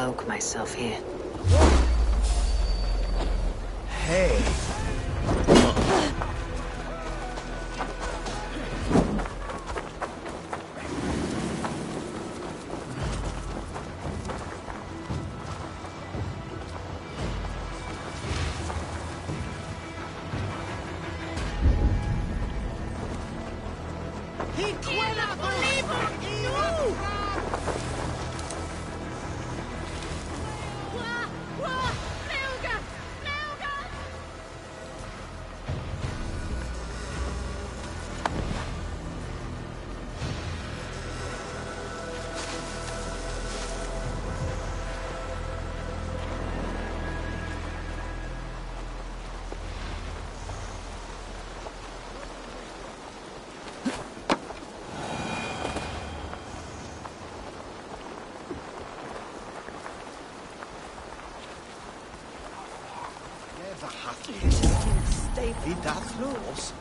cloak myself here. Hey. Wie das los?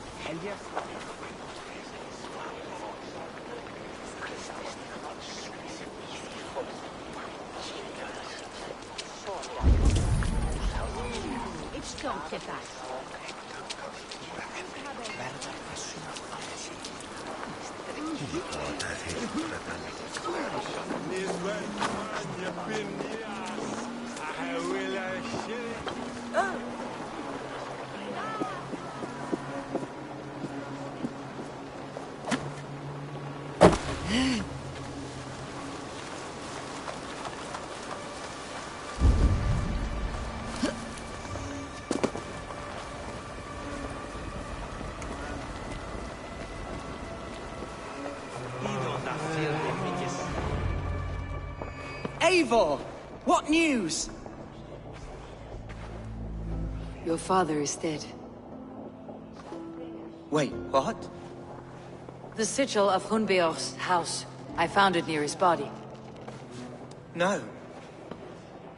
It's don't get back. Eivor! What news? Your father is dead. Wait, what? The sigil of Hunbeor's house. I found it near his body. No.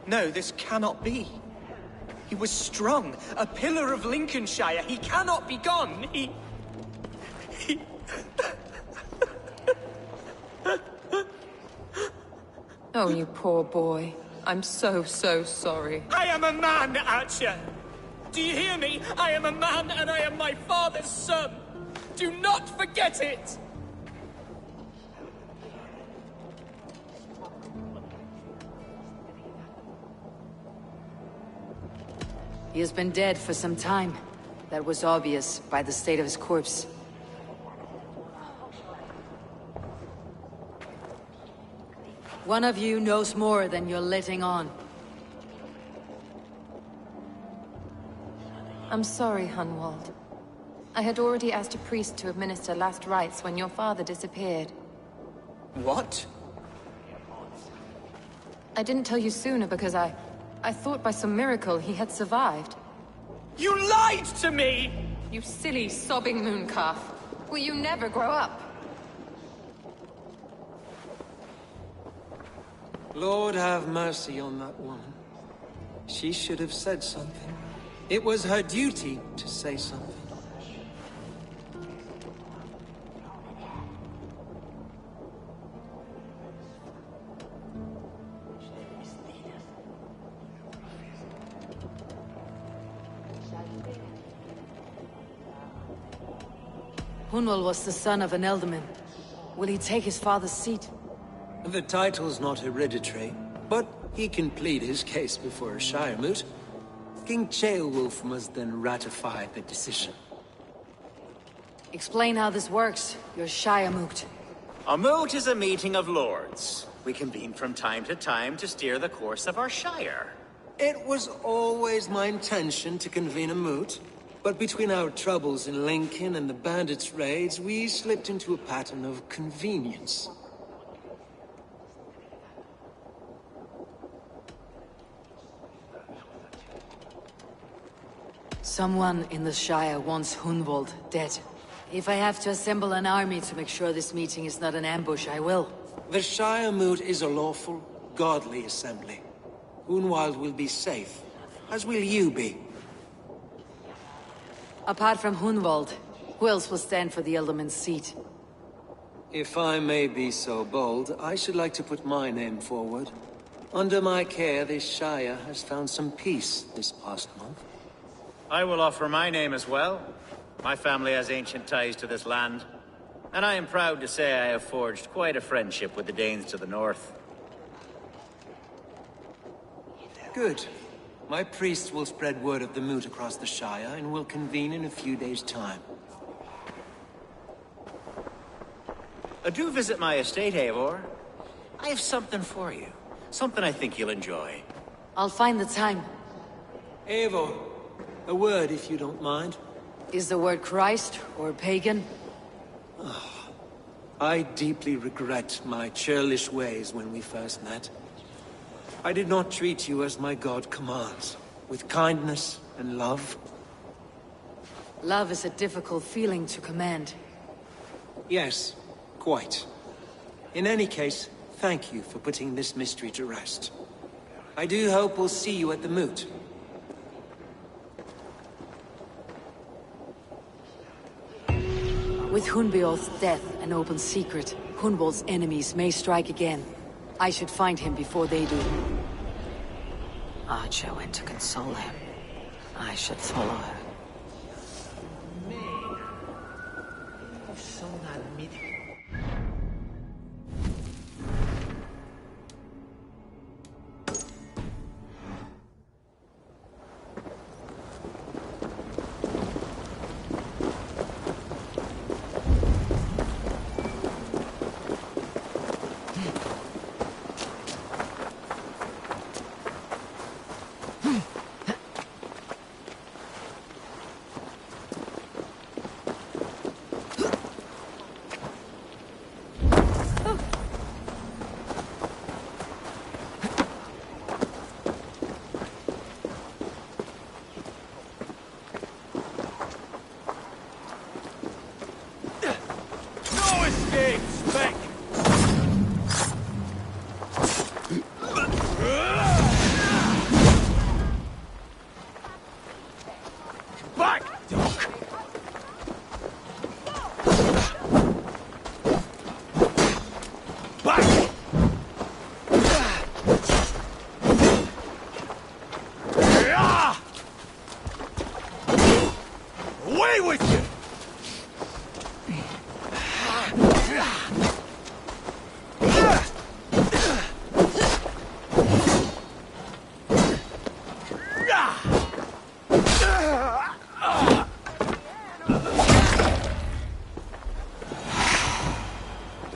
No, this cannot be. He was strong, a pillar of Lincolnshire. He cannot be gone. He... Oh, you poor boy. I'm so sorry. I am a man, Archer! Do you hear me? I am a man and I am my father's son! Do not forget it! He has been dead for some time. That was obvious by the state of his corpse. One of you knows more than you're letting on. I'm sorry, Hunwald. I had already asked a priest to administer last rites when your father disappeared. What? I didn't tell you sooner because I thought by some miracle he had survived. You lied to me! You silly, sobbing mooncalf. Will you never grow up? Lord have mercy on that woman. She should have said something. It was her duty to say something. Hunwald was the son of an Elderman. Will he take his father's seat? The title's not hereditary, but he can plead his case before a Shire Moot. King Ceolwulf must then ratify the decision. Explain how this works, your Shire Moot. A moot is a meeting of lords. We convene from time to time to steer the course of our shire. It was always my intention to convene a moot, but between our troubles in Lincoln and the bandits' raids, we slipped into a pattern of convenience. Someone in the Shire wants Hunwald dead. If I have to assemble an army to make sure this meeting is not an ambush, I will. The Shire Moot is a lawful, godly assembly. Hunwald will be safe, as will you be. Apart from Hunwald, who else will stand for the Elderman's seat? If I may be so bold, I should like to put my name forward. Under my care, this Shire has found some peace this past month. I will offer my name as well. My family has ancient ties to this land, and I am proud to say I have forged quite a friendship with the Danes to the north. Good. My priests will spread word of the moot across the Shire and will convene in a few days' time. Do visit my estate, Eivor. I have something for you. Something I think you'll enjoy. I'll find the time. Eivor, a word if you don't mind. Is the word Christ or pagan? I deeply regret my churlish ways when we first met. I did not treat you as my god commands, with kindness and love. Love is a difficult feeling to command. Yes, quite. In any case, thank you for putting this mystery to rest. I do hope we'll see you at the moot. With Hunbeorth's death an open secret, Hunwald's enemies may strike again. I should find him before they do. Archer went to console him. I should follow her.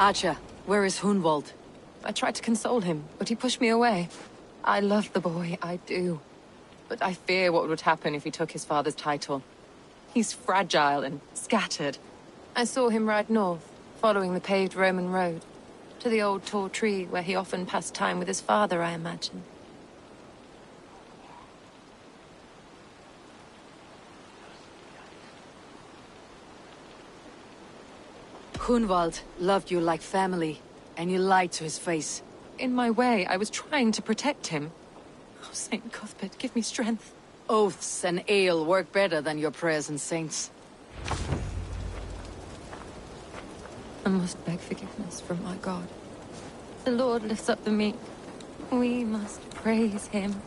Archer, where is Hunwald? I tried to console him, but he pushed me away. I love the boy, I do. But I fear what would happen if he took his father's title. He's fragile and scattered. I saw him ride north, following the paved Roman road. To the old tall tree where he often passed time with his father, I imagine. Hunwald loved you like family, and you lied to his face. In my way, I was trying to protect him. Oh, Saint Cuthbert, give me strength. Oaths and ale work better than your prayers and saints. I must beg forgiveness from my God. The Lord lifts up the meek. We must praise him.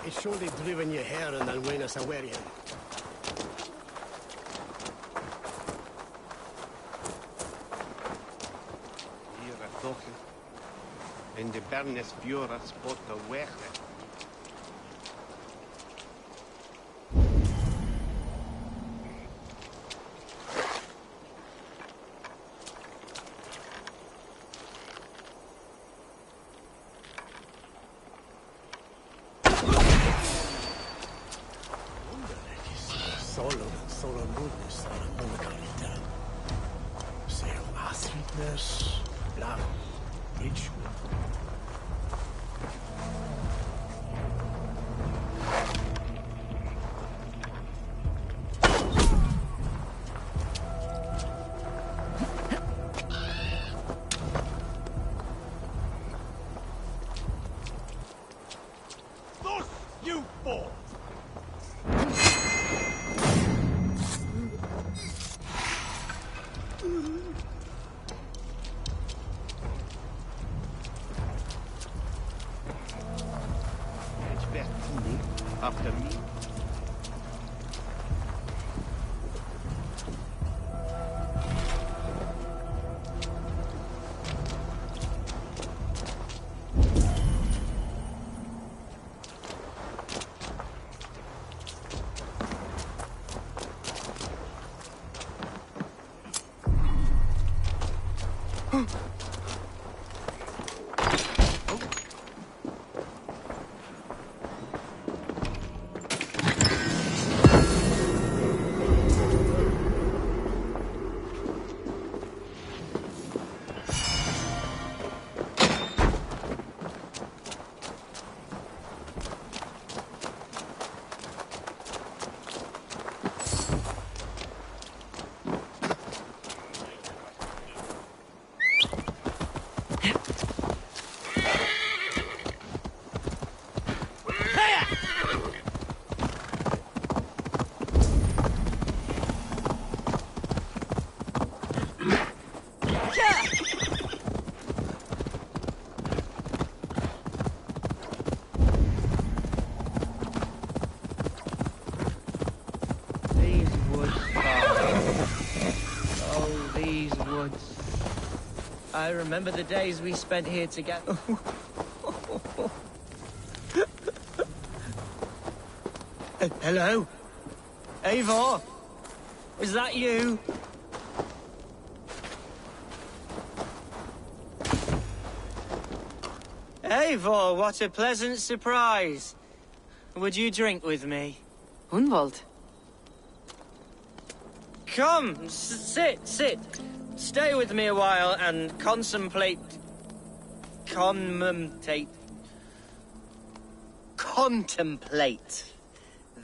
It's surely driven you here and then when us aware you. Hier a tochen. En de bernes fjora spot de weg. Solo lúdnis ar an buna Sail asritness, blau, Bridgewood. Thus you fall! After me. I remember the days we spent here together. Hello? Eivor? Is that you? Eivor, what a pleasant surprise. Would you drink with me? Hunwald? Come, sit. Stay with me a while and contemplate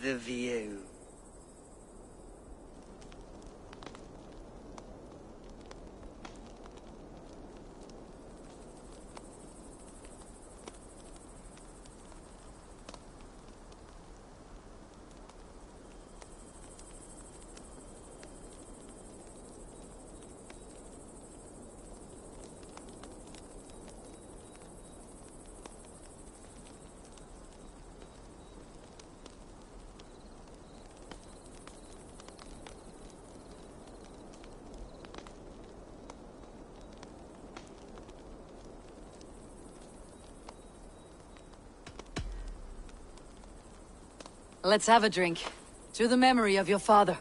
the view. Let's have a drink. To the memory of your father.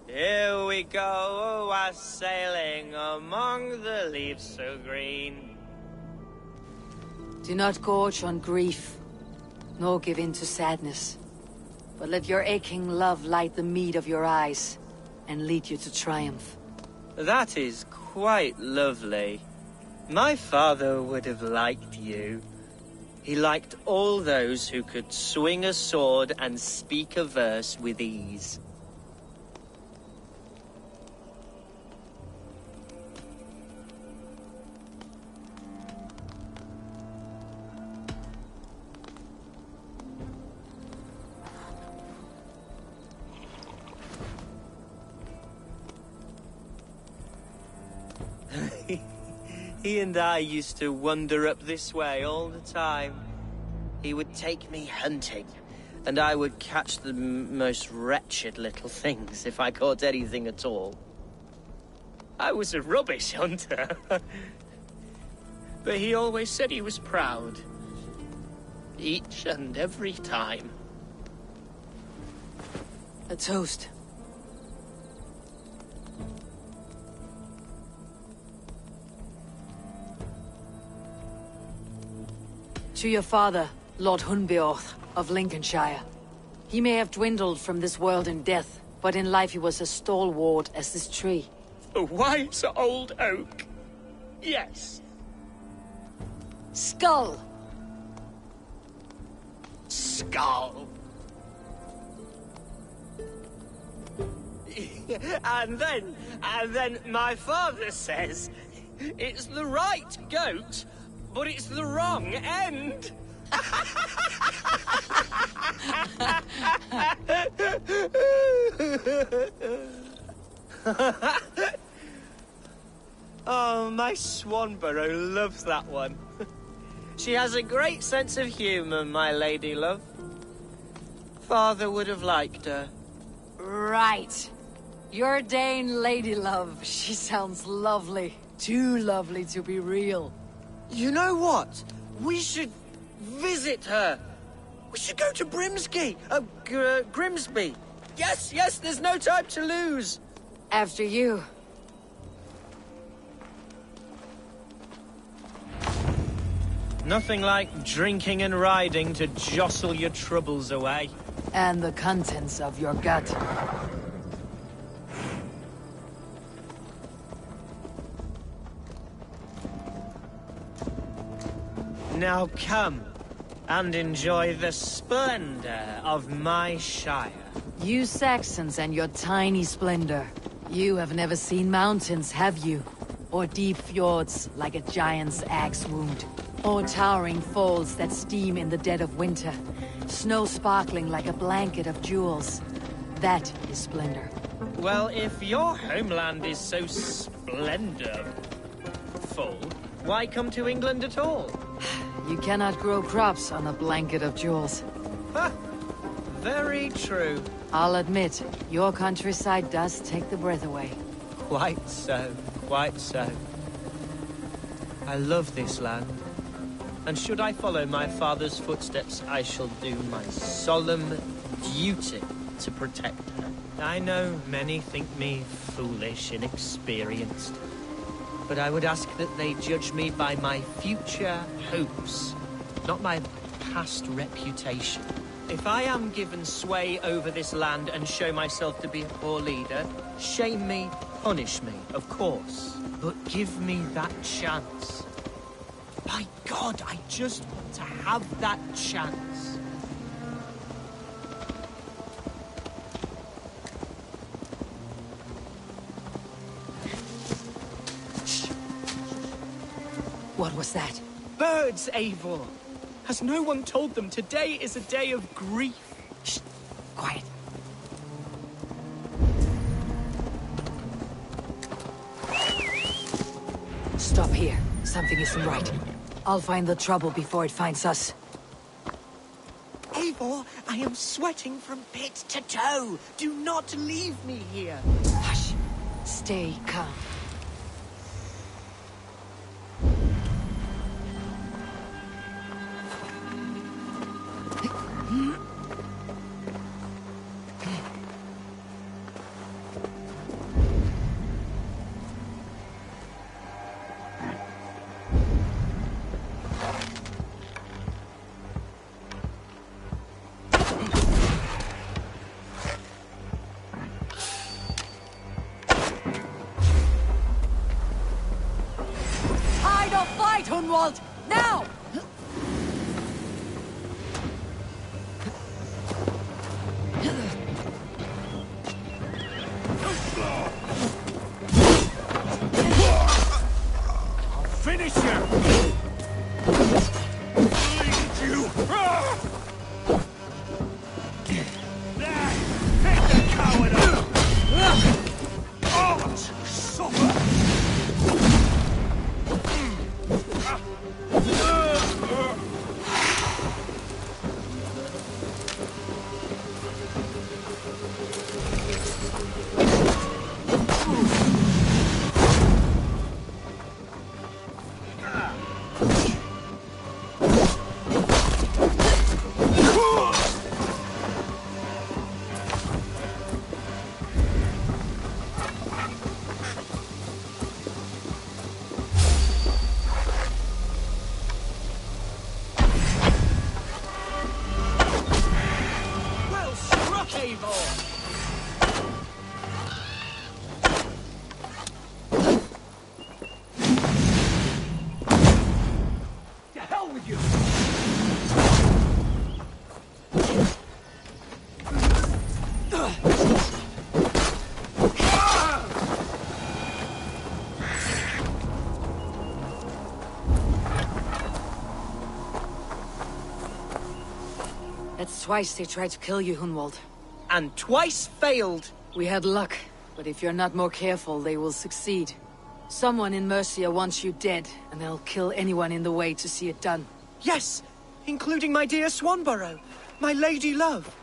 Here we go, sailing among the leaves so green. Do not gorge on grief, nor give in to sadness. But let your aching love light the mead of your eyes, and lead you to triumph. That is quite lovely. My father would have liked you. He liked all those who could swing a sword and speak a verse with ease. He and I used to wander up this way all the time. He would take me hunting, and I would catch the most wretched little things if I caught anything at all. I was a rubbish hunter. But he always said he was proud. Each and every time. A toast. To your father, Lord Hunbeorth of Lincolnshire. He may have dwindled from this world in death, but in life he was as stalwart as this tree. A wise old oak. Yes. Skull! Skull. And then my father says, it's the right goat, but it's the wrong end. Oh, my Swanborough loves that one. She has a great sense of humor, my lady love. Father would have liked her. Right. Your Dane lady love. She sounds lovely. Too lovely to be real. You know what? We should visit her. We should go to Grimsby. Yes, there's no time to lose. After you. Nothing like drinking and riding to jostle your troubles away. And the contents of your gut. Now come and enjoy the splendor of my shire. You Saxons and your tiny splendor. You have never seen mountains, have you? Or deep fjords like a giant's axe wound. Or towering falls that steam in the dead of winter. Snow sparkling like a blanket of jewels. That is splendor. Well, if your homeland is so splendorful, why come to England at all? You cannot grow crops on a blanket of jewels. Ha! Very true. I'll admit, your countryside does take the breath away. Quite so, quite so. I love this land. And should I follow my father's footsteps, I shall do my solemn duty to protect her. I know many think me foolish, inexperienced, but I would ask that they judge me by my future hopes, not my past reputation. If I am given sway over this land and show myself to be a poor leader, shame me, punish me, of course, but give me that chance. By God, I just want to have that chance. What was that? Birds, Eivor! Has no one told them today is a day of grief? Shh! Quiet. Stop here. Something isn't right. I'll find the trouble before it finds us. Eivor, I am sweating from pit to toe. Do not leave me here. Hush. Stay calm. Hunwald! Now! I'll finish you! Bleed you! There! Pick the coward up! Out! Suffer! Well struck, Eivor! To hell with you! That's twice they tried to kill you, Hunwald. And twice failed. We had luck, but if you're not more careful, they will succeed. Someone in Mercia wants you dead, and they'll kill anyone in the way to see it done. Yes, including my dear Swanborough, my lady love.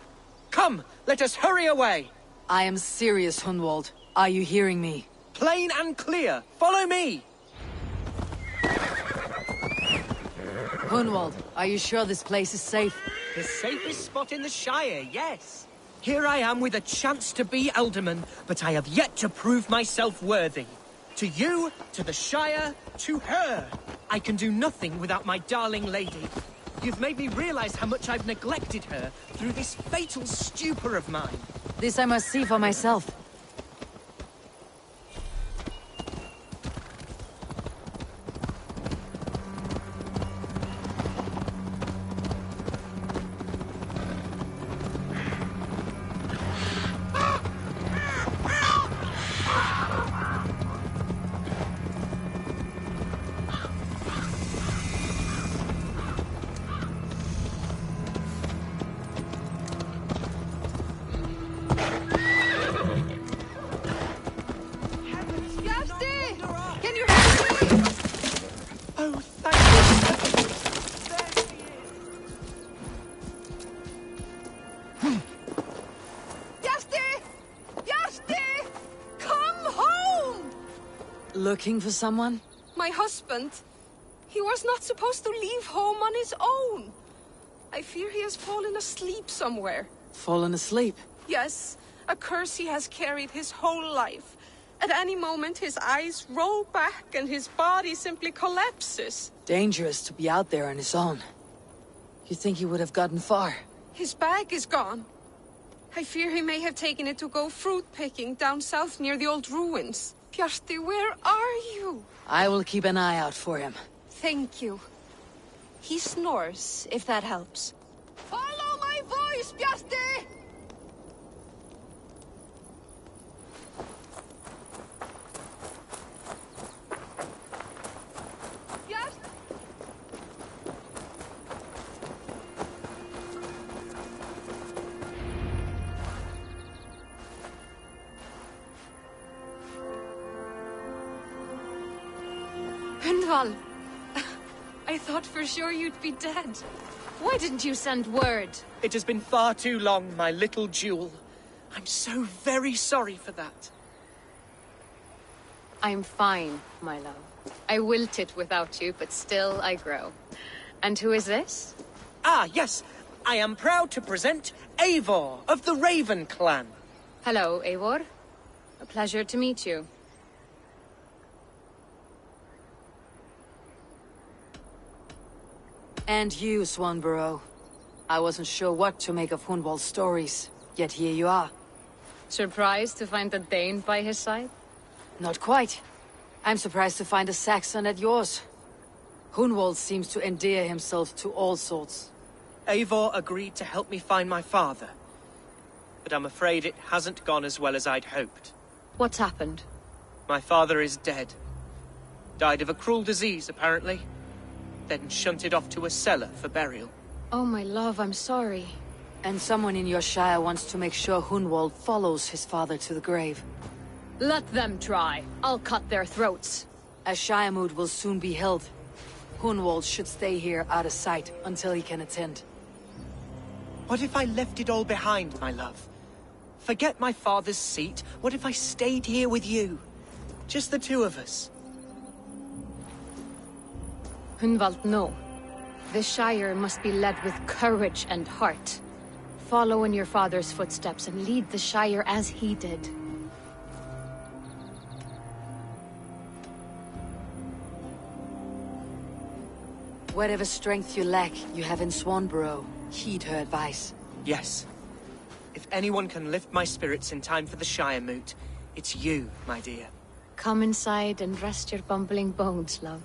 Come, let us hurry away. I am serious, Hunwald. Are you hearing me? Plain and clear. Follow me. Hunwald, are you sure this place is safe? The safest spot in the Shire, yes. Here I am with a chance to be Alderman, but I have yet to prove myself worthy. To you, to the Shire, to her. I can do nothing without my darling lady. You've made me realize how much I've neglected her through this fatal stupor of mine. This I must see for myself. Oh, thank you. Looking for someone? My husband. He was not supposed to leave home on his own. I fear he has fallen asleep somewhere. Fallen asleep? Yes, a curse he has carried his whole life. At any moment, his eyes roll back and his body simply collapses. Dangerous to be out there on his own. You think he would have gotten far? His bag is gone. I fear he may have taken it to go fruit picking down south near the old ruins. Bjarti, where are you? I will keep an eye out for him. Thank you. He snores, if that helps. Follow my voice, Bjarti! Gunvald! I thought for sure you'd be dead. Why didn't you send word? It has been far too long, my little jewel. I'm so very sorry for that. I'm fine, my love. I wilted without you, but still I grow. And who is this? Ah, yes. I am proud to present Eivor of the Raven clan. Hello, Eivor. A pleasure to meet you. And you, Swanborough. I wasn't sure what to make of Hunwald's stories, yet here you are. Surprised to find a Dane by his side? Not quite. I'm surprised to find a Saxon at yours. Hunwald seems to endear himself to all sorts. Eivor agreed to help me find my father. But I'm afraid it hasn't gone as well as I'd hoped. What's happened? My father is dead. Died of a cruel disease, apparently. Then shunted off to a cellar for burial. Oh, my love, I'm sorry. And someone in your shire wants to make sure Hunwald follows his father to the grave. Let them try. I'll cut their throats. A shire moot will soon be held. Hunwald should stay here out of sight until he can attend. What if I left it all behind, my love? Forget my father's seat. What if I stayed here with you? Just the two of us. Hunwald, no. The Shire must be led with courage and heart. Follow in your father's footsteps and lead the Shire as he did. Whatever strength you lack, you have in Swanborough. Heed her advice. Yes. If anyone can lift my spirits in time for the Shire moot, it's you, my dear. Come inside and rest your bumbling bones, love.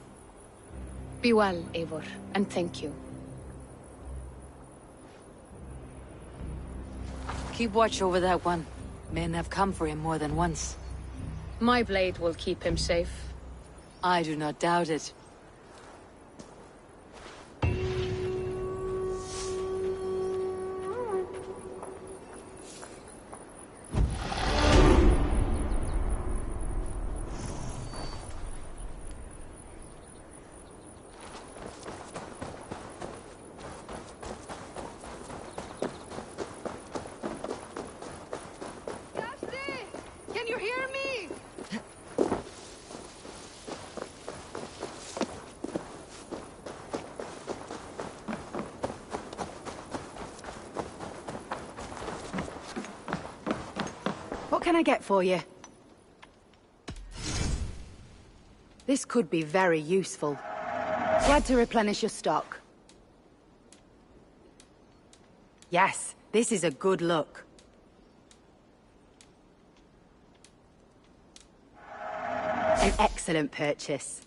Be well, Eivor, and thank you. Keep watch over that one. Men have come for him more than once. My blade will keep him safe. I do not doubt it. Can you hear me? What can I get for you? This could be very useful. Glad to replenish your stock. Yes, this is a good look. An excellent purchase.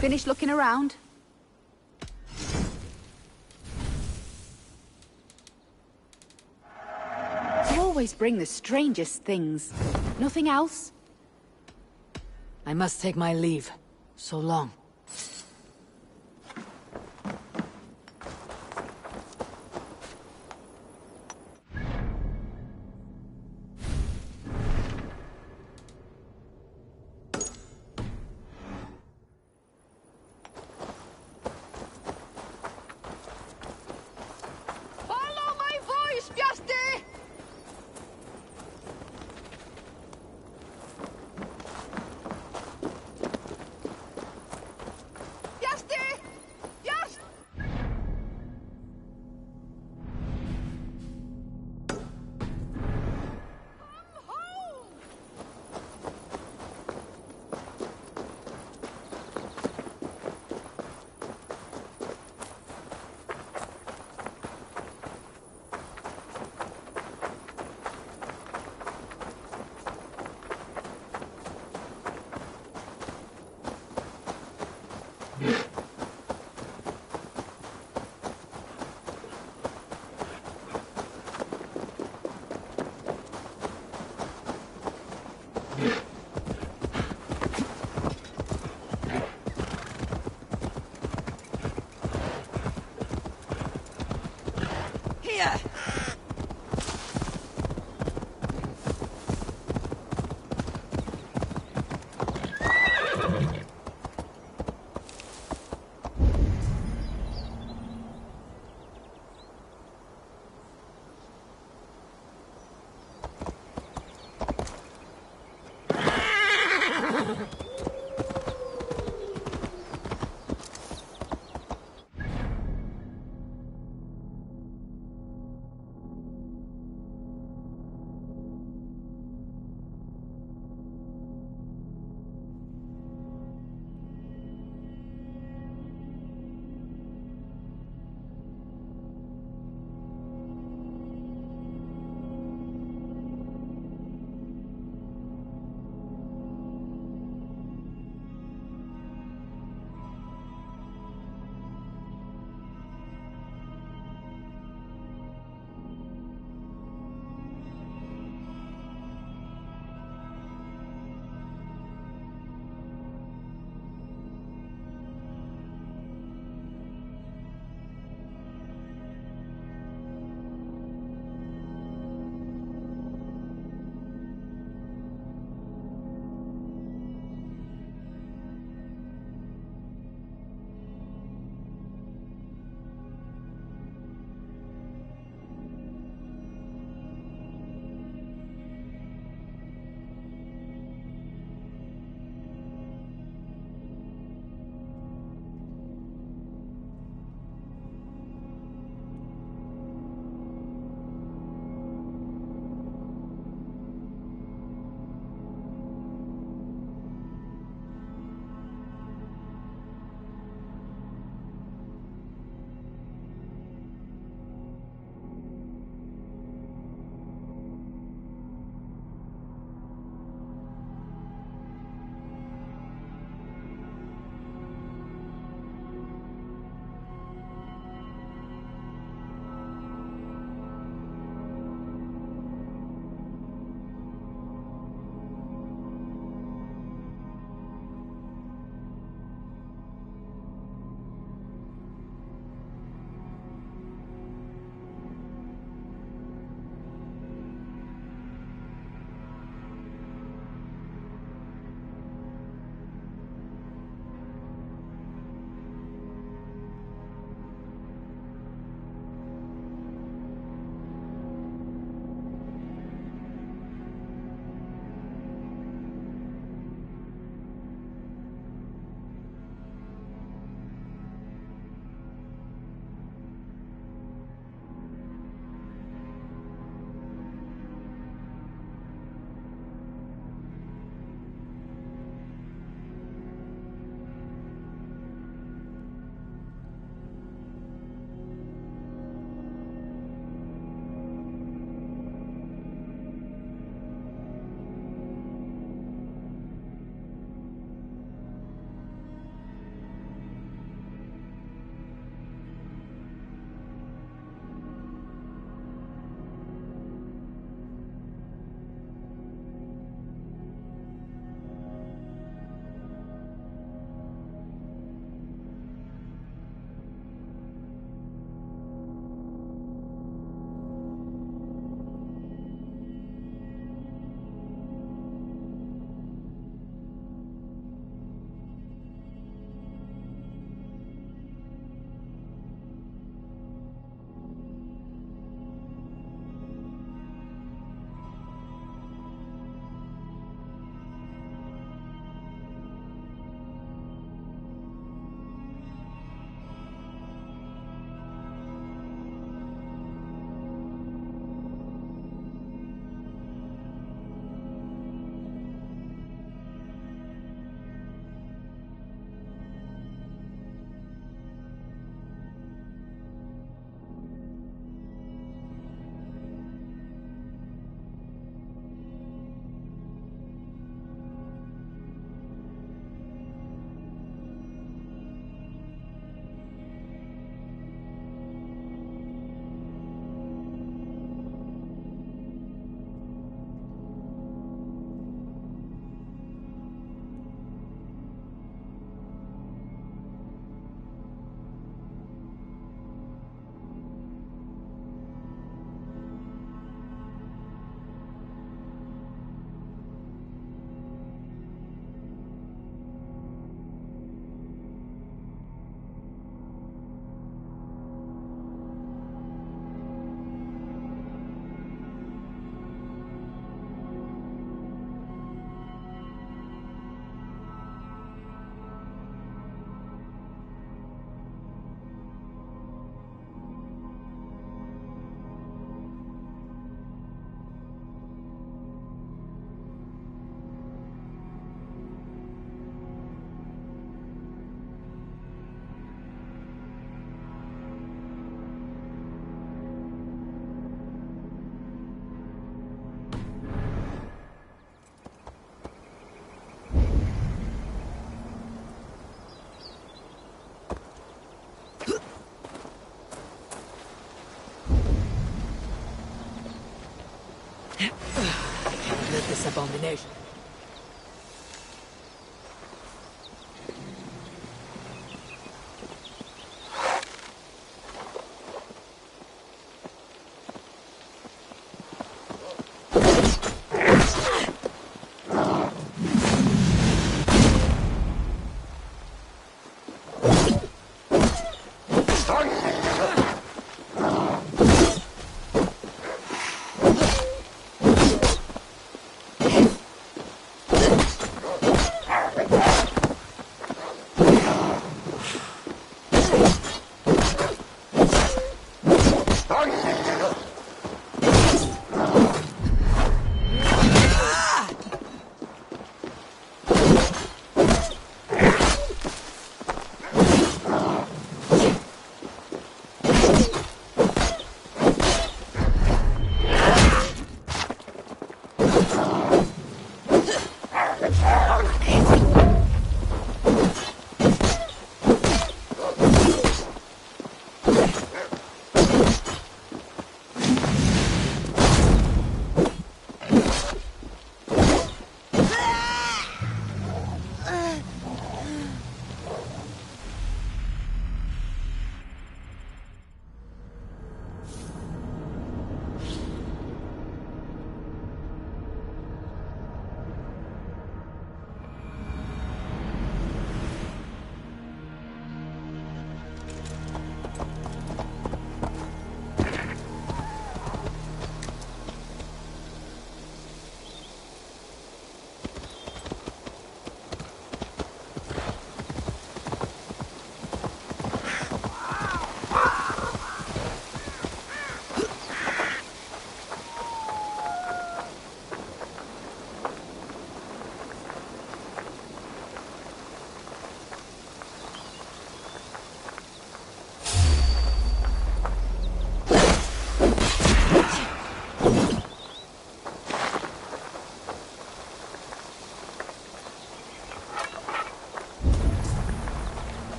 Finished looking around? You always bring the strangest things. Nothing else? I must take my leave. So long. Follow my voice, Bjarti! Bjarti! Bjarti! Come home! Here! Let this abomination.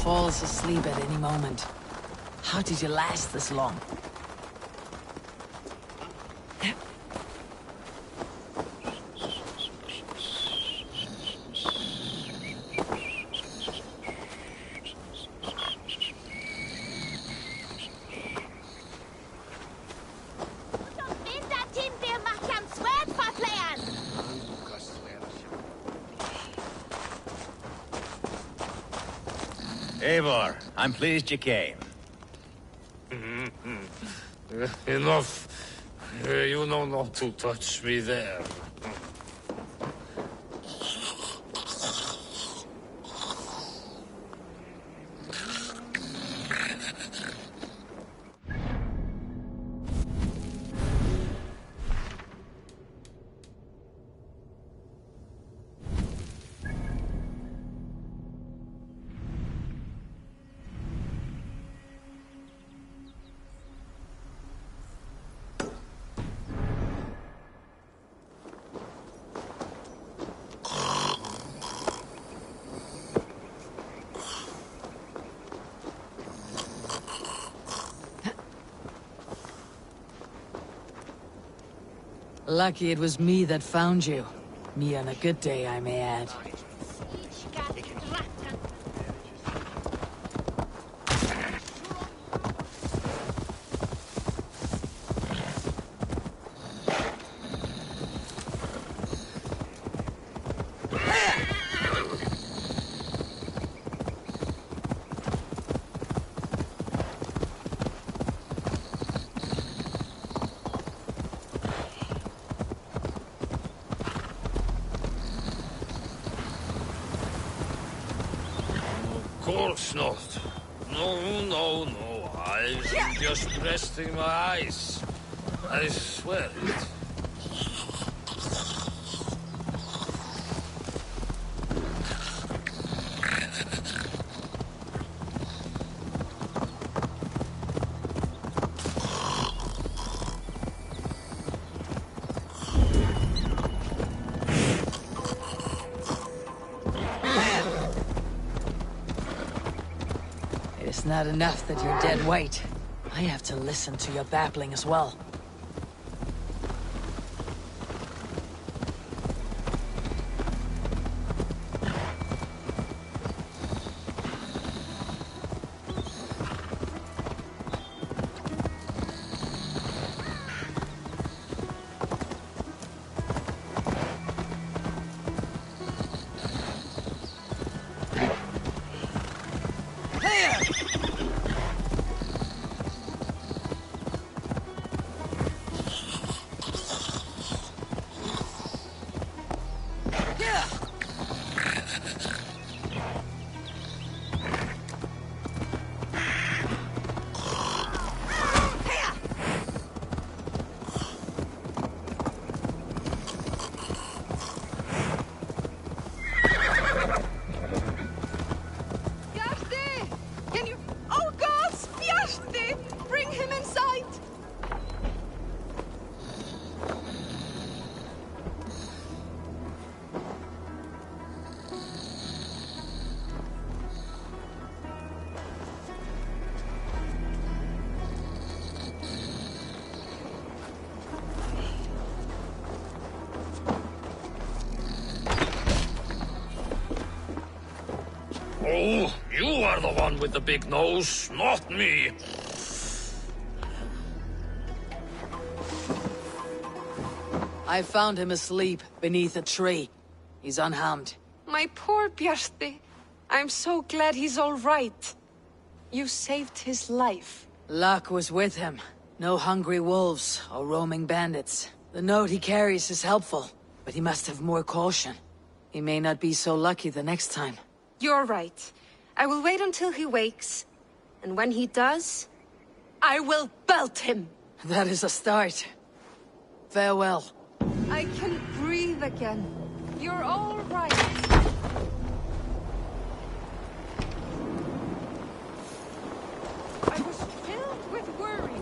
falls asleep at any moment. How did you last this long? Eivor, I'm pleased you came. Enough. You know not to touch me there. Lucky it was me that found you. Me on a good day, I may add. Of course not. No. I'm just resting my eyes. I swear it. It's not enough that you're dead weight. I have to listen to your babbling as well. Oh, you are the one with the big nose, not me. I found him asleep beneath a tree. He's unharmed. My poor Bjarti. I'm so glad he's all right. You saved his life. Luck was with him. No hungry wolves or roaming bandits. The note he carries is helpful, but he must have more caution. He may not be so lucky the next time. You're right. I will wait until he wakes. And when he does, I will belt him! That is a start. Farewell. I can breathe again. You're all right. I was filled with worry.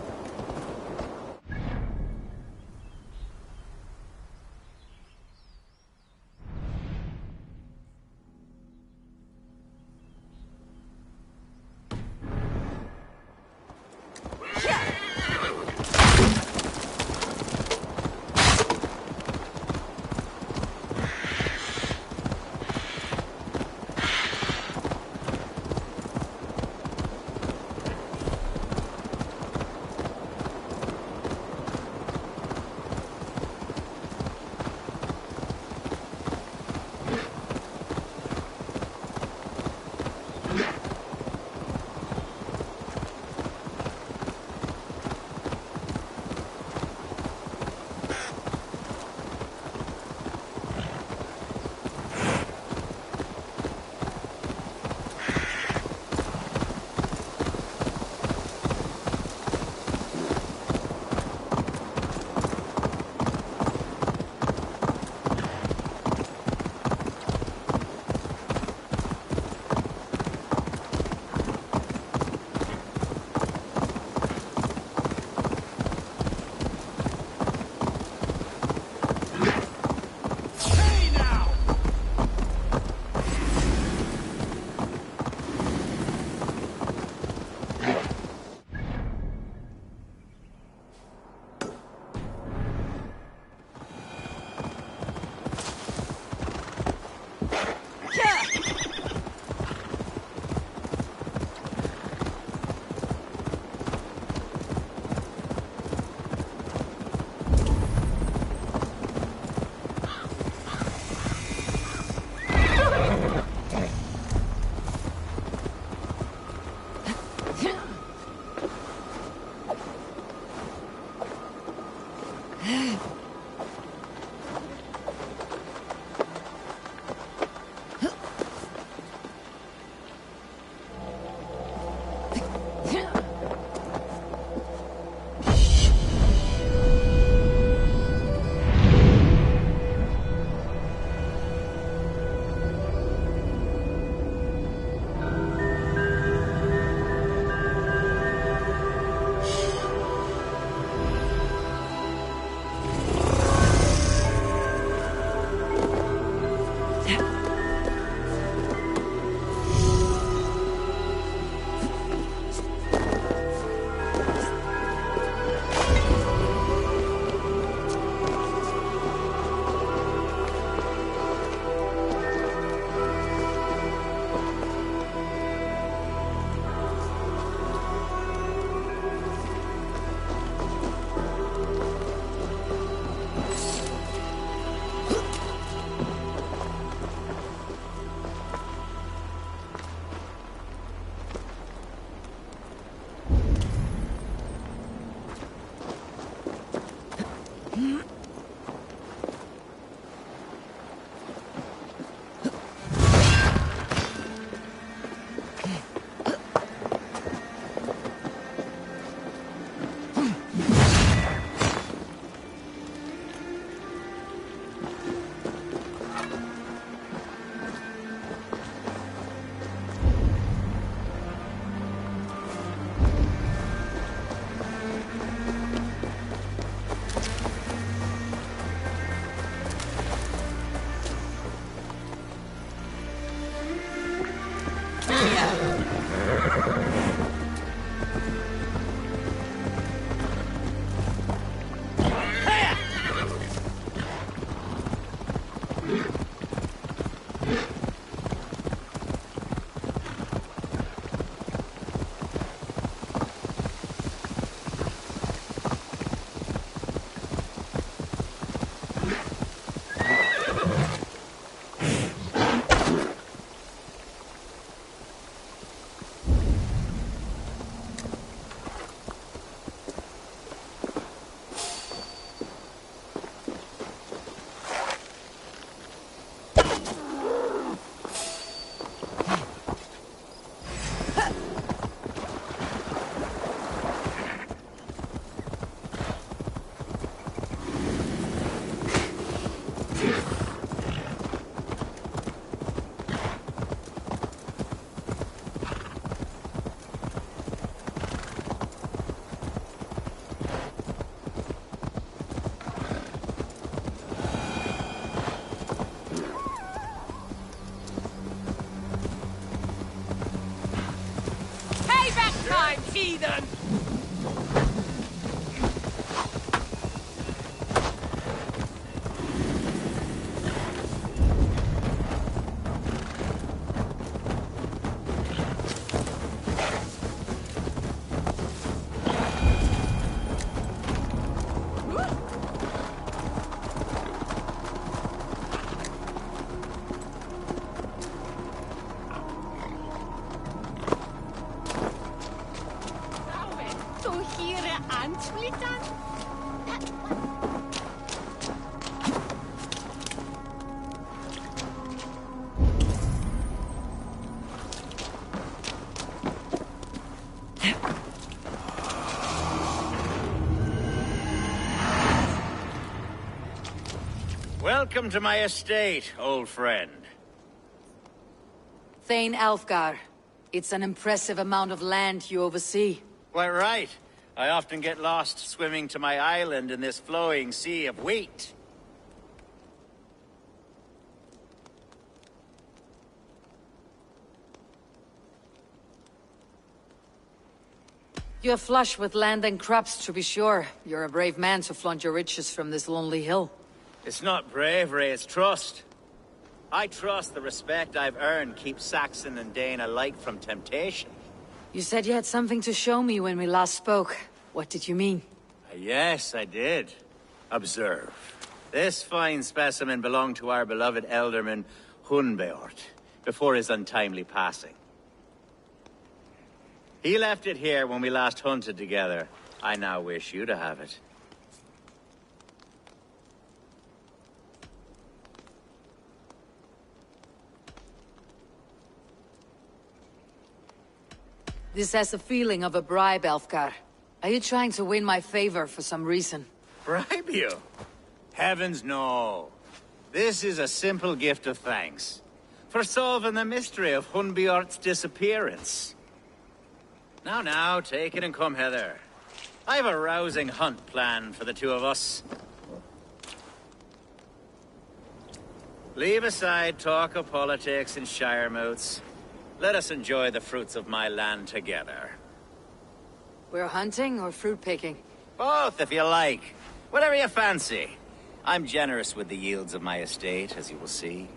Time, heathen! Welcome to my estate, old friend. Thane Alfgar. It's an impressive amount of land you oversee. Quite right. I often get lost swimming to my island in this flowing sea of wheat. You're flush with land and crops, to be sure. You're a brave man to flaunt your riches from this lonely hill. It's not bravery, it's trust. I trust the respect I've earned keeps Saxon and Dane alike from temptation. You said you had something to show me when we last spoke. What did you mean? Yes, I did. Observe. This fine specimen belonged to our beloved elderman, Hunbeort, before his untimely passing. He left it here when we last hunted together. I now wish you to have it. This has the feeling of a bribe, Elfgar. Are you trying to win my favor for some reason? Bribe you? Heavens no. This is a simple gift of thanks. For solving the mystery of Hunbeort's disappearance. Now, take it and come hither. I have a rousing hunt planned for the two of us. Leave aside talk of politics and shire moats. Let us enjoy the fruits of my land together. We're hunting or fruit picking? Both, if you like. Whatever you fancy. I'm generous with the yields of my estate, as you will see.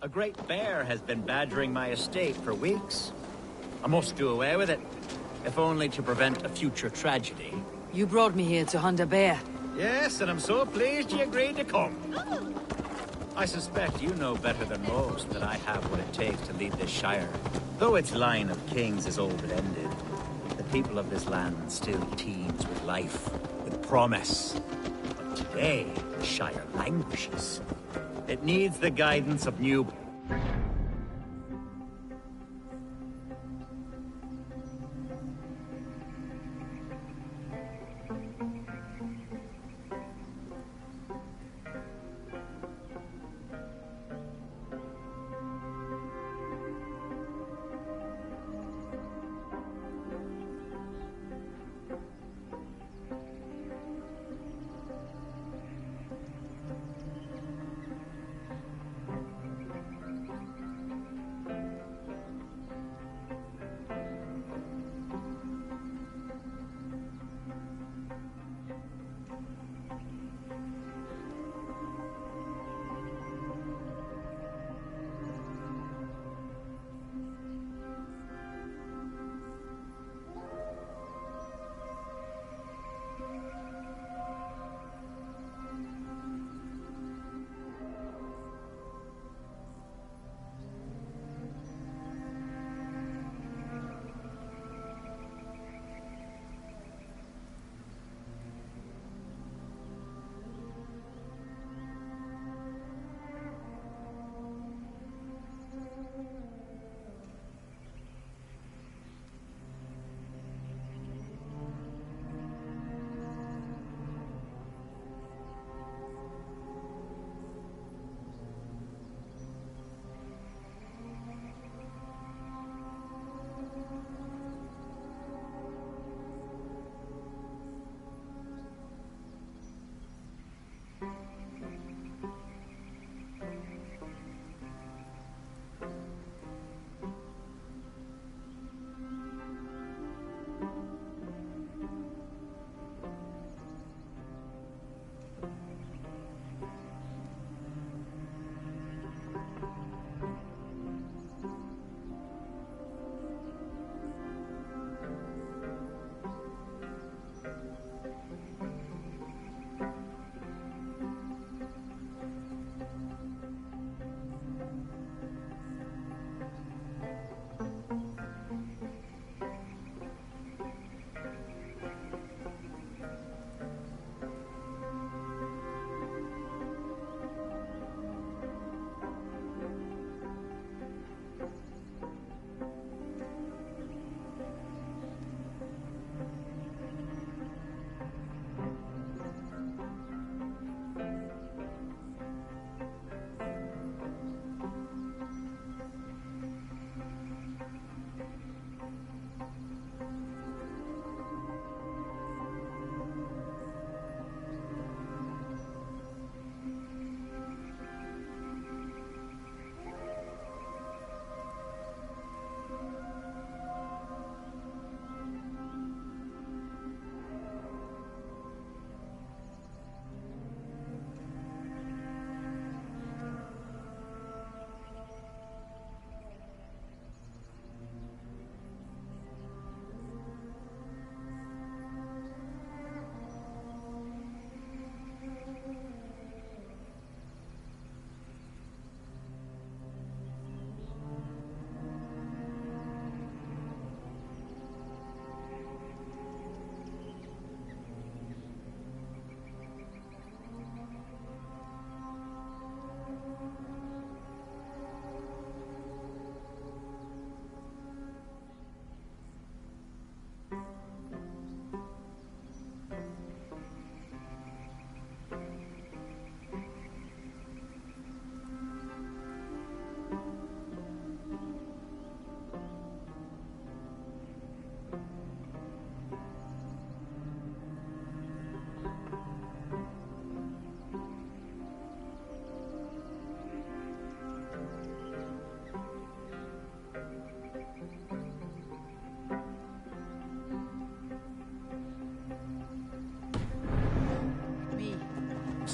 A great bear has been badgering my estate for weeks. I must do away with it, if only to prevent a future tragedy. You brought me here to hunt a bear. Yes, and I'm so pleased you agreed to come. I suspect you know better than most that I have what it takes to lead this Shire. Though its line of kings is old and ended, the people of this land still teems with life, with promise. But today, the Shire languishes. It needs the guidance of new...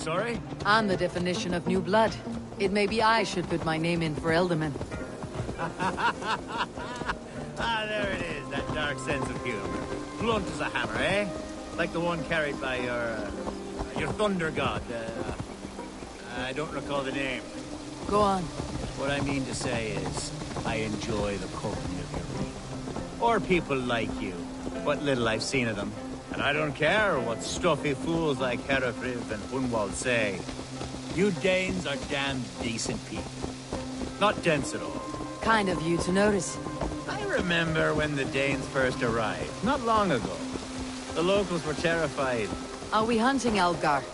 sorry? I'm the definition of new blood. It may be I should put my name in for Elderman. Ah, there it is, that dark sense of humor. Blunt as a hammer, eh? Like the one carried by your thunder god. I don't recall the name. Go on. What I mean to say is, I enjoy the company of your people. Or people like you. What little I've seen of them. And I don't care what stuffy fools like Herefriv and Hunwald say. You Danes are damned decent people. Not dense at all. Kind of you to notice. I remember when the Danes first arrived, not long ago. The locals were terrified. Are we hunting Algar?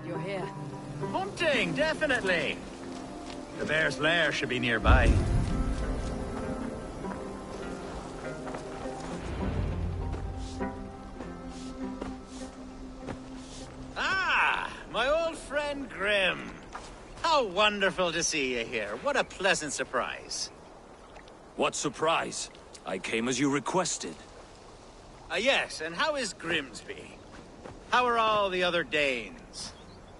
You're here. Hunting, definitely. The bear's lair should be nearby. Ah, my old friend Grim. How wonderful to see you here. What a pleasant surprise. What surprise? I came as you requested. Yes, and how is Grimsby? How are all the other Danes?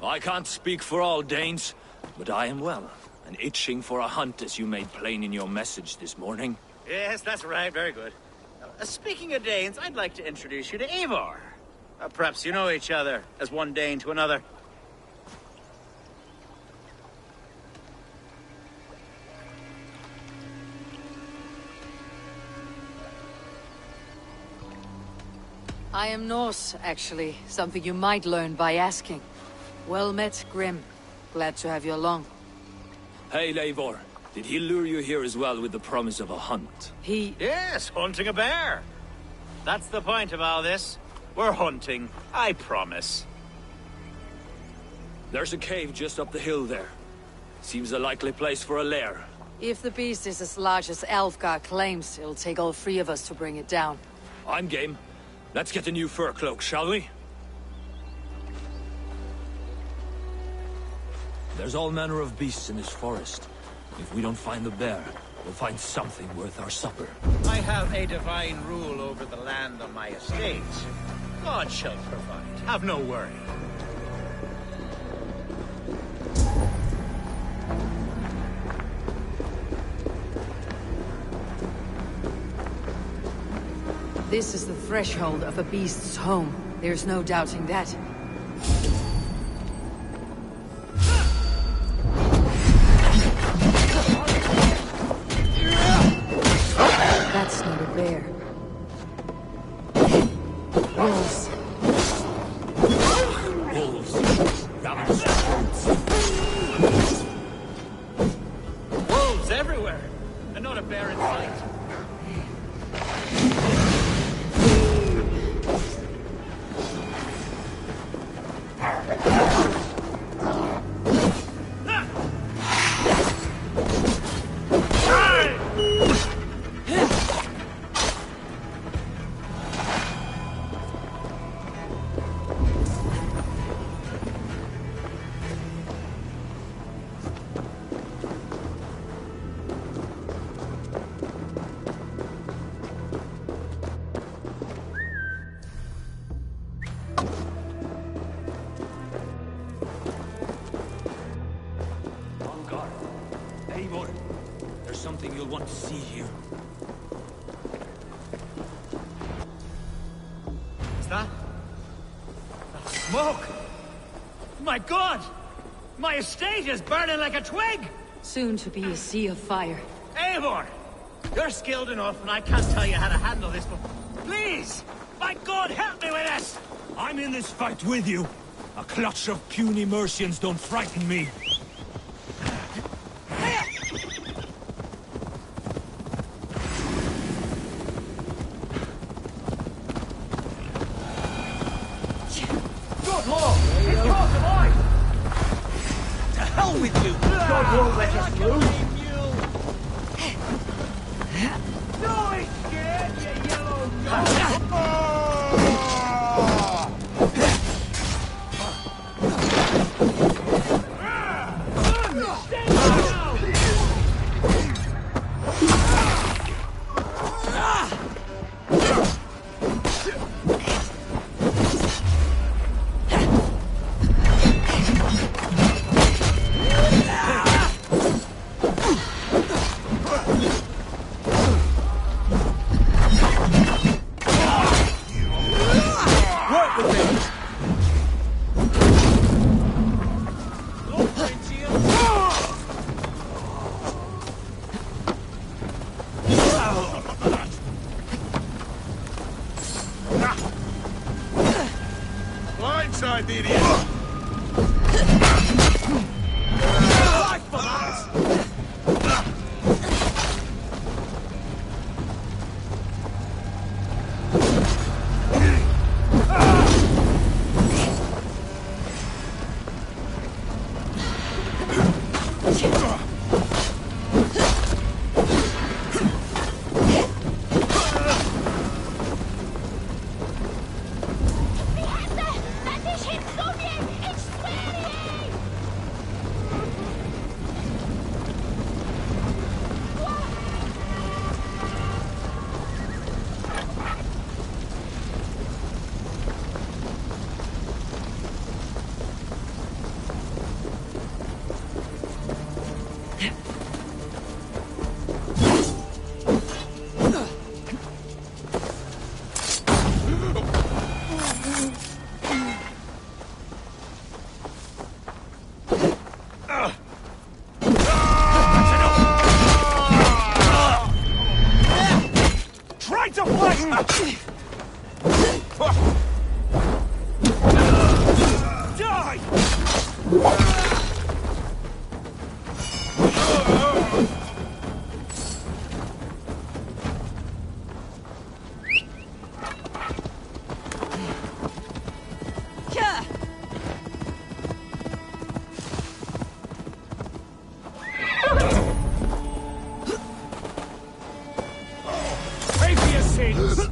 I can't speak for all Danes, but I am well, and itching for a hunt as you made plain in your message this morning. Yes, that's right, very good. Speaking of Danes, I'd like to introduce you to Eivor. Perhaps you know each other, as one Dane to another. I am Norse, actually. Something you might learn by asking. Well met, Grim. Glad to have you along. Hey, Eivor. Did he lure you here as well with the promise of a hunt? Yes, hunting a bear. That's the point of all this. We're hunting, I promise. There's a cave just up the hill there. Seems a likely place for a lair. If the beast is as large as Alfgar claims, it'll take all three of us to bring it down. I'm game. Let's get a new fur cloak, shall we? There's all manner of beasts in this forest. If we don't find the bear, we'll find something worth our supper. I have a divine rule over the land on my estate. God shall provide. Have no worry. This is the threshold of a beast's home. There's no doubting that. That's not a bear. Wolves. Wolves everywhere! And not a bear in sight. There's something you'll want to see here. Is that smoke? My God! My estate is burning like a twig! Soon to be a sea of fire. Eivor! You're skilled enough, and I can't tell you how to handle this, but please! My God, help me with this! I'm in this fight with you. A clutch of puny Mercians don't frighten me. Good Lord! It's caught alive! To hell with you! God won't let us lose! No, he's scared, you yellow dog! Blindside the idiot! Life for that! Pray for your sins!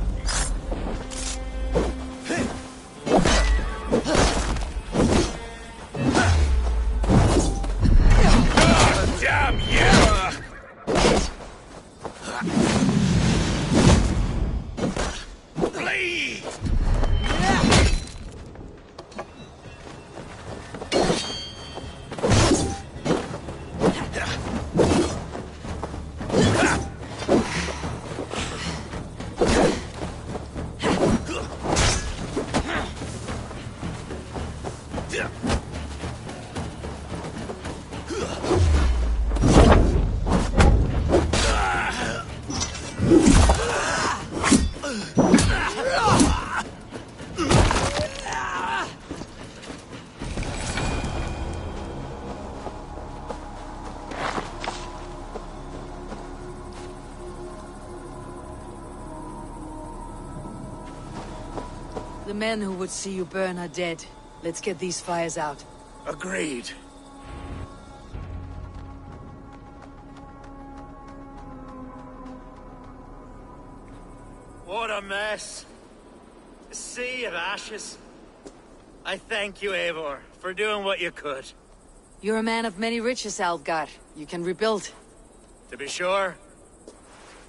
Damn you! Bleed! The men who would see you burn are dead. Let's get these fires out. Agreed. What a mess. A sea of ashes. I thank you, Eivor, for doing what you could. You're a man of many riches, Alfgar. You can rebuild. To be sure.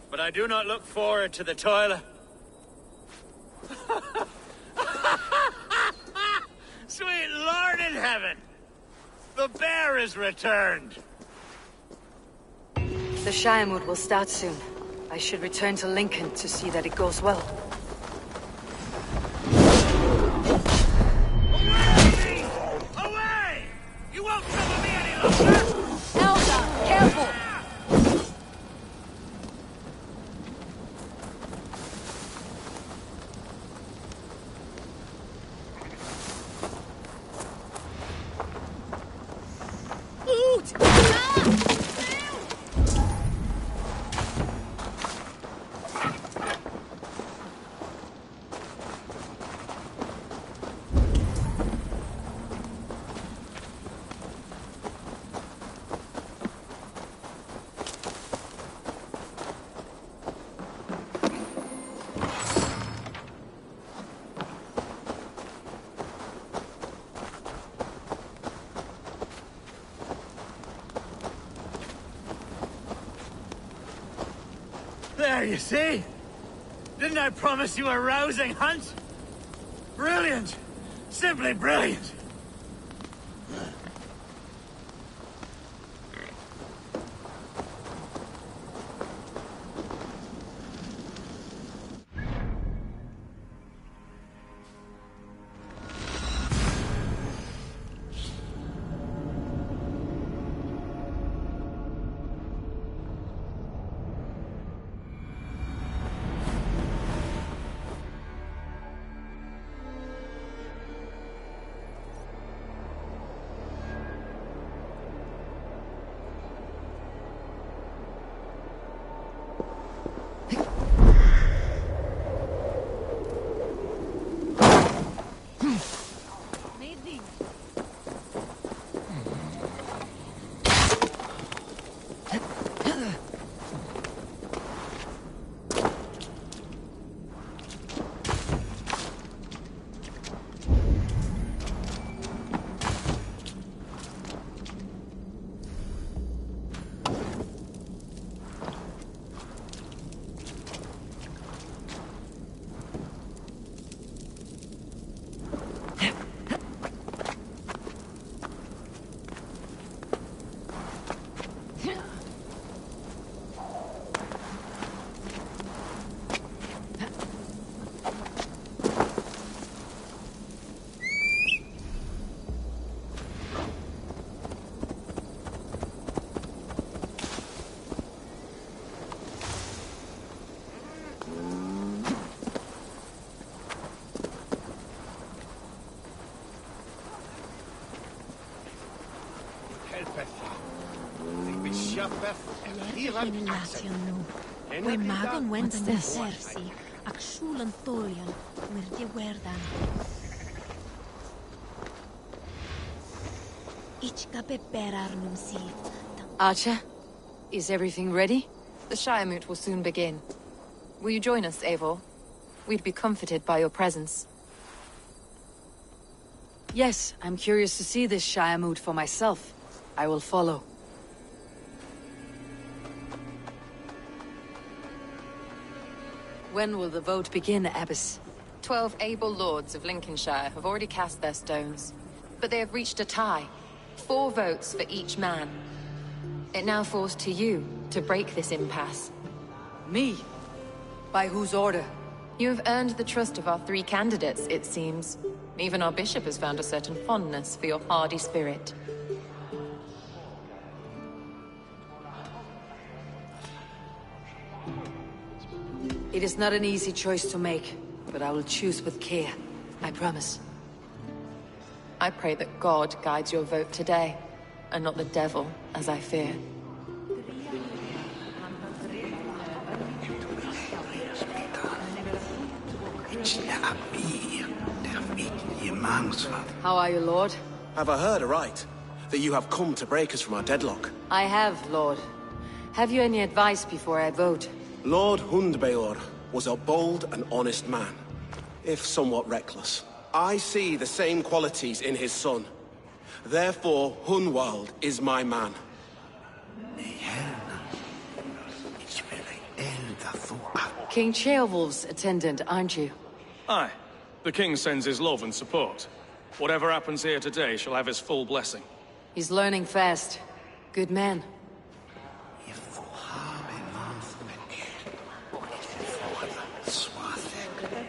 But I do not look forward to the toil. Sweet Lord in heaven! The bear is returned! The Shiremood will start soon. I should return to Lincoln to see that it goes well. Away! Away! You won't trouble me any longer! Elsa, careful! There, you see? Didn't I promise you a rousing hunt? Brilliant! Simply brilliant! What's this? Archer, is everything ready? The Shire Moot will soon begin. Will you join us, Eivor? We'd be comforted by your presence. Yes, I'm curious to see this Shire Moot for myself. I will follow. When will the vote begin, Abbess? 12 able lords of Lincolnshire have already cast their stones, but they have reached a tie. 4 votes for each man. It now falls to you to break this impasse. Me? By whose order? You have earned the trust of our 3 candidates, it seems. Even our bishop has found a certain fondness for your hardy spirit. It is not an easy choice to make, but I will choose with care. I promise. I pray that God guides your vote today, and not the devil, as I fear. How are you, Lord? Have I heard aright? That you have come to break us from our deadlock? I have, Lord. Have you any advice before I vote? Lord Hundbeor was a bold and honest man, if somewhat reckless. I see the same qualities in his son. Therefore, Hunwald is my man. King Ceolwulf's attendant, aren't you? Aye. The king sends his love and support. Whatever happens here today shall have his full blessing. He's learning fast. Good man.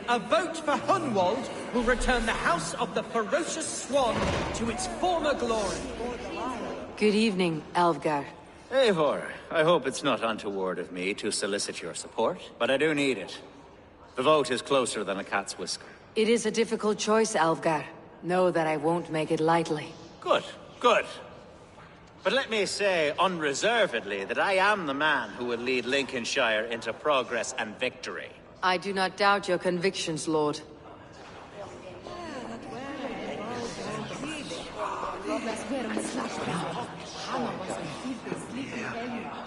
A vote for Hunwald will return the House of the Ferocious Swan to its former glory. Good evening, Alvgar. Eivor, I hope it's not untoward of me to solicit your support, but I do need it. The vote is closer than a cat's whisker. It is a difficult choice, Alvgar. Know that I won't make it lightly. Good, good. But let me say unreservedly that I am the man who will lead Lincolnshire into progress and victory. I do not doubt your convictions, Lord.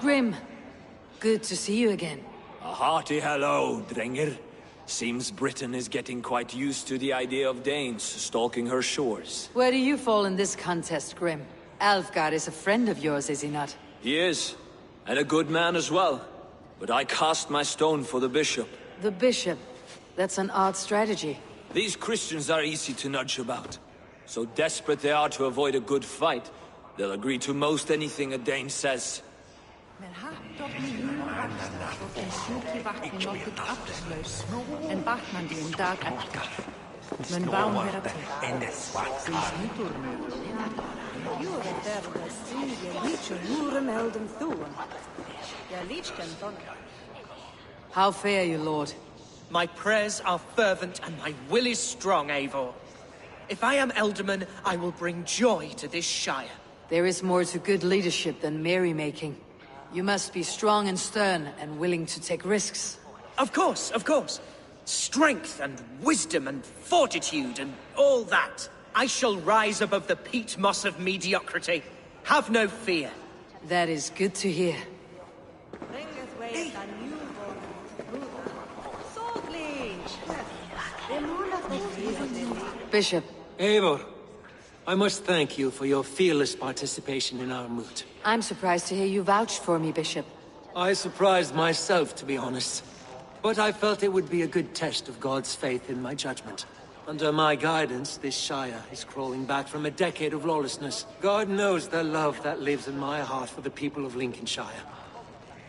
Grim, good to see you again. A hearty hello, Drenger. Seems Britain is getting quite used to the idea of Danes stalking her shores. Where do you fall in this contest, Grim? Alfgard is a friend of yours, is he not? He is, and a good man as well. But I cast my stone for the bishop. The bishop? That's an odd strategy. These Christians are easy to nudge about. So desperate they are to avoid a good fight, they'll agree to most anything a Dane says. How fare you, Lord? My prayers are fervent and my will is strong, Eivor. If I am Elderman, I will bring joy to this Shire. There is more to good leadership than merrymaking. You must be strong and stern and willing to take risks. Of course, of course. Strength and wisdom and fortitude and all that. I shall rise above the peat moss of mediocrity. Have no fear. That is good to hear. Bishop. Eivor, I must thank you for your fearless participation in our moot. I'm surprised to hear you vouched for me, Bishop. I surprised myself, to be honest. But I felt it would be a good test of God's faith in my judgment. Under my guidance, this Shire is crawling back from a decade of lawlessness. God knows the love that lives in my heart for the people of Lincolnshire.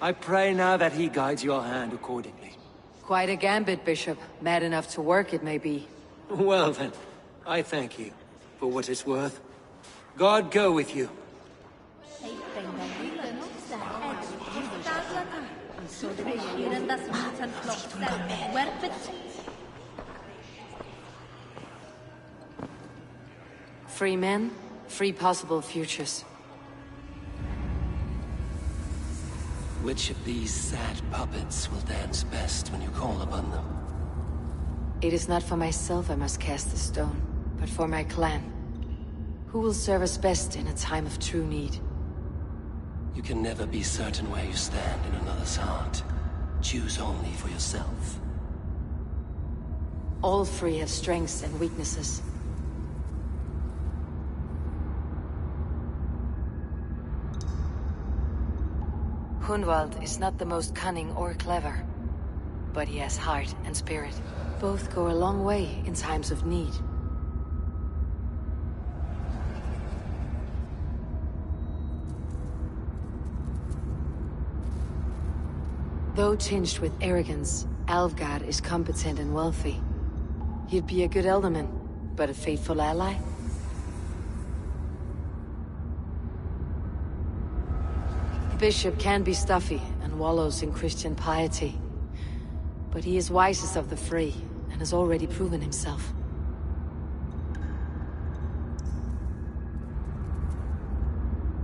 I pray now that he guides your hand accordingly. Quite a gambit, Bishop. Mad enough to work, it may be. Well then, I thank you, for what it's worth. God go with you. Free men, free possible futures. Which of these sad puppets will dance best when you call upon them? It is not for myself I must cast the stone, but for my clan. Who will serve us best in a time of true need? You can never be certain where you stand in another's heart. Choose only for yourself. All three have strengths and weaknesses. Hunwald is not the most cunning or clever, but he has heart and spirit. Both go a long way in times of need. Though tinged with arrogance, Alfgard is competent and wealthy. He'd be a good alderman, but a faithful ally? The bishop can be stuffy and wallows in Christian piety. But he is wisest of the three, and has already proven himself.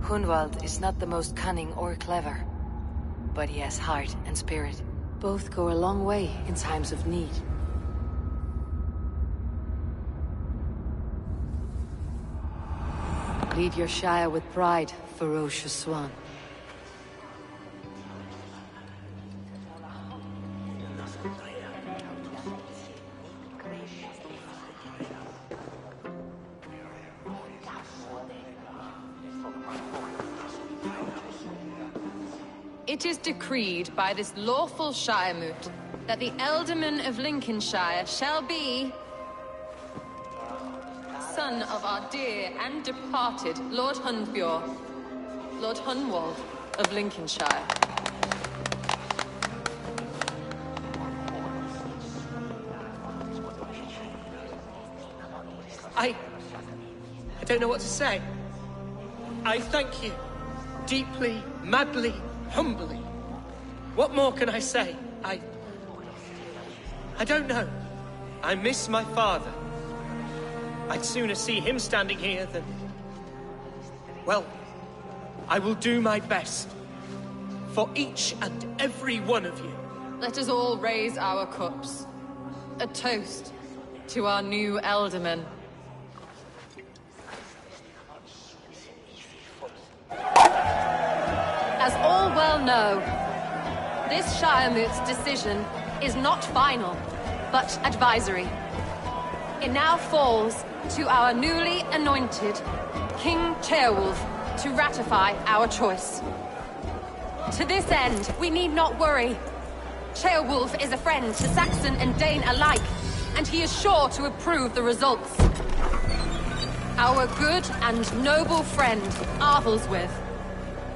Hunwald is not the most cunning or clever, but he has heart and spirit. Both go a long way in times of need. Lead your Shire with pride, ferocious swan. It is decreed by this lawful Shiremoot that the Ealdorman of Lincolnshire shall be son of our dear and departed Lord Hundbjorn, Lord Hunwald of Lincolnshire. I don't know what to say. I thank you. Deeply, madly, humbly. What more can I say? I don't know. I miss my father. I'd sooner see him standing here than... Well, I will do my best. For each and every one of you. Let us all raise our cups. A toast to our new Ealdorman. As all well know, this Shiremoot's decision is not final, but advisory. It now falls to our newly anointed King Ceolwulf to ratify our choice. To this end, we need not worry. Ceolwulf is a friend to Saxon and Dane alike, and he is sure to approve the results. Our good and noble friend, Arthelswith.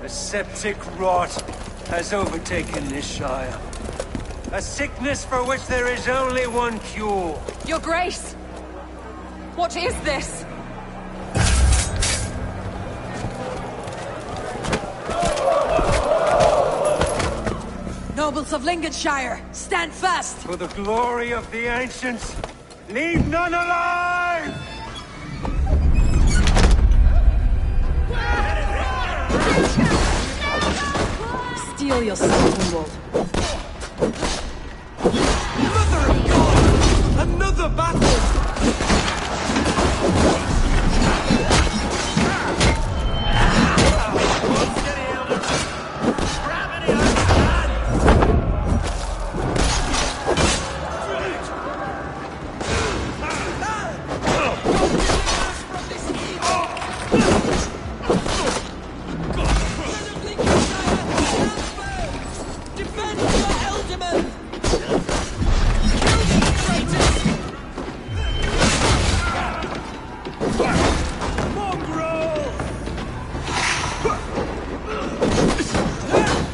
A septic rot has overtaken this Shire. A sickness for which there is only one cure. Your Grace! What is this? Nobles of Lincolnshire, stand fast! For the glory of the ancients, leave none alive! Steel yourself, Hunwald. Mother of God! Another battle!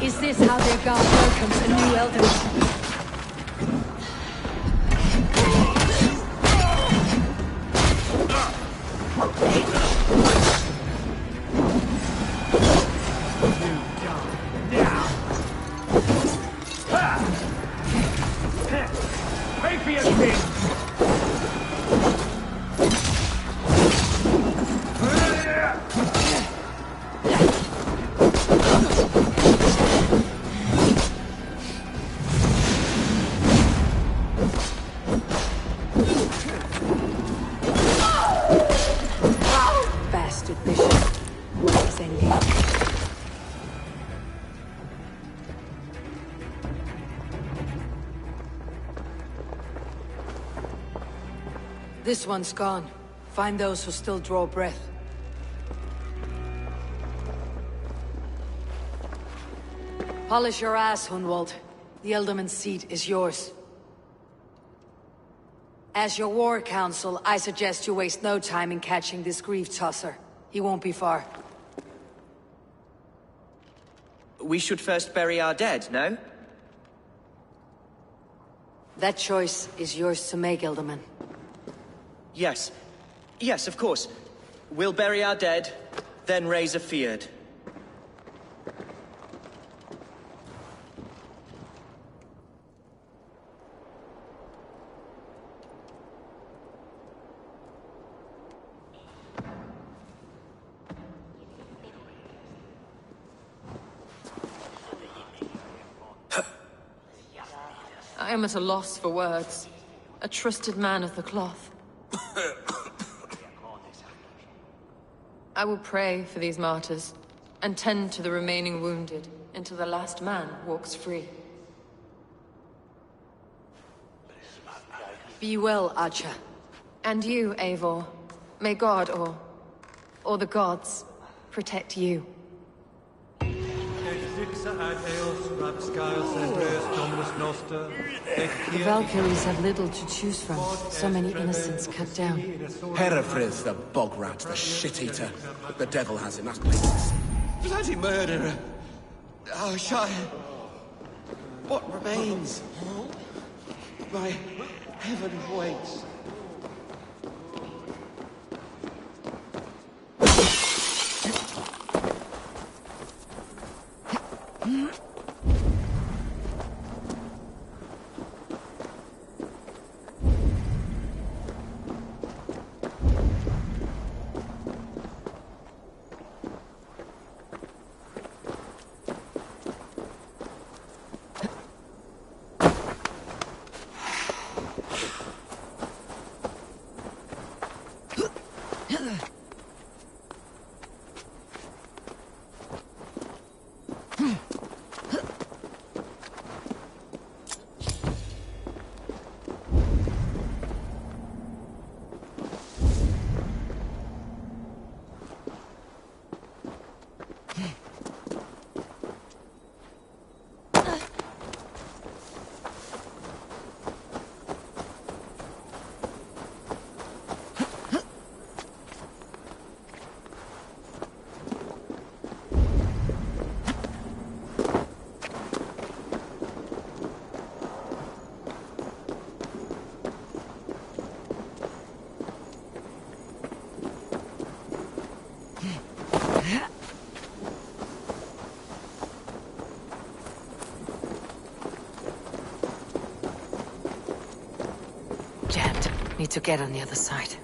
Is this how their god welcomes a new Ealdorman? This one's gone. Find those who still draw breath. Polish your ass, Hunwald. The Elderman's seat is yours. As your war council, I suggest you waste no time in catching this grief-tosser. He won't be far. We should first bury our dead, no? That choice is yours to make, Elderman. Yes. Yes, of course. We'll bury our dead, then raise a feard. I am at a loss for words. A trusted man of the cloth. I will pray for these martyrs, and tend to the remaining wounded, until the last man walks free. Be well, Archer. And you, Eivor. May God, or the gods, protect you. The Valkyries have little to choose from. So many innocents cut down. Herefrith, the bog rat, the shit-eater. The devil has him, that's places. Bloody murderer! Our Shire... What remains? My heaven waits. Need to get on the other side.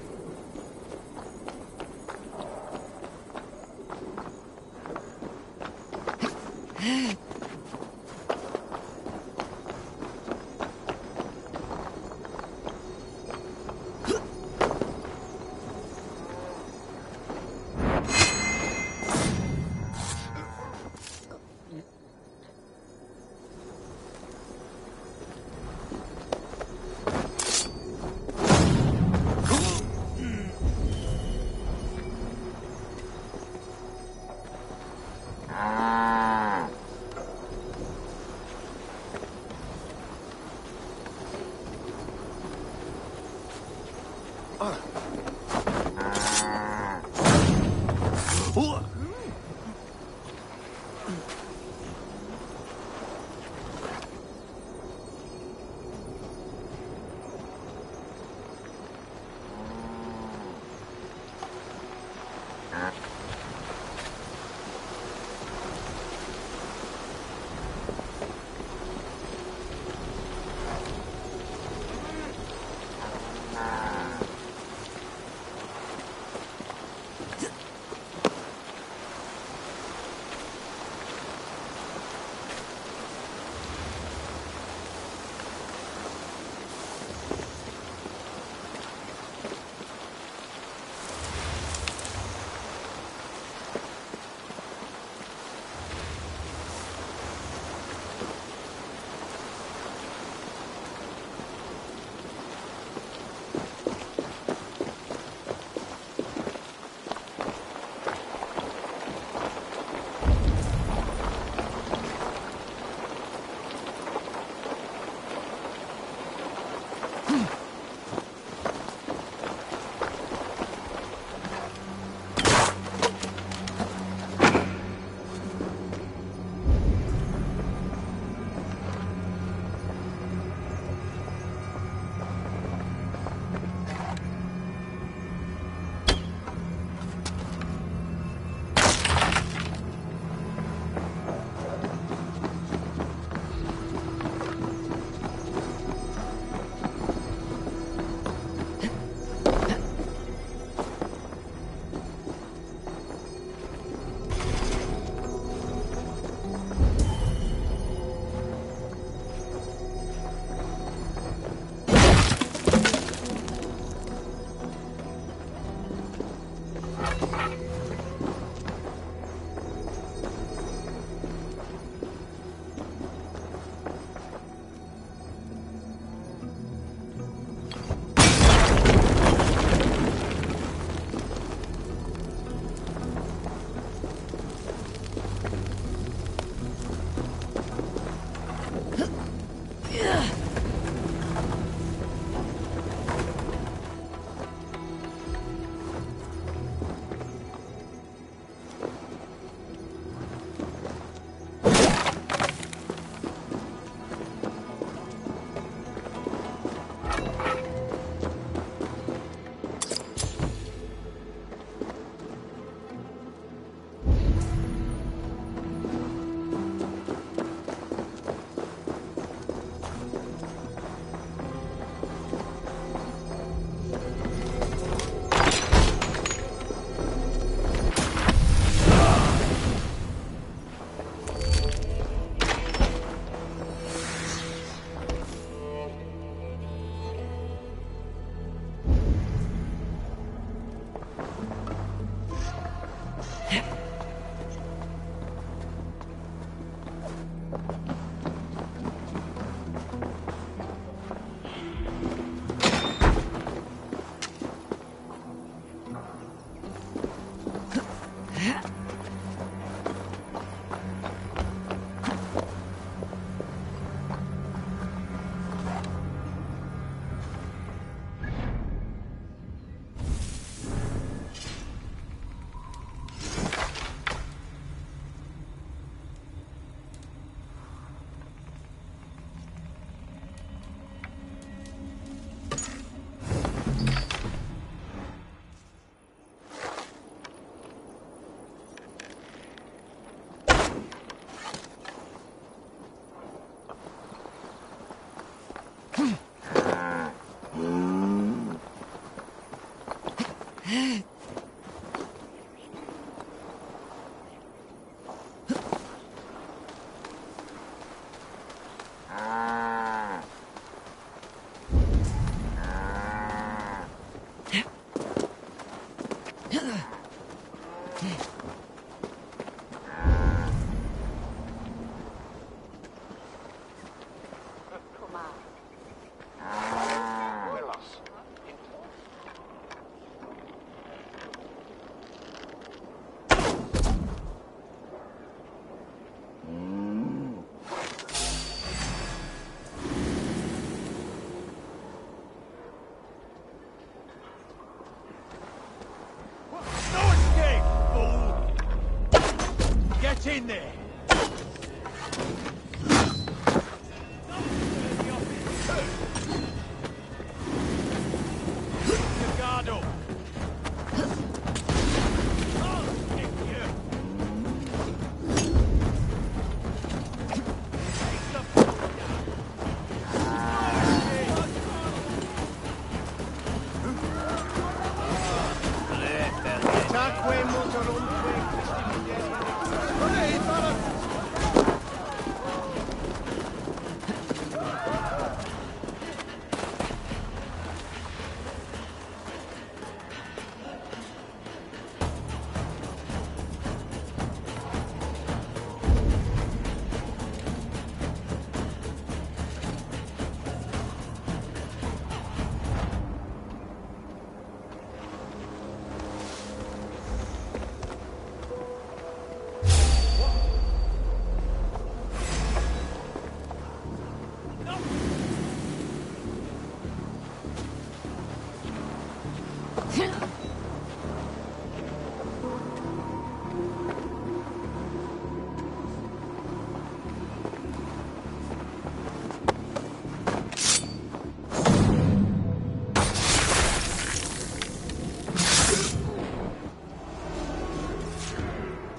in there!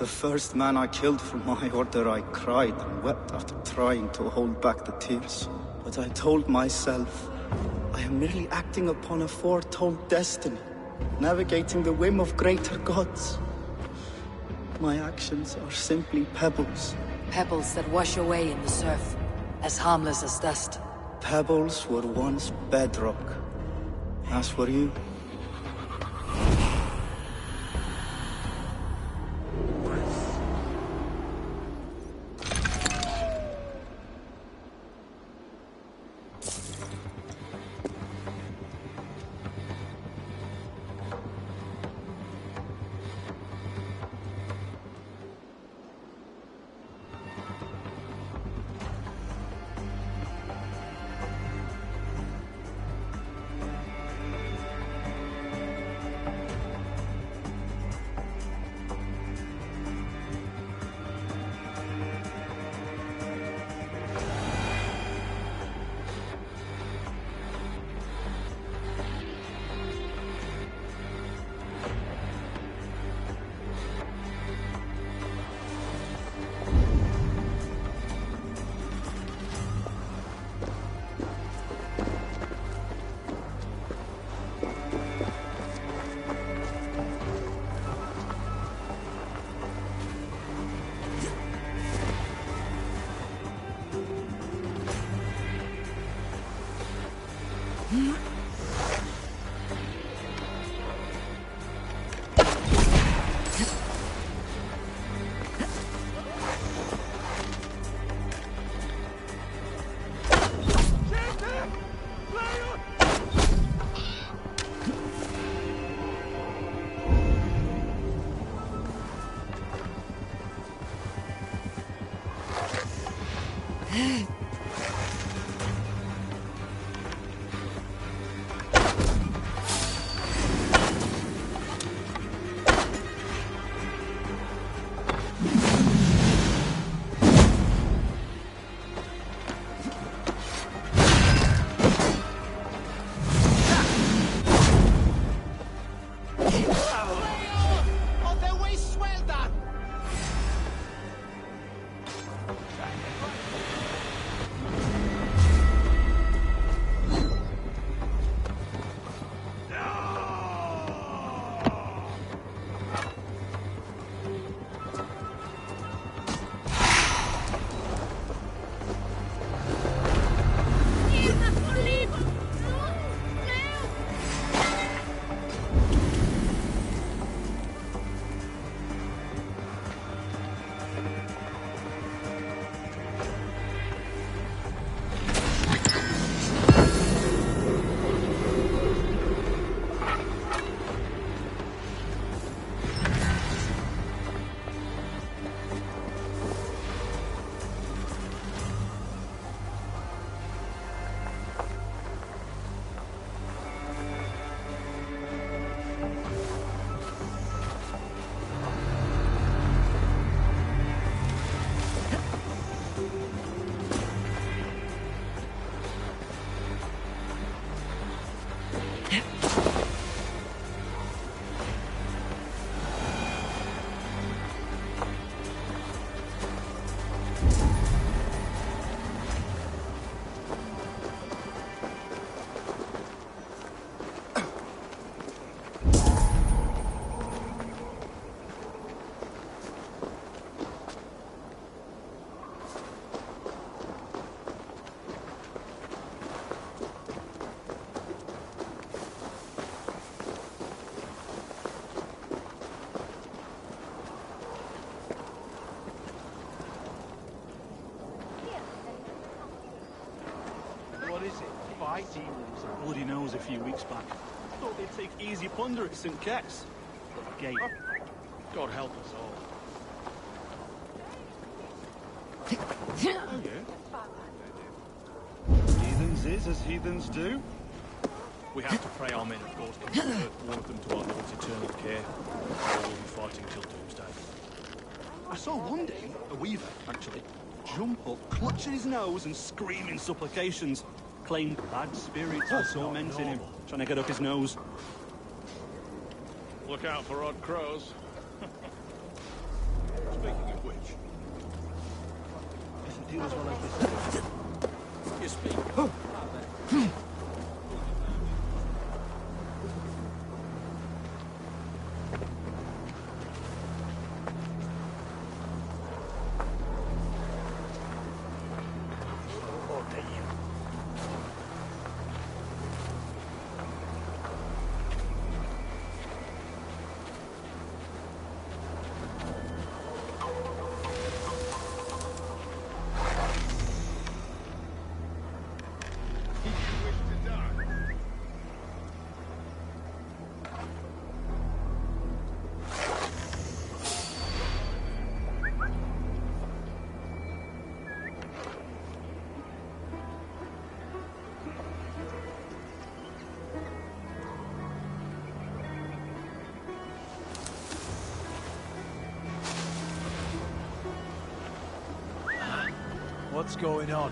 The first man I killed for my order, I cried and wept after trying to hold back the tears. But I told myself, I am merely acting upon a foretold destiny, navigating the whim of greater gods. My actions are simply pebbles. Pebbles that wash away in the surf, as harmless as dust. Pebbles were once bedrock, as were you. bloody nose a few weeks back. Thought they'd take easy plunder at St. Ket's. But the gate. God help us all. Oh, yeah? Heathens is as heathens do. We have to pray our men of God can convert one of them to our Lord's eternal care. Or we'll be fighting till doomsday. I saw one day, a weaver, actually, jump up, clutching his nose and screaming supplications. Claimed bad spirits or torment in him, trying to get up his nose. Look out for odd crows. Speaking of which... Doesn't do as well as this. You speak. What's going on?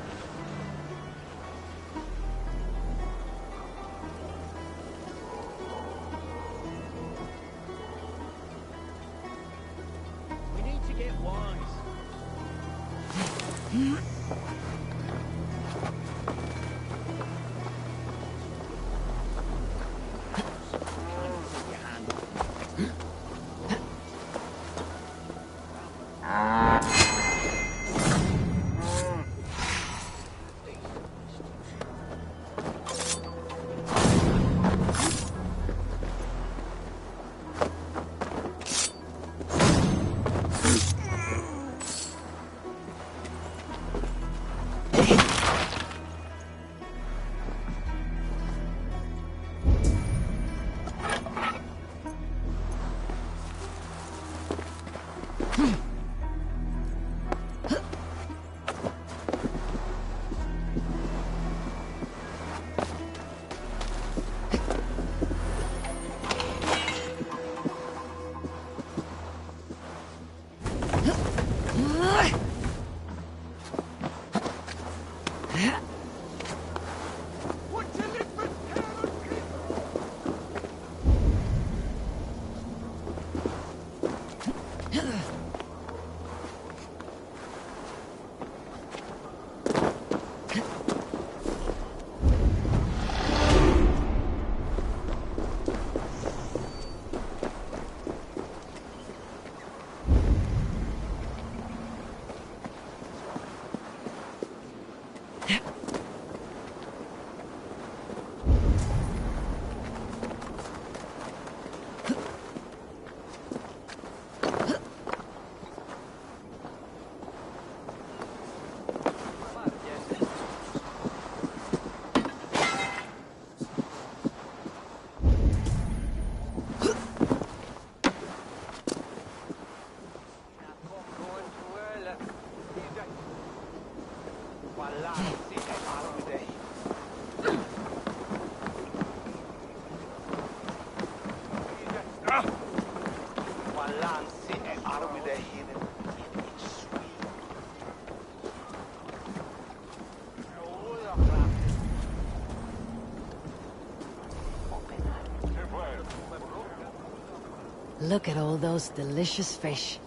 We need to get wise. Look at all those delicious fish.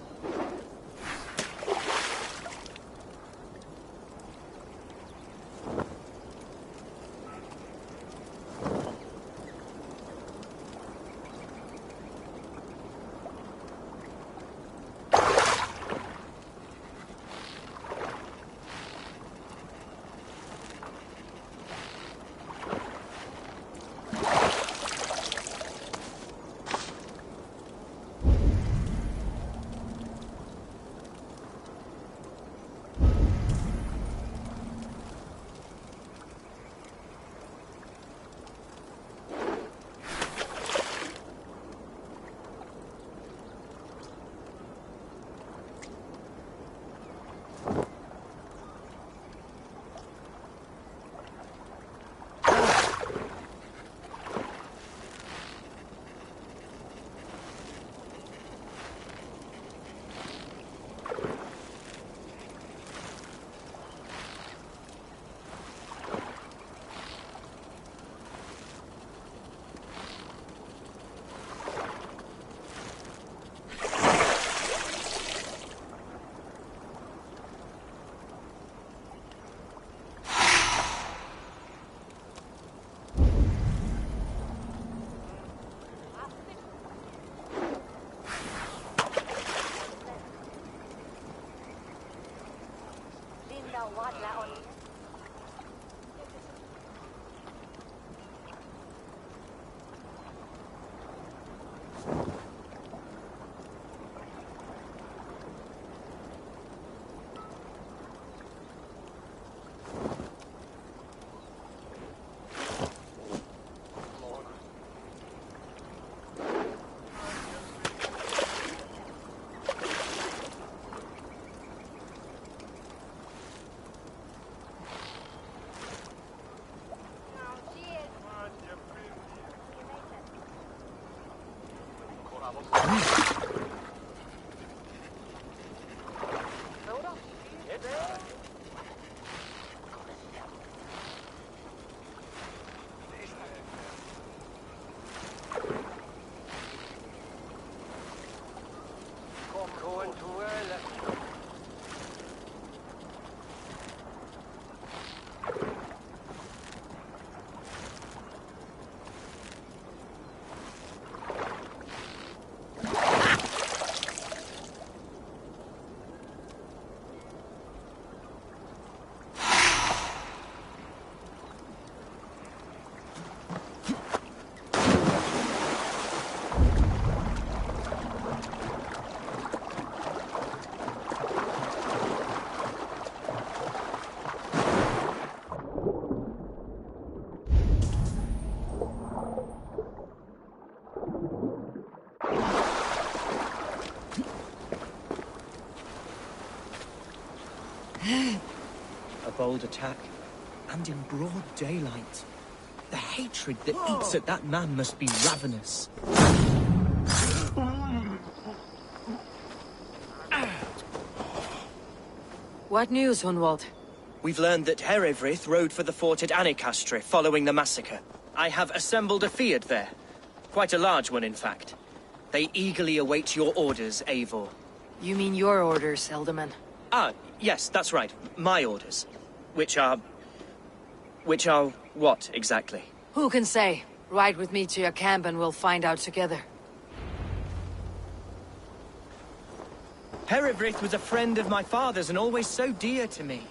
A bold attack, and in broad daylight. The hatred that eats at that man must be ravenous. What news, Hunwald? We've learned that Herewrith rode for the fort at Annikastre following the massacre. I have assembled a field there. Quite a large one, in fact. They eagerly await your orders, Eivor. You mean your orders, Elderman? Ah, yes, that's right. My orders. Which are what, exactly? Who can say? Ride with me to your camp and we'll find out together. Herewrith was a friend of my father's and always so dear to me.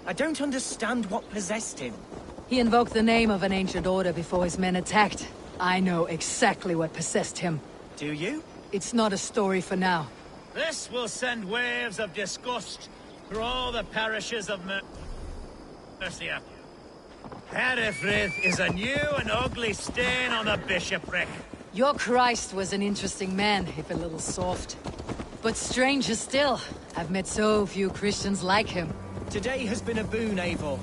I don't understand what possessed him. He invoked the name of an ancient order before his men attacked. I know exactly what possessed him. Do you? It's not a story for now. This will send waves of disgust through all the parishes of Mercia. Herefrith is a new and ugly stain on the bishopric. Your Christ was an interesting man, if a little soft. But stranger still, I've met so few Christians like him. Today has been a boon, Eivor.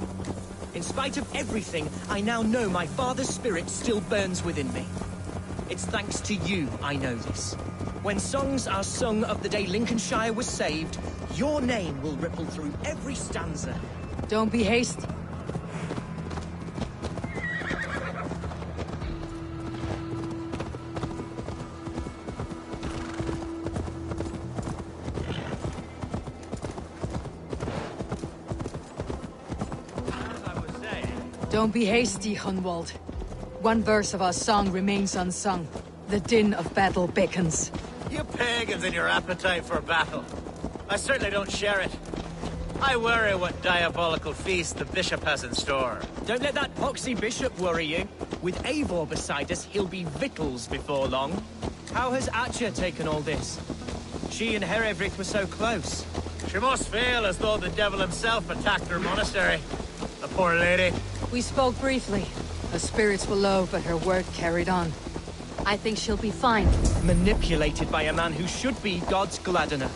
In spite of everything, I now know my father's spirit still burns within me. It's thanks to you I know this. When songs are sung of the day Lincolnshire was saved, your name will ripple through every stanza. Don't be hasty. Don't be hasty, Hunwald. One verse of our song remains unsung. The din of battle beckons. You pagans and your appetite for battle. I certainly don't share it. I worry what diabolical feast the bishop has in store. Don't let that poxy bishop worry you. With Eivor beside us, he'll be victuals before long. How has Atcha taken all this? She and Herewrith were so close. She must feel as though the devil himself attacked her monastery. The poor lady. We spoke briefly. Her spirits were low, but her work carried on. I think she'll be fine. Manipulated by a man who should be God's gladdener.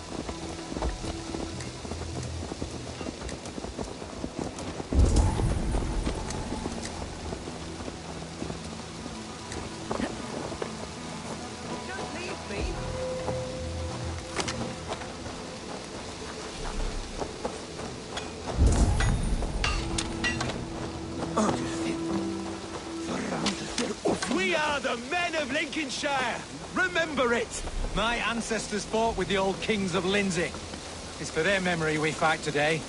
We are the men of Lincolnshire! Remember it! My ancestors fought with the old kings of Lindsey. It's for their memory we fight today.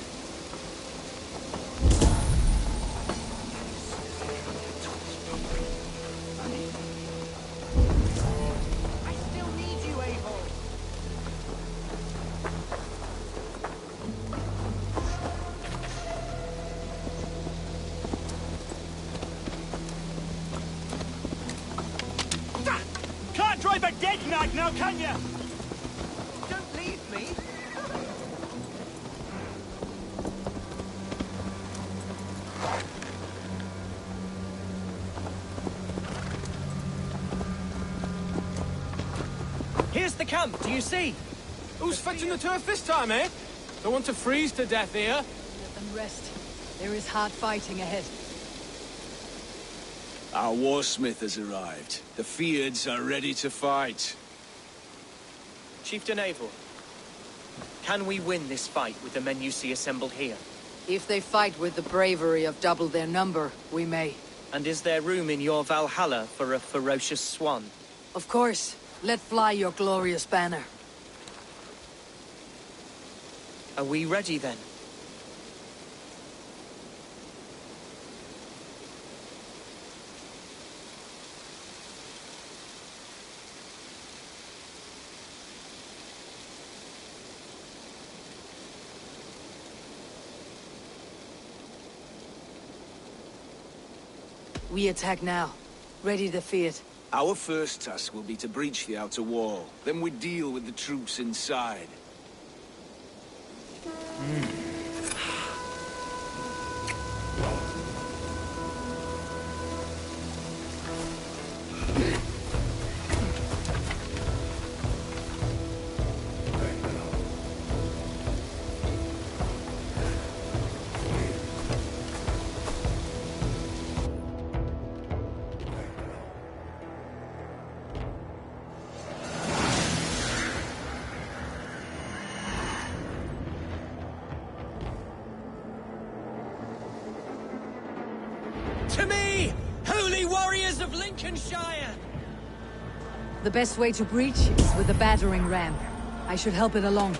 Can't drive a dead nag now, can you? Don't leave me. Here's the camp, do you see? Who's fetching the turf this time, eh? Don't want to freeze to death here. Let them rest. There is hard fighting ahead. Our warsmith has arrived. The Feards are ready to fight. Chieftain Eivor, can we win this fight with the men you see assembled here? If they fight with the bravery of double their number, we may. And is there room in your Valhalla for a ferocious swan? Of course. Let fly your glorious banner. Are we ready then? We attack now. Ready to fight. Our first task will be to breach the outer wall. Then we deal with the troops inside. To me, holy warriors of Lincolnshire! The best way to breach is with a battering ram. I should help it along.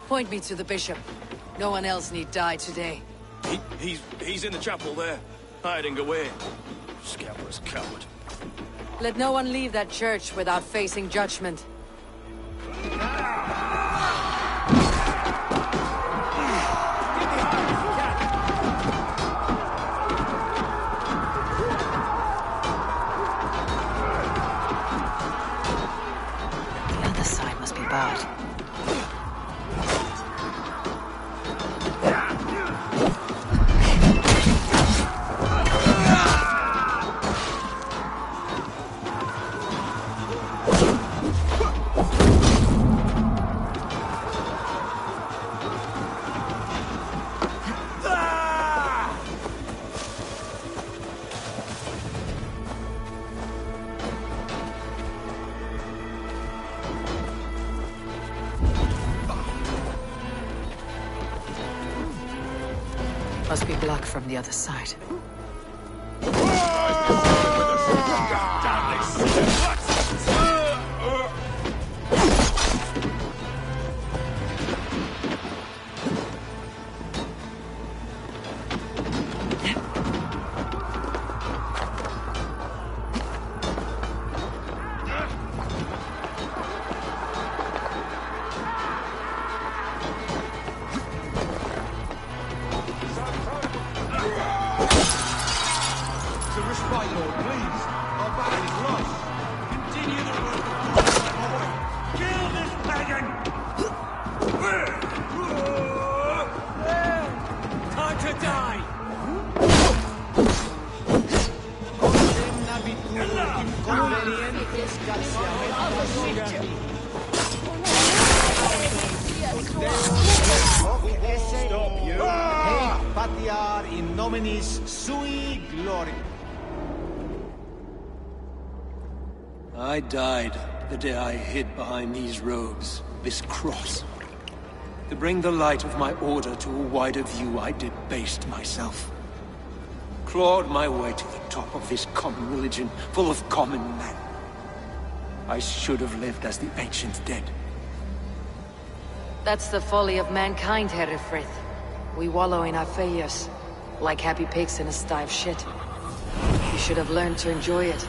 Point me to the bishop. No one else need die today. He's in the chapel there, hiding away. Scabrous coward. Let no one leave that church without facing judgment. The other side must be barred. Must be blocked from the other side. Stop you! Hey, Patiar in nominis sui glory. I died the day I hid behind these robes, this cross. To bring the light of my order to a wider view, I debased myself. Clawed my way to the top of this common religion, full of common men. I should have lived as the ancient dead. That's the folly of mankind, Herefrith. We wallow in our failures, like happy pigs in a sty of shit. You should have learned to enjoy it.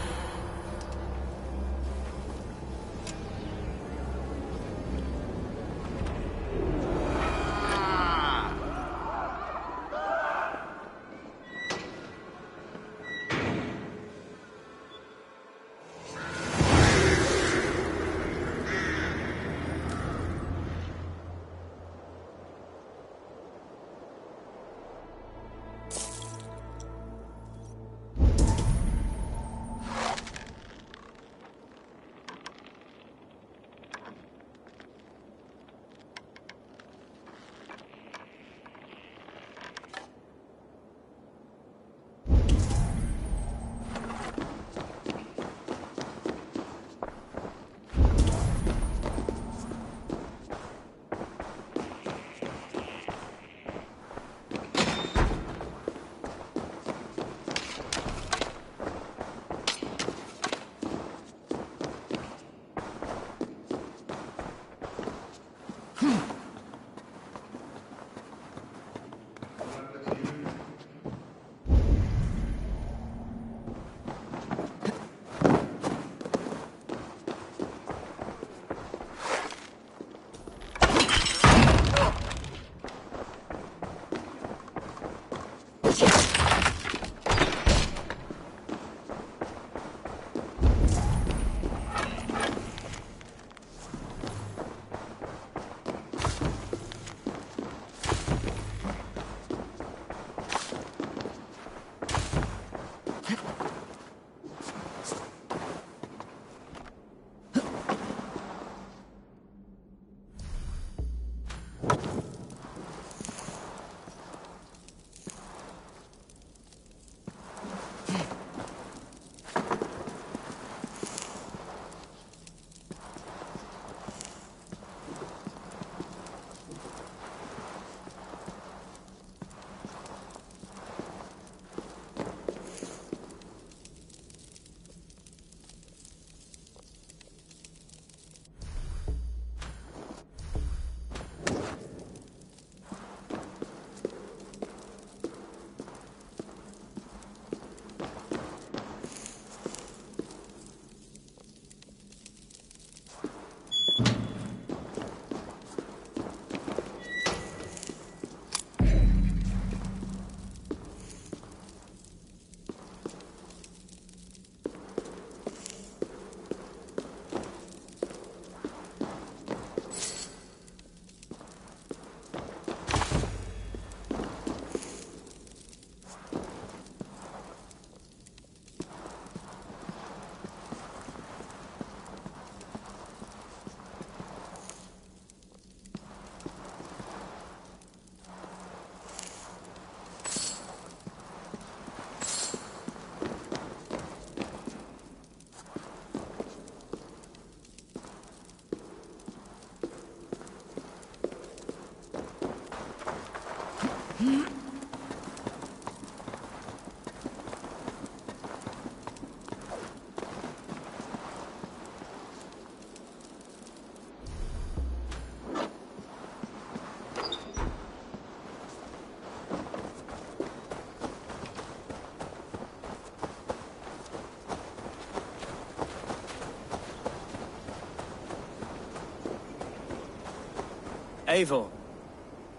Eivor,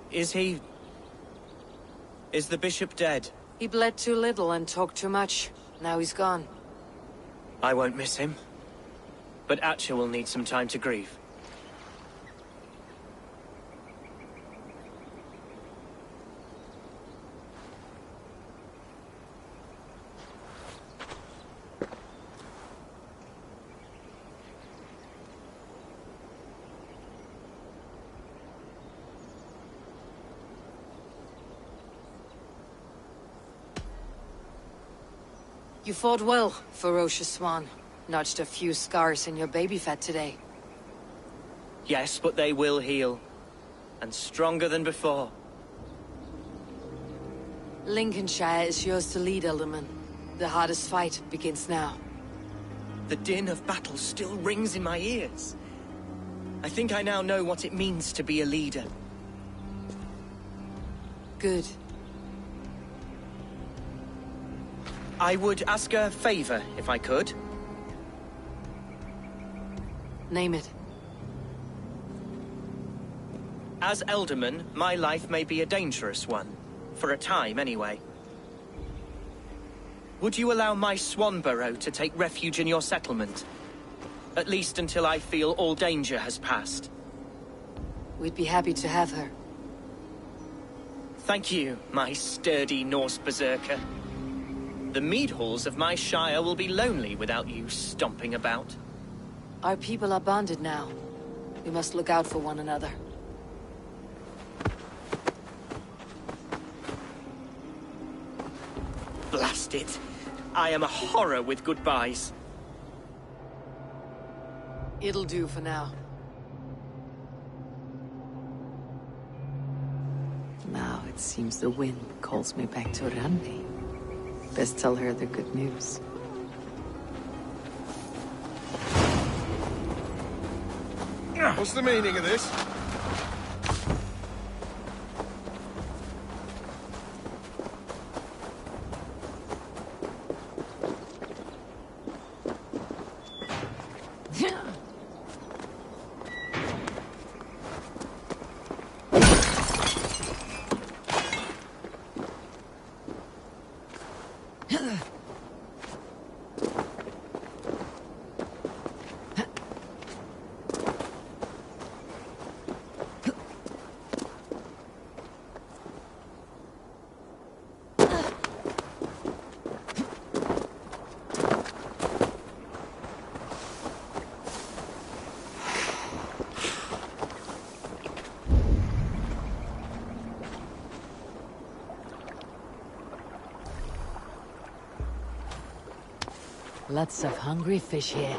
is the bishop dead? He bled too little and talked too much. Now he's gone. I won't miss him. But Atcha will need some time to grieve. You fought well, ferocious swan. Notched a few scars in your baby fat today. Yes, but they will heal. And stronger than before. Lincolnshire is yours to lead, Elderman. The hardest fight begins now. The din of battle still rings in my ears. I think I now know what it means to be a leader. Good. I would ask a favor, if I could. Name it. As Elderman, my life may be a dangerous one. For a time, anyway. Would you allow my Swanborough to take refuge in your settlement? At least until I feel all danger has passed. We'd be happy to have her. Thank you, my sturdy Norse berserker. The mead halls of my shire will be lonely without you stomping about. Our people are bonded now. We must look out for one another. Blast it. I am a horror with goodbyes. It'll do for now. Now it seems the wind calls me back to Randi. Best tell her the good news. What's the meaning of this? Lots of hungry fish here.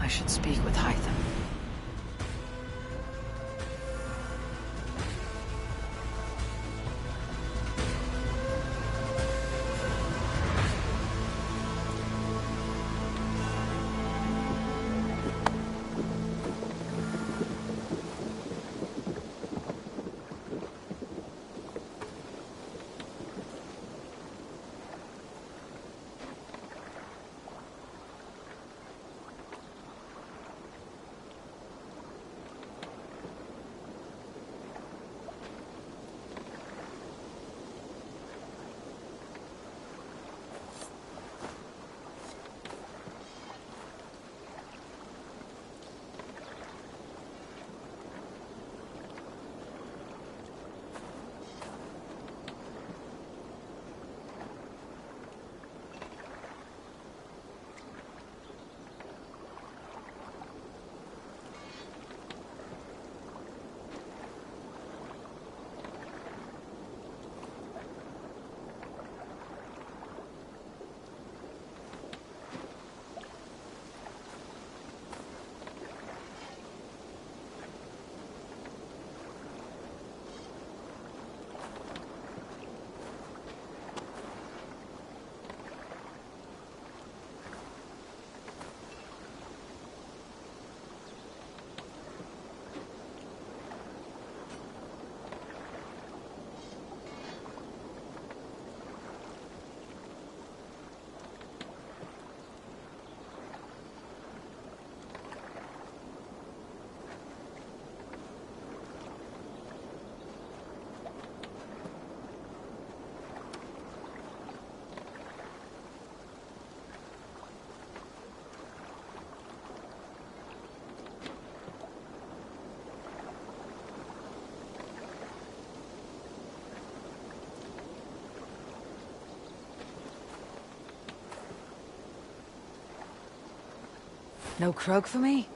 I should speak with Hytham. No croak for me?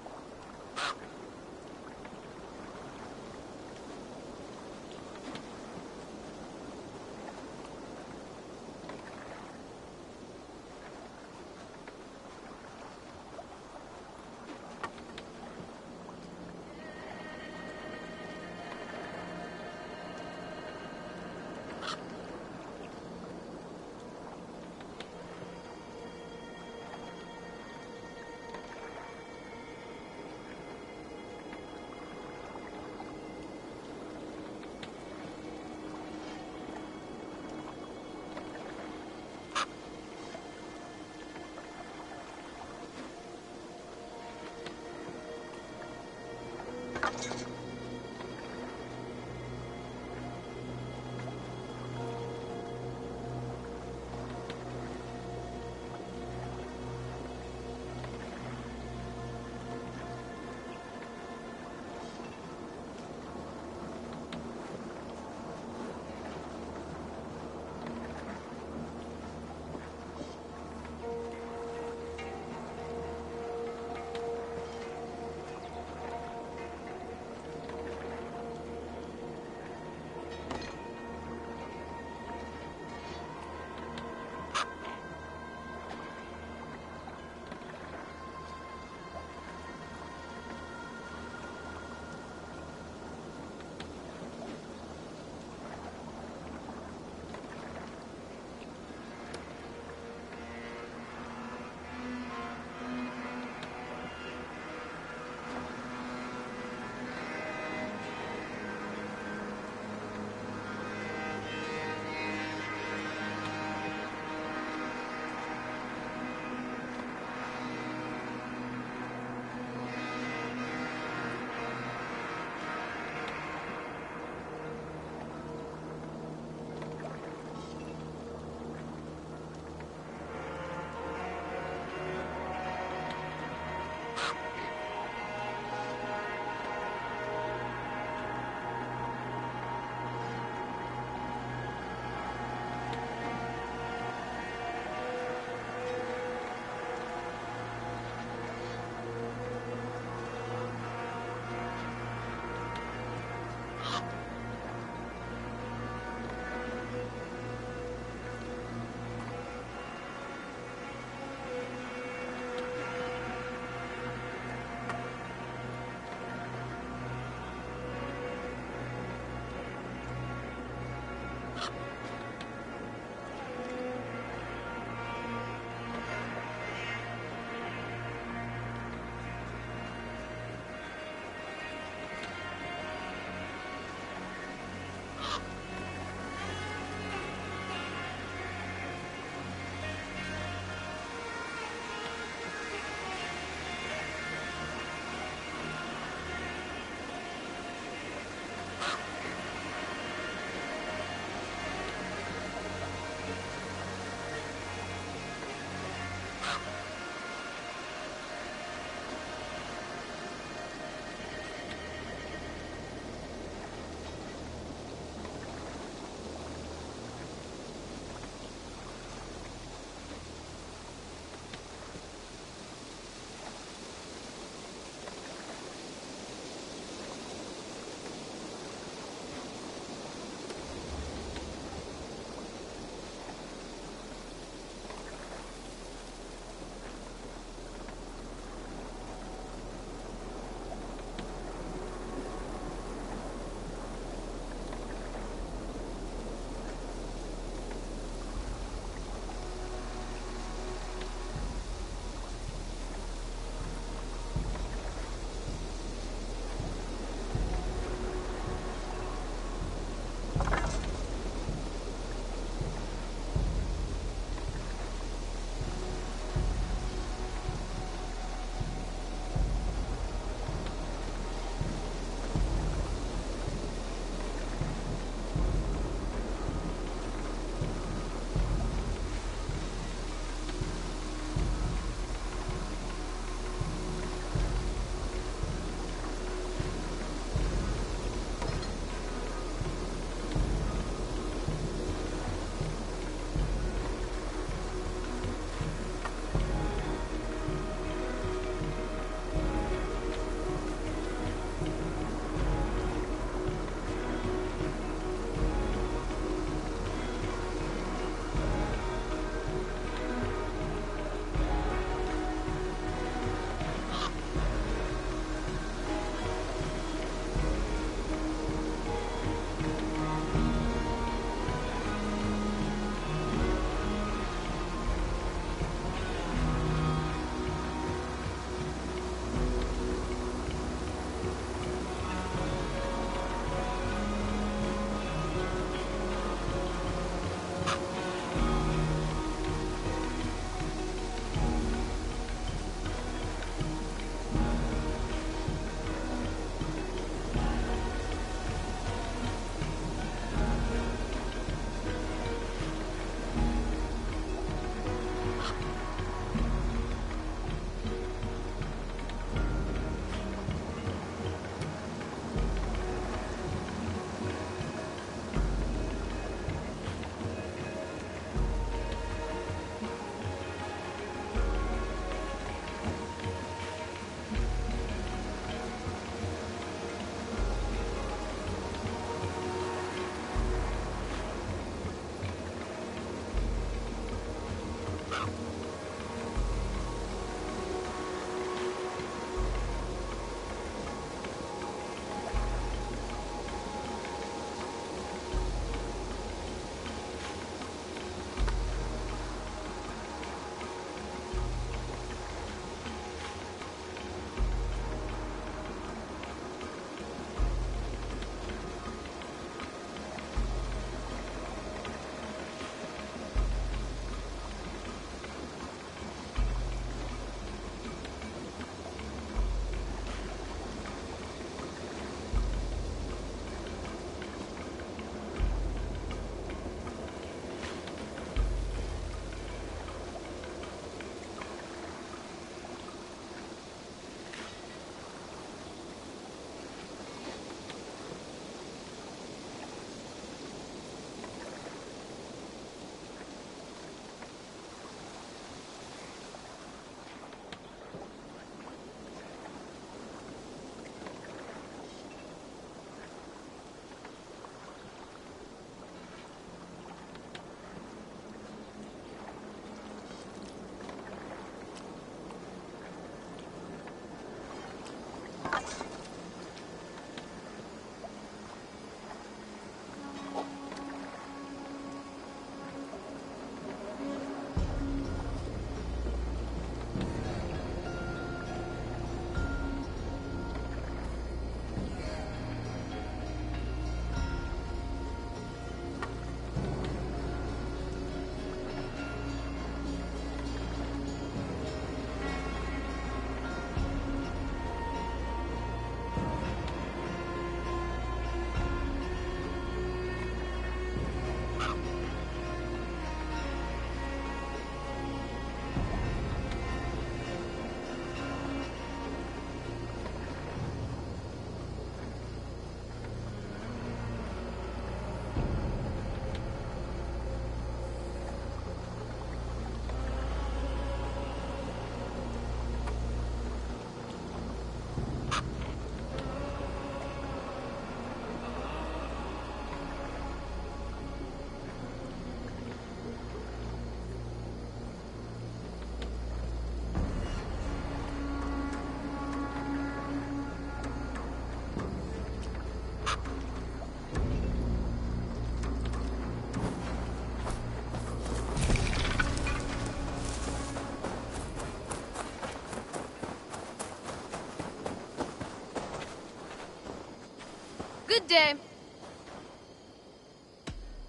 Good day.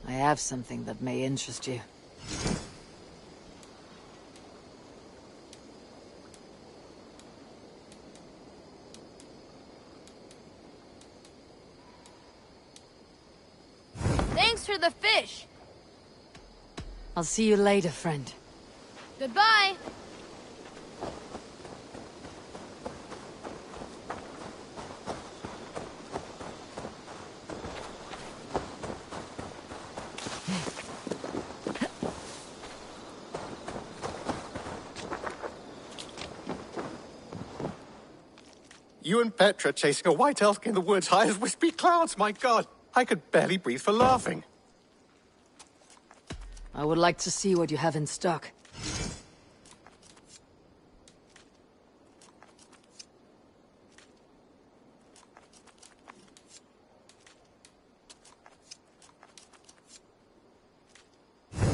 I have something that may interest you. Thanks for the fish. I'll see you later, friend. Goodbye. You and Petra chasing a white elk in the woods high as wispy clouds, my god! I could barely breathe for laughing. I would like to see what you have in stock.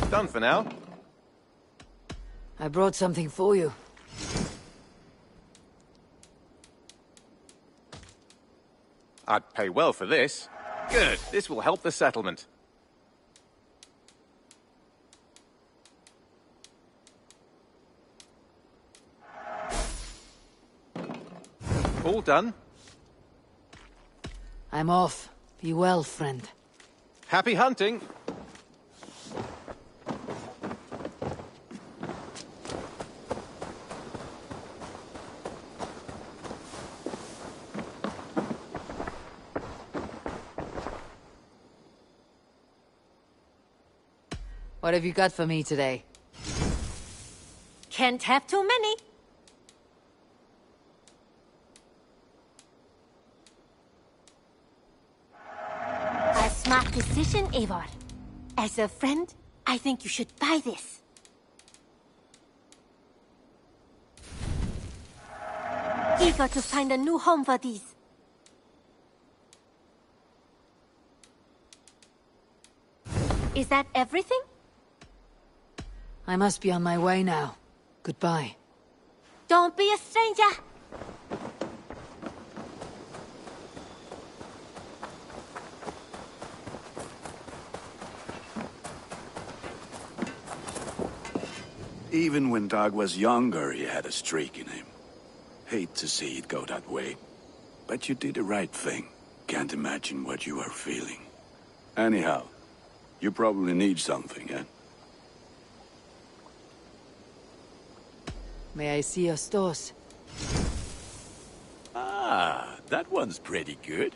Done for now. I brought something for you. I'd pay well for this. Good. This will help the settlement. All done. I'm off. Be well, friend. Happy hunting! What have you got for me today? Can't have too many. A smart decision, Eivor. As a friend, I think you should buy this. Eager to find a new home for these. Is that everything? I must be on my way now. Goodbye. Don't be a stranger. Even when Dag was younger, he had a streak in him. Hate to see it go that way. But you did the right thing. Can't imagine what you are feeling. Anyhow, you probably need something, eh? May I see your stores? Ah, that one's pretty good.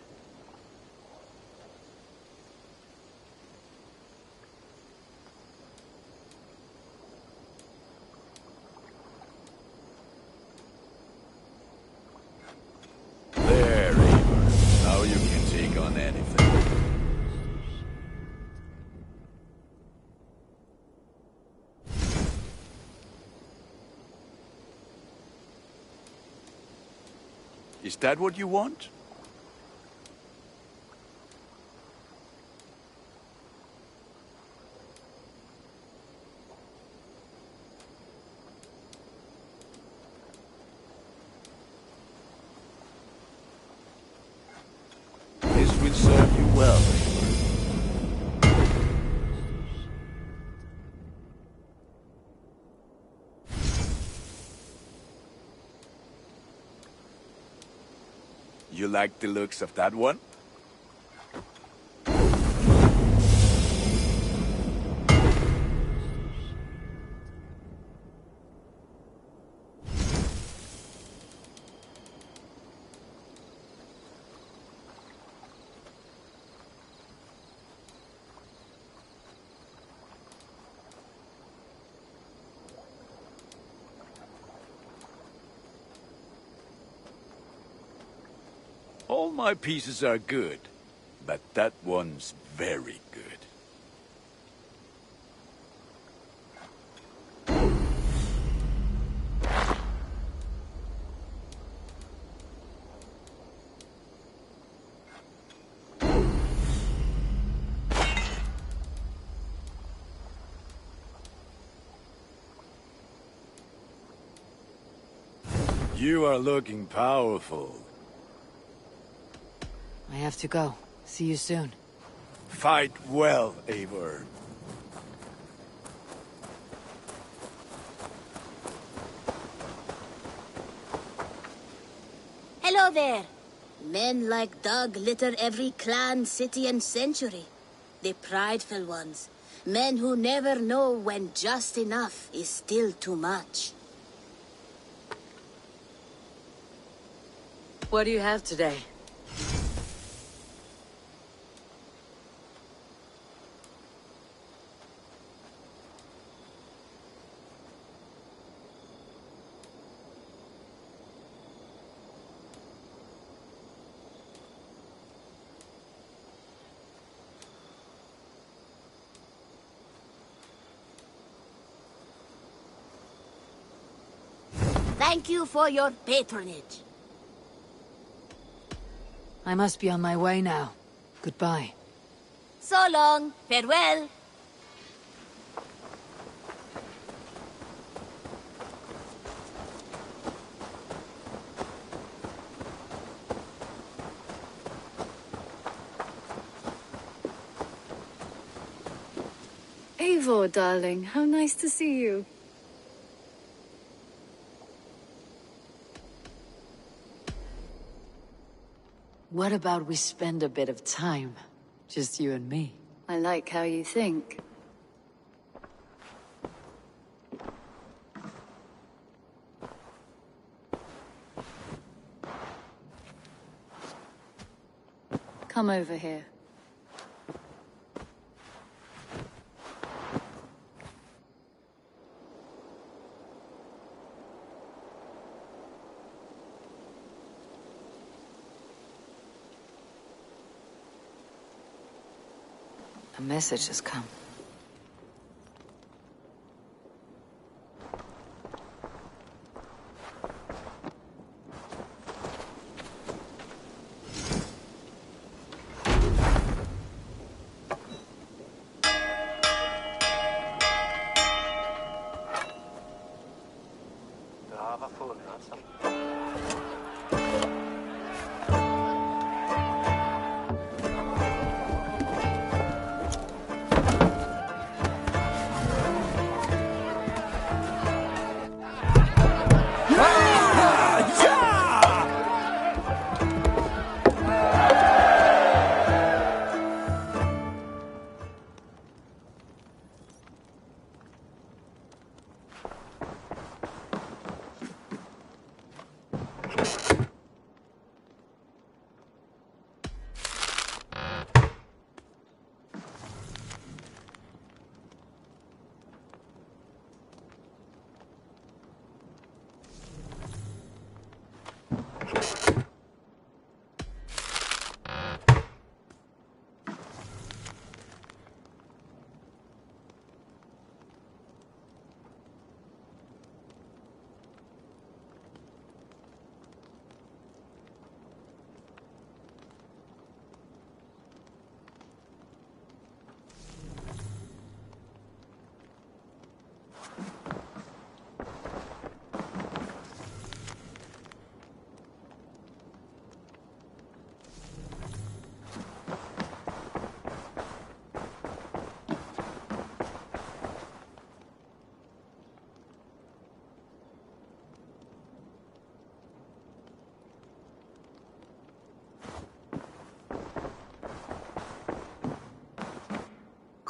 There, Eivor. Now you can take on anything. Is that what you want? This will serve you well. You like the looks of that one? All my pieces are good, but that one's very good. You are looking powerful. I have to go. See you soon. Fight well, Eivor. Hello there. Men like Doug litter every clan, city, and century. The prideful ones. Men who never know when just enough is still too much. What do you have today? Thank you for your patronage. I must be on my way now. Goodbye. So long. Farewell. Eivor, darling, how nice to see you. What about we spend a bit of time? Just you and me. I like how you think. Come over here. A message has come.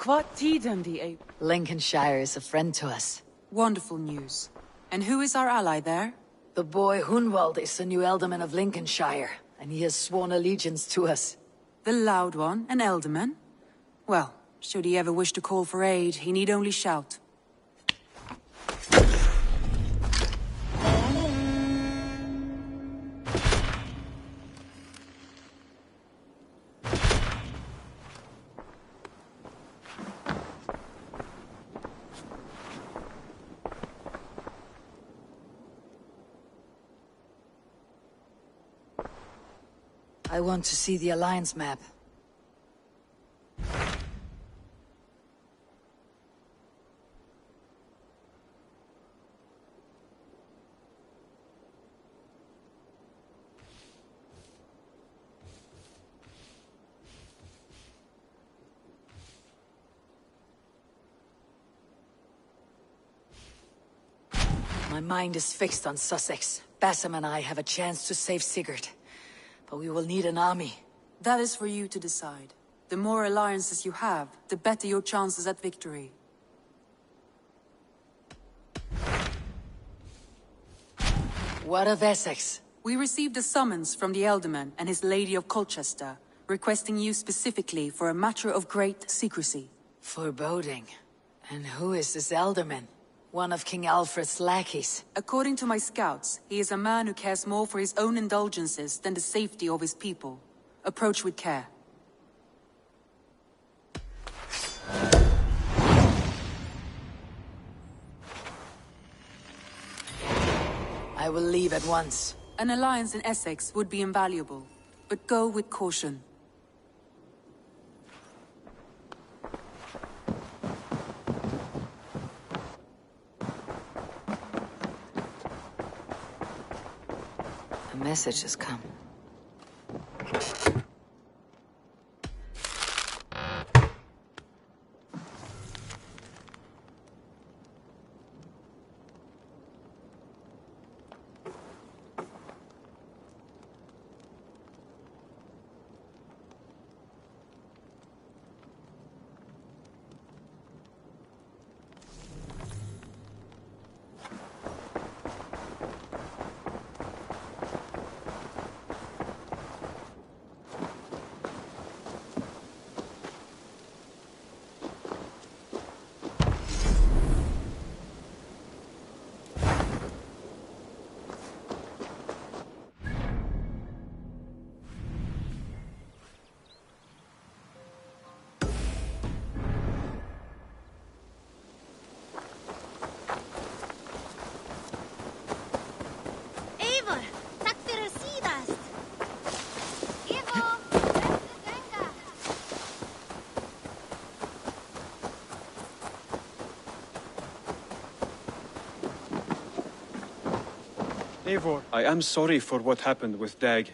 What Tiden the Lincolnshire is a friend to us. Wonderful news. And who is our ally there? The boy Hunwald is the new Ealdorman of Lincolnshire, and he has sworn allegiance to us. The Loud One, an Ealdorman? Well, should he ever wish to call for aid, he need only shout. I want to see the Alliance map. My mind is fixed on Sussex. Bassam and I have a chance to save Sigurd. But we will need an army. That is for you to decide. The more alliances you have, the better your chances at victory. What of Essex? We received a summons from the Ealdorman and his Lady of Colchester, requesting you specifically for a matter of great secrecy. Foreboding. And who is this Ealdorman? One of King Alfred's lackeys. According to my scouts, he is a man who cares more for his own indulgences than the safety of his people. Approach with care. I will leave at once. An alliance in Essex would be invaluable, but go with caution. A message has come. Eivor, I am sorry for what happened with Dag.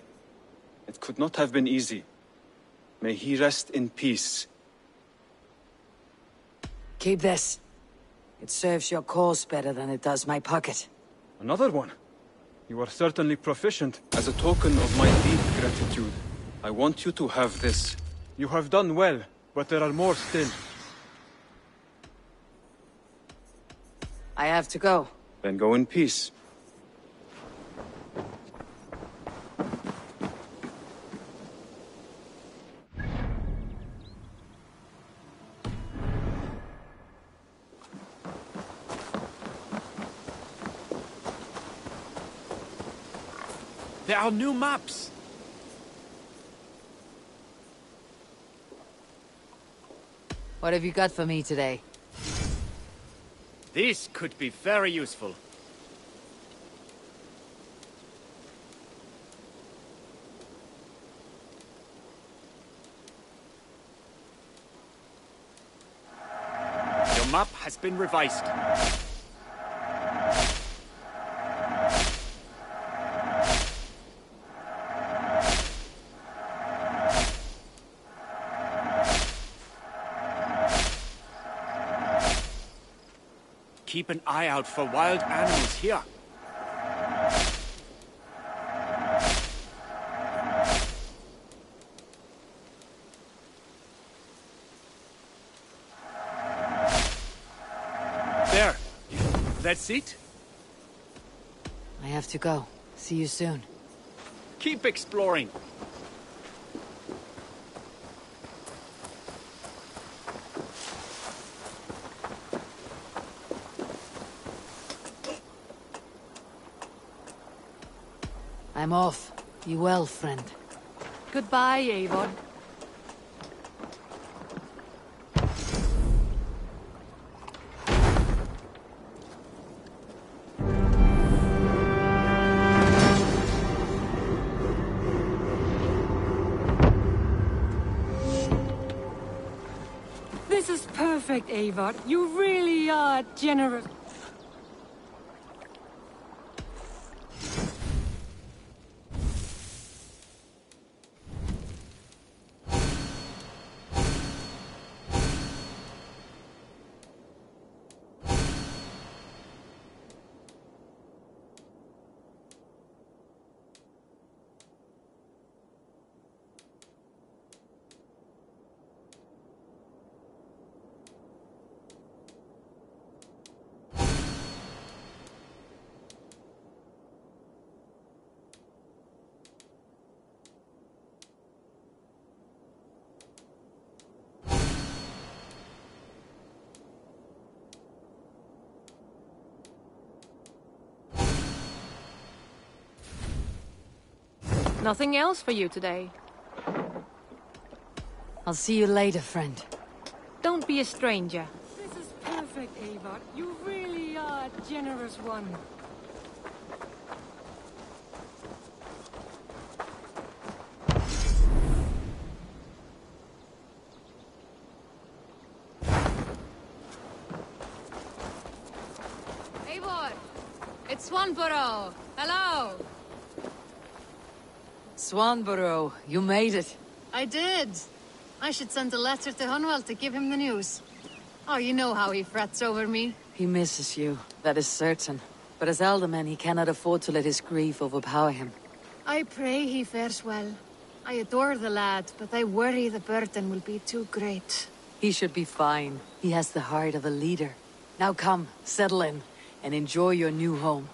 It could not have been easy. May he rest in peace. Keep this. It serves your cause better than it does my pocket. Another one? You are certainly proficient. As a token of my deep gratitude, I want you to have this. You have done well, but there are more still. I have to go. Then go in peace. There are new maps! What have you got for me today? This could be very useful. Your map has been revised. Keep an eye out for wild animals here. There. That's it? I have to go. See you soon. Keep exploring. I'm off. Be well, friend. Goodbye, Eivor. This is perfect, Eivor. You really are generous. Nothing else for you today? I'll see you later, friend. Don't be a stranger. This is perfect, Eivor. You really are a generous one. Eivor! It's Swanborough! Hello! Swanborough, you made it. I did. I should send a letter to Hunwell to give him the news. Oh, you know how he frets over me. He misses you, that is certain. But as Alderman, he cannot afford to let his grief overpower him. I pray he fares well. I adore the lad, but I worry the burden will be too great. He should be fine. He has the heart of a leader. Now come, settle in, and enjoy your new home.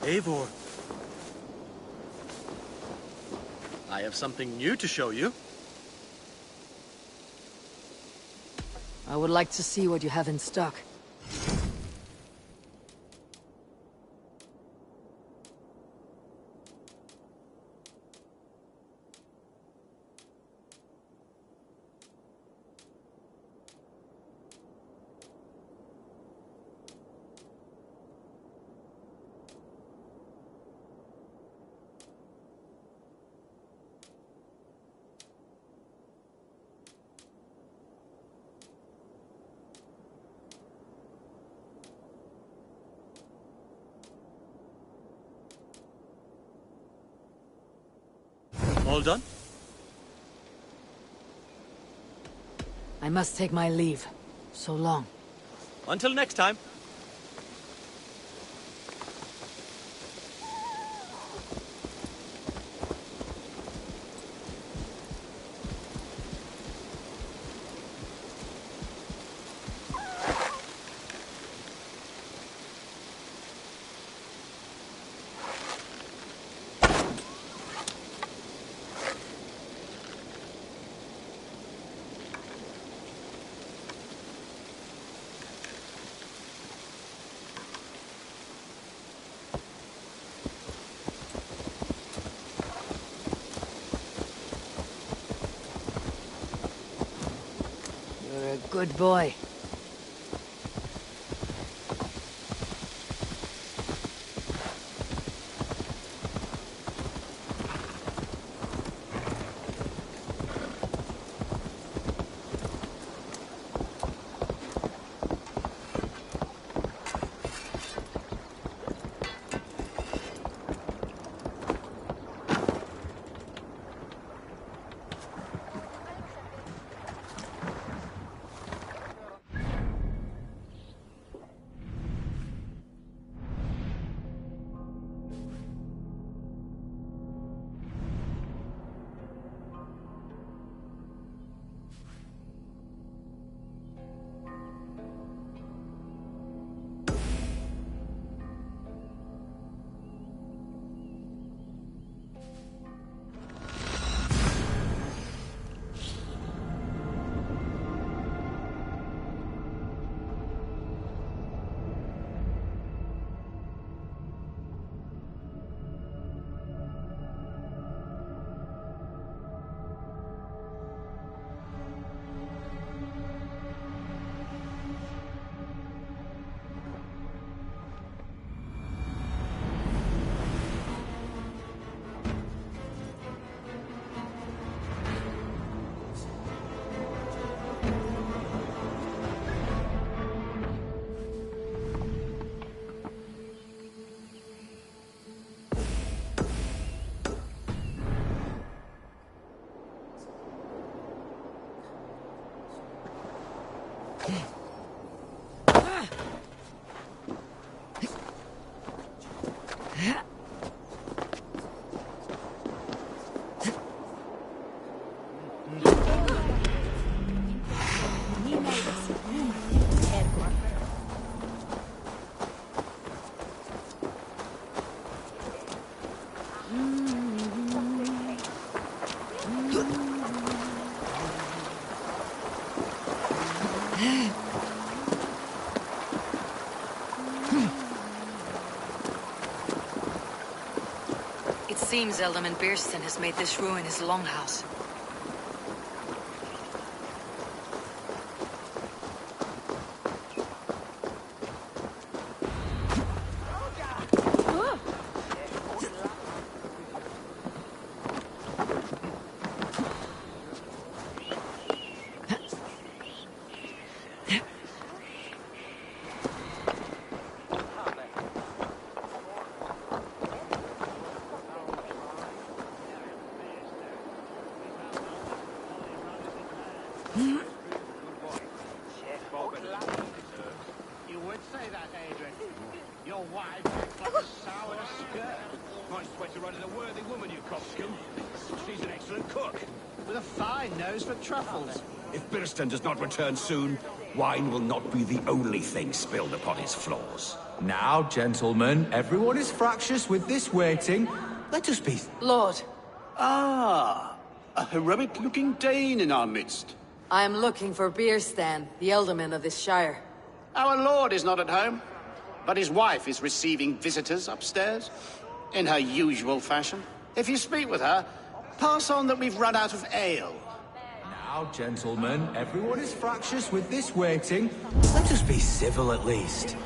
Eivor. I have something new to show you. I would like to see what you have in stock. All done? I must take my leave. So long. Until next time. Good boy. It seems Alderman Bearston has made this ruin his longhouse. You would say that, Adrian. Your wife looks like a sow in a skirt. Nice way to run as a worthy woman, you coxcomb. She's an excellent cook. With a fine nose for truffles. If Birston does not return soon, wine will not be the only thing spilled upon his floors. Now, gentlemen, everyone is fractious with this waiting. Let us be... Lord. Ah, a heroic-looking Dane in our midst. I am looking for Bearstan, the alderman of this shire. Our lord is not at home, but his wife is receiving visitors upstairs, in her usual fashion. If you speak with her, pass on that we've run out of ale. Now, gentlemen, everyone is fractious with this waiting. Let us be civil at least.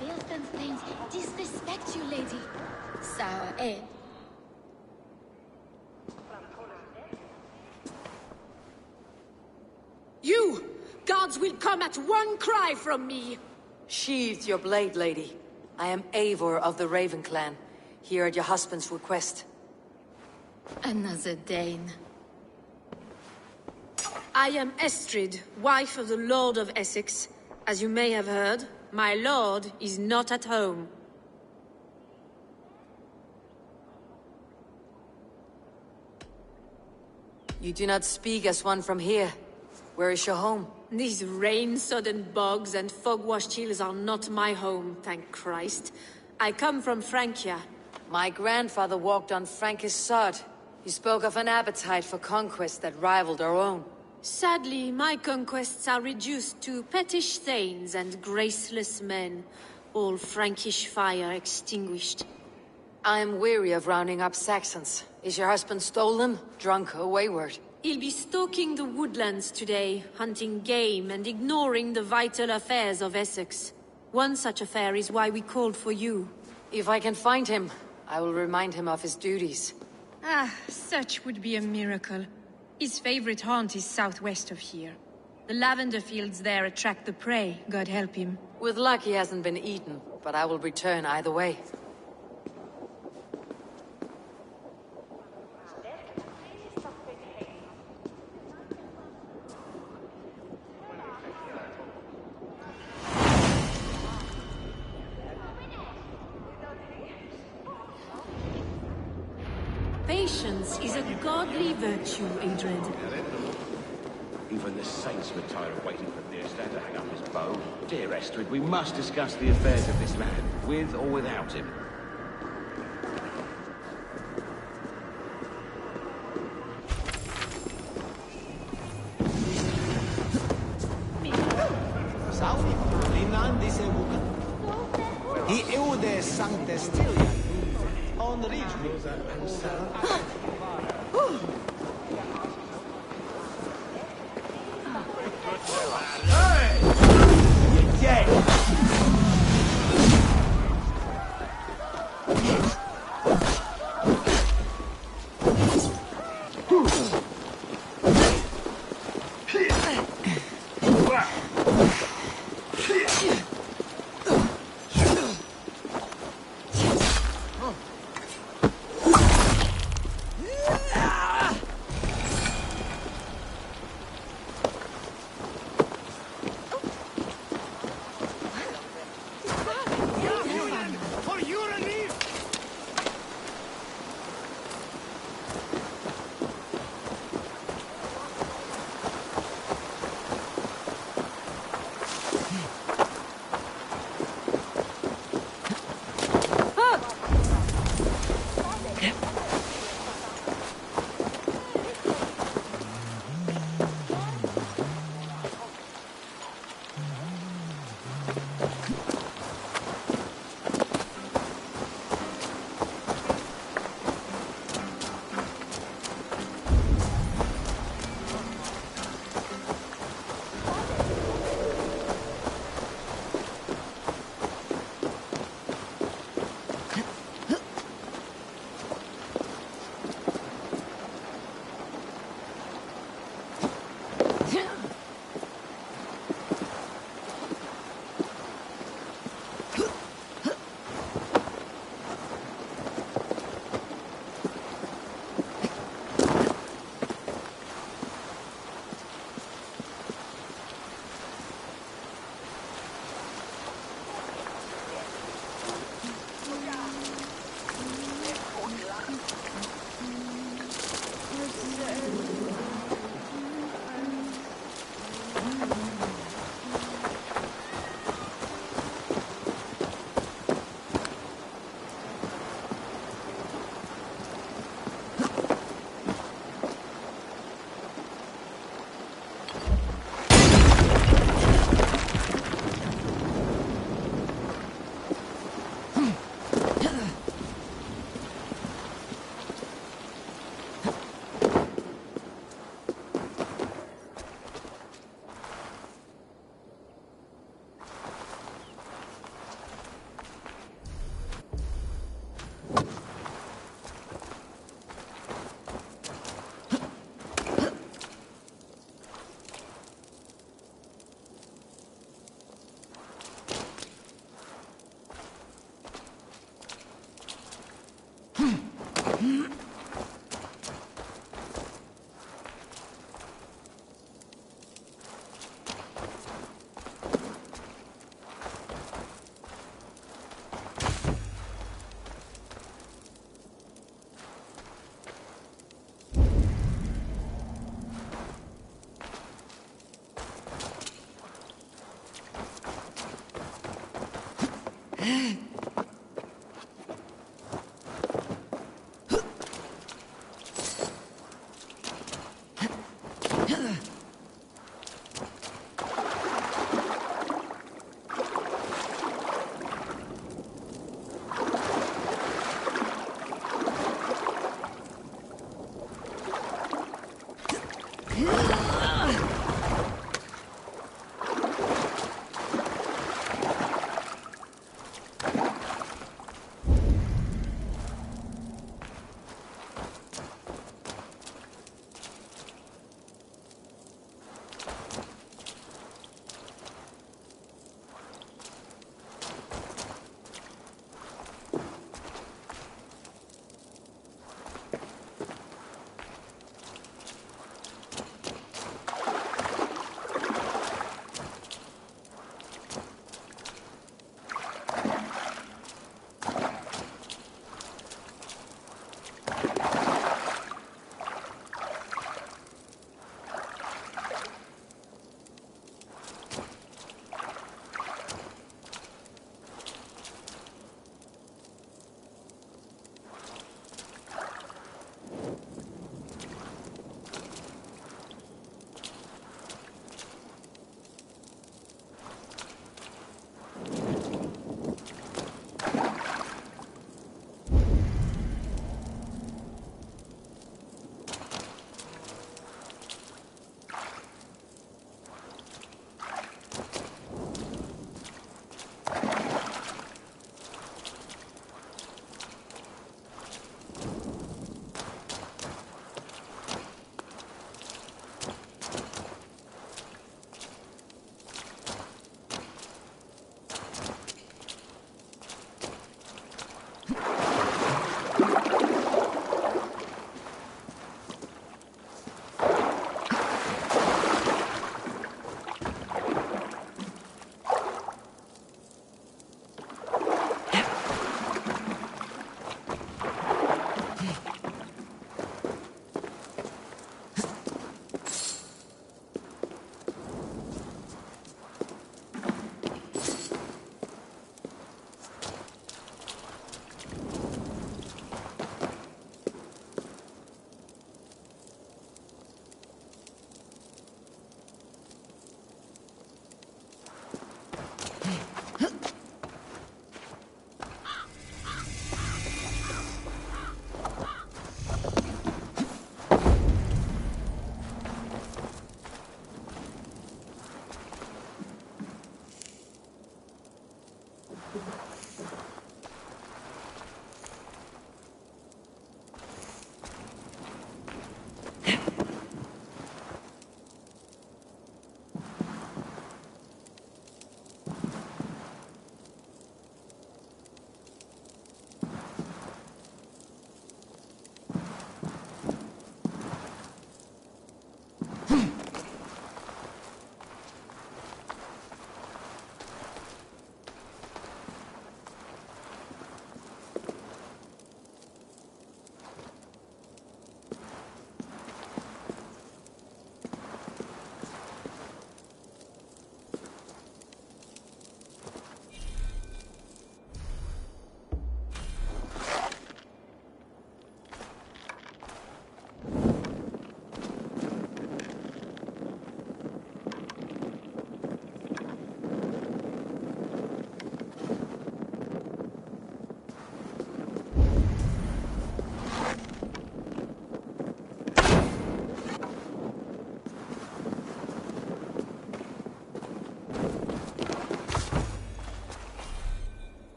Bearston's things disrespect you, lady. Sour, eh? You! Gods will come at one cry from me! Sheathe your blade, lady. I am Eivor of the Raven clan, here at your husband's request. Another Dane. I am Estrid, wife of the Lord of Essex. As you may have heard, my lord is not at home. You do not speak as one from here. Where is your home? These rain-sodden bogs and fog-washed hills are not my home, thank Christ. I come from Francia. My grandfather walked on Frankish sod. You spoke of an appetite for conquest that rivaled our own. Sadly, my conquests are reduced to pettish thanes and graceless men, all Frankish fire extinguished. I am weary of rounding up Saxons. Is your husband stolen, drunk, or wayward? He'll be stalking the woodlands today, hunting game and ignoring the vital affairs of Essex. One such affair is why we called for you. If I can find him, I will remind him of his duties. Ah, such would be a miracle. His favorite haunt is southwest of here. The lavender fields there attract the prey, God help him. With luck he hasn't been eaten, but I will return either way. Patience is a godly virtue, Adred. Even the saints were tired of waiting for Dearstand to hang up his bow. Dear Estrid, we must discuss the affairs of this land, with or without him. He eude sanctestilia. On reach.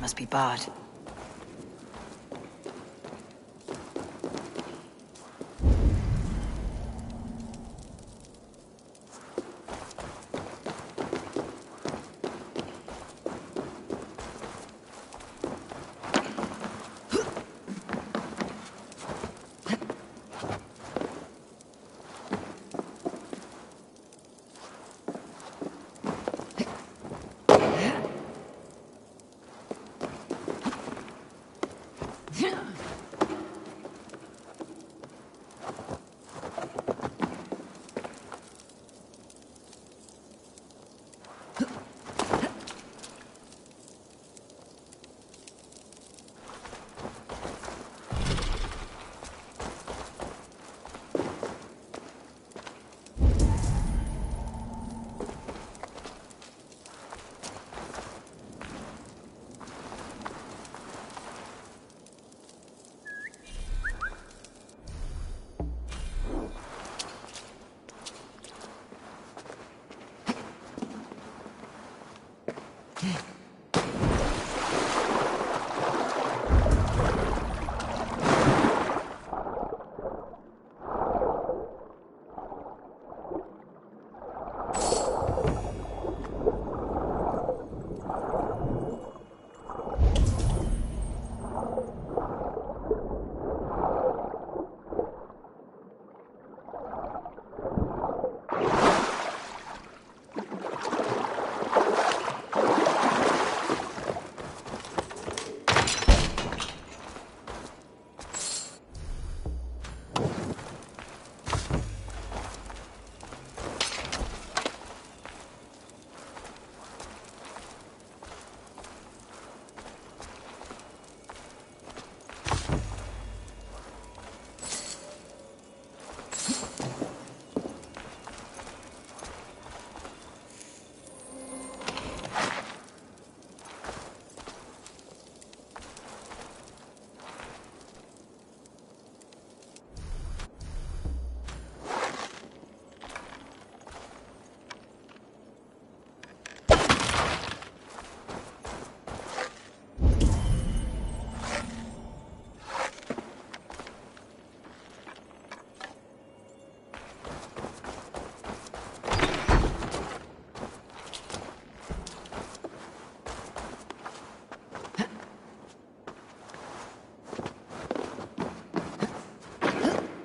must be barred.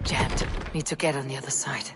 Jammed. Need to get on the other side.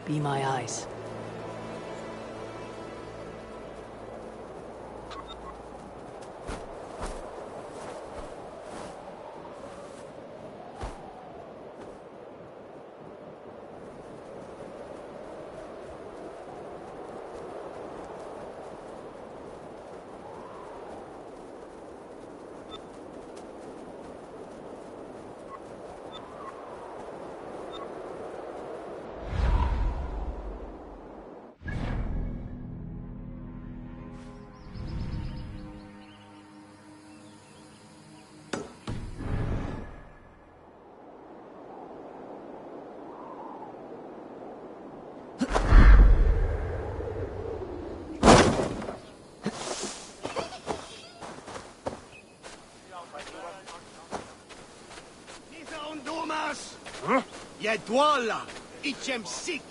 Be my eyes. Get Walla! Ichem sick!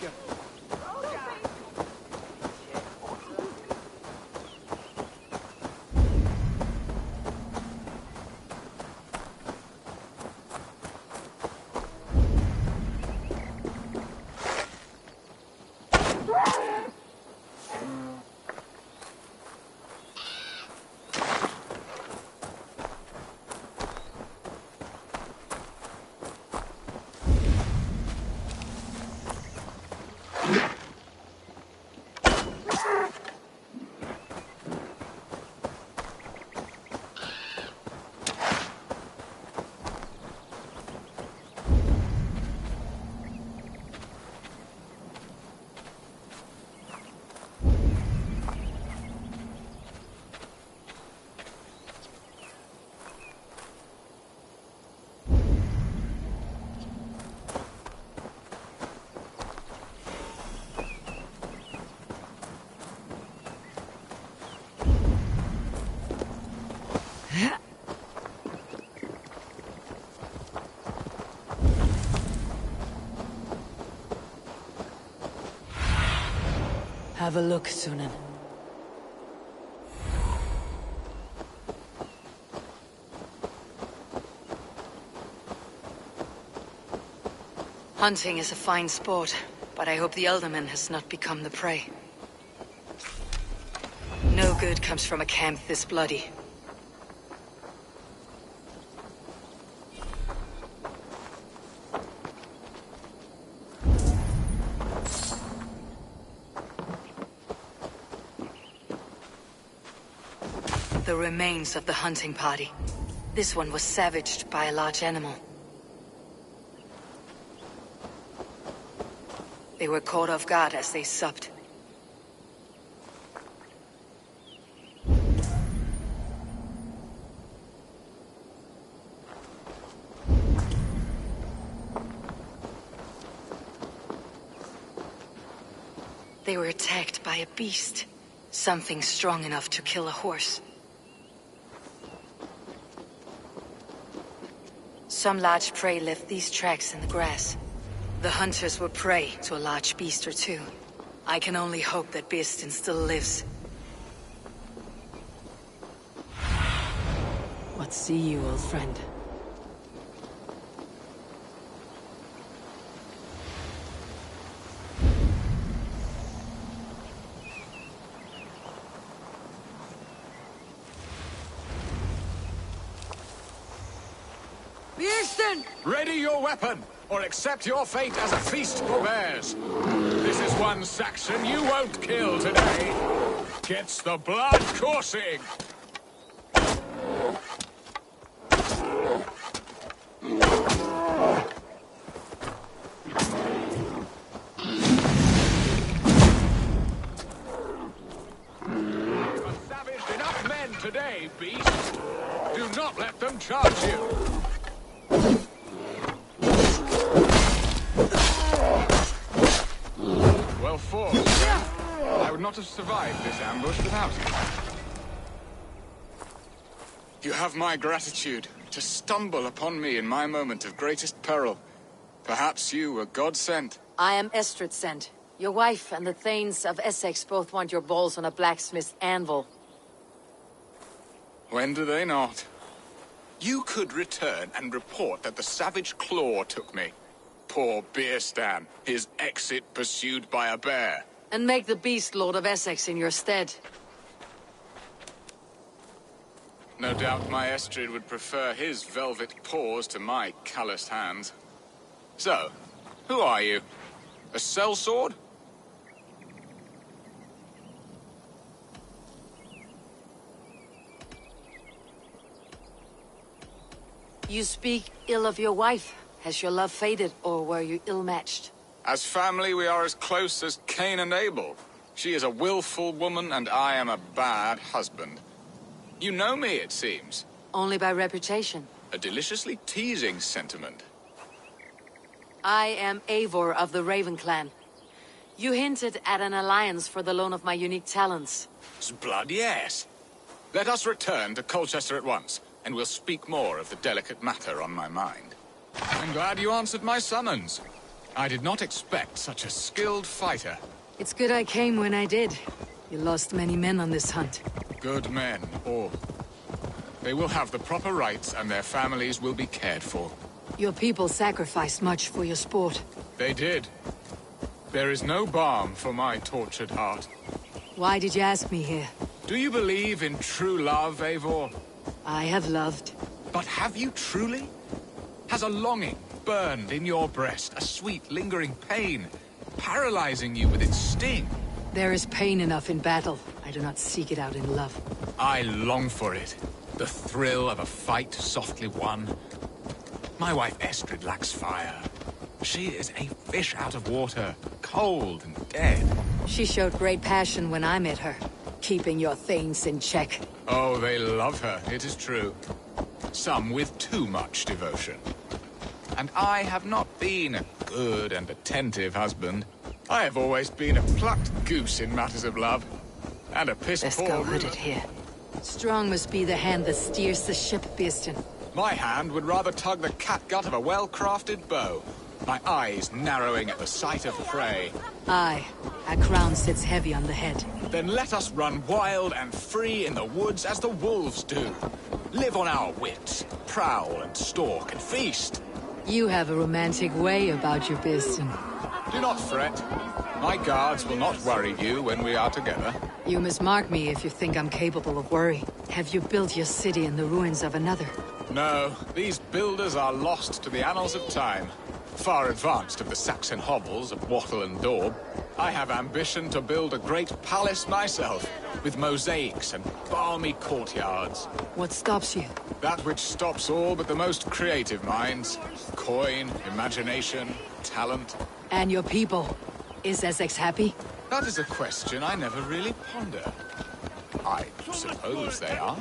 Have a look, Sunan. Hunting is a fine sport, but I hope the Elderman has not become the prey. No good comes from a camp this bloody. The remains of the hunting party. This one was savaged by a large animal. They were caught off guard as they supped. They were attacked by a beast. Something strong enough to kill a horse. Some large prey left these tracks in the grass. The hunters were prey to a large beast or two. I can only hope that Beastin still lives. What see you, old friend? Ready your weapon, or accept your fate as a feast for bears. This is one Saxon you won't kill today. Gets the blood coursing. You've savaged enough men today, beast. Do not let them charge you. Well fought. I would not have survived this ambush without you. You have my gratitude to stumble upon me in my moment of greatest peril. Perhaps you were God-sent. I am Estrid sent. Your wife and the Thanes of Essex both want your balls on a blacksmith's anvil. When do they not? You could return and report that the savage claw took me. Poor Beerstan, his exit pursued by a bear. And make the beast Lord of Essex in your stead. No doubt my Estrid would prefer his velvet paws to my calloused hands. So, who are you? A sellsword? You speak ill of your wife. Has your love faded, or were you ill-matched? As family, we are as close as Cain and Abel. She is a willful woman, and I am a bad husband. You know me, it seems. Only by reputation. A deliciously teasing sentiment. I am Eivor of the Raven clan. You hinted at an alliance for the loan of my unique talents. Blood, yes. Let us return to Colchester at once, and we'll speak more of the delicate matter on my mind. I'm glad you answered my summons. I did not expect such a skilled fighter. It's good I came when I did. You lost many men on this hunt. Good men, all. They will have the proper rights and their families will be cared for. Your people sacrificed much for your sport. They did. There is no balm for my tortured heart. Why did you ask me here? Do you believe in true love, Eivor? I have loved. But have you truly? Has a longing burned in your breast, a sweet, lingering pain, paralyzing you with its sting? There is pain enough in battle. I do not seek it out in love. I long for it. The thrill of a fight softly won. My wife Estrid lacks fire. She is a fish out of water, cold and dead. She showed great passion when I met her, keeping your Thanes in check. Oh, they love her, it is true. Some with too much devotion. And I have not been a good and attentive husband. I have always been a plucked goose in matters of love. And a piss-poor... Let's go hooded here. Strong must be the hand that steers the ship, Beeston. My hand would rather tug the catgut of a well-crafted bow. My eyes narrowing at the sight of prey. Aye, a crown sits heavy on the head. Then let us run wild and free in the woods as the wolves do. Live on our wits, prowl and stalk and feast. You have a romantic way about you, Beeston. Do not fret. My guards will not worry you when we are together. You must mark me if you think I'm capable of worry. Have you built your city in the ruins of another? No, these builders are lost to the annals of time. Far advanced of the Saxon hovels of Wattle and Daub. I have ambition to build a great palace myself, with mosaics and balmy courtyards. What stops you? That which stops all but the most creative minds. Coin, imagination, talent. And your people? Is Essex happy? That is a question I never really ponder. I suppose they are.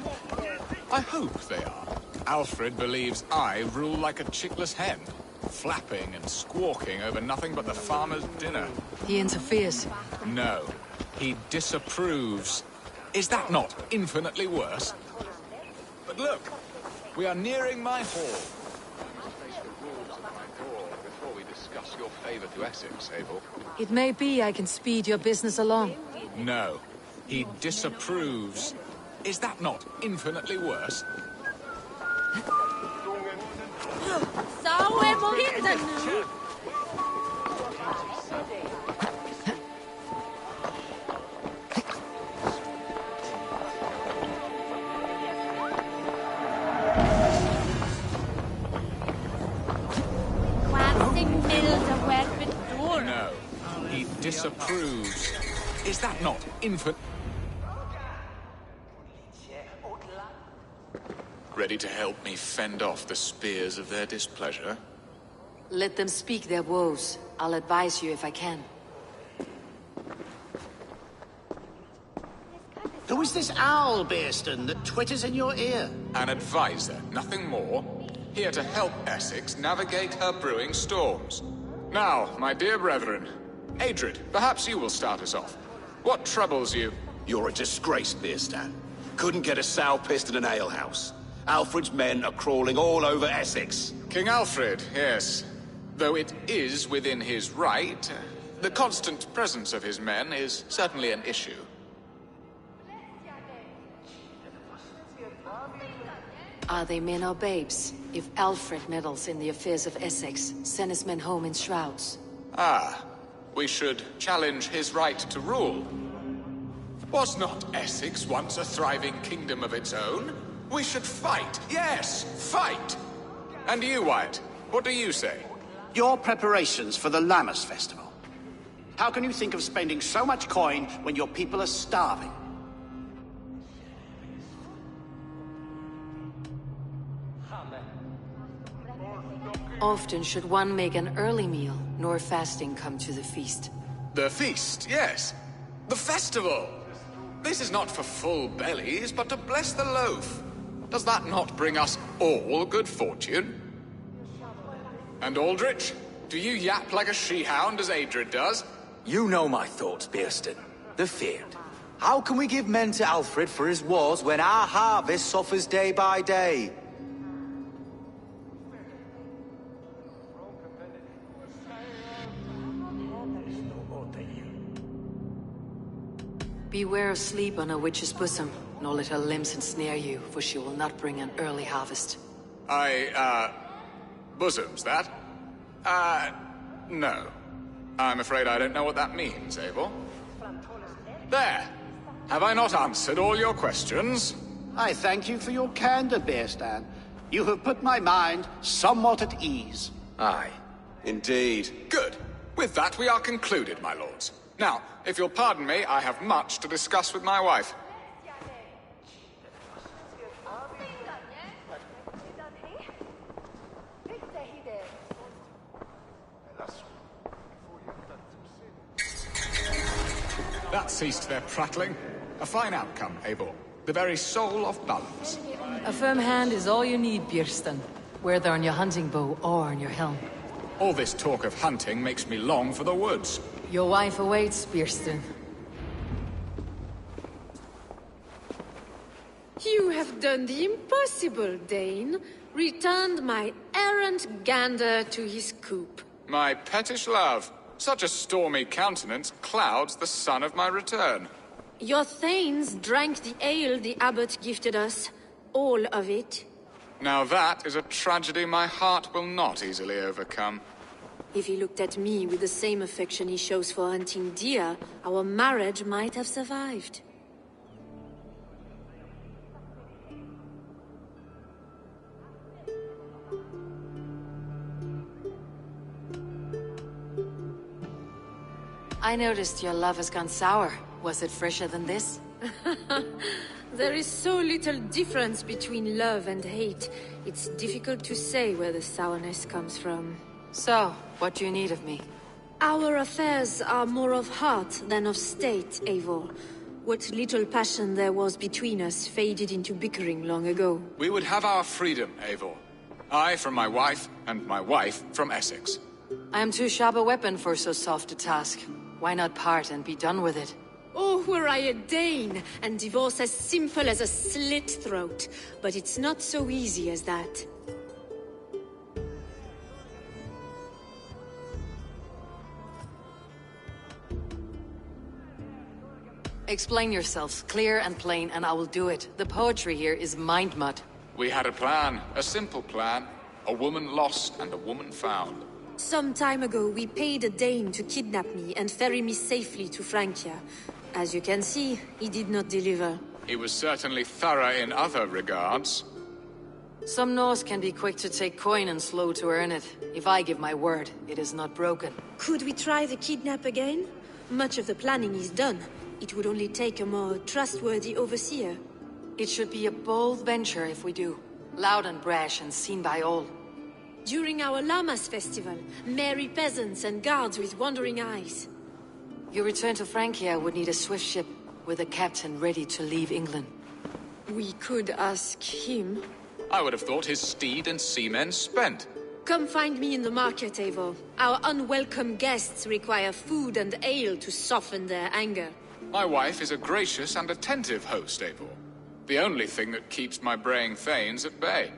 I hope they are. Alfred believes I rule like a chickless hen, flapping and squawking over nothing but the farmer's dinner. He interferes? No, he disapproves. Is that not infinitely worse? But look, we are nearing my hall. Before we discuss your favor to Essex, Abel. It may be I can speed your business along. No, he disapproves. Is that not infinitely worse? No, he disapproves. Is that not infinite? Ready to help me fend off the spears of their displeasure? Let them speak their woes. I'll advise you if I can. Who is this owl, Beeston, that twitters in your ear? An advisor, nothing more. Here to help Essex navigate her brewing storms. Now, my dear brethren, Adrid, perhaps you will start us off. What troubles you? You're a disgrace, Beerstan. Couldn't get a sow pissed in an alehouse. Alfred's men are crawling all over Essex. King Alfred, yes. Though it is within his right, the constant presence of his men is certainly an issue. Are they men or babes? If Alfred meddles in the affairs of Essex, send his men home in shrouds. Ah, we should challenge his right to rule. Was not Essex once a thriving kingdom of its own? We should fight, yes, fight! And you, Wyatt, what do you say? Your preparations for the Lammas festival. How can you think of spending so much coin when your people are starving? Often should one make an early meal, nor fasting come to the feast. The feast, yes. The festival! This is not for full bellies, but to bless the loaf. Does that not bring us all good fortune? And Aldrich, do you yap like a she-hound as Adrid does? You know my thoughts, Beerston. The feared. How can we give men to Alfred for his wars when our harvest suffers day by day? Beware of sleep on a witch's bosom, nor let her limbs ensnare you, for she will not bring an early harvest. Bosoms, that? No. I'm afraid I don't know what that means, Eivor. There! Have I not answered all your questions? I thank you for your candor, Bearstan. You have put my mind somewhat at ease. Aye. Indeed. Good. With that, we are concluded, my lords. Now, if you'll pardon me, I have much to discuss with my wife. That ceased their prattling. A fine outcome, Eivor. The very soul of balance. A firm hand is all you need, Björsten. Whether on your hunting bow or on your helm. All this talk of hunting makes me long for the woods. Your wife awaits, Björsten. You have done the impossible, Dane. Returned my errant gander to his coop. My pettish love. Such a stormy countenance clouds the sun of my return. Your thanes drank the ale the abbot gifted us. All of it. Now that is a tragedy my heart will not easily overcome. If he looked at me with the same affection he shows for hunting deer, our marriage might have survived. I noticed your love has gone sour. Was it fresher than this? There is so little difference between love and hate. It's difficult to say where the sourness comes from. So, what do you need of me? Our affairs are more of heart than of state, Eivor. What little passion there was between us faded into bickering long ago. We would have our freedom, Eivor. I from my wife, and my wife from Essex. I am too sharp a weapon for so soft a task. Why not part and be done with it? Oh, were I a Dane, and divorce as simple as a slit throat. But it's not so easy as that. Explain yourselves, clear and plain, and I will do it. The poetry here is mind mud. We had a plan, a simple plan. A woman lost and a woman found. Some time ago, we paid a Dane to kidnap me and ferry me safely to Francia. As you can see, he did not deliver. He was certainly thorough in other regards. Some Norse can be quick to take coin and slow to earn it. If I give my word, it is not broken. Could we try the kidnap again? Much of the planning is done. It would only take a more trustworthy overseer. It should be a bold venture if we do. Loud and brash and seen by all. During our Llamas festival, merry peasants and guards with wandering eyes. Your return to Francia would need a swift ship, with a captain ready to leave England. We could ask him. I would have thought his steed and seamen spent. Come find me in the market, Eivor. Our unwelcome guests require food and ale to soften their anger. My wife is a gracious and attentive host, Eivor. The only thing that keeps my braying thanes at bay.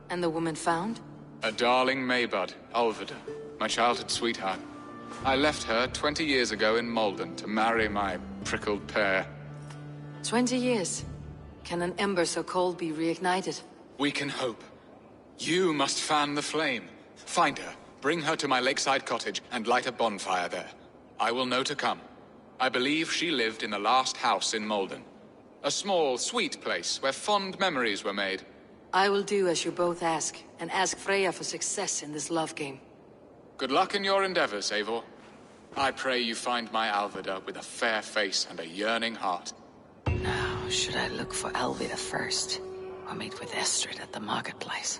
And the woman found? A darling Maybud, Alvida, my childhood sweetheart. I left her 20 years ago in Malden to marry my prickled pear. 20 years? Can an ember so cold be reignited? We can hope. You must fan the flame. Find her, bring her to my lakeside cottage, and light a bonfire there. I will know to come. I believe she lived in the last house in Malden. A small, sweet place where fond memories were made. I will do as you both ask, and ask Freya for success in this love game. Good luck in your endeavors, Eivor. I pray you find my Alvida with a fair face and a yearning heart. Now, should I look for Alvida first, or meet with Estrid at the marketplace?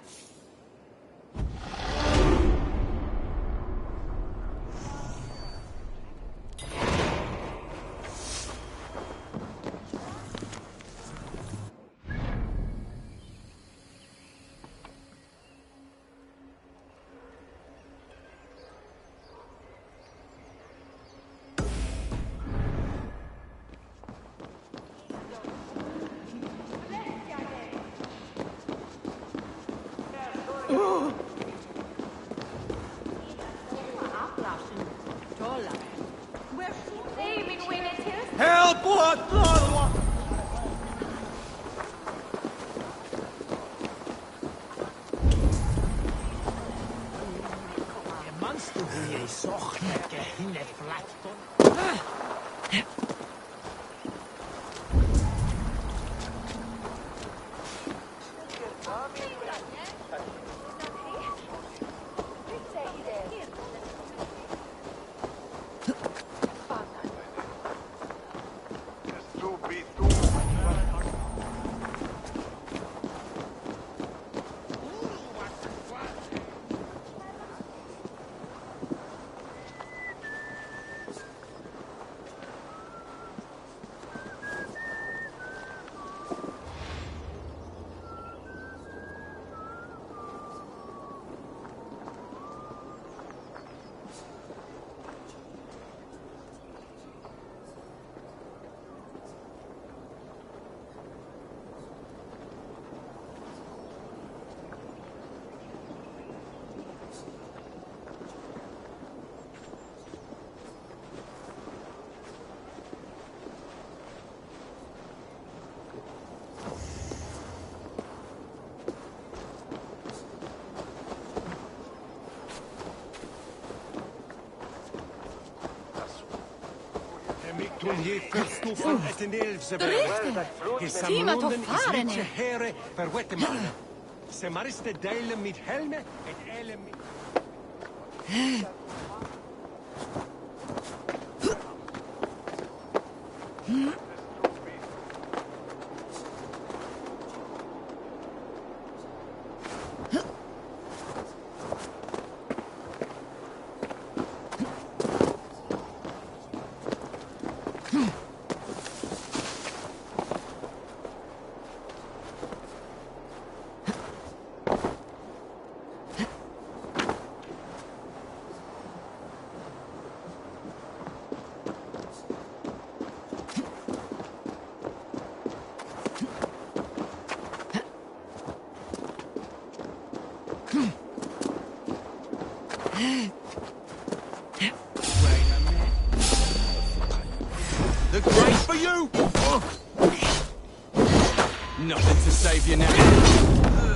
Tima to faren er. Here för Guatemala. Semariste delen mit helme et ele mit... The grace for you! Nothing to save you now.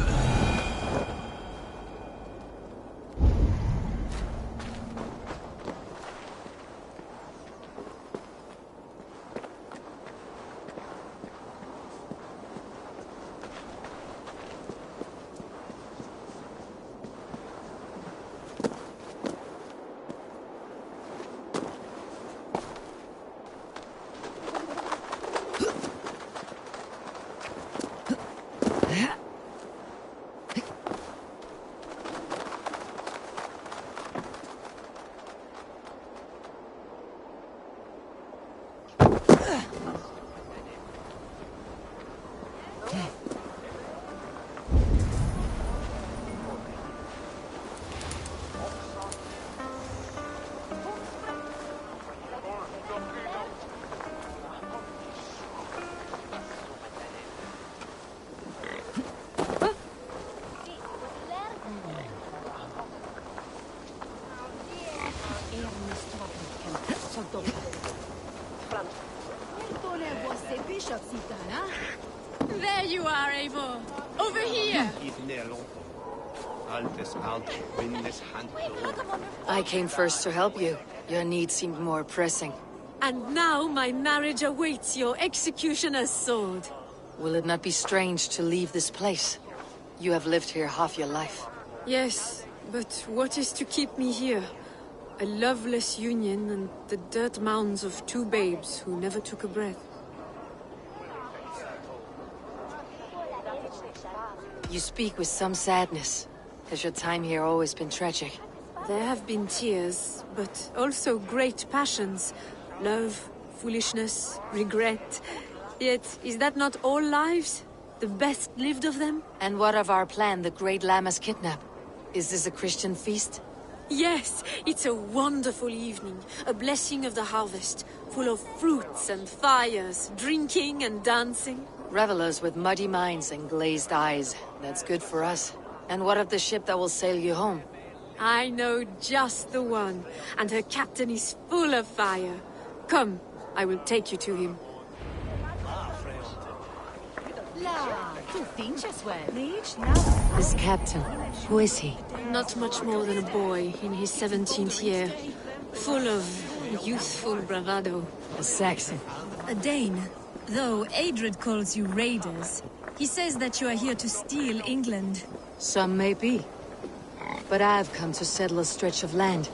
There you are, Eivor. Over here. I came first to help you. Your need seemed more pressing. And now my marriage awaits your executioner's sword. Will it not be strange to leave this place? You have lived here half your life. Yes, but what is to keep me here? A loveless union and the dirt mounds of two babes who never took a breath. You speak with some sadness. Has your time here always been tragic? There have been tears, but also great passions. Love, foolishness, regret. Yet, is that not all lives? The best lived of them? And what of our plan, the Great Lama's kidnap? Is this a Christian feast? Yes, it's a wonderful evening. A blessing of the harvest, full of fruits and fires, drinking and dancing. Revelers with muddy minds and glazed eyes. That's good for us. And what of the ship that will sail you home? I know just the one, and her captain is full of fire. Come, I will take you to him. This captain, who is he? Not much more than a boy in his 17th year. Full of youthful bravado. A Saxon. A Dane. Though Adred calls you raiders, he says that you are here to steal England. Some may be. But I've come to settle a stretch of land.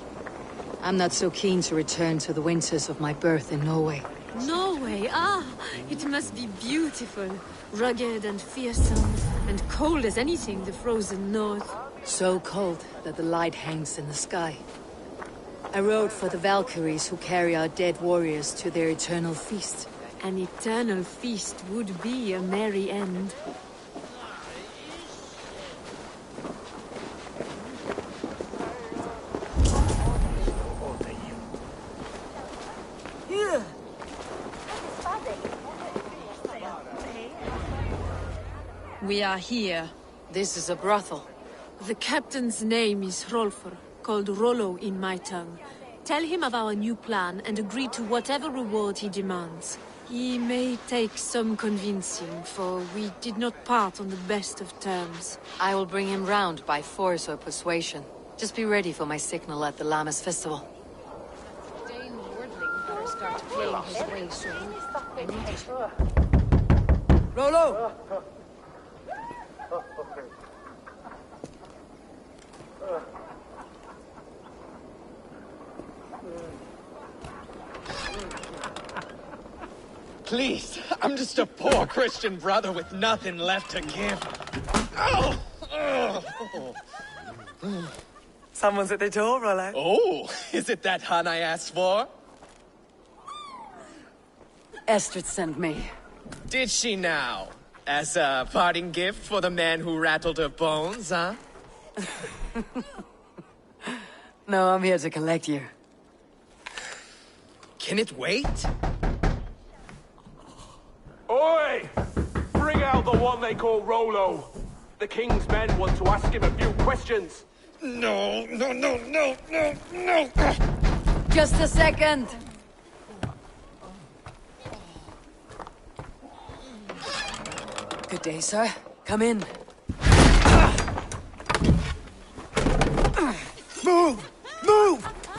I'm not so keen to return to the winters of my birth in Norway. Norway, ah! It must be beautiful. Rugged and fearsome, and cold as anything the frozen north. So cold that the light hangs in the sky. I rode for the Valkyries who carry our dead warriors to their eternal feast. An eternal feast would be a merry end. We are here. This is a brothel. The captain's name is Hrolfr, called Rollo in my tongue. Tell him of our new plan and agree to whatever reward he demands. He may take some convincing, for we did not part on the best of terms. I will bring him round by force or persuasion. Just be ready for my signal at the Lammas festival. Dane Wardling better start playing his way soon. I need it. Rollo! Please, I'm just a poor Christian brother with nothing left to give. Oh! Someone's at the door, Rollo. Oh, is it that hun I asked for? Estrid sent me. Did she now? As a parting gift for the man who rattled her bones, huh? No, I'm here to collect you. Can it wait? Oi! Bring out the one they call Rollo. The king's men want to ask him a few questions. No. Just a second. Good day, sir. Come in. Move!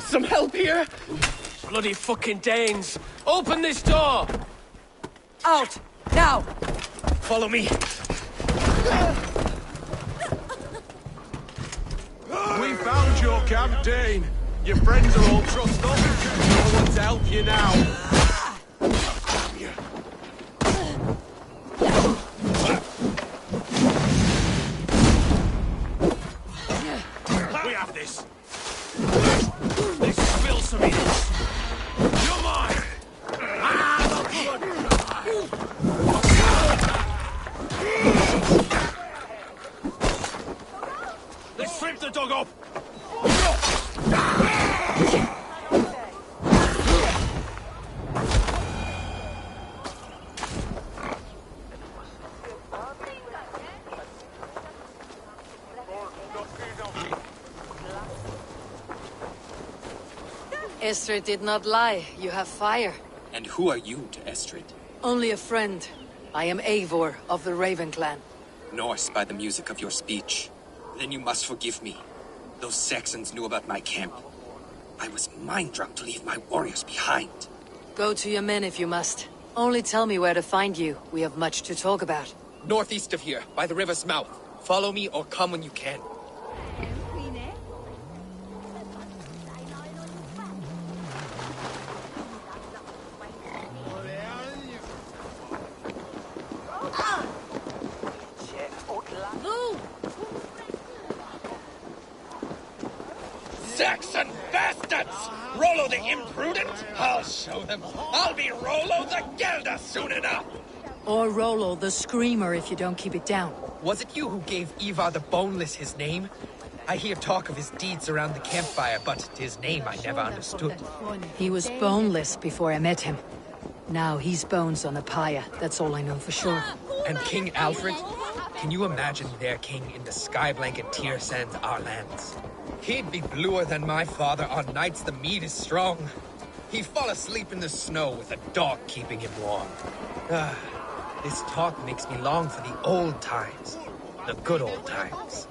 Some help here? Bloody fucking Danes! Open this door! Out! Now! Follow me. We found your camp, Dane. Your friends are all trussed up. No one to help you now. We have this. Let's spill some in. You're mine. Let's strip the dog up. Estrid did not lie. You have fire. And who are you to Estrid? Only a friend. I am Eivor of the Raven clan. Norse by the music of your speech. Then you must forgive me. Those Saxons knew about my camp. I was mind-drunk to leave my warriors behind. Go to your men if you must. Only tell me where to find you. We have much to talk about. Northeast of here, by the river's mouth. Follow me or come when you can. Saxon bastards! Rollo the imprudent? I'll show them. I'll be Rollo the Gelder soon enough! Or Rollo the Screamer if you don't keep it down. Was it you who gave Ivar the Boneless his name? I hear talk of his deeds around the campfire, but his name I never understood. He was boneless before I met him. Now he's bones on a pyre. That's all I know for sure. And King Alfred? Can you imagine their king in the sky blanket tear sands our lands? He'd be bluer than my father on nights the mead is strong. He'd fall asleep in the snow with a dog keeping him warm. This talk makes me long for the old times. The good old times.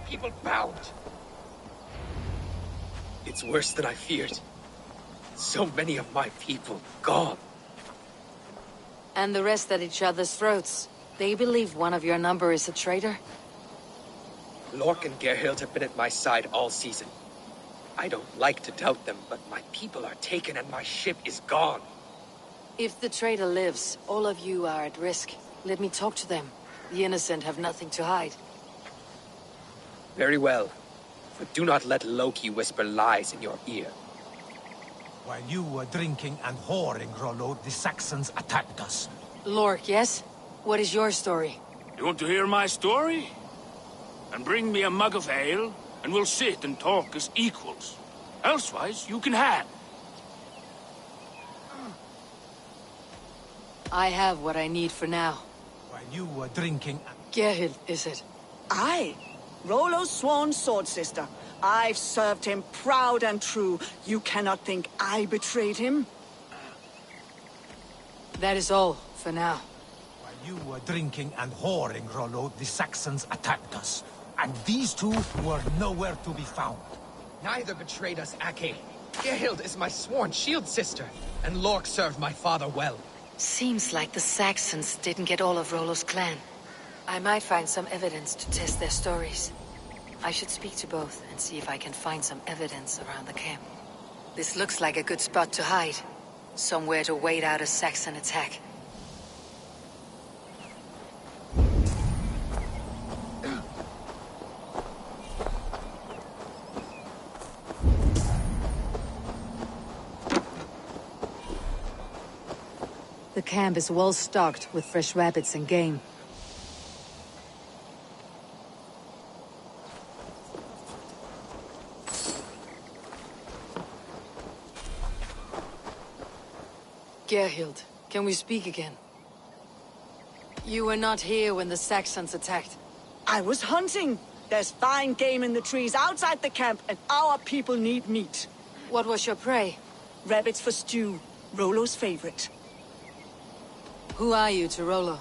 People bound. It's worse than I feared. So many of my people gone. And the rest at each other's throats. They believe one of your number is a traitor? Lork and Gerhild have been at my side all season. I don't like to doubt them, but my people are taken and my ship is gone. If the traitor lives, all of you are at risk. Let me talk to them. The innocent have nothing to hide. Very well, but do not let Loki whisper lies in your ear. While you were drinking and whoring, Rollo, the Saxons attacked us. Lork, yes? What is your story? You want to hear my story? And bring me a mug of ale, and we'll sit and talk as equals. Elsewise, you can have. I have what I need for now. While you were drinking... Gerhild, is it? Aye. Rollo's sworn sword sister. I've served him proud and true. You cannot think I betrayed him? That is all, for now. While you were drinking and whoring, Rollo, the Saxons attacked us. And these two were nowhere to be found. Neither betrayed us, Ake. Gerhild is my sworn shield sister, and Lork served my father well. Seems like the Saxons didn't get all of Rollo's clan. I might find some evidence to test their stories. I should speak to both and see if I can find some evidence around the camp. This looks like a good spot to hide. Somewhere to wait out a Saxon attack. The camp is well stocked with fresh rabbits and game. Gerhild, can we speak again? You were not here when the Saxons attacked. I was hunting. There's fine game in the trees outside the camp, and our people need meat. What was your prey? Rabbits for stew, Rollo's favorite. Who are you to Rollo?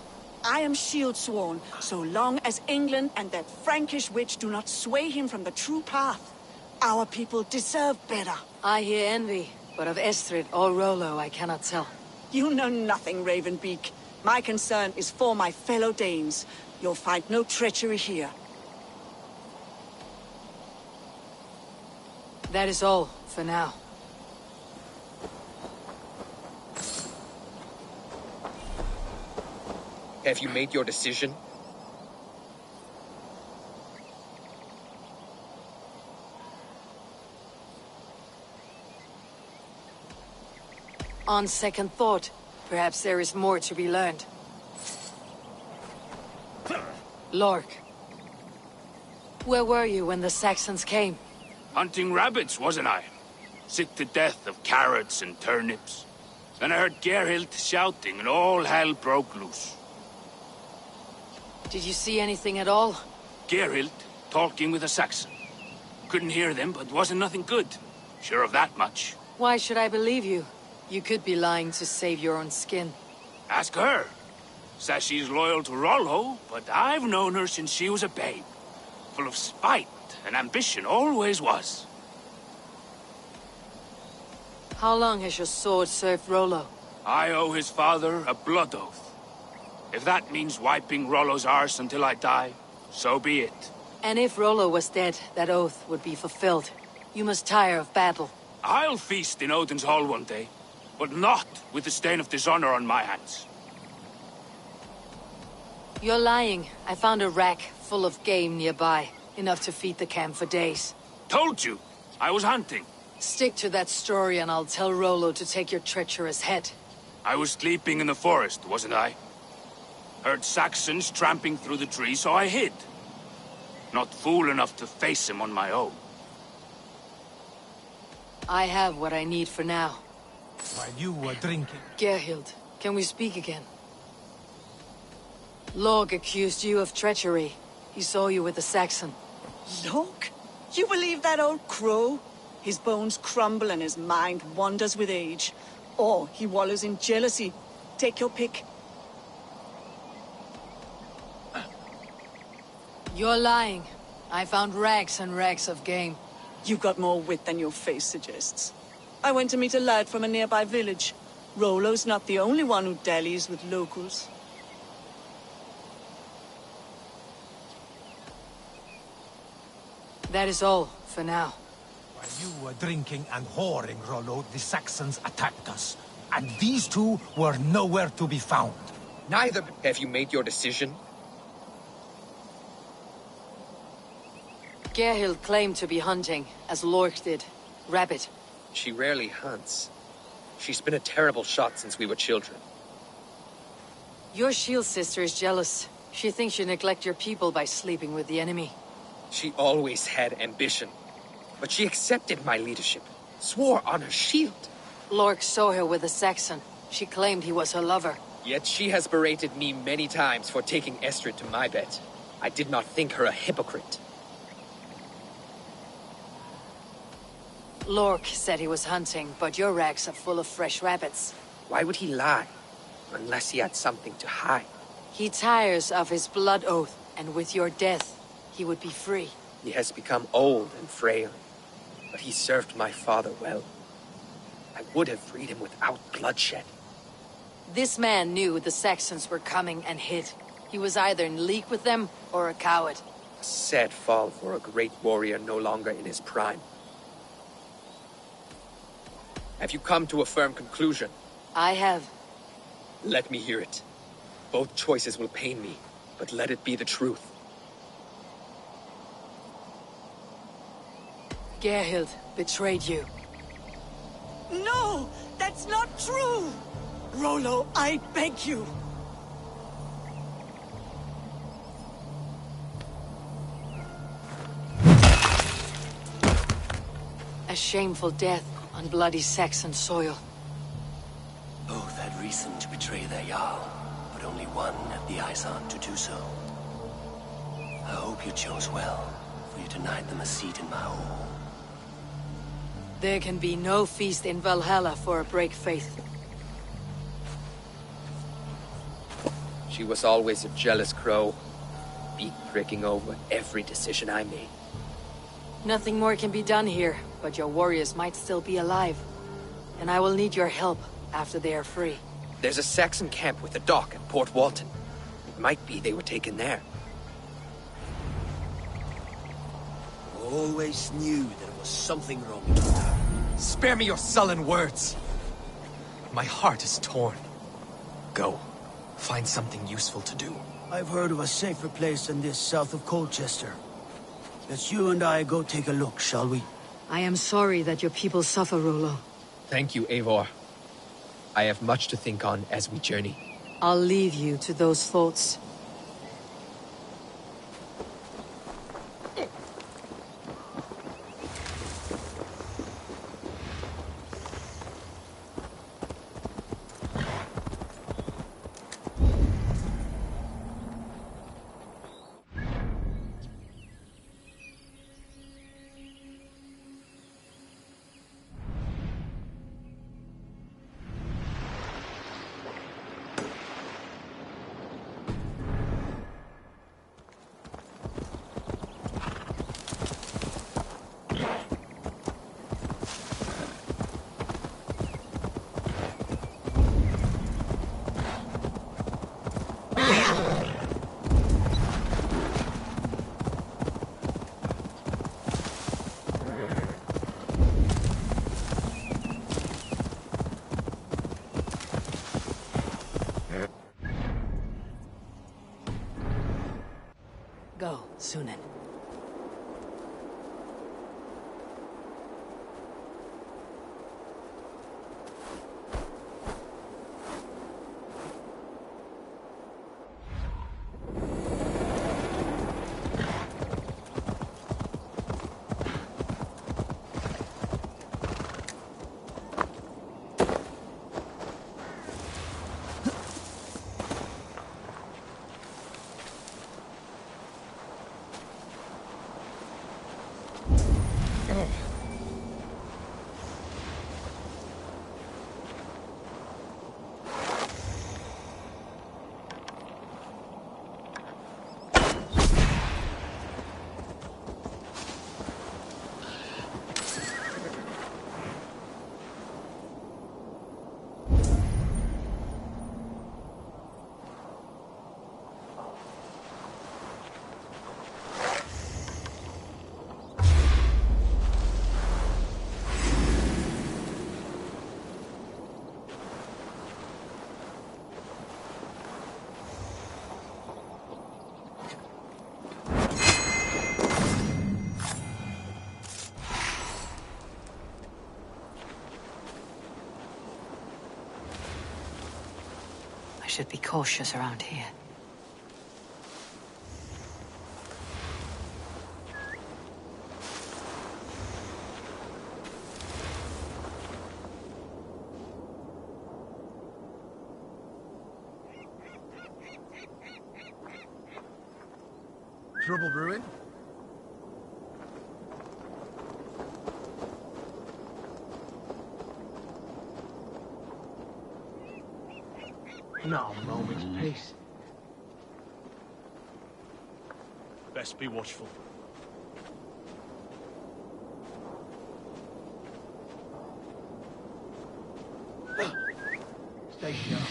I am shield sworn, so long as England and that Frankish witch do not sway him from the true path. Our people deserve better. I hear envy, but of Estrid or Rollo I cannot tell. You know nothing, Ravenbeak. My concern is for my fellow Danes. You'll find no treachery here. That is all, for now. Have you made your decision? On second thought, perhaps there is more to be learned. Lork, where were you when the Saxons came? Hunting rabbits, wasn't I? Sick to death of carrots and turnips. Then I heard Gerhild shouting and all hell broke loose. Did you see anything at all? Gerhild talking with a Saxon. Couldn't hear them, but wasn't nothing good. Sure of that much. Why should I believe you? You could be lying to save your own skin. Ask her. Says she's loyal to Rollo, but I've known her since she was a babe. Full of spite and ambition, always was. How long has your sword served Rollo? I owe his father a blood oath. If that means wiping Rollo's arse until I die, so be it. And if Rollo was dead, that oath would be fulfilled. You must tire of battle. I'll feast in Odin's hall one day, but not with the stain of dishonor on my hands. You're lying. I found a rack full of game nearby, enough to feed the camp for days. Told you, I was hunting. Stick to that story and I'll tell Rollo to take your treacherous head. I was sleeping in the forest, wasn't I? Heard Saxons tramping through the trees, so I hid. Not fool enough to face him on my own. I have what I need for now. While you were drinking... Gerhild, can we speak again? Lorg accused you of treachery. He saw you with the Saxon. Lorg? You believe that old crow? His bones crumble and his mind wanders with age. Or he wallows in jealousy. Take your pick. You're lying. I found rags and rags of game. You got more wit than your face suggests. I went to meet a lad from a nearby village. Rollo's not the only one who dallies with locals. That is all, for now. While you were drinking and whoring, Rollo, the Saxons attacked us. And these two were nowhere to be found. Neither. Have you made your decision? Gerhild claimed to be hunting, as Lork did. Rabbit. She rarely hunts. She's been a terrible shot since we were children. Your shield sister is jealous. She thinks you neglect your people by sleeping with the enemy. She always had ambition. But she accepted my leadership. Swore on her shield. Lork saw her with a Saxon. She claimed he was her lover. Yet she has berated me many times for taking Estrid to my bed. I did not think her a hypocrite. Lork said he was hunting, but your racks are full of fresh rabbits. Why would he lie? Unless he had something to hide. He tires of his blood oath, and with your death, he would be free. He has become old and frail, but he served my father well. I would have freed him without bloodshed. This man knew the Saxons were coming and hid. He was either in league with them, or a coward. A sad fall for a great warrior no longer in his prime. Have you come to a firm conclusion? I have. Let me hear it. Both choices will pain me, but let it be the truth. Gerhild betrayed you. No! That's not true! Rollo, I beg you! A shameful death on bloody Saxon soil. Both had reason to betray their Jarl, but only one had the eyesight to do so. I hope you chose well, for you denied them a seat in my hall. There can be no feast in Valhalla for a break faith. She was always a jealous crow, beak pricking over every decision I made. Nothing more can be done here, but your warriors might still be alive. And I will need your help after they are free. There's a Saxon camp with a dock at Port Walton. It might be they were taken there. Always knew there was something wrong with her. Spare me your sullen words. My heart is torn. Go. Find something useful to do. I've heard of a safer place than this south of Colchester. Let's you and I go take a look, shall we? I am sorry that your people suffer, Rollo. Thank you, Eivor. I have much to think on as we journey. I'll leave you to those thoughts. Go, Sunan. I should be cautious around here. Trouble brewing? Not a moment's peace. Best be watchful. Stay sharp.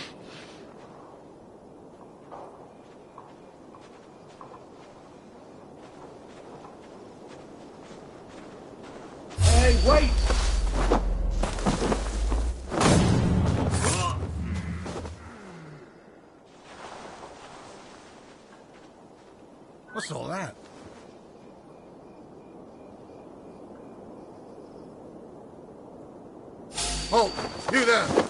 Hey, wait! What's all that? Halt! You there!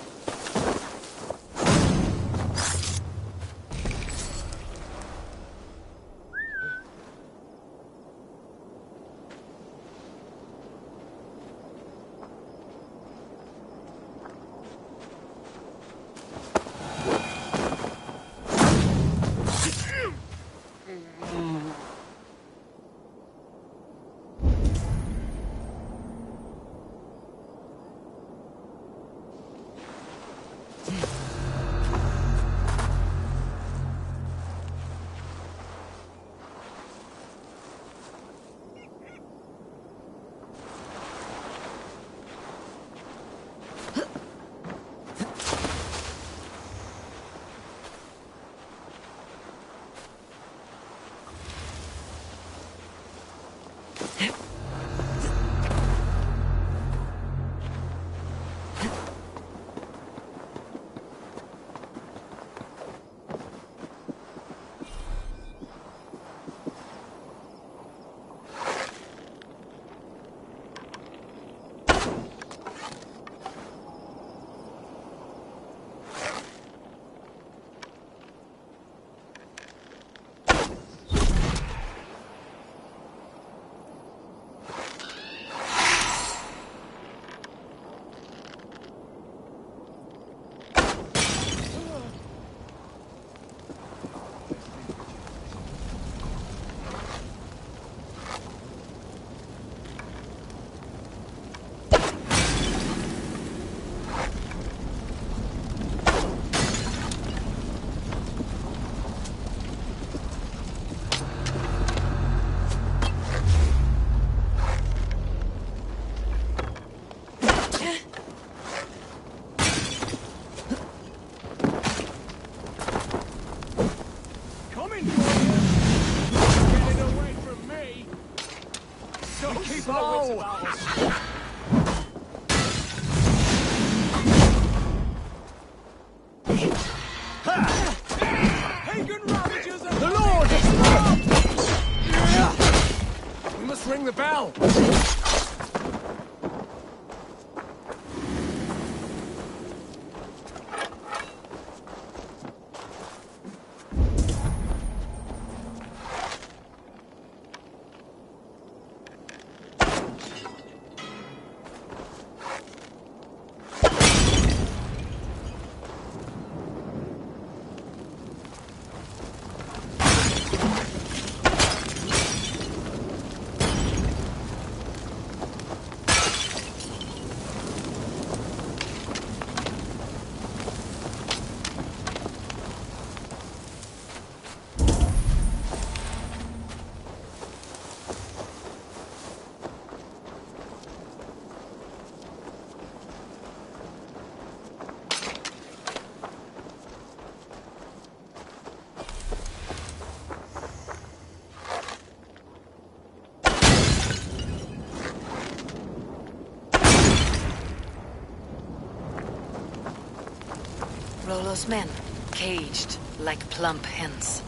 Rollo's men, caged like plump hens.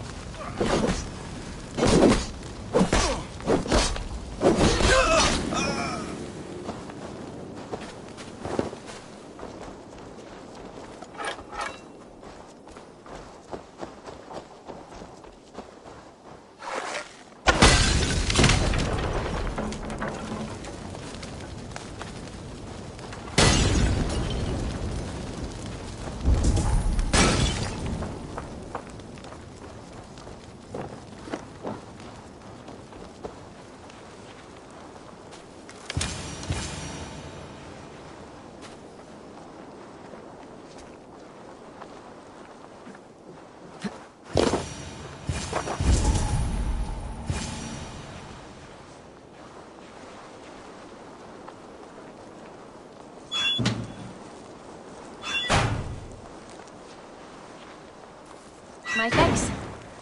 My thanks.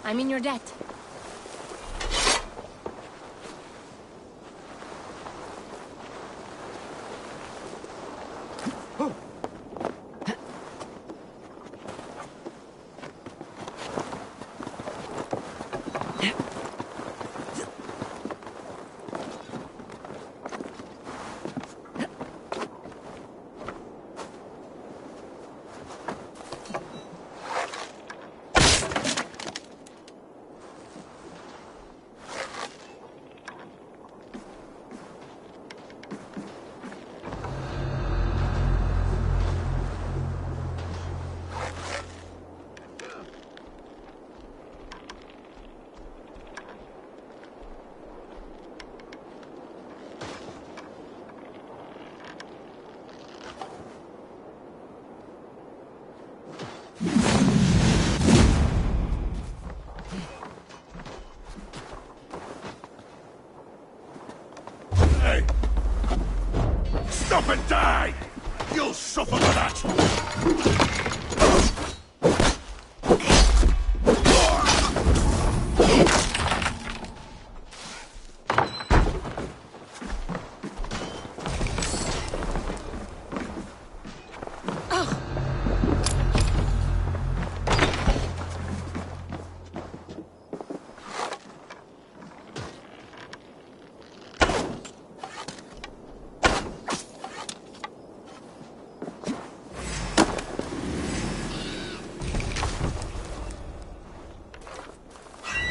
I'm in your debt. Stop and die! You'll suffer for that!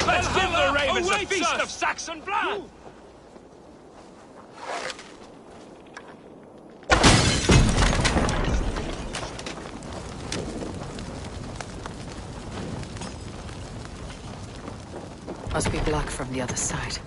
Let's give the ravens a feast of Saxon blood! Must be blocked from the other side.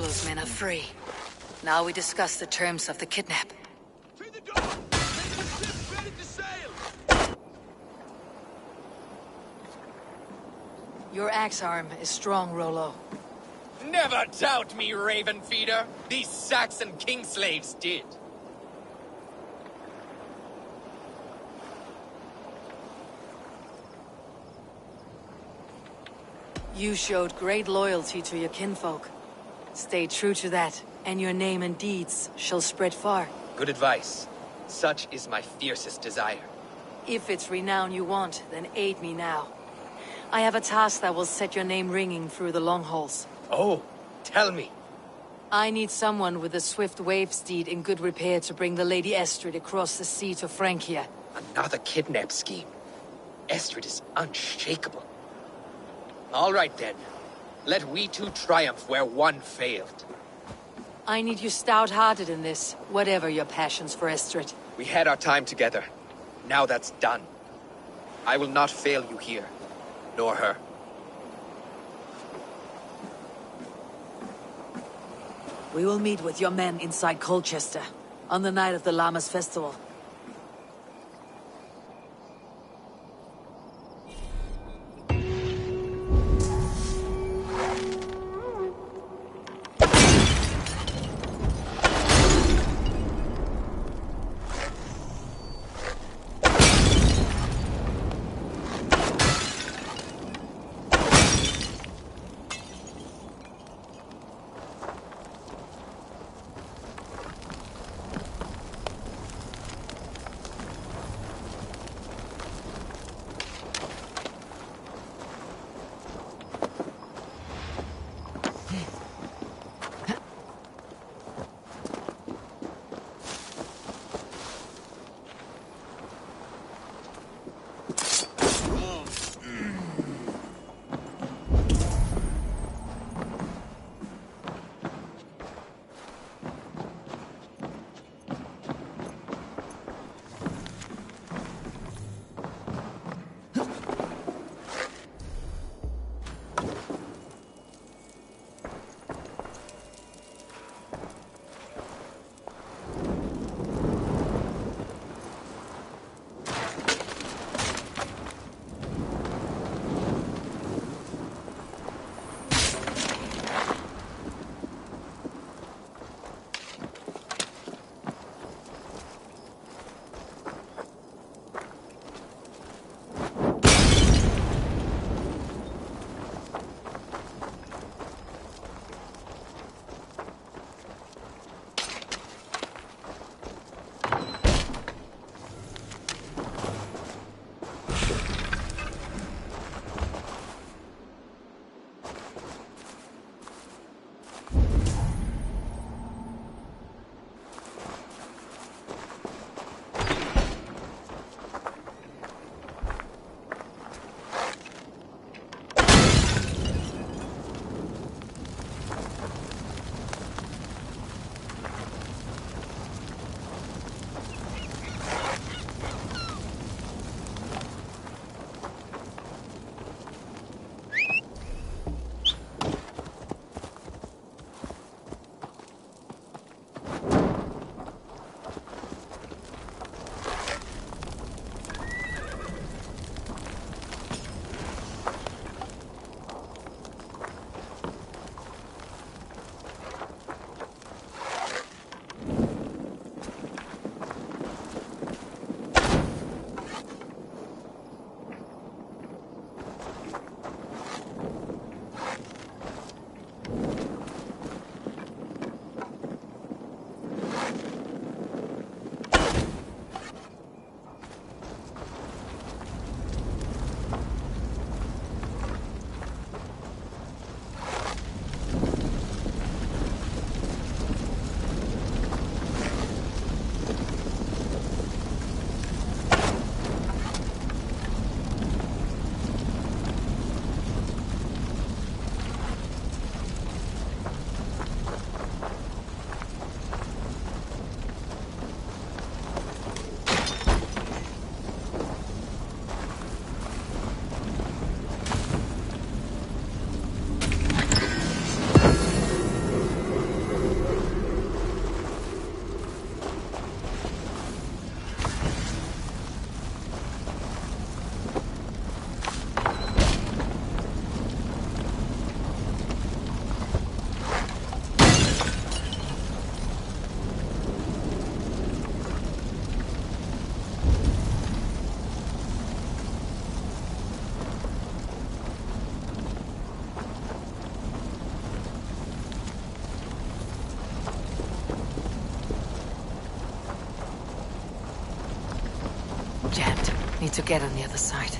Rollo's men are free. Now we discuss the terms of the kidnap. Your axe arm is strong, Rollo. Never doubt me, Raven Feeder. These Saxon kingslaves did. You showed great loyalty to your kinfolk. Stay true to that, and your name and deeds shall spread far. Good advice. Such is my fiercest desire. If it's renown you want, then aid me now. I have a task that will set your name ringing through the long halls. Oh, tell me. I need someone with a swift wave steed in good repair to bring the Lady Estrid across the sea to Francia. Another kidnap scheme. Estrid is unshakable. All right then. Let we two triumph where one failed. I need you stout-hearted in this, whatever your passions for Estrid. We had our time together. Now that's done. I will not fail you here, nor her. We will meet with your men inside Colchester, on the night of the Llamas Festival. jammed. Need to get on the other side.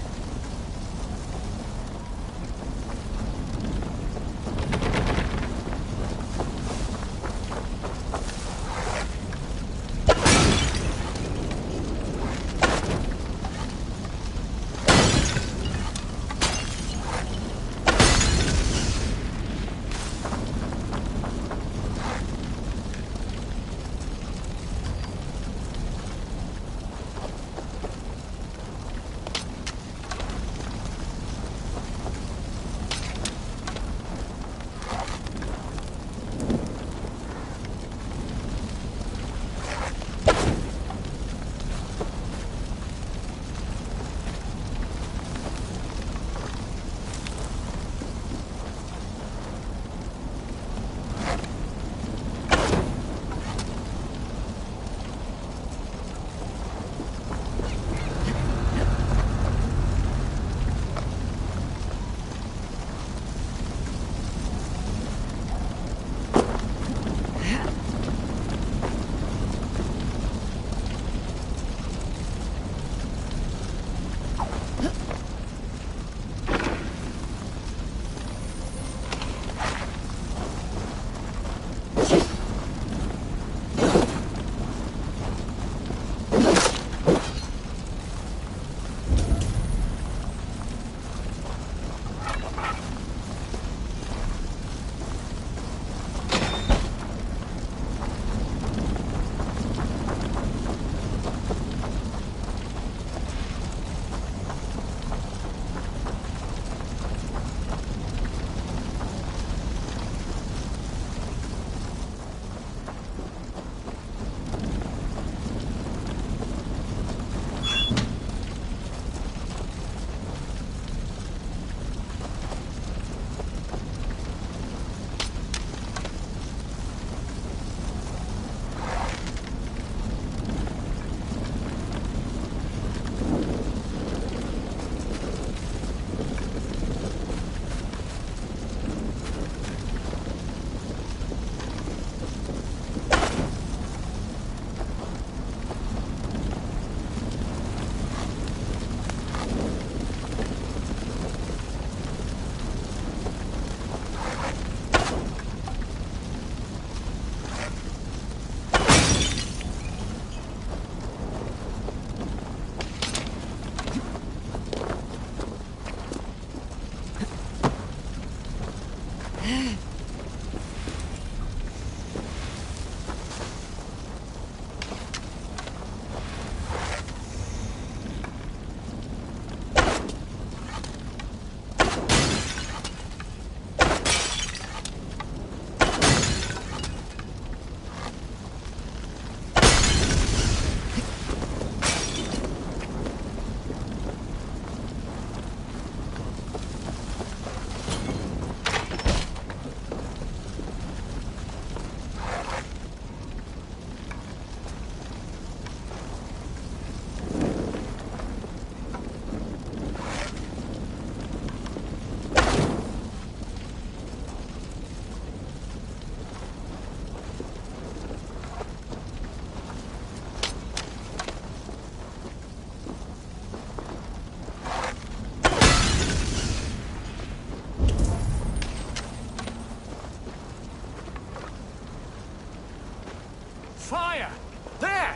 Fire! There!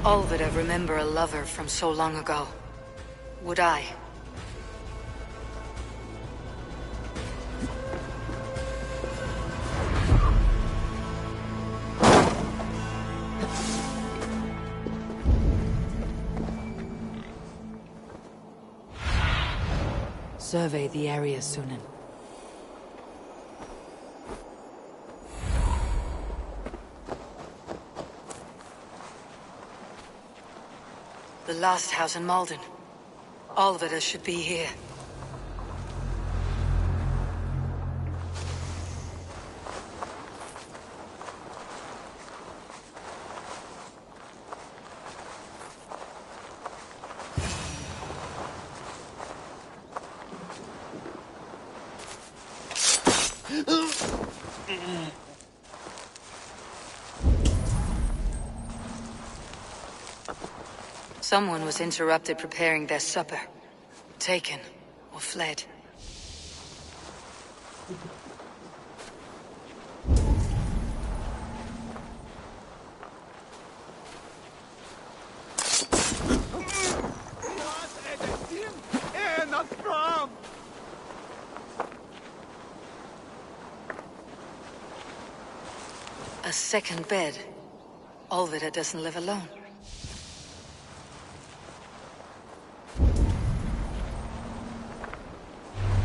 All that I remember a lover from so long ago. Would I? Survey the area, Sunan. The last house in Malden. All of it should be here. Someone was interrupted preparing their supper. Taken or fled. A second bed. Olvida doesn't live alone.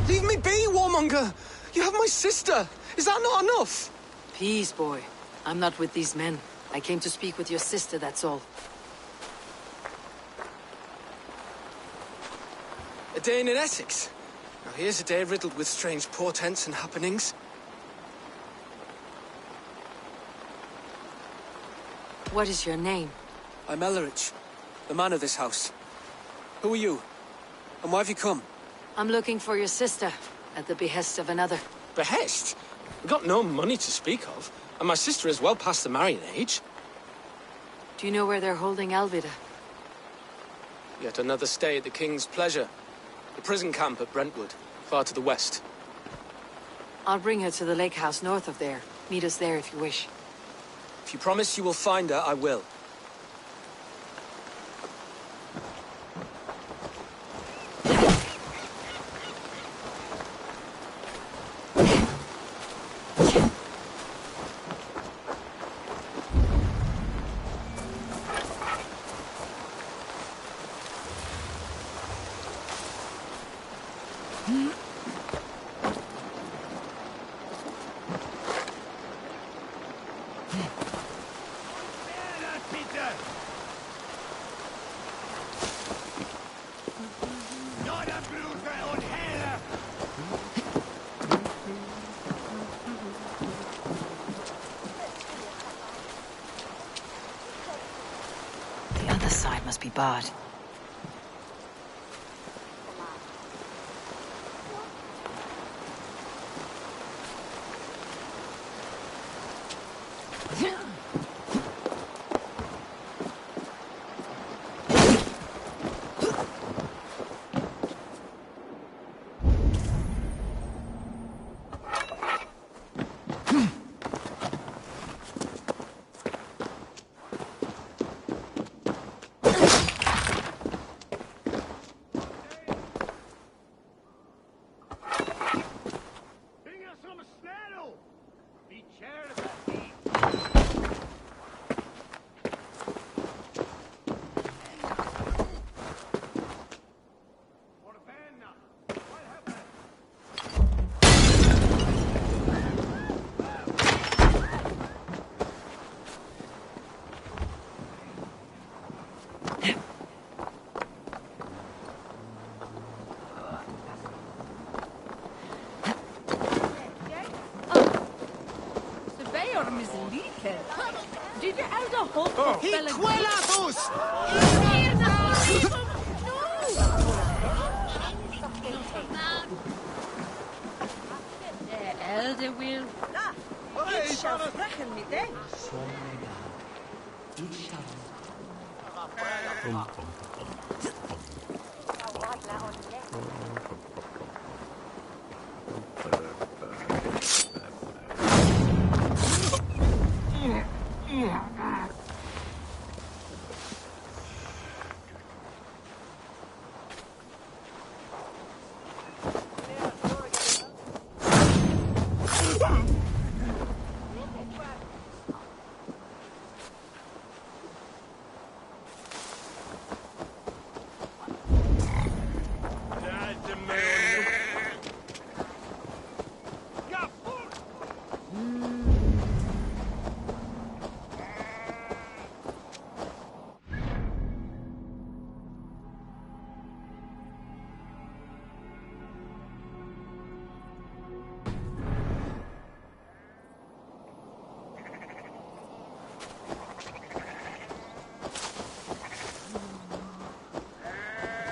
Leave me be, warmonger! You have my sister! Is that not enough? Peace, boy. I'm not with these men. I came to speak with your sister, that's all. A day in Essex. Now here's a day riddled with strange portents and happenings. What is your name? I'm Ellerich, the man of this house. Who are you? And why have you come? I'm looking for your sister, at the behest of another. Behest? We've got no money to speak of, and my sister is well past the marrying age. Do you know where they're holding Alvida? Yet another stay at the King's pleasure. The prison camp at Brentwood, far to the west. I'll bring her to the lake house north of there. Meet us there if you wish. If you promise you will find her, I will. Must be barred.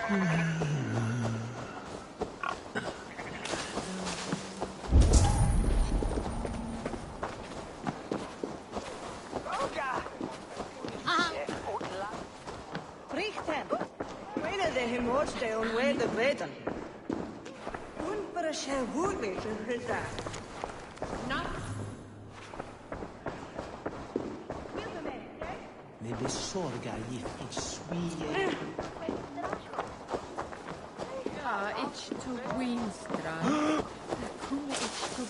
Richten! Meine de hemorste on way the beten. Un para se woedlich rita. Ne besorga gift swie. Ja, ich to Queenstra. Come ich to...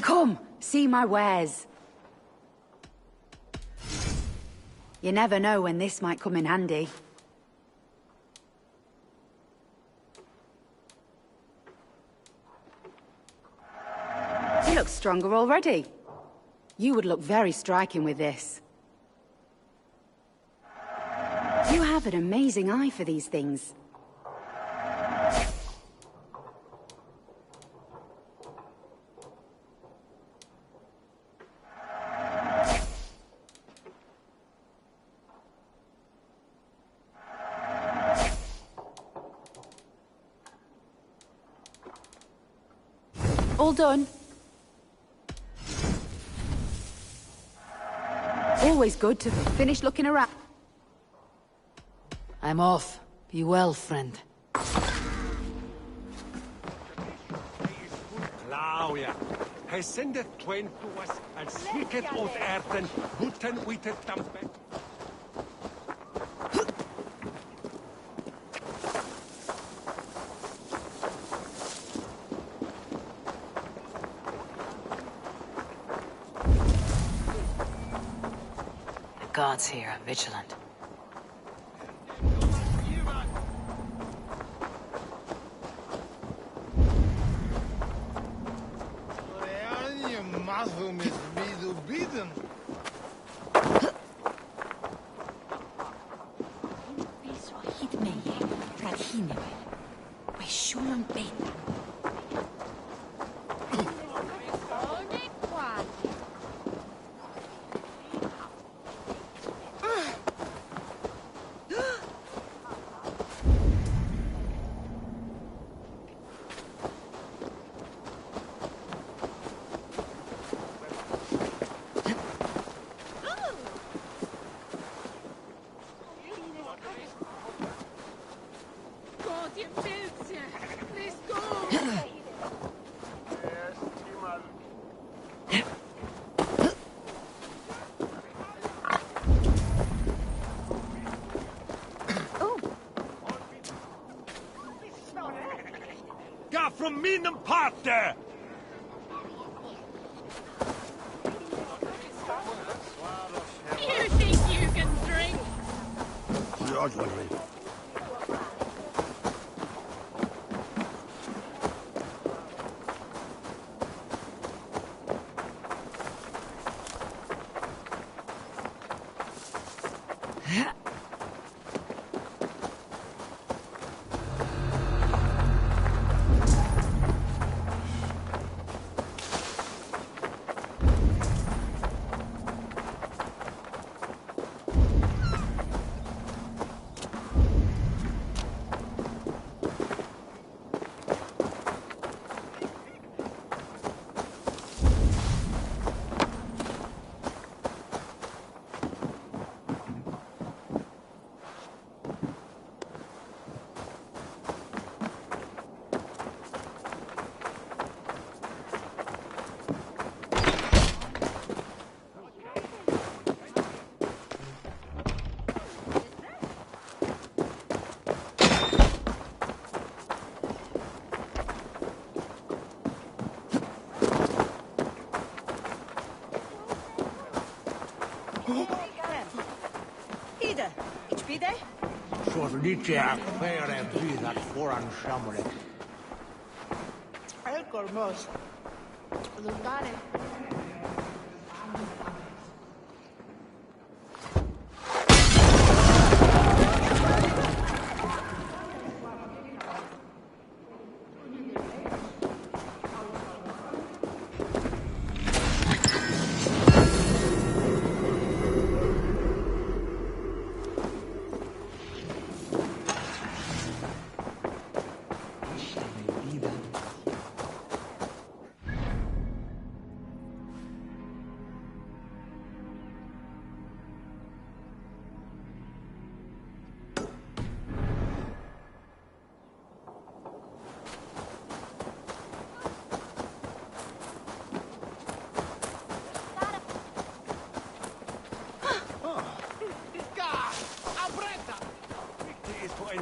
Come, see my wares. You never know when this might come in handy. You look stronger already. You would look very striking with this. You have an amazing eye for these things. All done. Always good to finish looking around. I'm off. Be well, friend. Claudia, he sendeth twain to us, and sneaketh out earthen, guten witet dampe. The gods here are vigilant. Ja, from meinem Partner! You think you can drink? Ida, ich bide? Sordice a fere vidat foran shamre. El cormos. Lugare.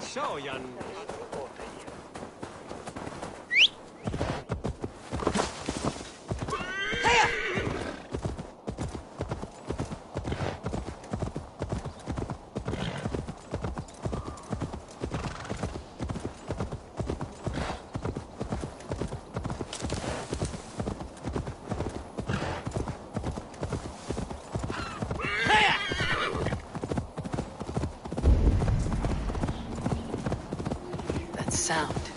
en sojan. Sound.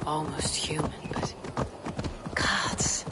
Almost human, but... gods.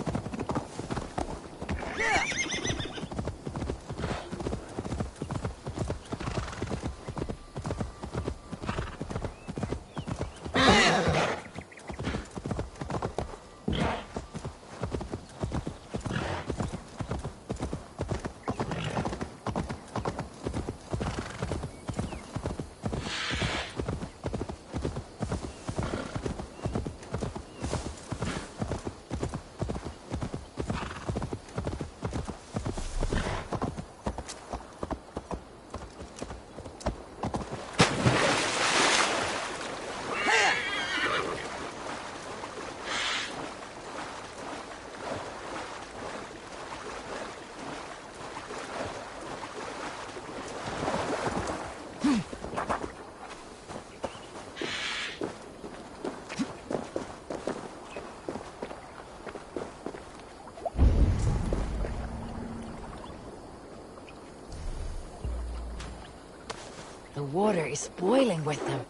The water is boiling with them.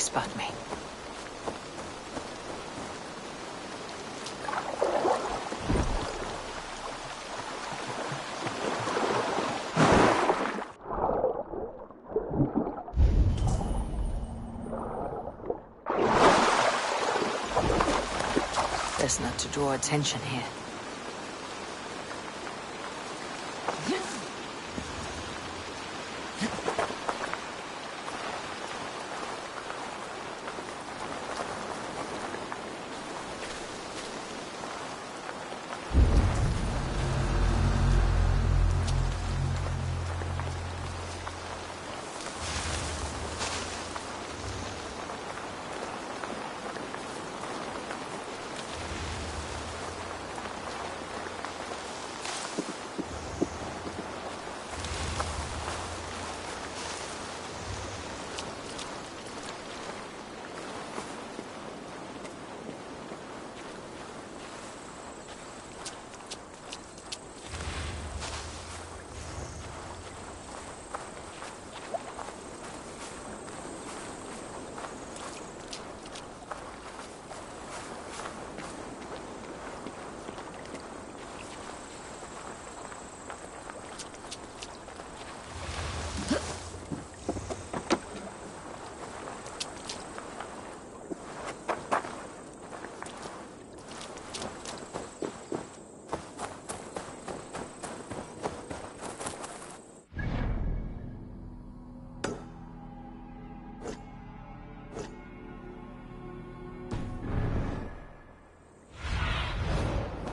spot me. Best not to draw attention here.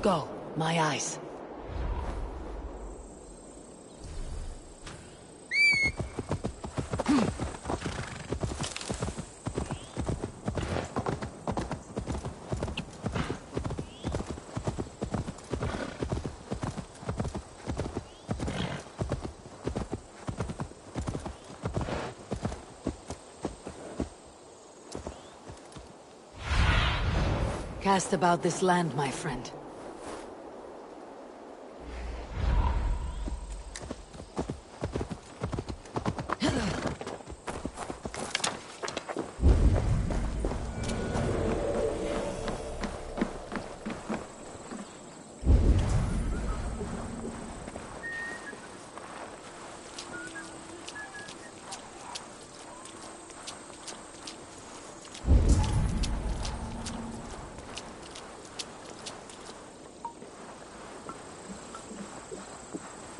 Go, my eyes. Cast about this land, my friend.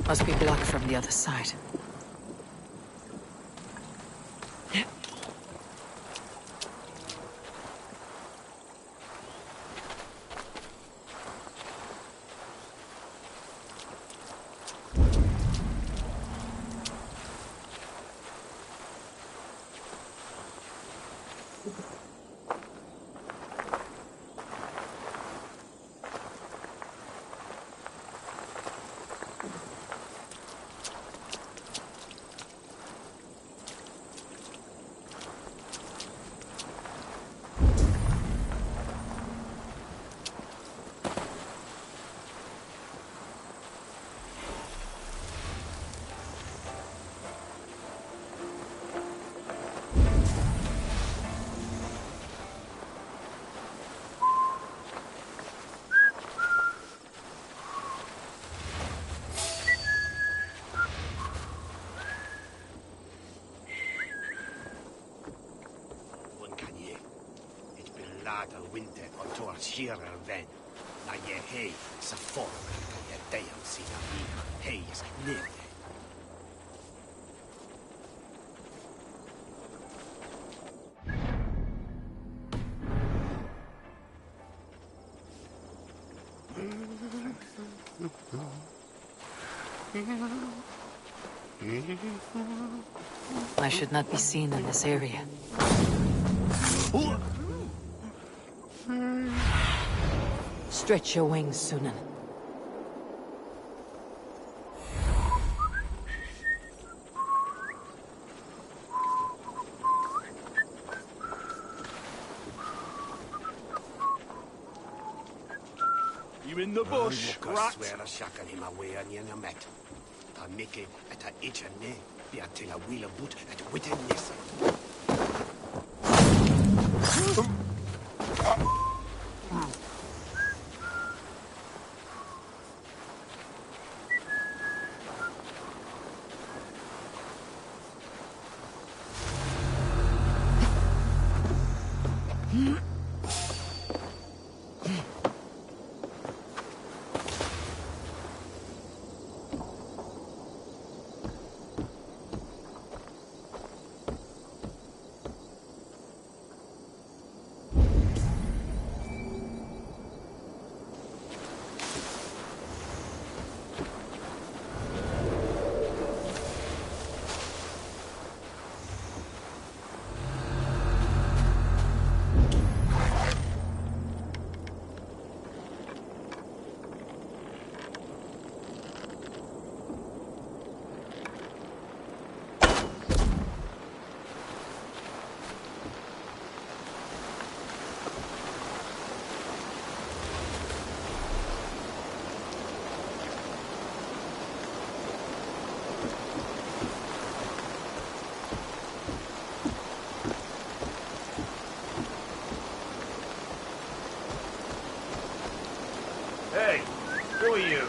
Must be blocked from the other side. Al winter o tor sir ven. Na je hei sa form je deal sina mina. Hei is nere. I should not be seen in this area. Stretch your wings, Sunan. You in the bush, rat? Swear a shakan him away on your met. Ta Mickey at a itch and ne, be a till a wheel of boot at witten nesse. Hey, who are you?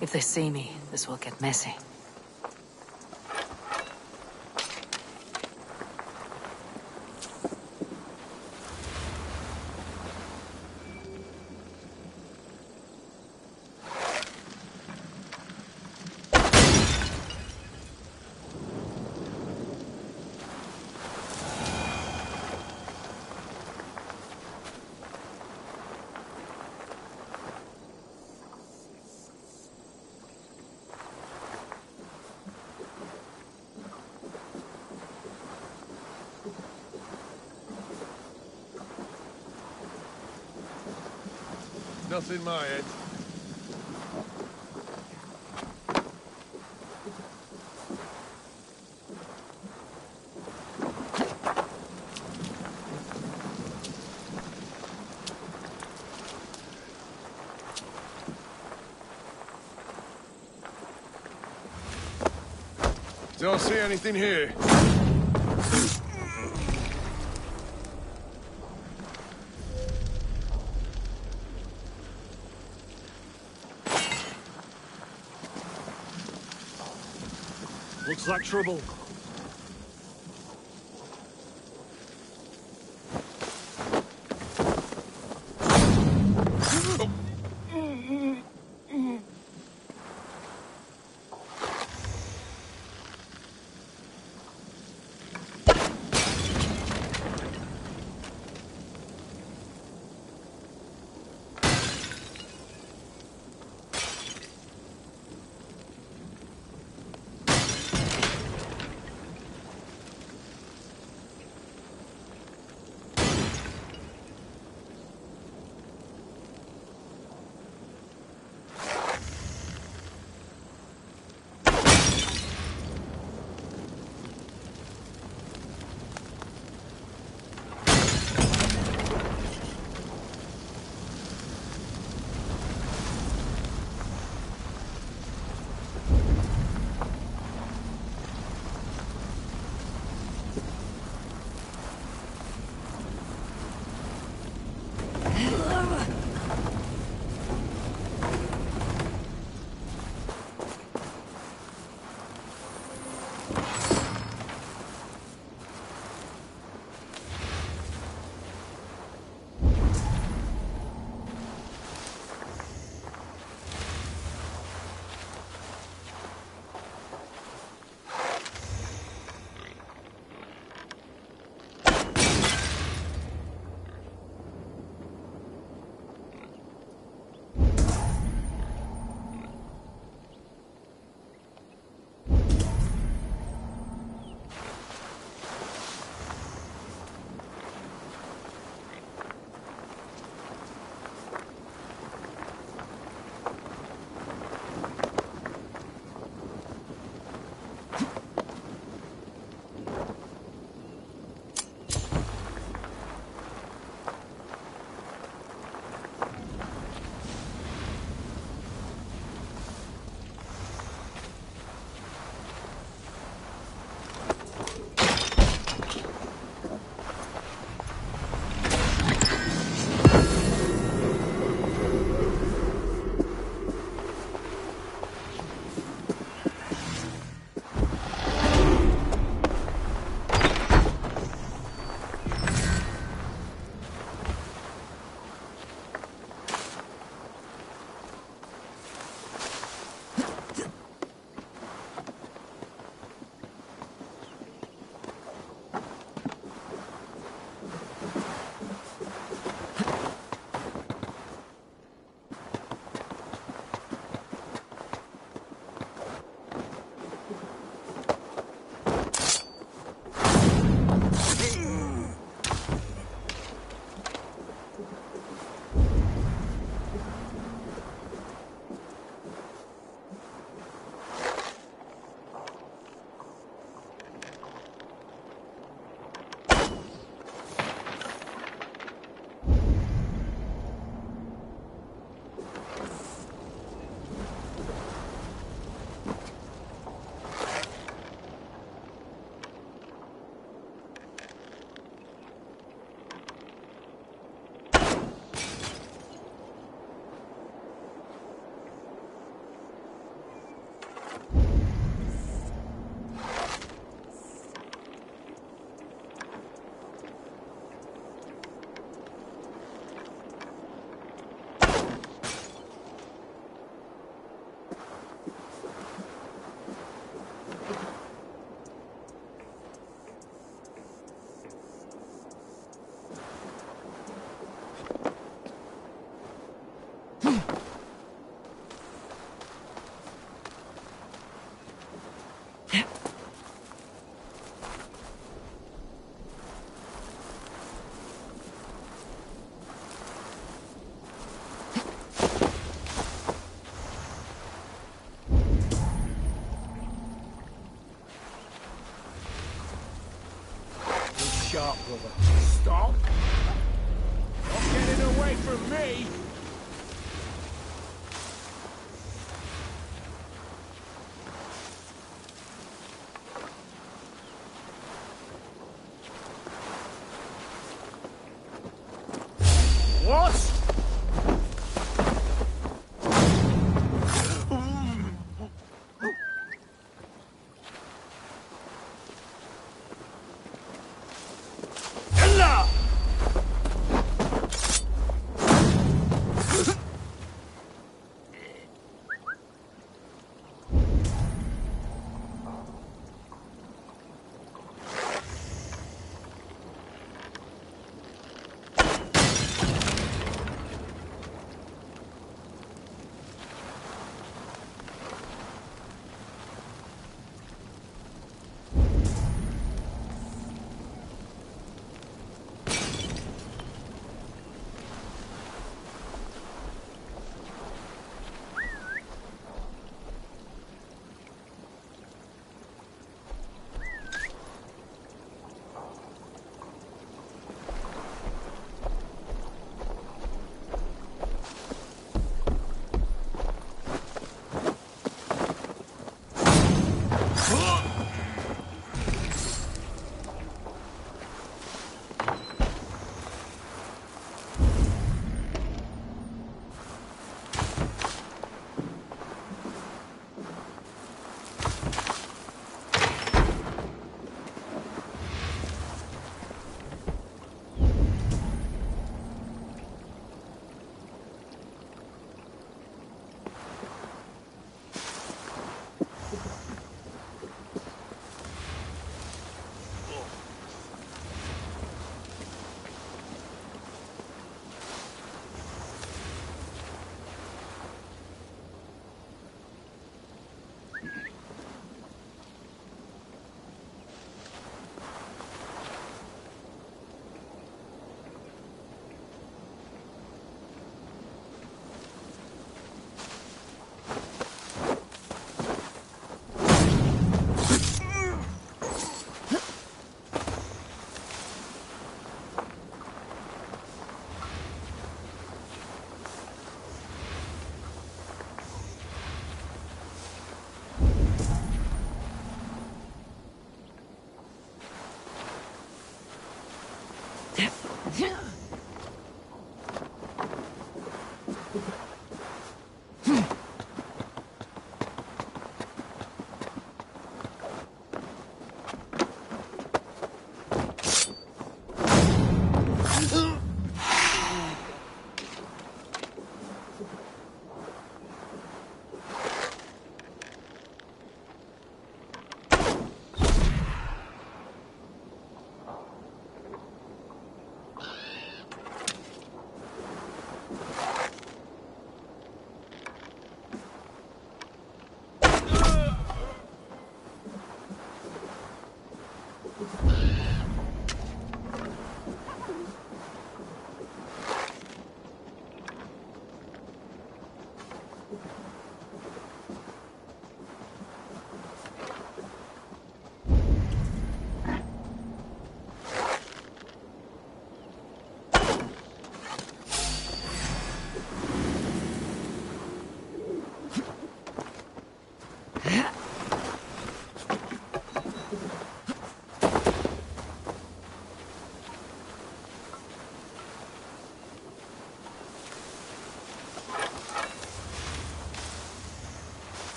If they see me, this will get messy. Nothing my end. Don't see anything here. Looks like trouble.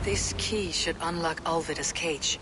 This key should unlock Alvida's cage.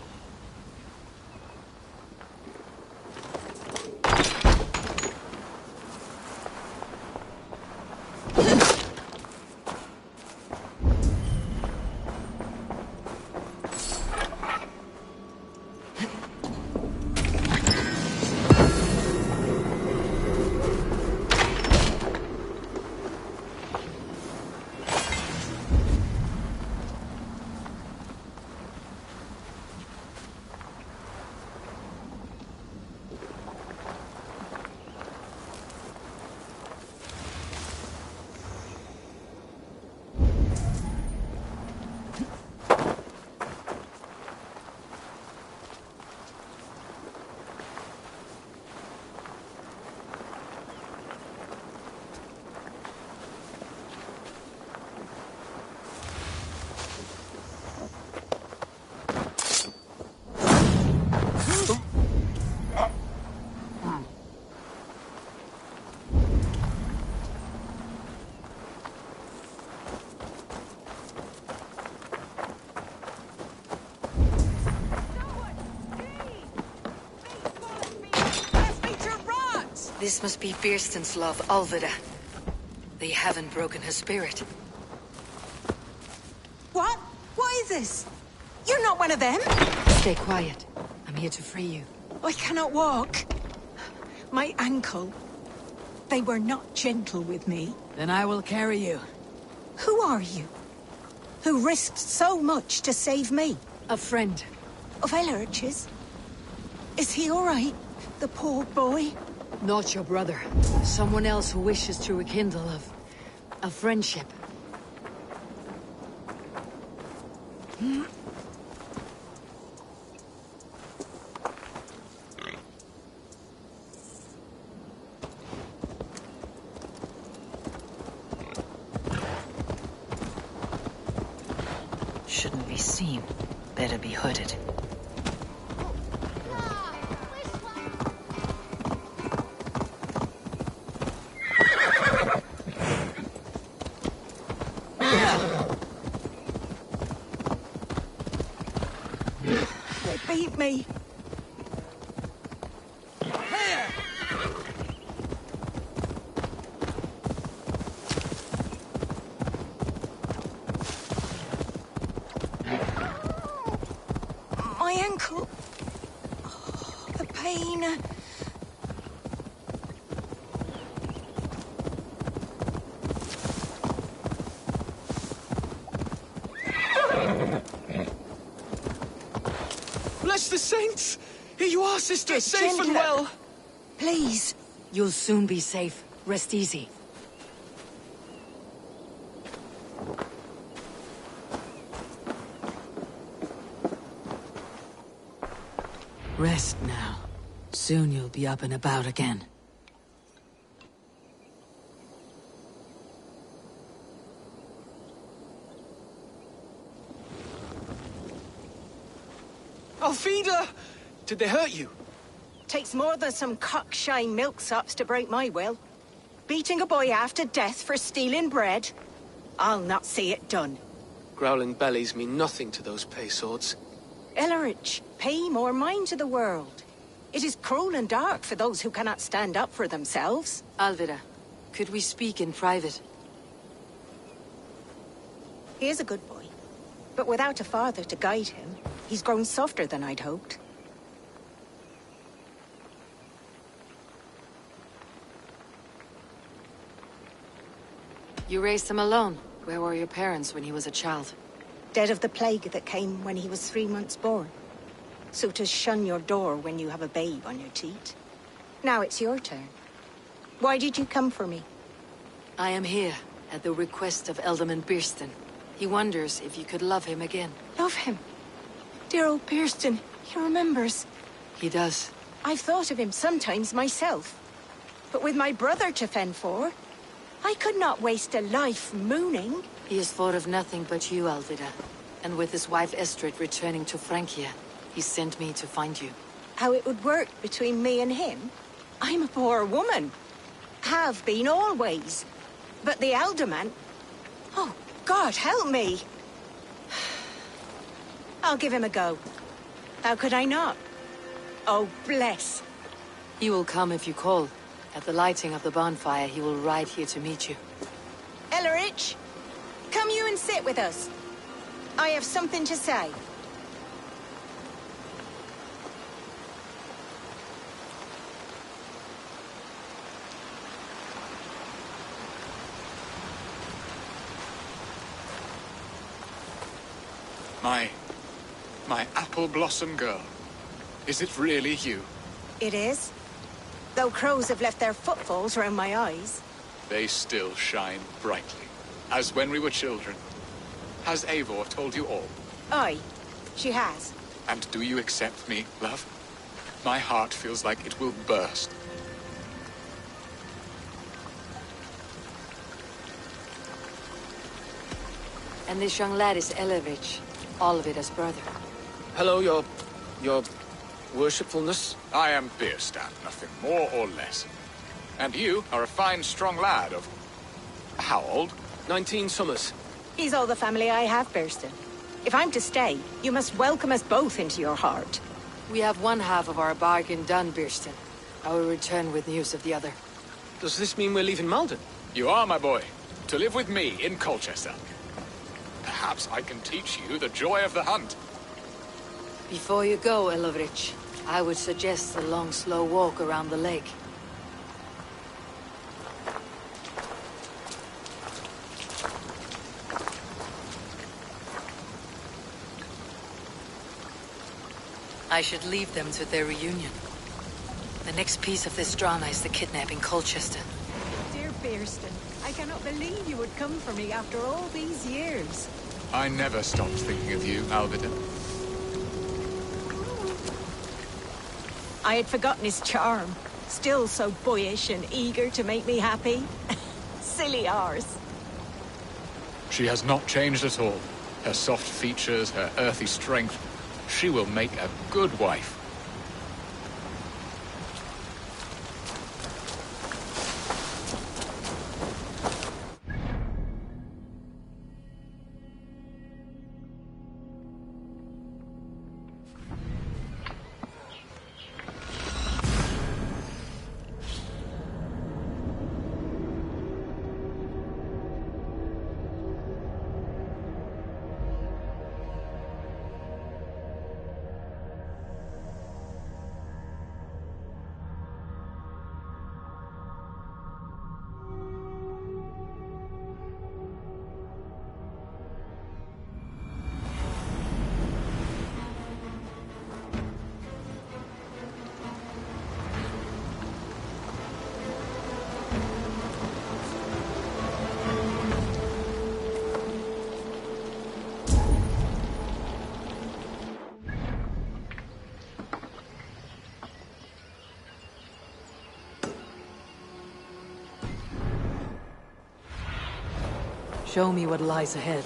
This must be Birsten's love, Alvida. They haven't broken her spirit. What? What is this? You're not one of them? Stay quiet. I'm here to free you. I cannot walk. My ankle. They were not gentle with me. Then I will carry you. Who are you? Who risked so much to save me? A friend. Of Ellerch's? Is he all right? The poor boy? Not your brother. Someone else who wishes to rekindle a friendship. Shouldn't be seen. Better be hooded. Beat me. My ankle. Oh, the pain. Bless the saints! Here you are, sister, safe and well. Please. You'll soon be safe. Rest easy. Rest now. Soon you'll be up and about again. Alfida! Did they hurt you? Takes more than some cockshy milksops to break my will. Beating a boy half to death for stealing bread? I'll not see it done. Growling bellies mean nothing to those pay swords. Ellerich, pay more mind to the world. It is cruel and dark for those who cannot stand up for themselves. Alvida, could we speak in private? He is a good boy, but without a father to guide him, he's grown softer than I'd hoped. You raised him alone. Where were your parents when he was a child? Dead of the plague that came when he was 3 months born. So to shun your door when you have a babe on your teat. Now it's your turn. Why did you come for me? I am here at the request of Alderman Birston. He wonders if you could love him again. Love him? Dear old Birston, he remembers. He does. I've thought of him sometimes myself. But with my brother to fend for, I could not waste a life mooning. He has thought of nothing but you, Alvida. And with his wife Estrid returning to Francia, he sent me to find you. How it would work between me and him? I'm a poor woman. Have been always. But the alderman... Oh, God, help me! I'll give him a go. How could I not? Oh, bless. He will come if you call. At the lighting of the bonfire, he will ride here to meet you. Ellerich, come you and sit with us. I have something to say. My apple blossom girl. Is it really you? It is. Though crows have left their footfalls round my eyes. They still shine brightly, as when we were children. Has Eivor told you all? Aye, she has. And do you accept me, love? My heart feels like it will burst. And this young lad is Ellerich, Alvida's brother. Hello, your worshipfulness. I am Birstan, nothing more or less. And you are a fine, strong lad of... how old? 19 summers. He's all the family I have, Birston. If I'm to stay, you must welcome us both into your heart. We have one half of our bargain done, Birston. I will return with news of the other. Does this mean we're leaving Malden? You are, my boy. To live with me in Colchester. Perhaps I can teach you the joy of the hunt. Before you go, Ellerich, I would suggest a long, slow walk around the lake. I should leave them to their reunion. The next piece of this drama is the kidnapping Colchester. Dear Birston, I cannot believe you would come for me after all these years. I never stopped thinking of you, Alvida. I had forgotten his charm. Still so boyish and eager to make me happy. Silly ours. She has not changed at all. Her soft features, her earthy strength. She will make a good wife. Show me what lies ahead.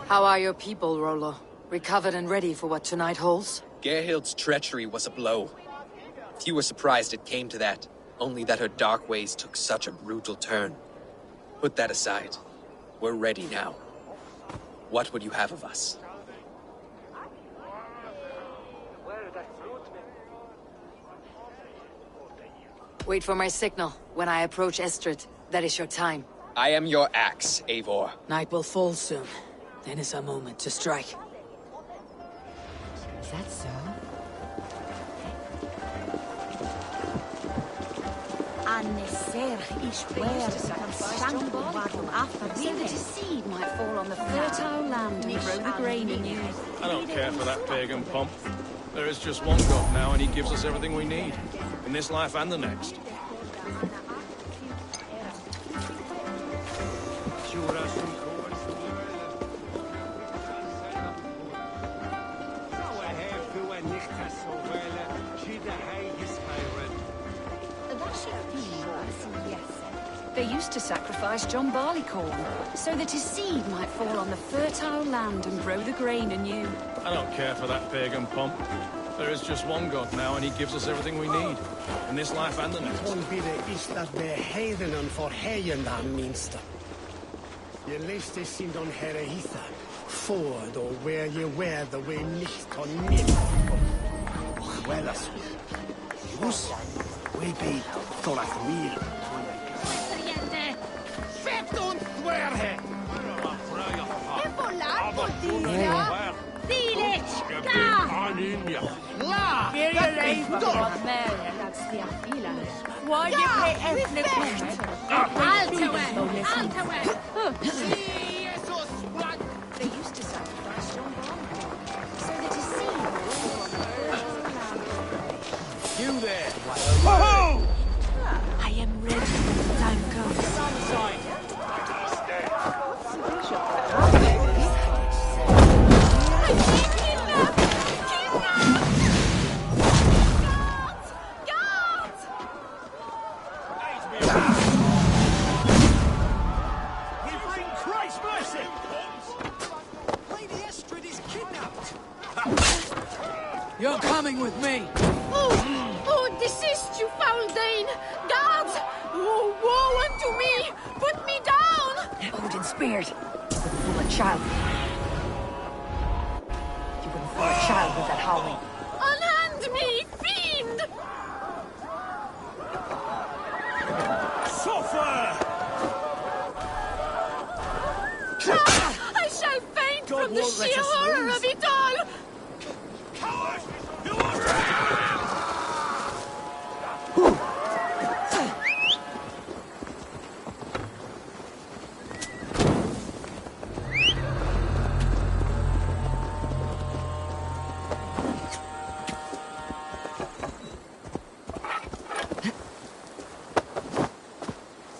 How are your people, Rollo? Recovered and ready for what tonight holds? Gerhild's treachery was a blow. Few were surprised it came to that, only that her dark ways took such a brutal turn. Put that aside. We're ready now. What would you have of us? Wait for my signal. When I approach Estrid, that is your time. I am your axe, Eivor. Night will fall soon. Then is our moment to strike. Is that so? So that a seed might fall on the fertile land and grow the grain anew. I don't care for that pagan pomp. There is just one God now, and he gives us everything we need. In this life and the next. They used to sacrifice John Barleycorn, so that his seed might fall on the fertile land and grow the grain anew. I don't care for that pagan pomp. There is just one God now, and he gives us everything we need. In this life and the next. Is dat we heidenen for heiendan minste. Je leest det sin don herre hitha. For då where je weather we nicht on nil. Well as Jus, we be thorak mil. Fett und dwerhe! They used to sacrifice John Barleycorn, so that his seed would fall on the fertile land. You there! Whoa! I am ready when the time comes. You're coming with me! Oh, desist, you foul Dane! Guards! Oh, woe unto me! Put me down! Odin spared. You wouldn't fool a child. You wouldn't fool a child with that howling. Unhand me, fiend! Suffer! I shall faint from the sheer horror of it all! Coward!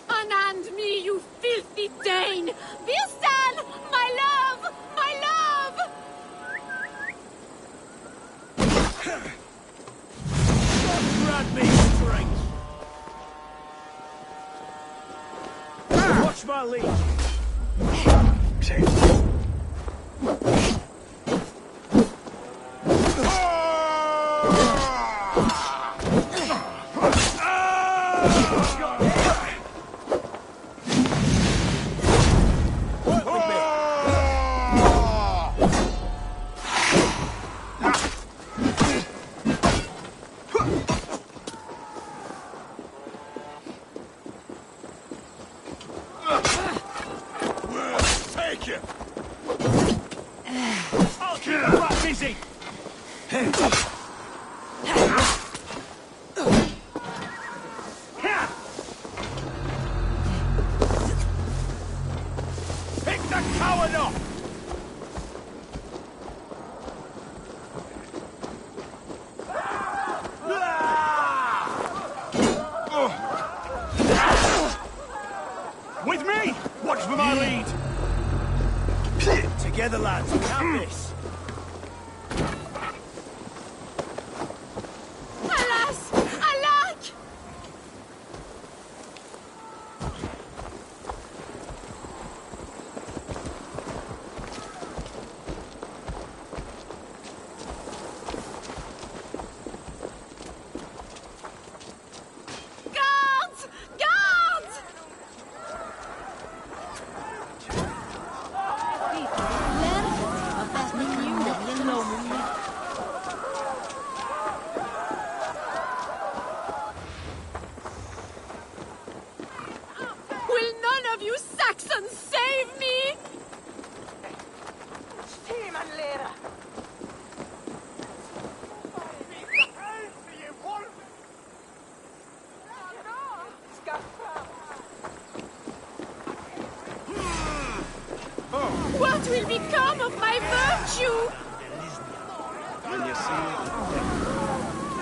Unhand me, you filthy Dane! Vistan! My love! My love! Grant me strength! Watch my lead! I'll keep the rat busy! Pick the coward up! With me! Watch for my lead! Together, lads, we have this! Alas! Alack!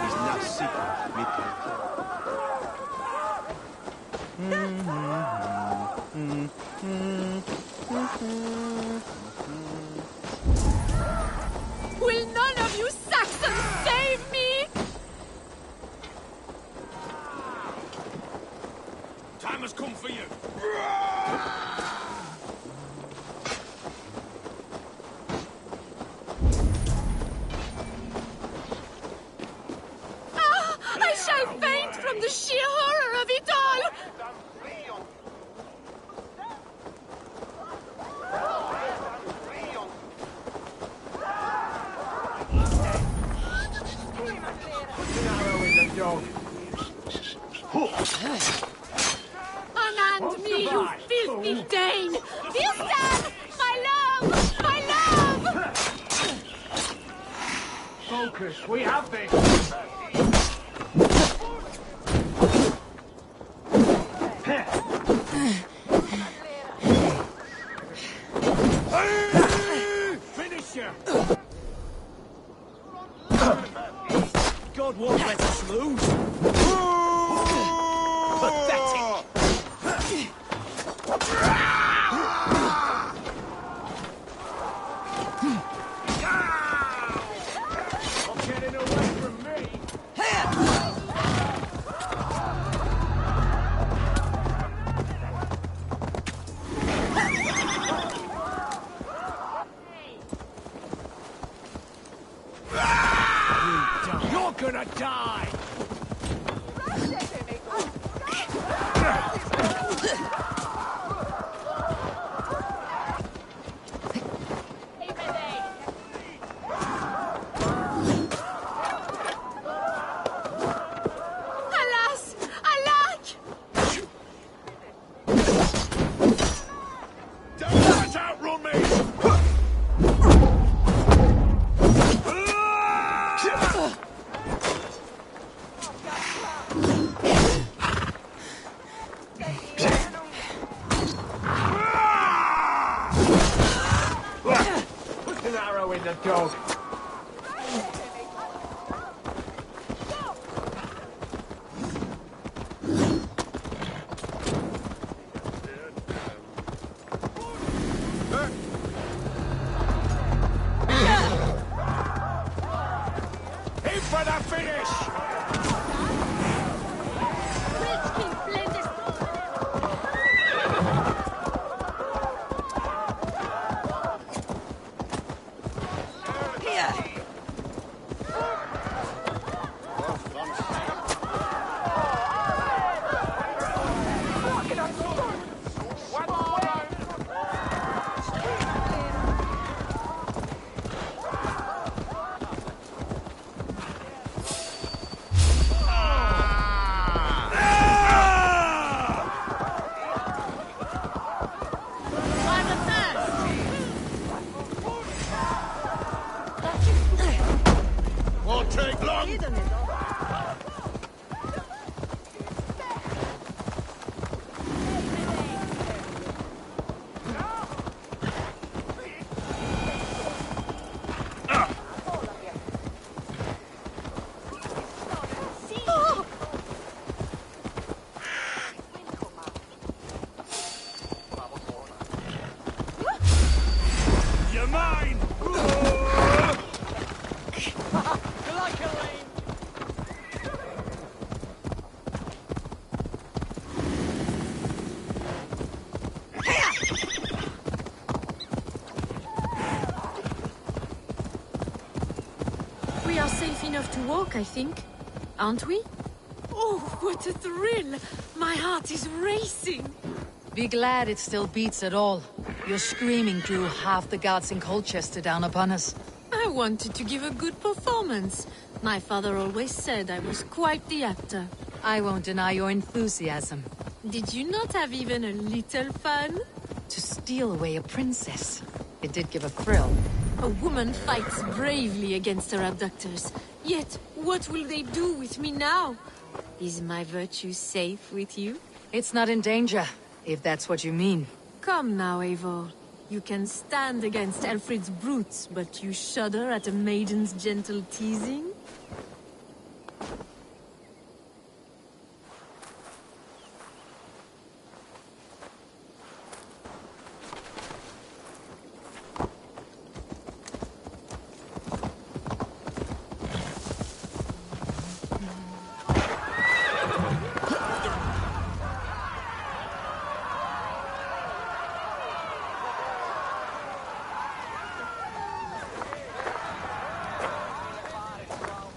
He's not secret, midnight. Will none of you Saxons save me? Time has come for you. I shall faint from the sheer horror of it all! Unhand me, you filthy Dane! Fiestan! My love! My love! Focus, we have this. Finish you! God won't let us lose. Pathetic. Not getting away from me. You're gonna die. Alas! Alack! Don't let outrun me! Put an arrow in the dog. In for the finish! Won't take long! You're mine! We are safe enough to walk, I think. Aren't we? Oh, what a thrill! My heart is racing! Be glad it still beats at all. Your screaming drew half the guards in Colchester down upon us. I wanted to give a good performance. My father always said I was quite the actor. I won't deny your enthusiasm. Did you not have even a little fun? To steal away a princess. It did give a thrill. A woman fights bravely against her abductors. Yet, what will they do with me now? Is my virtue safe with you? It's not in danger, if that's what you mean. Come now, Eivor. You can stand against Alfred's brutes, but you shudder at a maiden's gentle teasing?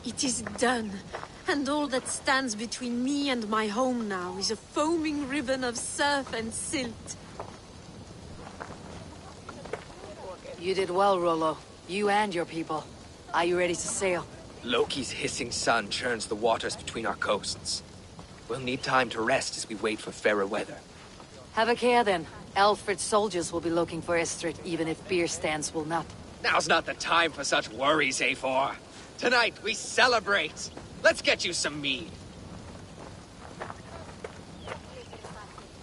It is done, and all that stands between me and my home now is a foaming ribbon of surf and silt. You did well, Rollo. You and your people. Are you ready to sail? Loki's hissing sun churns the waters between our coasts. We'll need time to rest as we wait for fairer weather. Have a care then. Alfred's soldiers will be looking for Estrid, even if beer stands will not. Now's not the time for such worries, Eivor. Tonight, we celebrate! Let's get you some mead.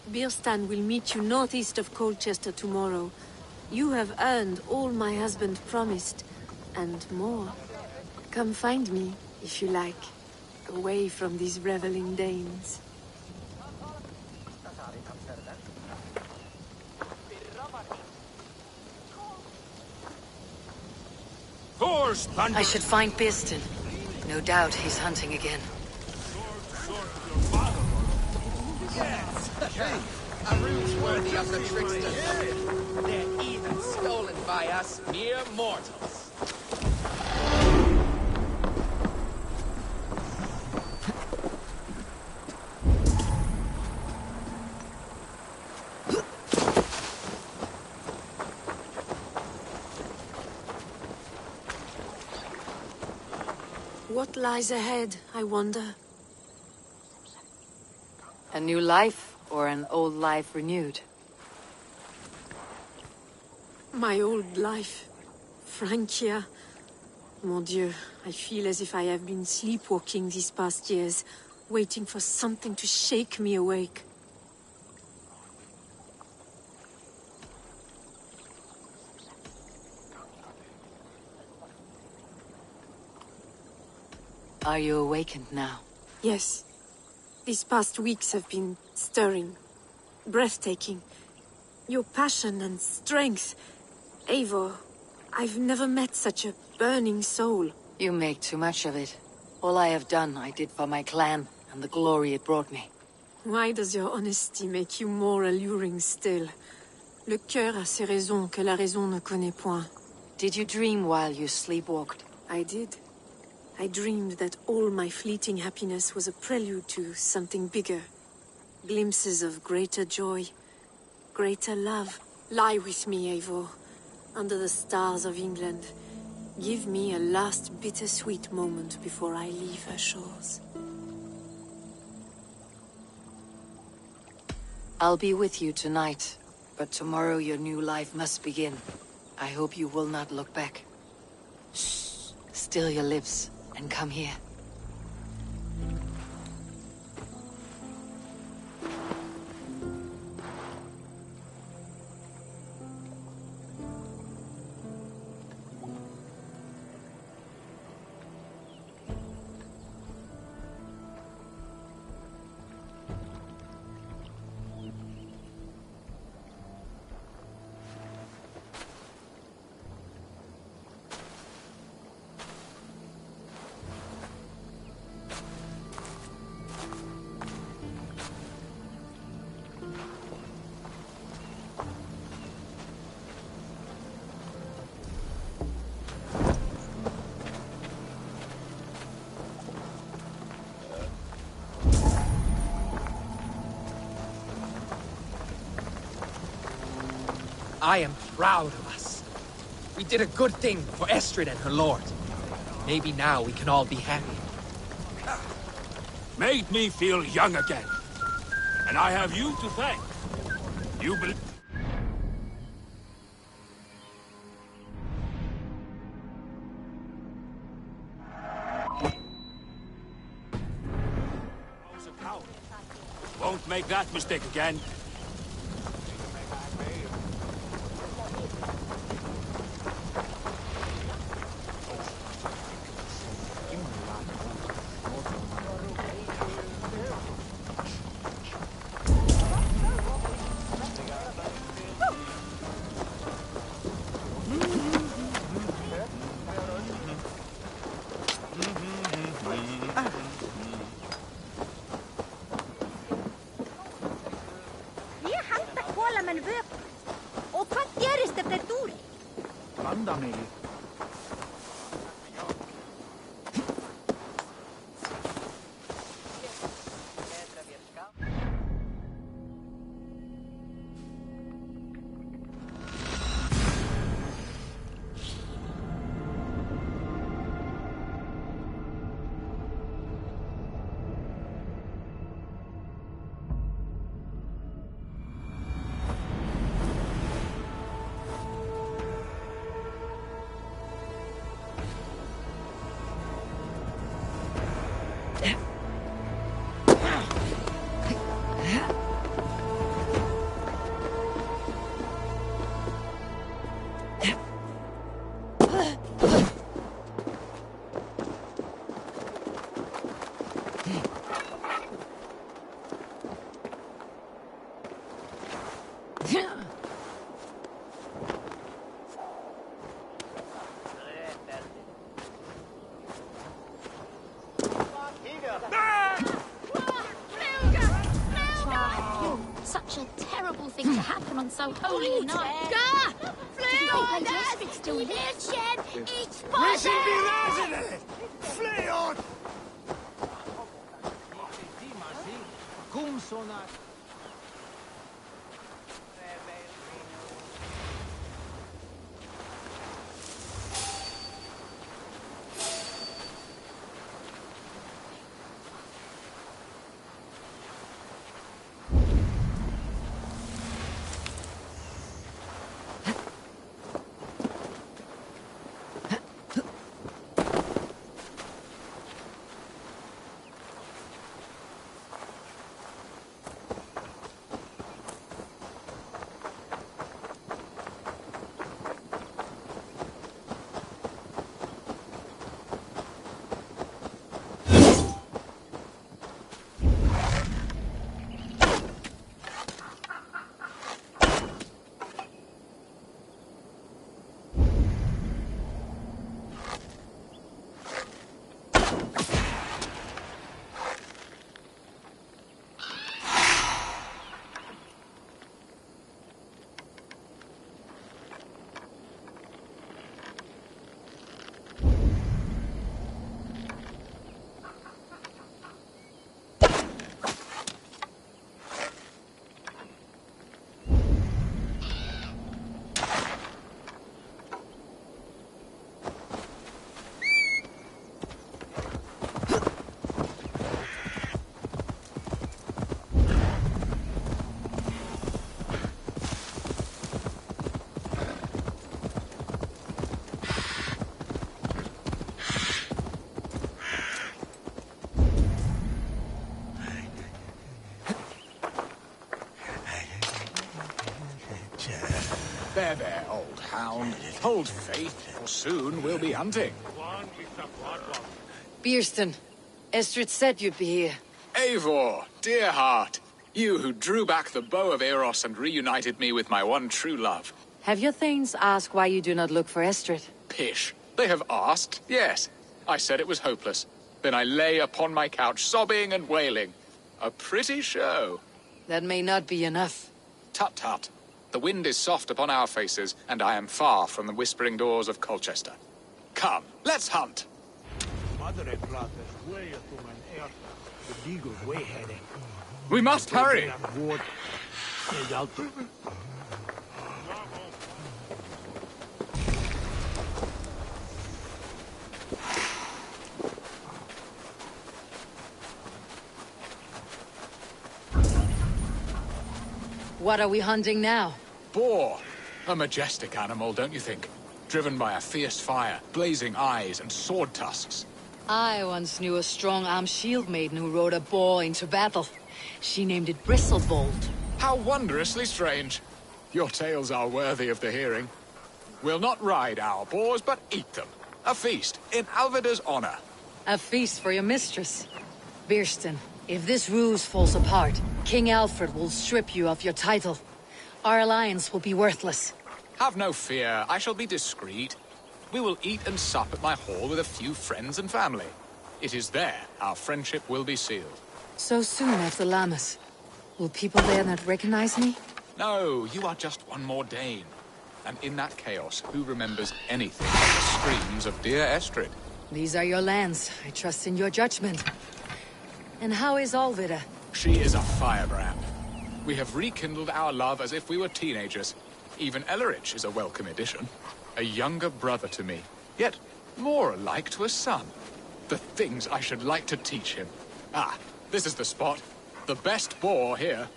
Bierstan will meet you northeast of Colchester tomorrow. You have earned all my husband promised, and more. Come find me, if you like, away from these reveling Danes. I should find Bierstan. No doubt he's hunting again. Yes! A ruse worthy of the tricksters. They're even stolen by us mere mortals. What lies ahead, I wonder? A new life, or an old life renewed? My old life. Francia. Mon Dieu, I feel as if I have been sleepwalking these past years, waiting for something to shake me awake. Are you awakened now? Yes. These past weeks have been stirring, breathtaking. Your passion and strength. Eivor, I've never met such a burning soul. You make too much of it. All I have done, I did for my clan, and the glory it brought me. Why does your honesty make you more alluring still? Le cœur a ses raisons que la raison ne connaît point. Did you dream while you sleepwalked? I did. I dreamed that all my fleeting happiness was a prelude to something bigger. Glimpses of greater joy, greater love. Lie with me, Eivor, under the stars of England. Give me a last bittersweet moment before I leave her shores. I'll be with you tonight, but tomorrow your new life must begin. I hope you will not look back. Shh. Still your lips. And come here. I am proud of us. We did a good thing for Estrid and her lord. Maybe now we can all be happy. Made me feel young again. And I have you to thank. You believe... Won't make that mistake again. Such a terrible thing to happen on so holy a night. Did you think Lady Estrid's still here? We should be resident! Flee on! There, old hound. Hold faith, for soon we'll be hunting. Bierston, Estrid said you'd be here. Eivor, dear heart. You who drew back the bow of Eros and reunited me with my one true love. Have your thanes asked why you do not look for Estrid? Pish. They have asked, yes. I said it was hopeless. Then I lay upon my couch, sobbing and wailing. A pretty show. That may not be enough. Tut-tut. The wind is soft upon our faces, and I am far from the whispering doors of Colchester. Come, let's hunt! We must hurry! What are we hunting now? Boar. A majestic animal, don't you think? Driven by a fierce fire, blazing eyes, and sword tusks. I once knew a strong-armed shield maiden who rode a boar into battle. She named it Bristlebolt. How wondrously strange. Your tales are worthy of the hearing. We'll not ride our boars, but eat them. A feast, in Alvida's honor. A feast for your mistress. Bierston, if this ruse falls apart, King Alfred will strip you of your title. Our alliance will be worthless. Have no fear, I shall be discreet. We will eat and sup at my hall with a few friends and family. It is there our friendship will be sealed. So soon after Lammas. Will people there not recognize me? No, you are just one more Dane. And in that chaos, who remembers anything but the screams of dear Estrid? These are your lands. I trust in your judgment. And how is Alvida? She is a firebrand. We have rekindled our love as if we were teenagers. Even Ellerich is a welcome addition. A younger brother to me, yet more alike to a son. The things I should like to teach him. Ah, this is the spot. The best boar here.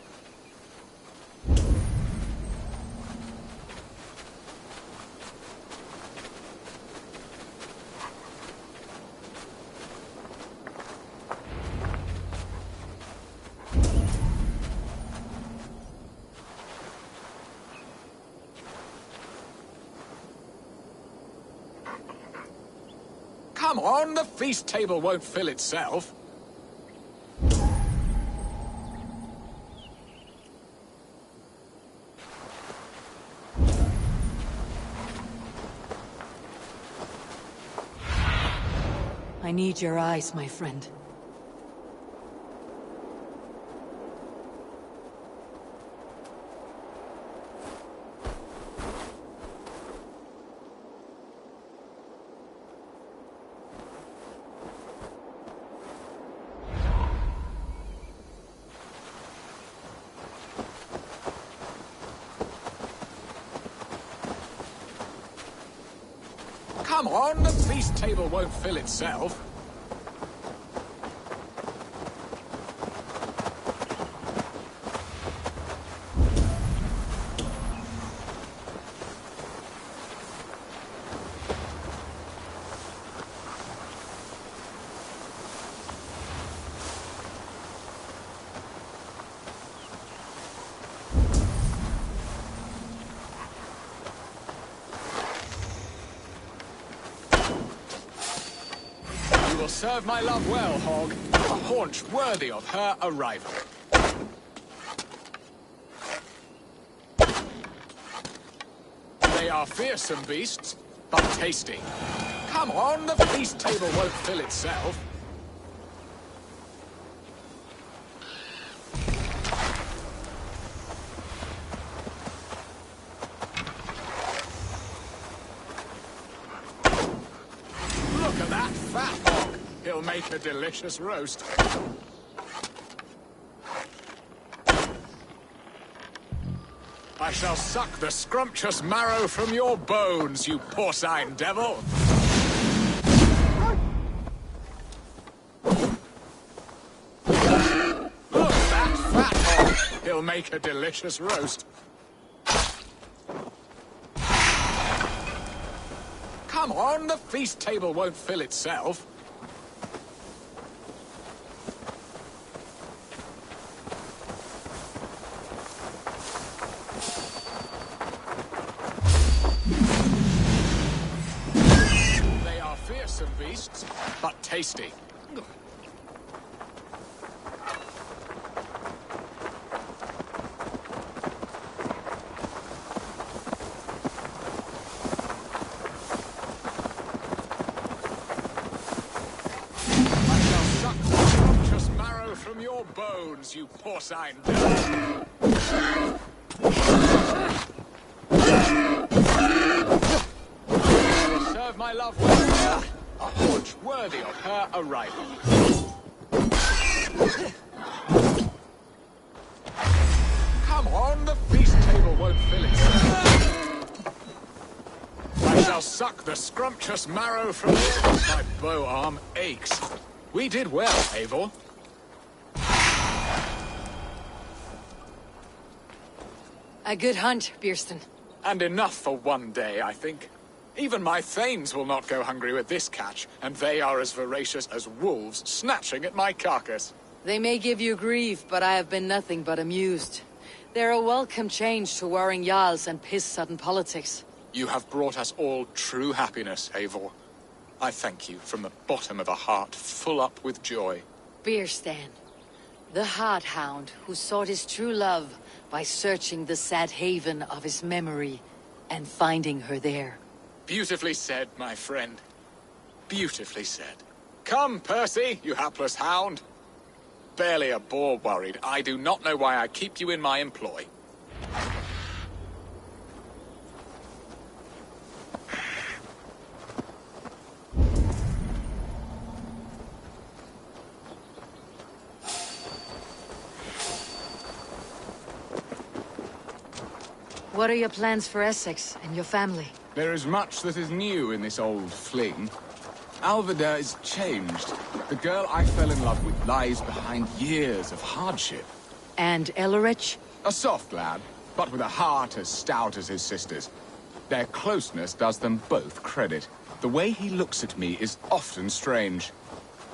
Come on, the feast table won't fill itself. I need your eyes, my friend. Come on, the feast table won't fill itself. Serve my love well, Hog. A haunch worthy of her arrival. They are fearsome beasts, but tasty. Come on, the feast table won't fill itself. Look at that fat hog. He'll make a delicious roast. I shall suck the scrumptious marrow from your bones, you porcine devil! Look, that fat hog! He'll make a delicious roast. Come on, the feast table won't fill itself. Fearsome beasts, but tasty. I shall suck the scrumptious marrow from your bones, you porcine devil. Serve my love well. A haunch worthy of her arrival. Come on, the feast table won't fill itself. I shall suck the scrumptious marrow from my bow arm aches. We did well, Eivor. A good hunt, Bierston. And enough for one day, I think. Even my thanes will not go hungry with this catch, and they are as voracious as wolves snatching at my carcass. They may give you grief, but I have been nothing but amused. They're a welcome change to warring jarls and piss-sudden politics. You have brought us all true happiness, Eivor. I thank you from the bottom of a heart full up with joy. Bierstan, the Heart Hound who sought his true love by searching the sad haven of his memory and finding her there. Beautifully said, my friend. Beautifully said. Come, Percy, you hapless hound. Barely a boar worried. I do not know why I keep you in my employ. What are your plans for Essex and your family? There is much that is new in this old fling. Alvida is changed. The girl I fell in love with lies behind years of hardship. And Ellerich? A soft lad, but with a heart as stout as his sister's. Their closeness does them both credit. The way he looks at me is often strange.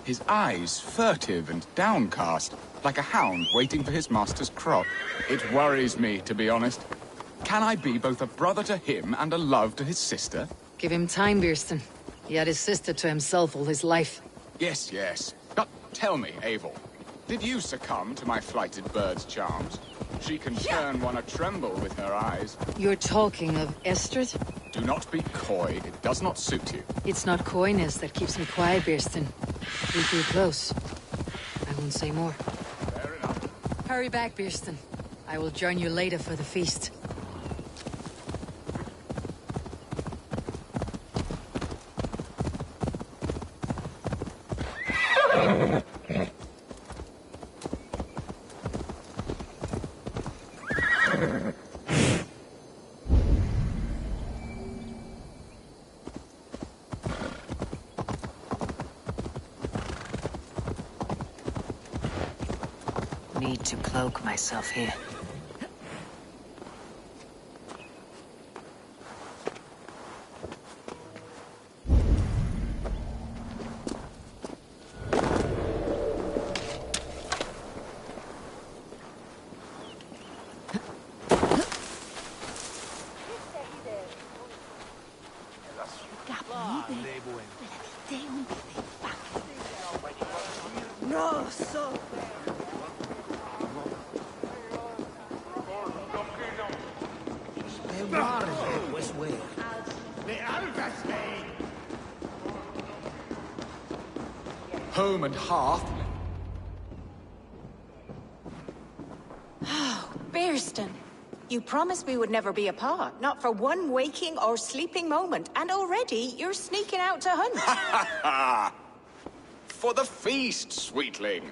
His eyes furtive and downcast, like a hound waiting for his master's crop. It worries me, to be honest. Can I be both a brother to him and a love to his sister? Give him time, Bierston. He had his sister to himself all his life. Yes, yes. But tell me, Eivor, did you succumb to my flighted bird's charms? She can turn one a tremble with her eyes. You're talking of Estrid? Do not be coy. It does not suit you. It's not coyness that keeps me quiet, Bierston. We grew close. I won't say more. Fair enough. Hurry back, Bierston. I will join you later for the feast. need to cloak myself here. No, so. Home and hearth. Oh, Bearston. You promised we would never be apart, not for one waking or sleeping moment, and already you're sneaking out to hunt. For the feast, sweetling.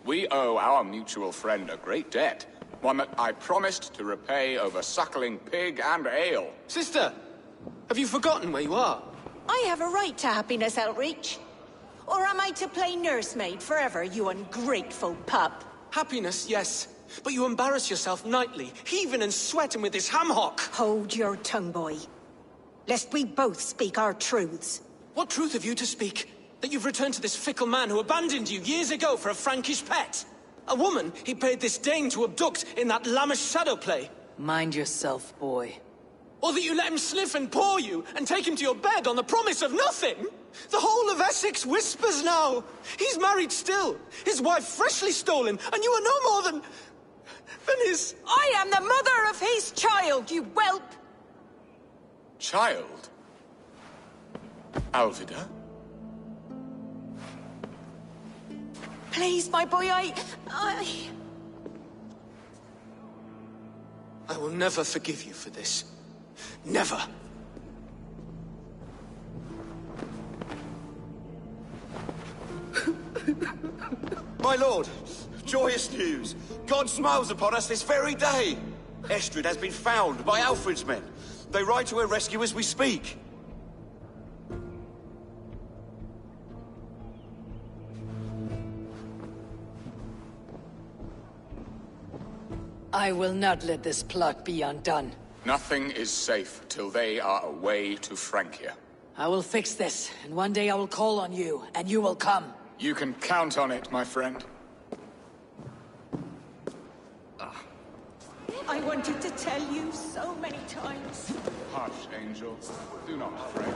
We owe our mutual friend a great debt. One that I promised to repay over suckling pig and ale. Sister! Have you forgotten where you are? I have a right to happiness, Outreach. Or am I to play nursemaid forever, you ungrateful pup? Happiness, yes. But you embarrass yourself nightly, heaving and sweating with this ham hock. Hold your tongue, boy. Lest we both speak our truths. What truth have you to speak? That you've returned to this fickle man who abandoned you years ago for a Frankish pet? A woman he paid this Dane to abduct in that lammish shadow play? Mind yourself, boy. Or that you let him sniff and paw you, and take him to your bed on the promise of nothing? The whole of Essex whispers now. He's married still, his wife freshly stolen, and you are no more than his... I am the mother of his child, you whelp! Child? Alvida? Please, my boy, I will never forgive you for this. Never. My lord, joyous news. God smiles upon us this very day. Estrid has been found by Alfred's men. They ride to her rescue as we speak. I will not let this plot be undone. Nothing is safe till they are away to Francia. I will fix this, and one day I will call on you, and you will come. You can count on it, my friend. I wanted to tell you so many times. Hush, Angel. Do not fret.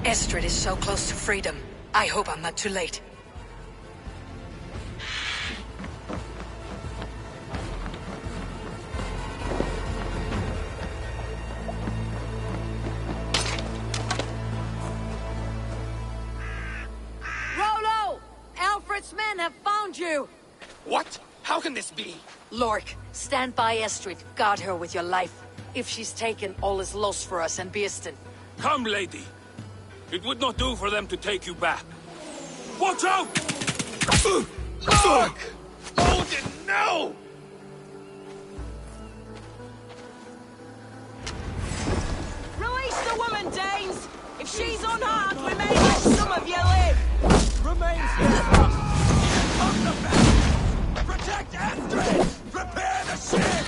Estrid is so close to freedom. I hope I'm not too late. Rollo! Alfred's men have found you! What? How can this be? Lork, stand by Estrid. Guard her with your life. If she's taken, all is lost for us and Bearston. Come, lady. It would not do for them to take you back. Watch out! Look! Odin, no! Release the woman, Danes! If she's unharmed, we may let some of you live! Remain steadfast! Up the back! Protect Astrid! Prepare the ship!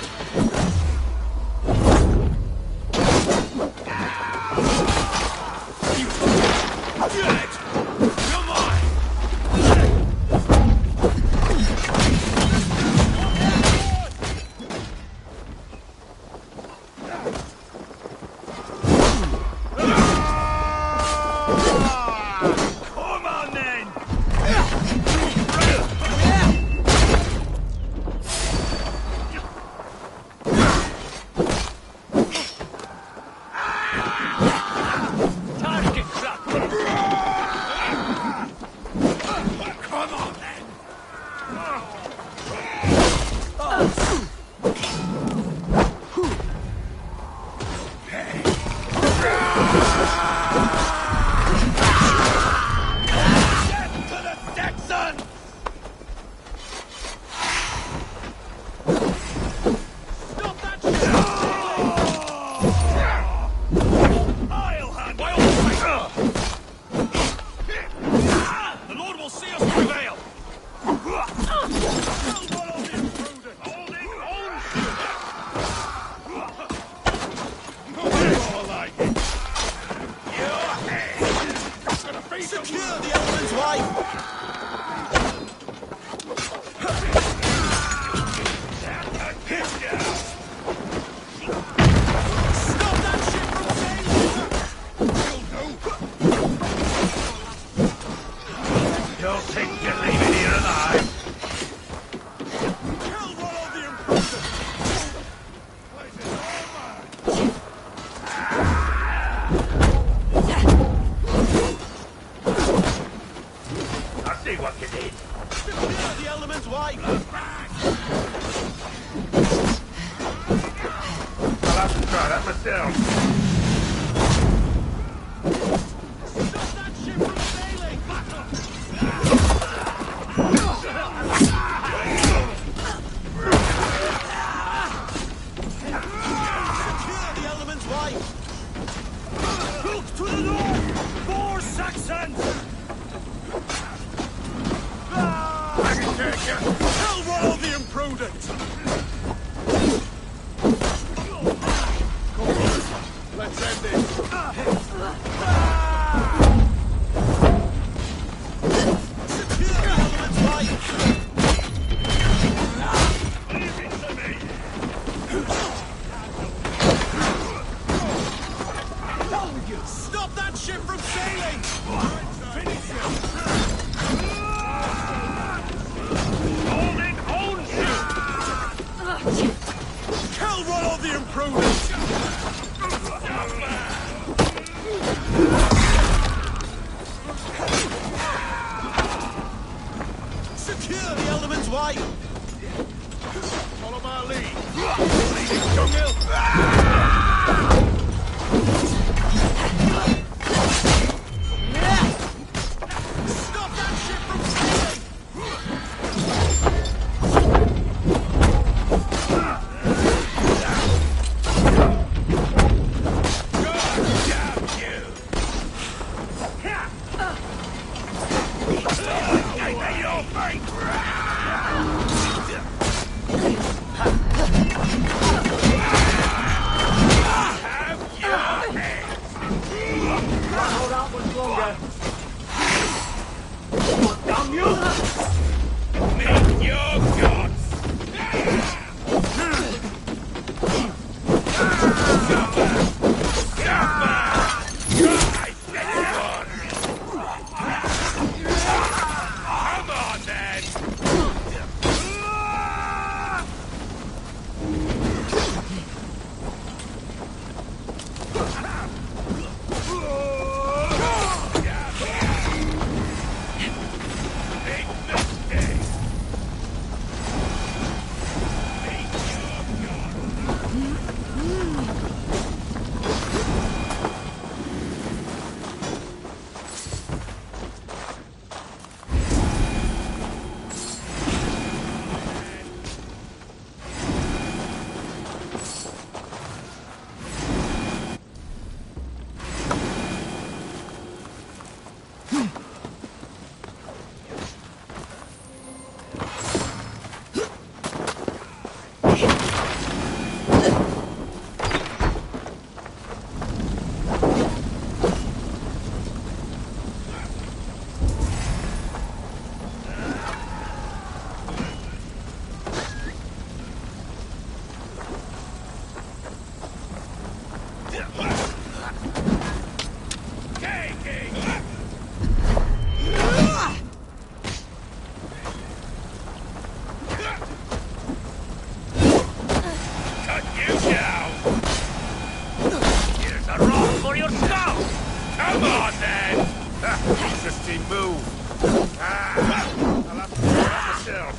Come on! Come on, then! Target shot! Come on, then! what you did. The element's wife! I'll have to try that myself. Stop that ship from sailing! Secure the element's wife! Look to the north! More Saxons! I can take you. Hell roll the imprudent! Let's end this. Secure the element's wife! Leave it to me. Stop that ship from sailing! Finish him. Holding owns you. Hell roll the imprudent! Secure the element's wife! Follow my lead. Leading dunghill. Stop that ship from sailing! Hold out much longer. Damn you! Meet your gods. Come on, then. Big mistake. Cut you down. Here's a rock for your skull. Come on, then. Interesting move. I'll have to try that myself.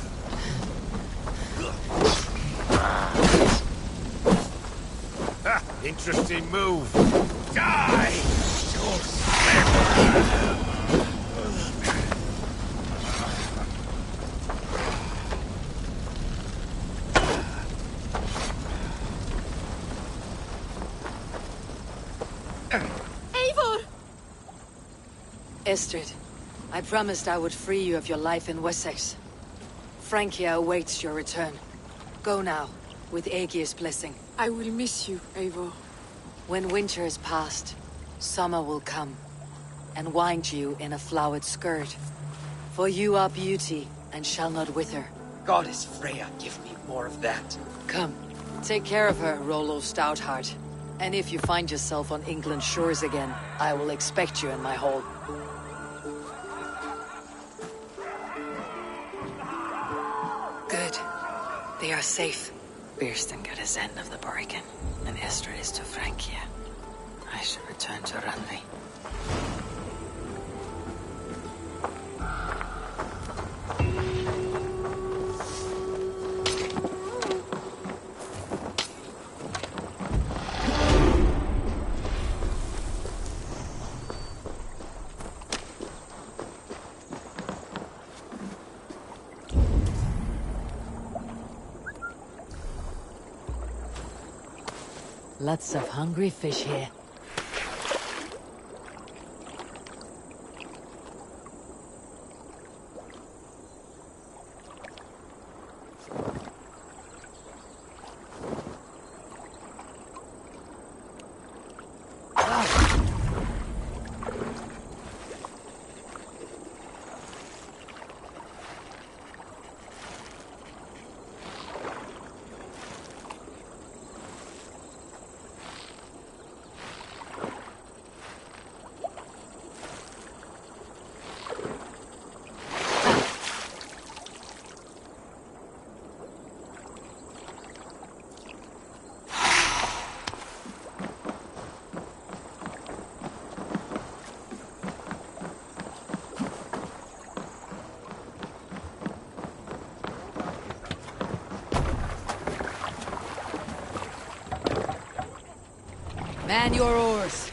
Interesting move. Die! Eivor! Estrid, I promised I would free you of your life in Wessex. Francia awaits your return. Go now, with Aegir's blessing. I will miss you, Eivor. When winter is past, summer will come, and wind you in a flowered skirt. For you are beauty, and shall not wither. Goddess Freya, give me more of that. Come, take care of her, Rollo Stoutheart. And if you find yourself on England's shores again, I will expect you in my hall. Good. They are safe. Birsten got his end of the bargain, and Estrid is to Francia. I shall return to Randvi. Lots of hungry fish here. Man your oars.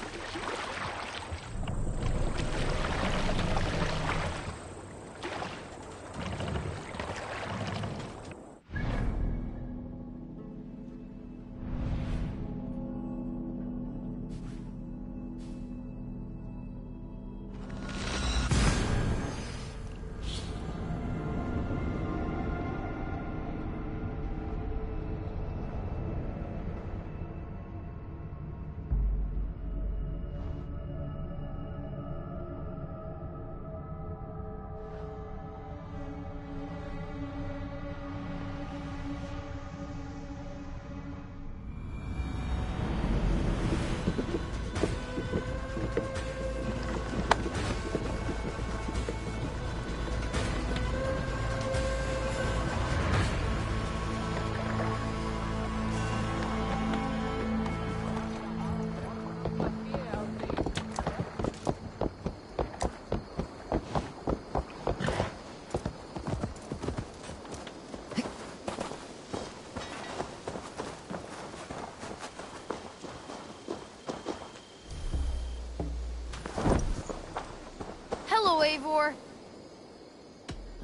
Hello, Eivor.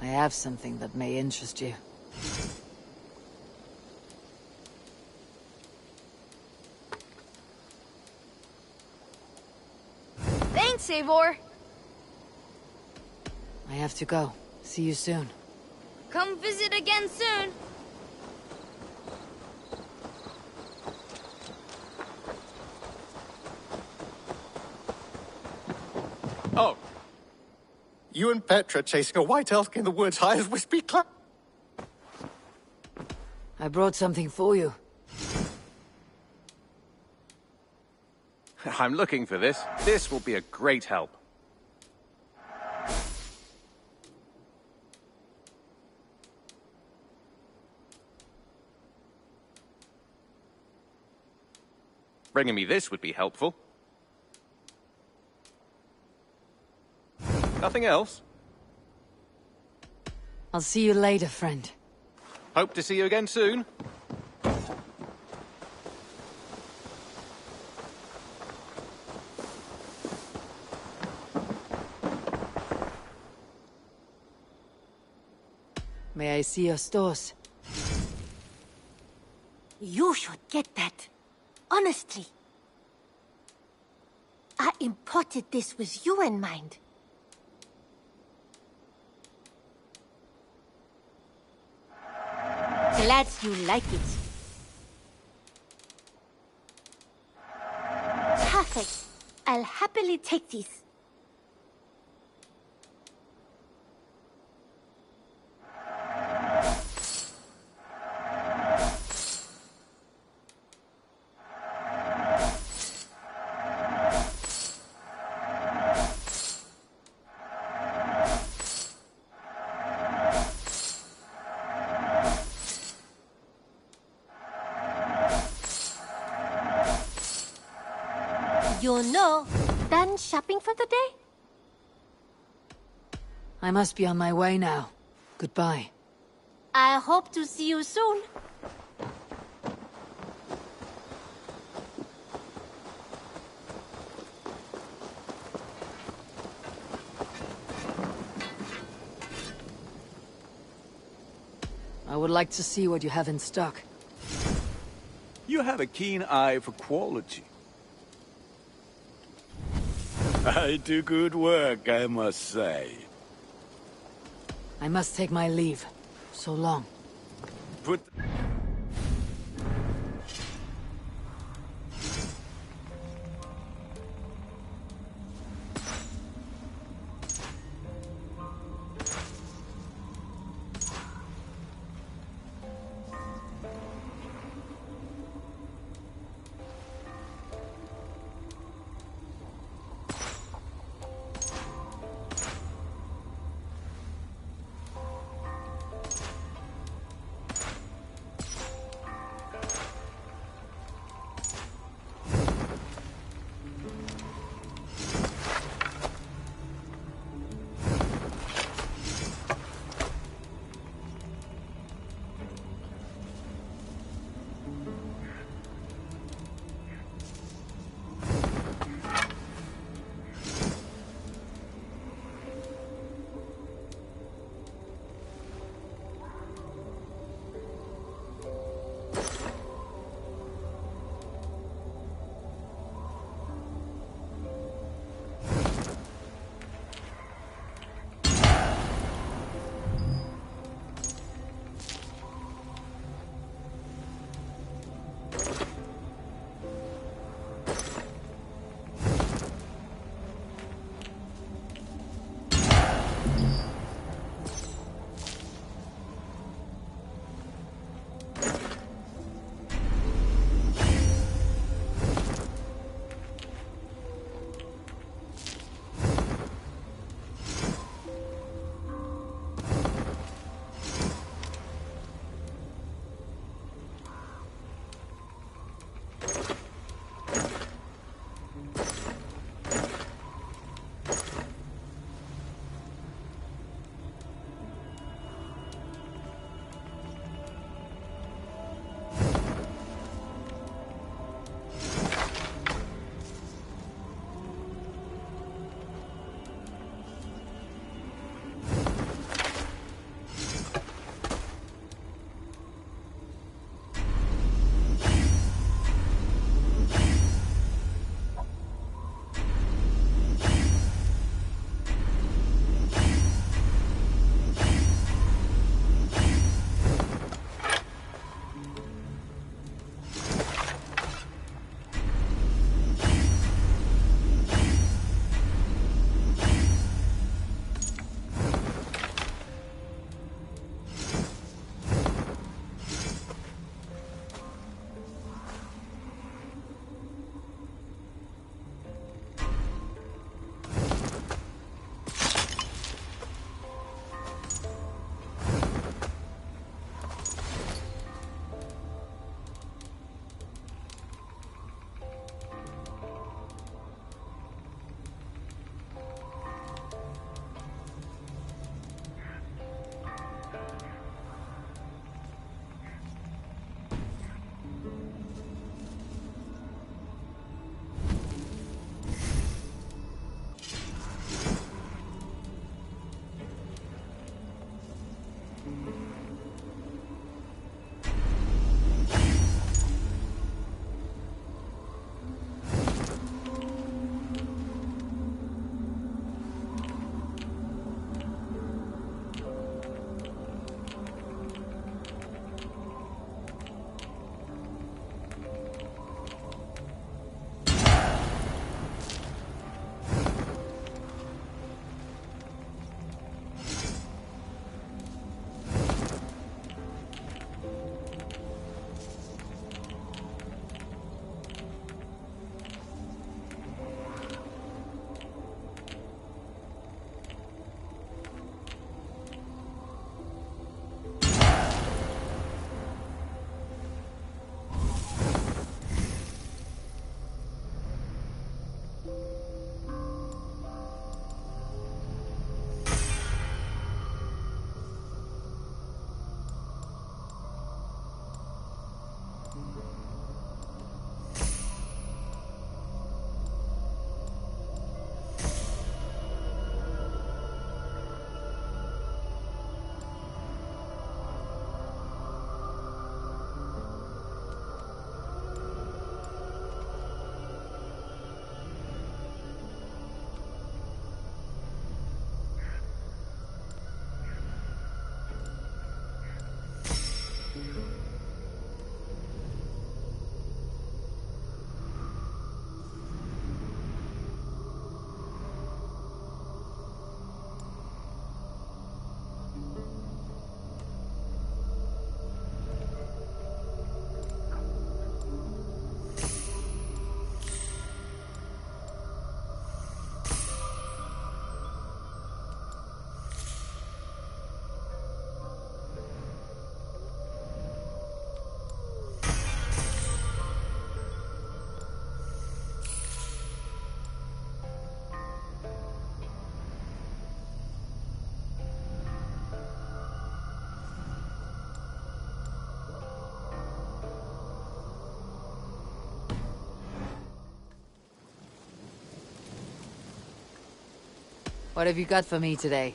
I have something that may interest you. Thanks, Eivor. I have to go. See you soon. Come visit again soon. Oh. You and Petra chasing a white elk in the woods high as Wispy Cloud? I brought something for you. I'm looking for this. This will be a great help. Bringing me this would be helpful. Nothing else? I'll see you later, friend. Hope to see you again soon. May I see your stores? You should get that. Honestly. I imported this with you in mind. Glad you like it. Perfect. I'll happily take this. You know, done shopping for the day? I must be on my way now. Goodbye. I hope to see you soon. I would like to see what you have in stock. You You have a keen eye for quality. I do good work, I must say. I must take my leave. So long. Put... What have you got for me today?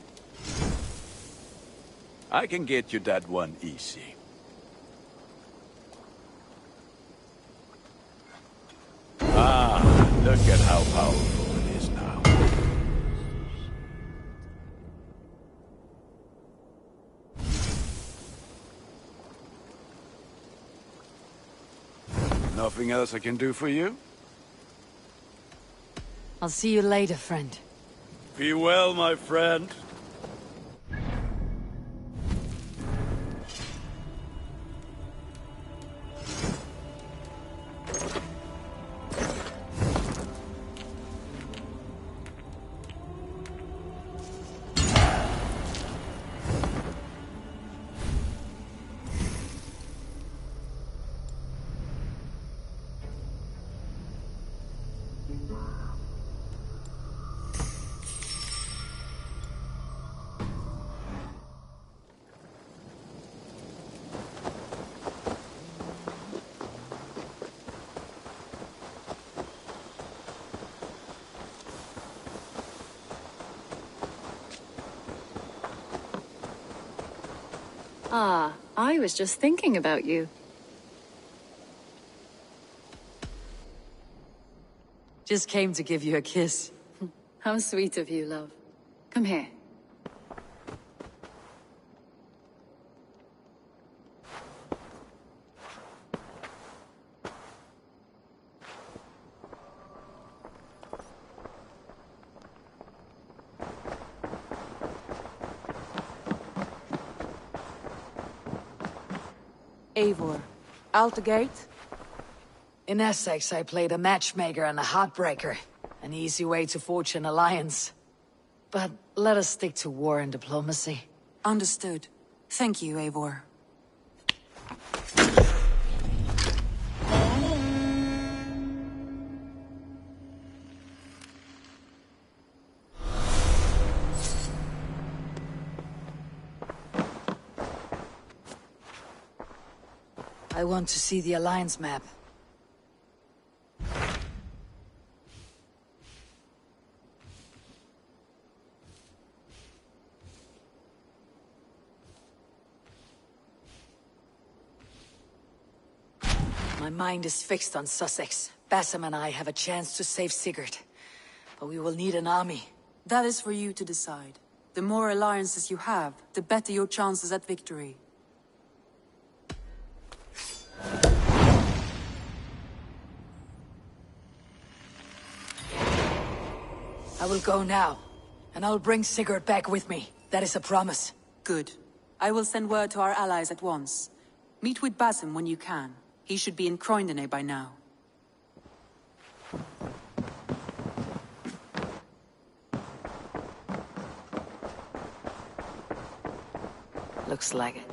I can get you that one easy. Ah, look at how powerful it is now. Nothing else I can do for you? I'll see you later, friend. Be well, my friend. Ah, I was just thinking about you. Just came to give you a kiss. How sweet of you, love. Come here. Eivor, out the gate? In Essex, I played a matchmaker and a heartbreaker. An easy way to forge an alliance. But let us stick to war and diplomacy. Understood. Thank you, Eivor. I want to see the Alliance map. My mind is fixed on Sussex. Basim and I have a chance to save Sigurd. But we will need an army. That is for you to decide. The more alliances you have, the better your chances at victory. I will go now, and I'll bring Sigurd back with me. That is a promise. Good. I will send word to our allies at once. Meet with Basim when you can. He should be in Croydon by now. Looks like it.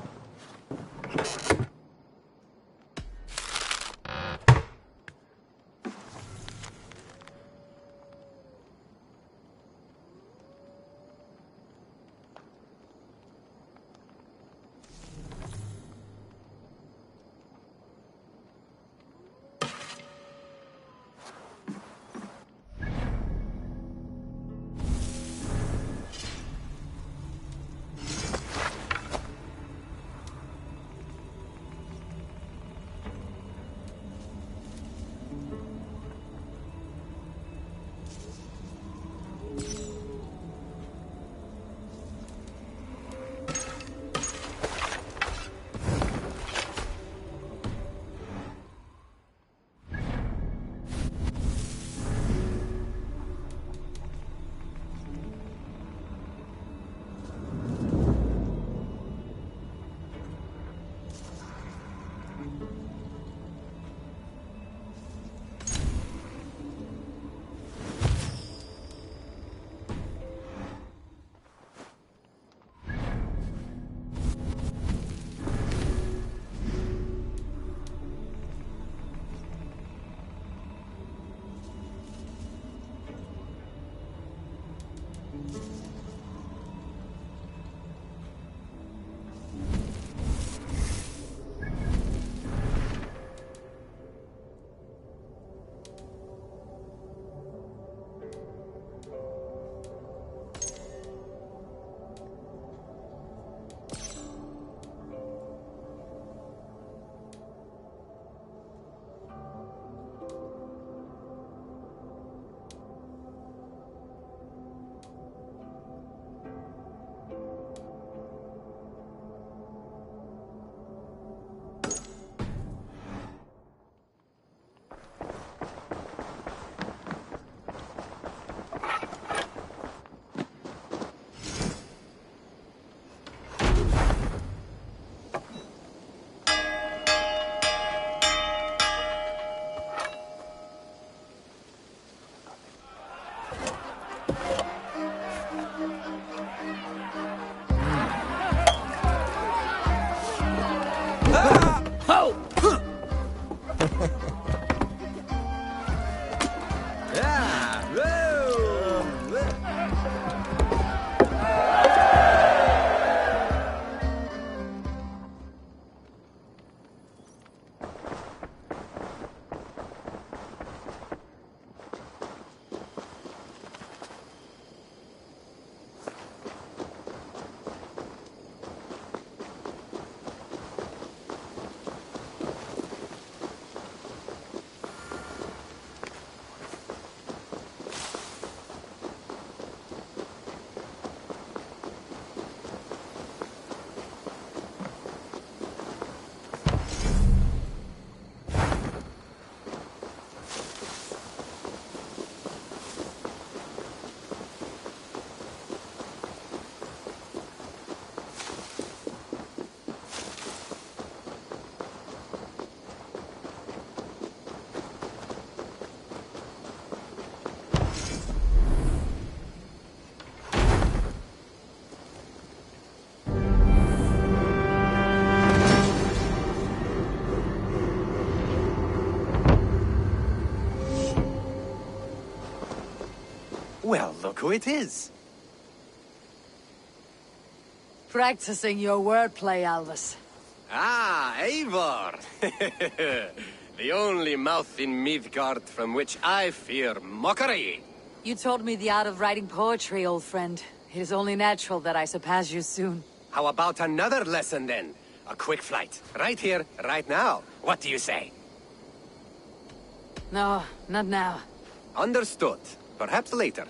Well, look who it is. Practicing your wordplay, Albus. Ah, Eivor! The only mouth in Midgard from which I fear mockery. You taught me the art of writing poetry, old friend. It is only natural that I surpass you soon. How about another lesson, then? A quick flight. Right here, right now. What do you say? No, not now. Understood. Perhaps later.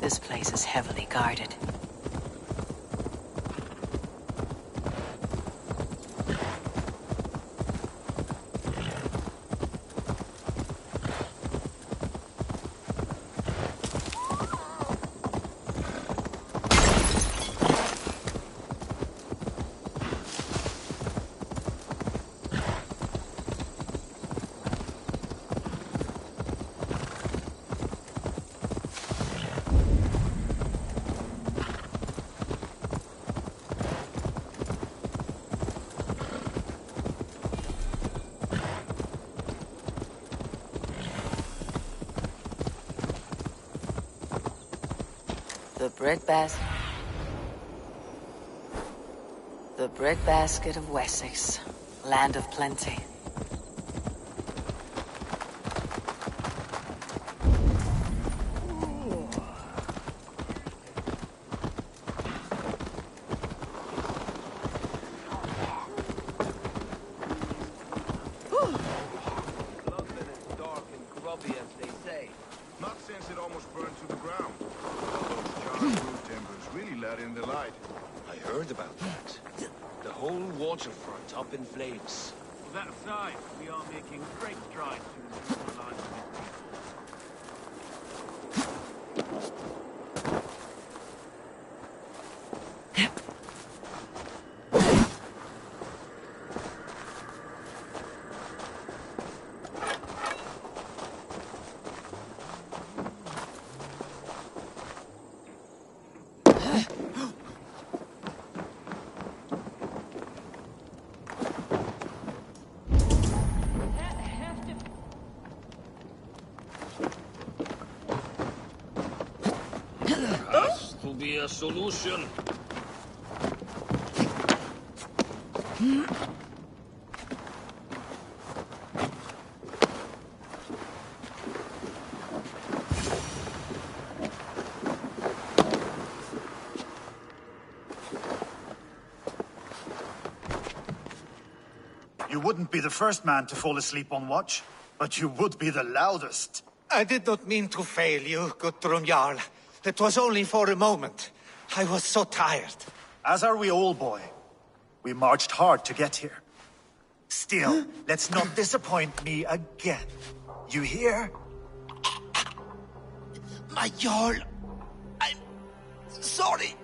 This place is heavily guarded. The breadbasket of Wessex, land of plenty. Not since it almost burned to the ground. All those charred wood timbers really let in the light. I heard about that. The whole waterfront up in flames. That aside, we are making great strides to improve the lives of these people. Has to be a solution. You wouldn't be the first man to fall asleep on watch, but you would be the loudest. I did not mean to fail you, Guthrum Jarl. It was only for a moment. I was so tired. As are we all, boy. We marched hard to get here. Still, let's not disappoint me again. You hear? My Jarl, I'm sorry.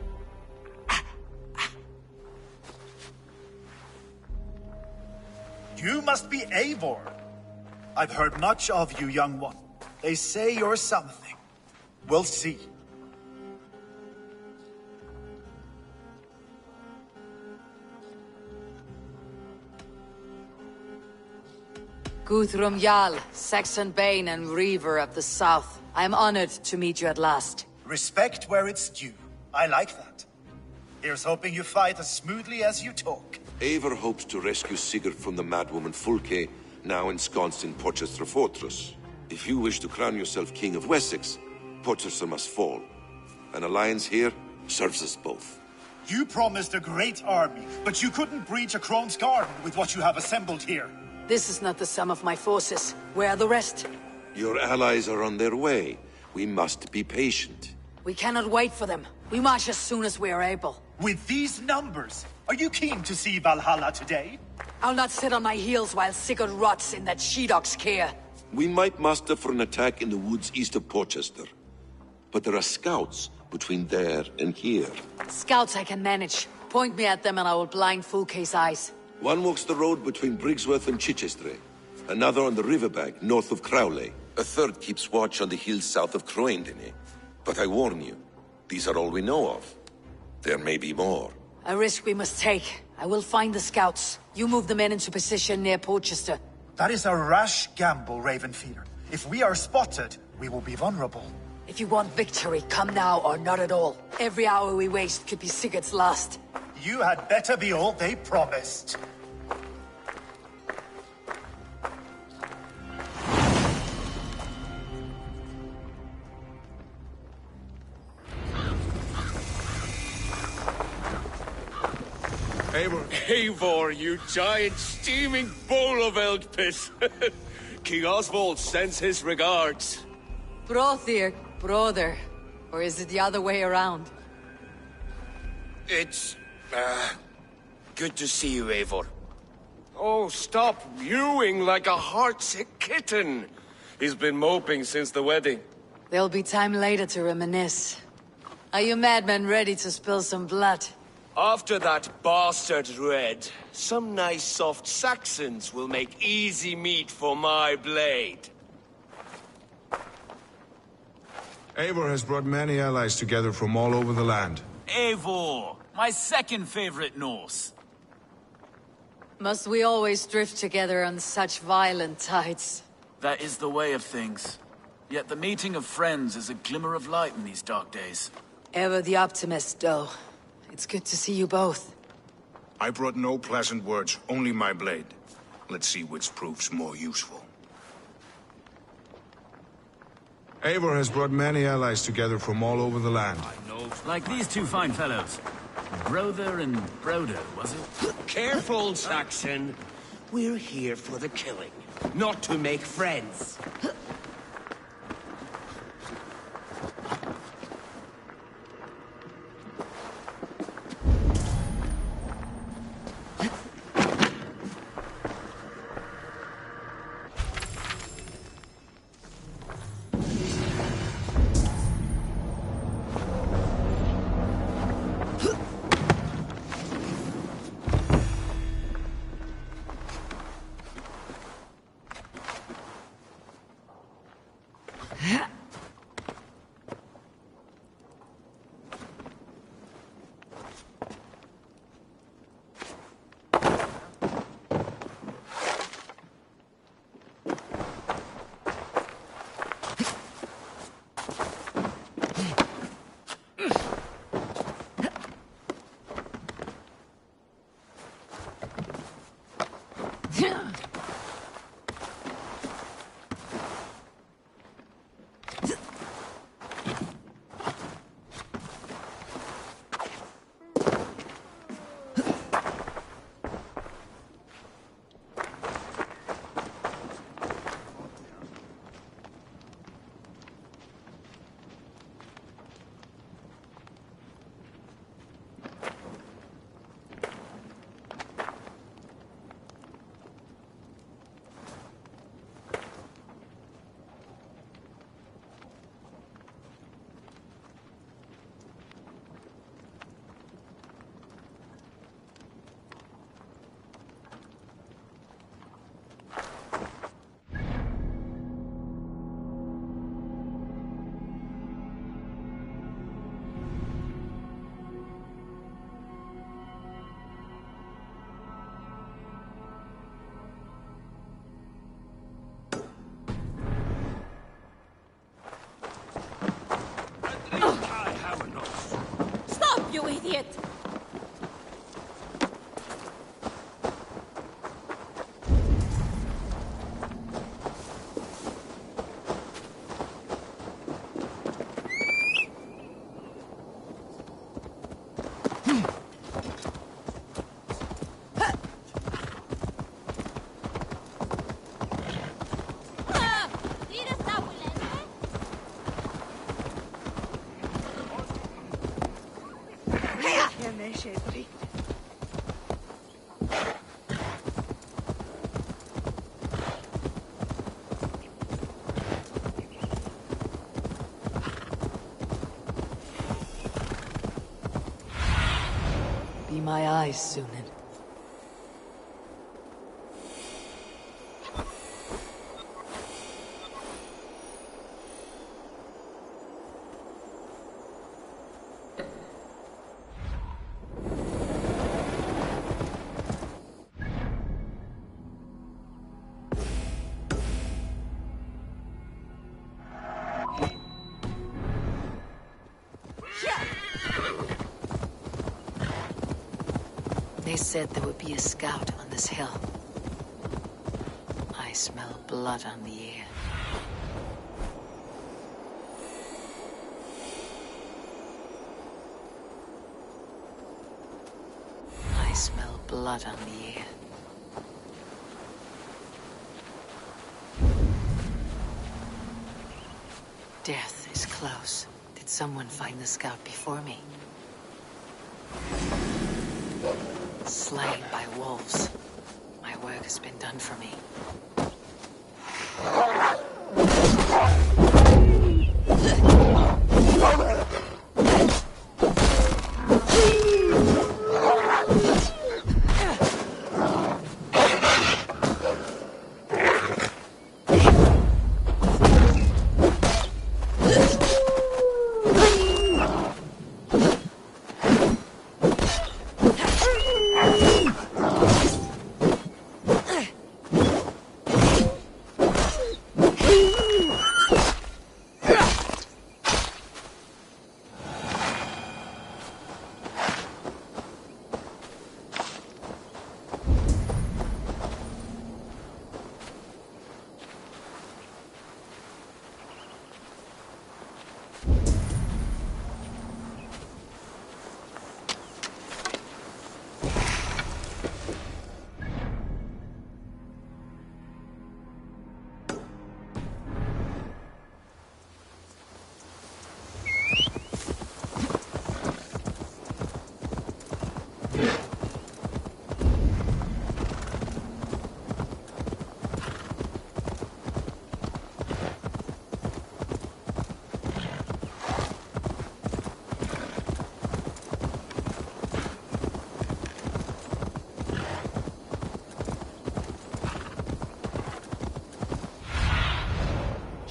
You must be Eivor. I've heard much of you, young one. They say you're something. We'll see. Guthrum Jarl, Saxon Bane and Reaver of the South. I am honored to meet you at last. Respect where it's due. I like that. Here's hoping you fight as smoothly as you talk. Eivor hopes to rescue Sigurd from the madwoman Fulke, now ensconced in Porchester Fortress. If you wish to crown yourself King of Wessex, Porchester must fall. An alliance here serves us both. You promised a great army, but you couldn't breach a Crone's garden with what you have assembled here. This is not the sum of my forces. Where are the rest? Your allies are on their way. We must be patient. We cannot wait for them. We march as soon as we are able. With these numbers, are you keen to see Valhalla today? I'll not sit on my heels while Sigurd rots in that she-dog's care. We might muster for an attack in the woods east of Porchester. But there are scouts between there and here. Scouts I can manage. Point me at them and I will blind Fulke's eyes. One walks the road between Briggsworth and Chichester. Another on the riverbank north of Crowley. A third keeps watch on the hills south of Croendene. But I warn you, these are all we know of. There may be more. A risk we must take. I will find the scouts. You move the men into position near Porchester. That is a rash gamble, Ravenfeeder. If we are spotted, we will be vulnerable. If you want victory, come now or not at all. Every hour we waste could be Sigurd's last. You had better be all they promised. Eivor, you giant steaming bowl of elk piss. King Oswald sends his regards. Brothir, brother. Or is it the other way around? It's, good to see you, Eivor. Oh, stop mewing like a heartsick kitten. He's been moping since the wedding. There'll be time later to reminisce. Are you madmen ready to spill some blood? After that bastard Red, some nice soft Saxons will make easy meat for my blade. Eivor has brought many allies together from all over the land. Eivor, my second favorite Norse. Must we always drift together on such violent tides? That is the way of things. Yet the meeting of friends is a glimmer of light in these dark days. Ever the optimist, though. It's good to see you both. I brought no pleasant words, only my blade. Let's see which proves more useful. Eivor has brought many allies together from all over the land. Like these two fine fellows. Brother and Broder, was it? Careful, Saxon. We're here for the killing, not to make friends. Stop, you idiot! Be my eyes, Sunan. They said there would be a scout on this hill. I smell blood on the air. I smell blood on the air. Death is close. Did someone find the scout before me? Slain by wolves. My work has been done for me.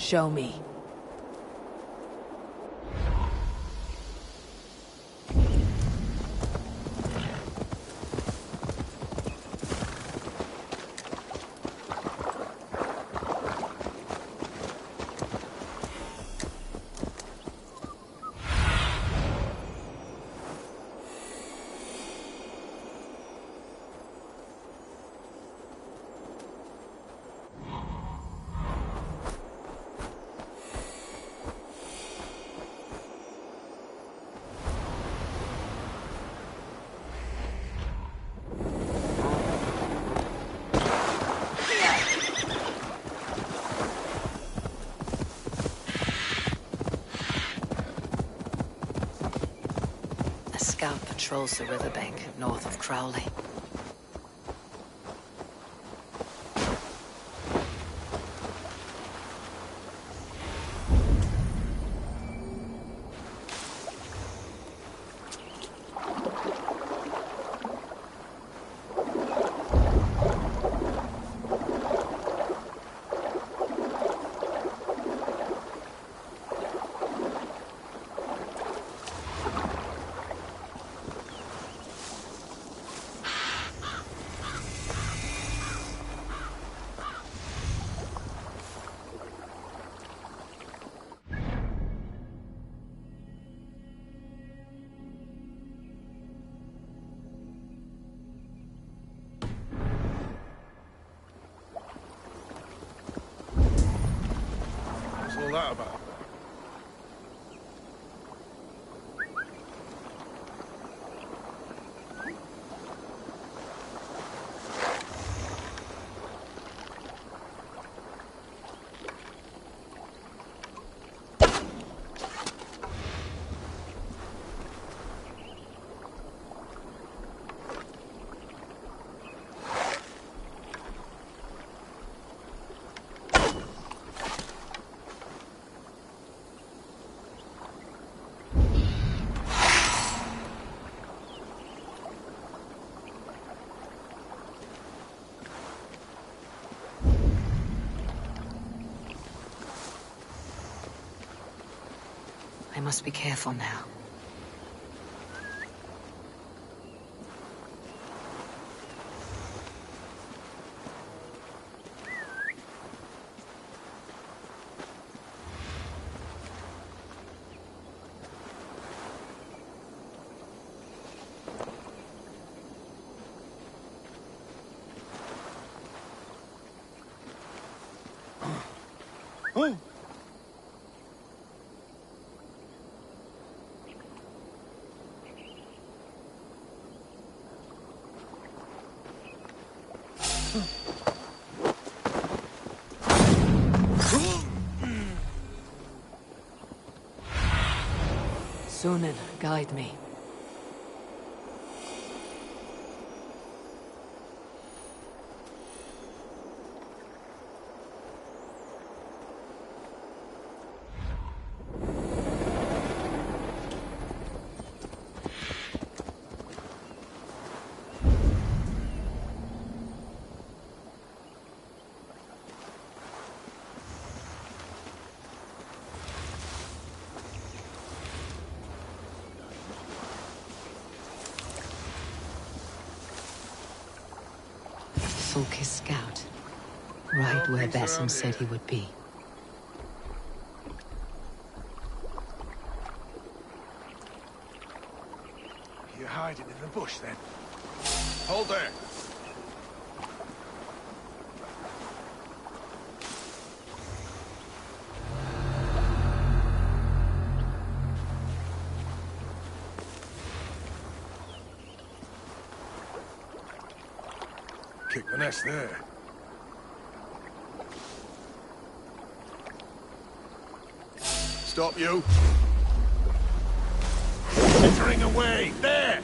Show me. A scout patrols the riverbank north of Crowley. What's all that about? I must be careful now. Oh! Sunan, guide me. Sulki's scout. Right where Basim said he would be. You're hiding in the bush, then? Hold there! Kick the nest there. Stop you! Entering away! There!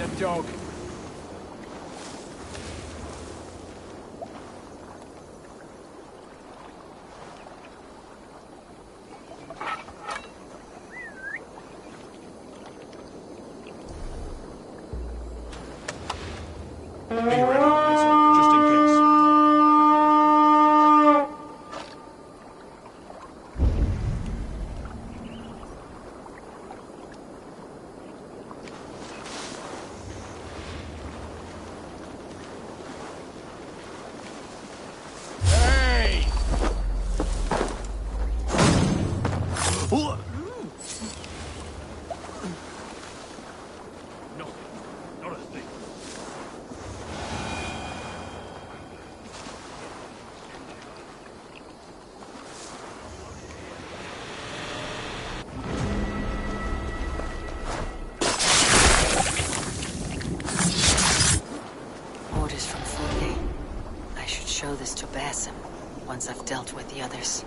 a dog. Be ready, just in case. Hey! No, not a thing. Orders from Fully. I should show this to Basim once I've dealt with the others.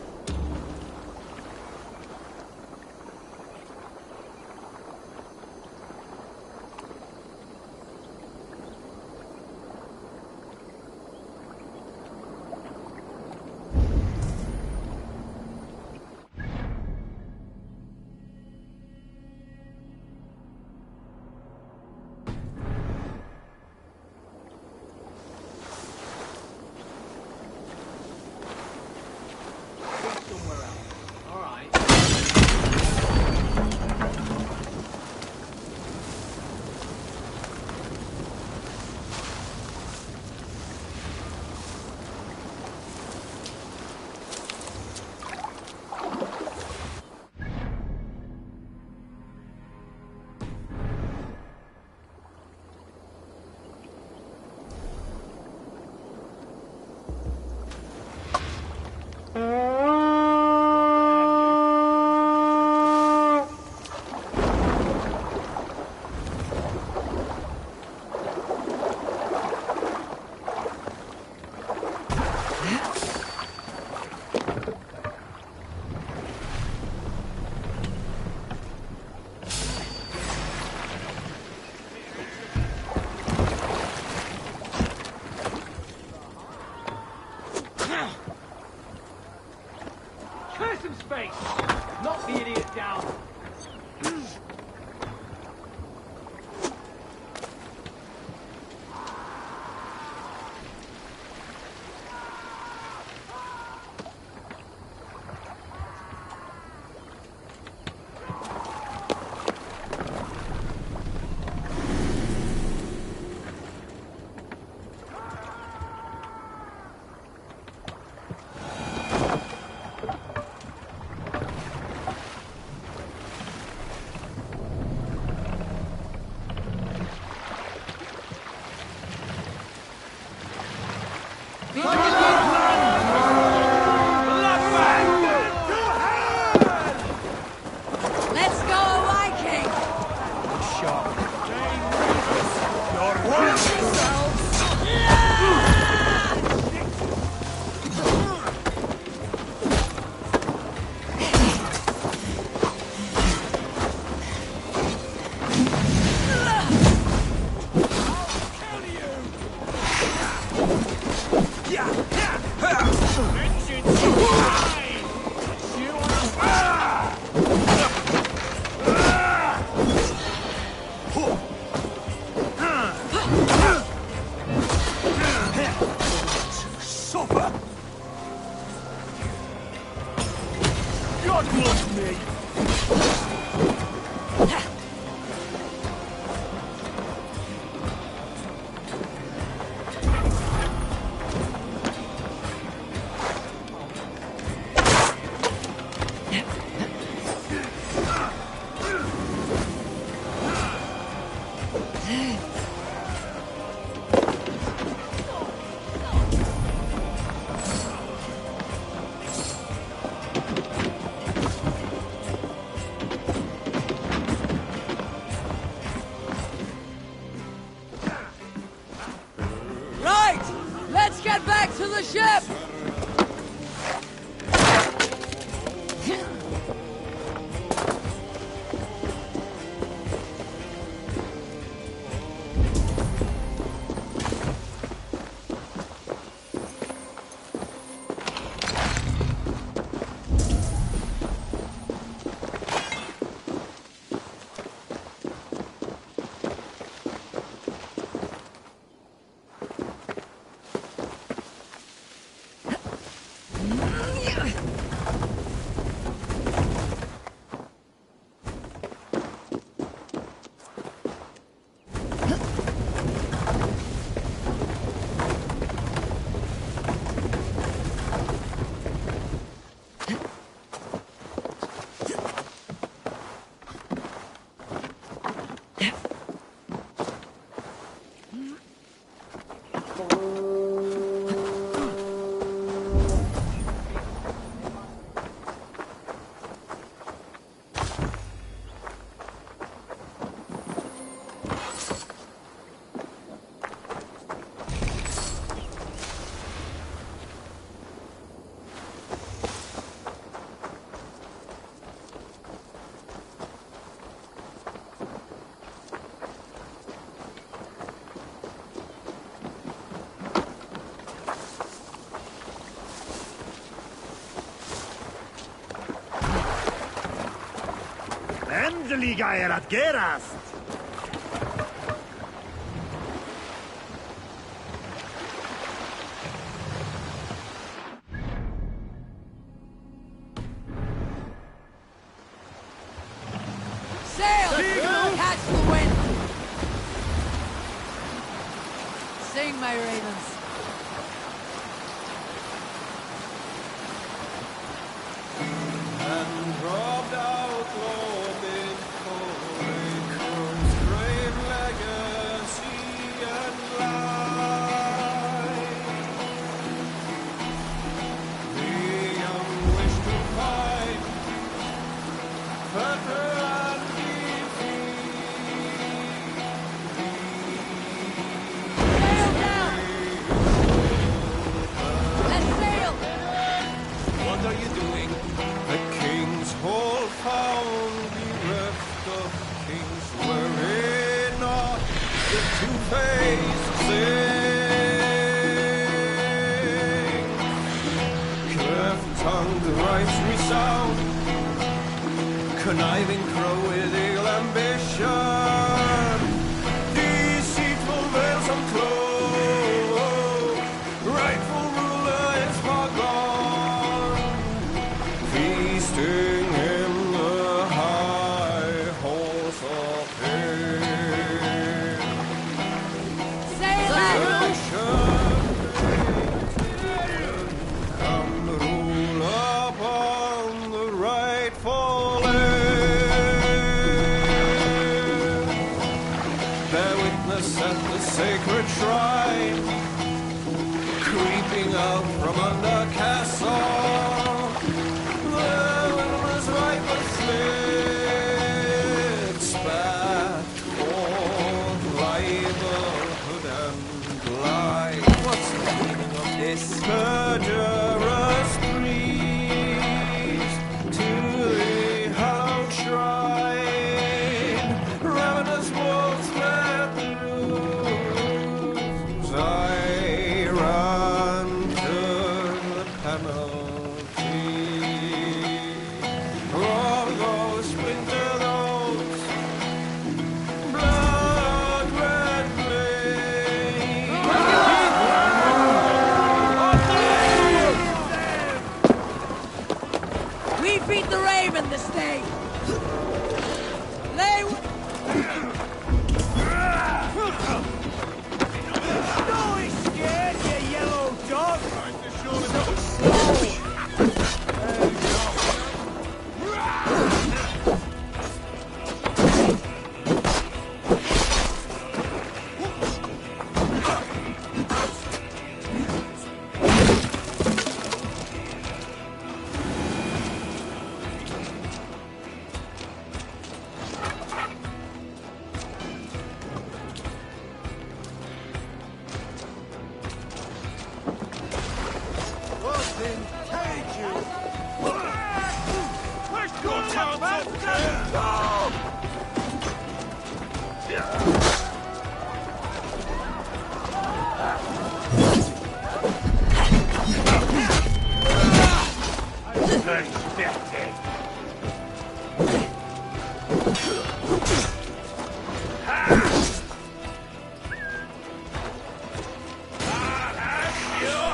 Clear some space! Knock the idiot down! Let's go, Viking! God bless me! Right! Let's get back to the ship! Dödeliga är att gerast! Sail! Catch the wind! Sing, my ravens. And robbed out Lord Crown's brave legacy and life. The young wish to fight, better and Sail down! Let's sail! What are you doing? The king's hall found bereft of kings, wherein not the two-faced sing. Cleft-tongued rhymes resound, conniving crow with ill ambition, deceitful veils unclosed, rightful ruler is far gone, feasting in the high halls of hell. Sail Come rule upon the rightful land. Bear witness at the sacred shrine, creeping out from under castle. The wilderness viper slits, spat forth livelihood and life. What's the meaning of this? Perjurous priest to the hallowed shrine, ravenous wolves let loose. I run to the penalty of those winter those blood-red We beat the raven this day! Lay... Don't be scared, you yellow dog!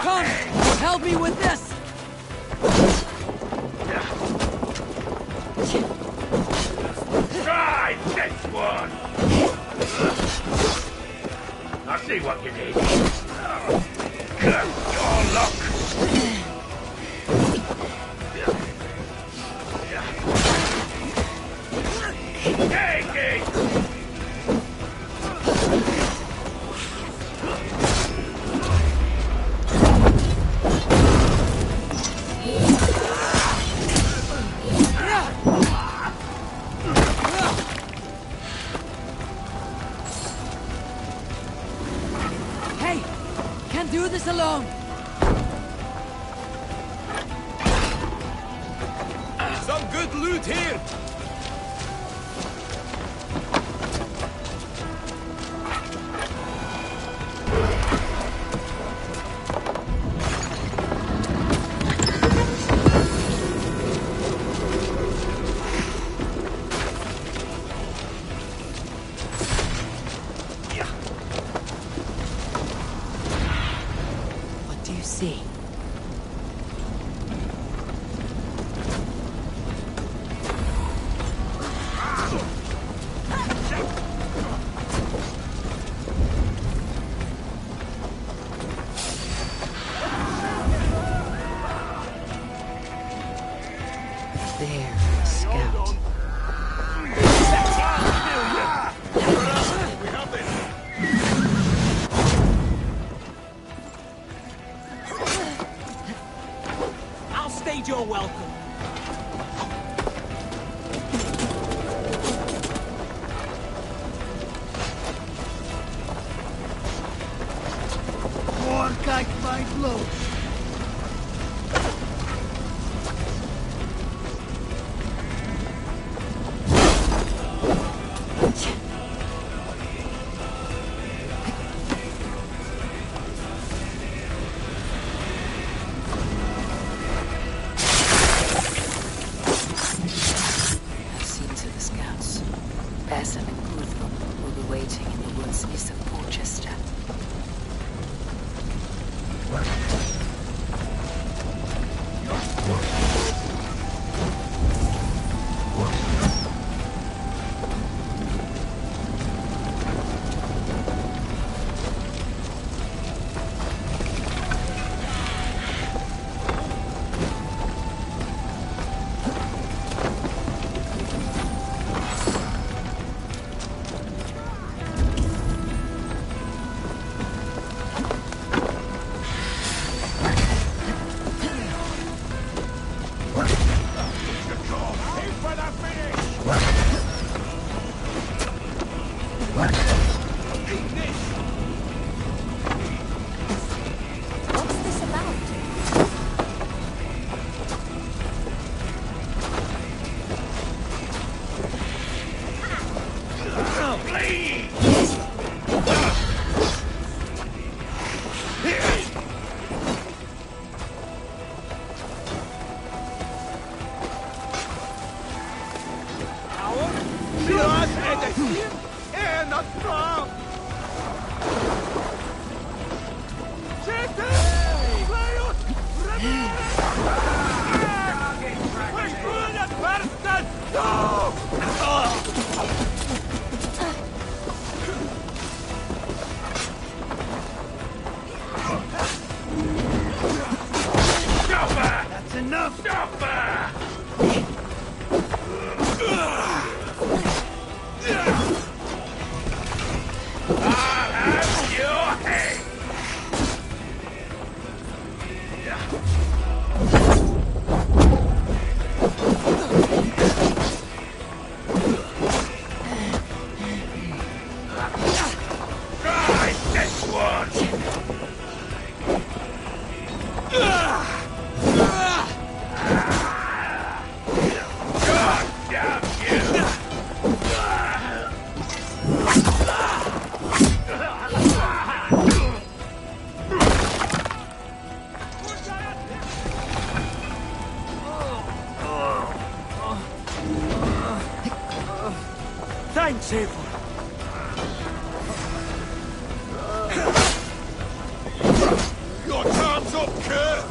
Come! Help me with this! Try this one! I'll see what you need. Curse your luck! Take it! Hey! Can't do this alone! Some good loot here! see. There, Scout. I'll stage your welcome. More kijk my blow. Basim and Guthrum will be waiting in the woods east of Porchester. Thanks, Eivor. Your time's up, Kurt!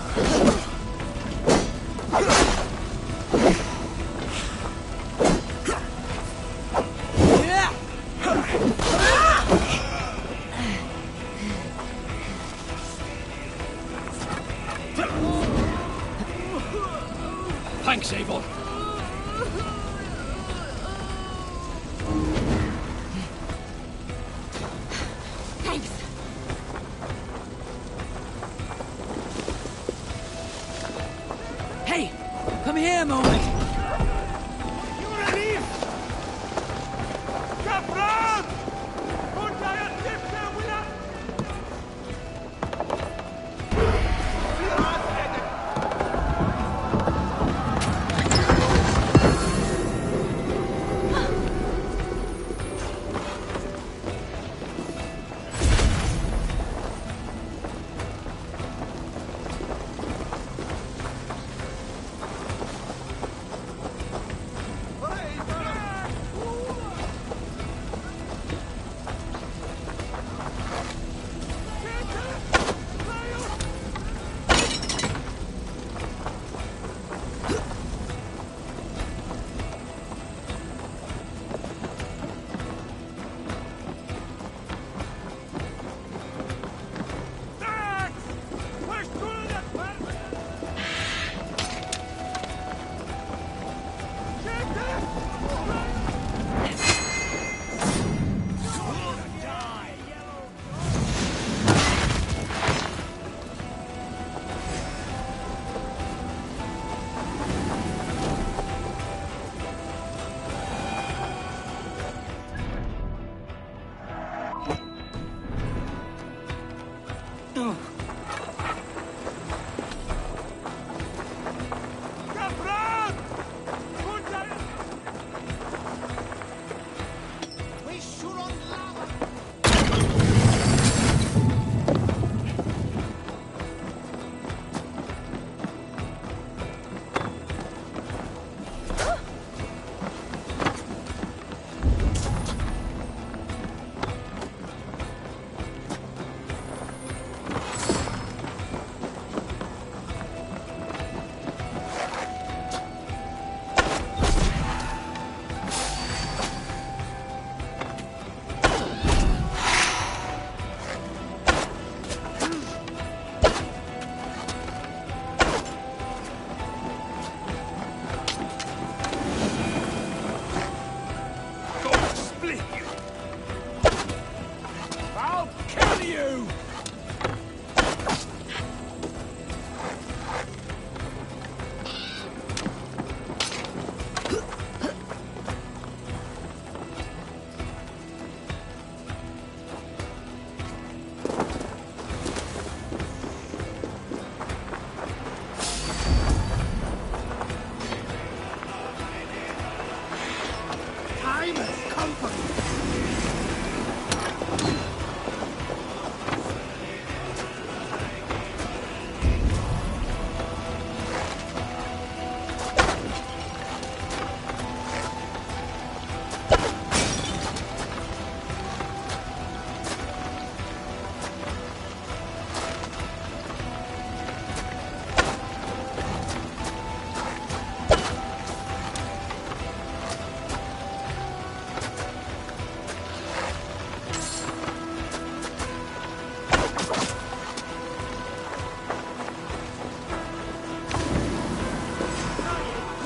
Thanks, Eivor. Hey, come here a moment. you! Time has come for you.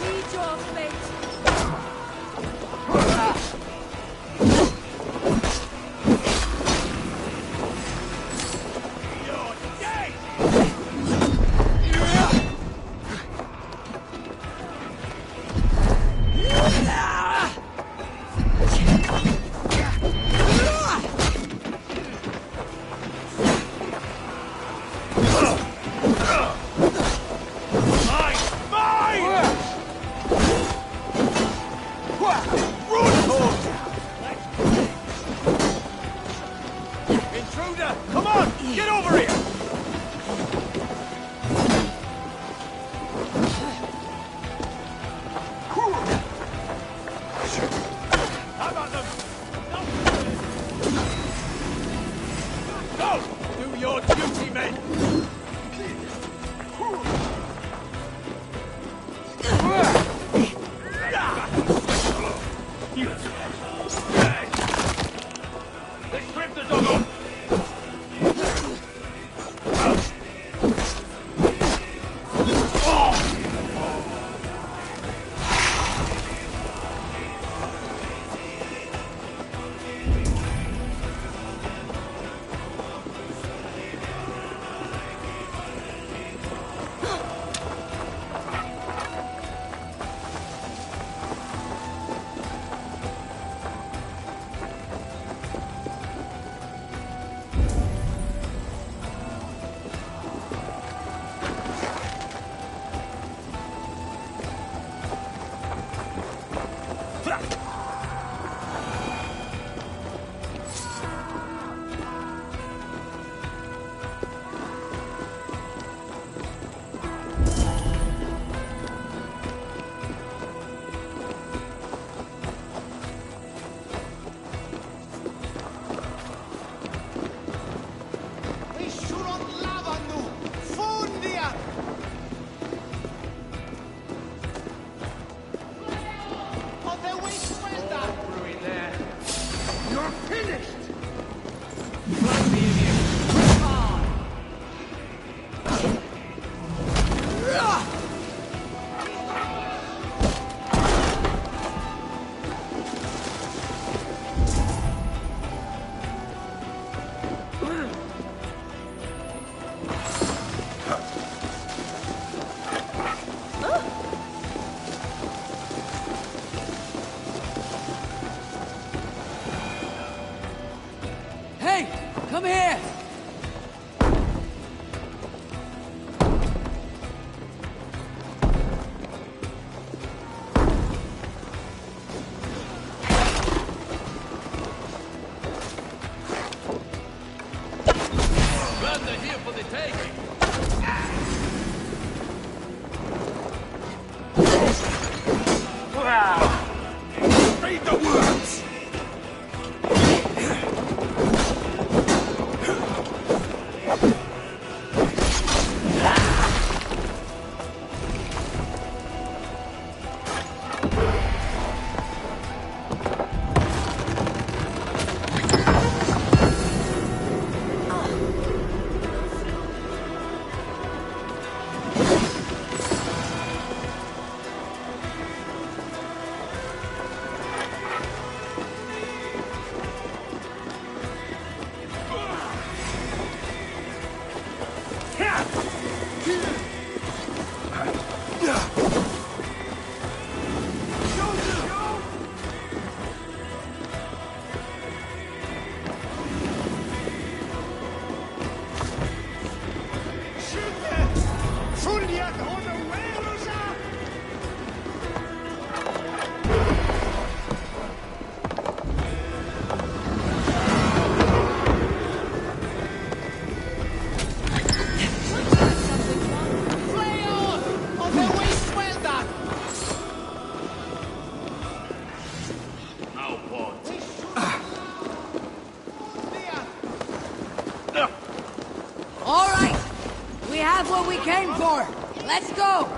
Meet your fate. Intruder! Come on! Get over here! How about them? Go! Do your duty, men! Let's strip the dog off! You're finished! Hey! Come here! Glad they're here for the taking! Read the words! have what we came for! Let's go!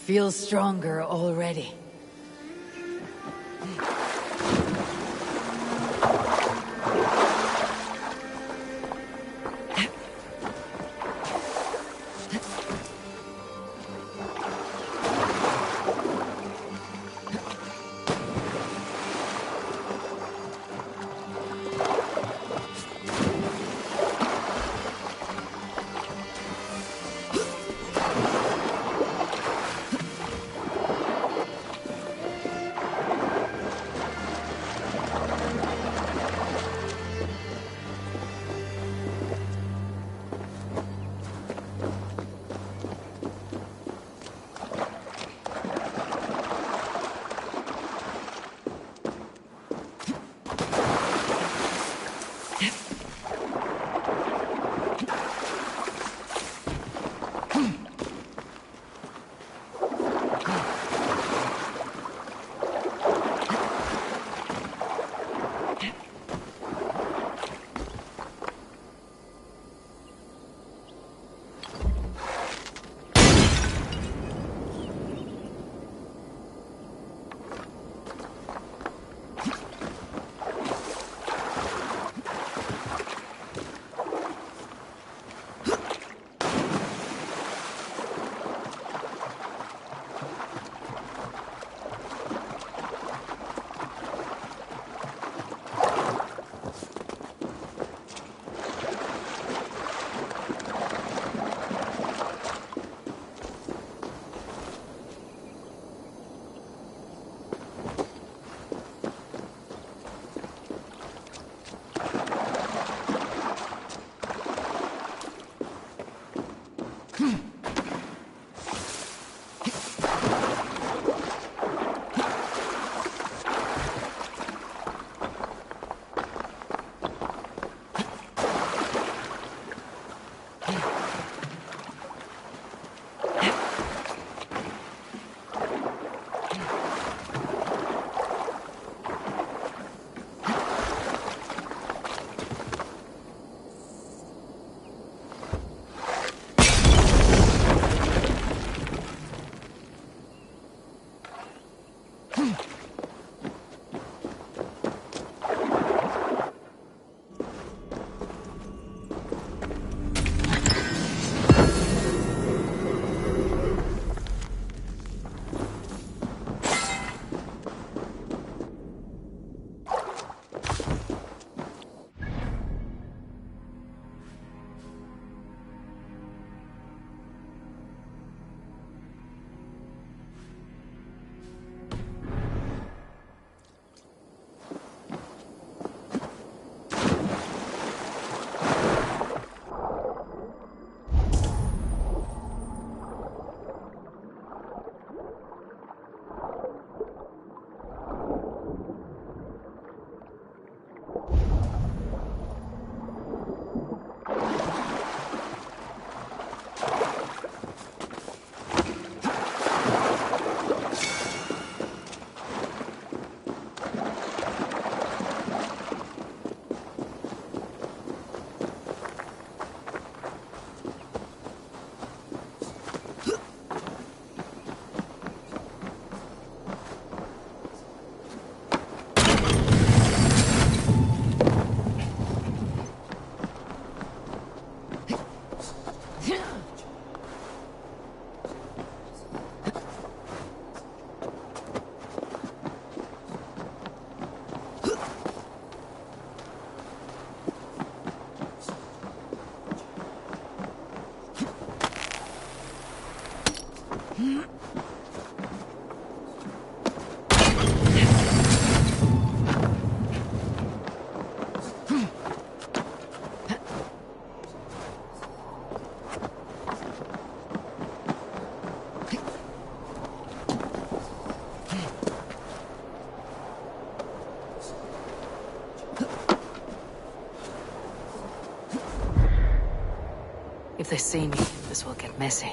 Feel stronger already. If they see me, this will get messy.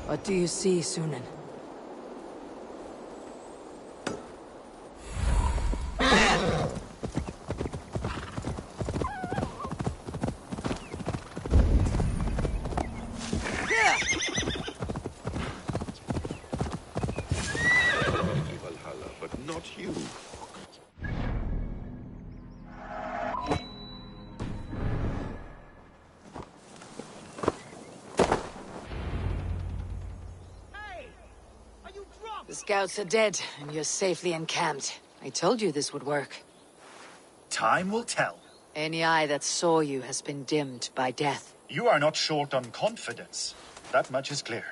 What do you see, Sunan? Valhalla, but not you. The scouts are dead, and you're safely encamped. I told you this would work. Time will tell. Any eye that saw you has been dimmed by death. You are not short on confidence. That much is clear.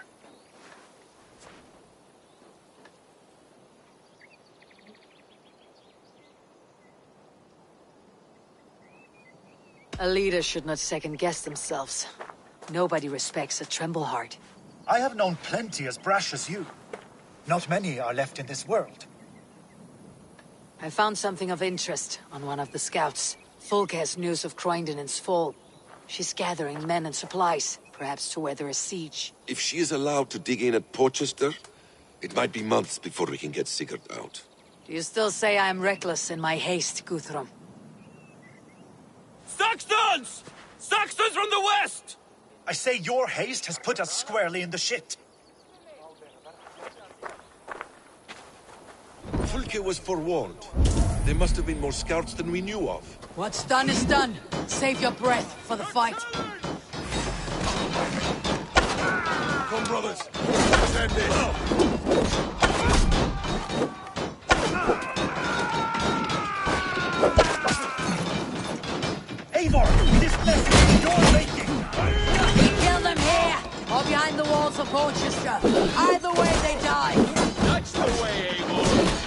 A leader should not second-guess themselves. Nobody respects a tremble heart. I have known plenty as brash as you. Not many are left in this world. I found something of interest on one of the scouts. Fulke has news of Croydon's fall. She's gathering men and supplies, perhaps to weather a siege. If she is allowed to dig in at Porchester, it might be months before we can get Sigurd out. Do you still say I am reckless in my haste, Guthrum? Saxtons! Saxtons from the west! I say your haste has put us squarely in the shit. Fulke was forewarned. There must have been more scouts than we knew of. What's done is done. Save your breath for the fight. Come, brothers. Let's end this. Eivor, this mess is your making. We kill them here, or behind the walls of Porchester. Either way, they die. That's the way, Eivor.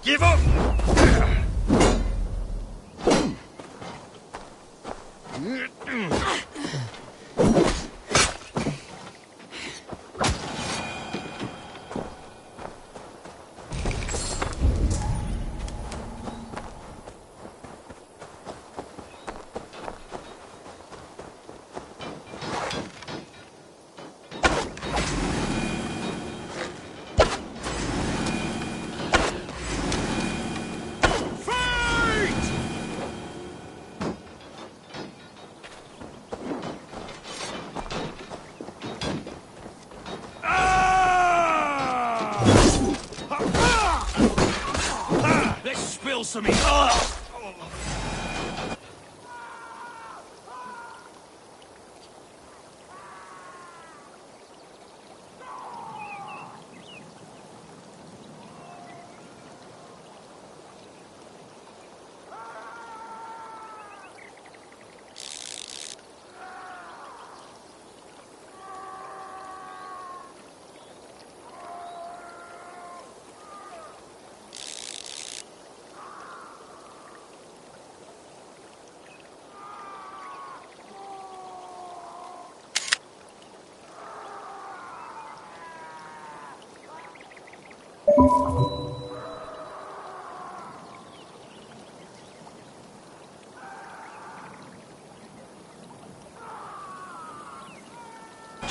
Give up! Something.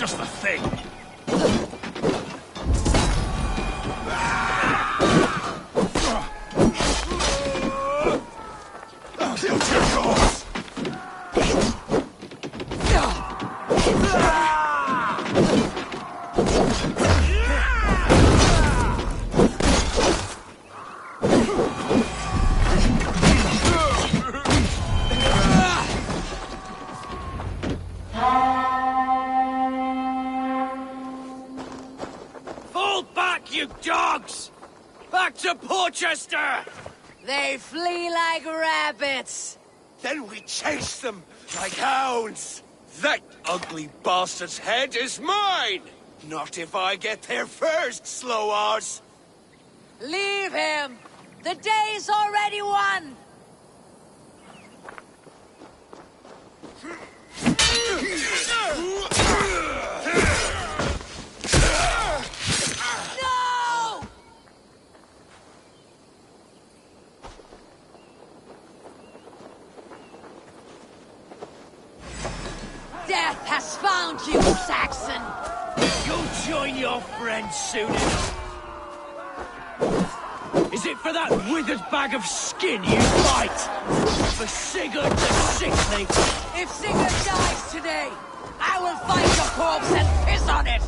Just the thing. to Porchester! They flee like rabbits. Then we chase them like hounds. That ugly bastard's head is mine! Not if I get there first, slow-arse! Leave him! The day's already won! No! Death has found you, Saxon! You'll join your friends soon enough. Is it for that withered bag of skin you fight? For Sigurd the Sickly? If Sigurd dies today, I will find your corpse and piss on it!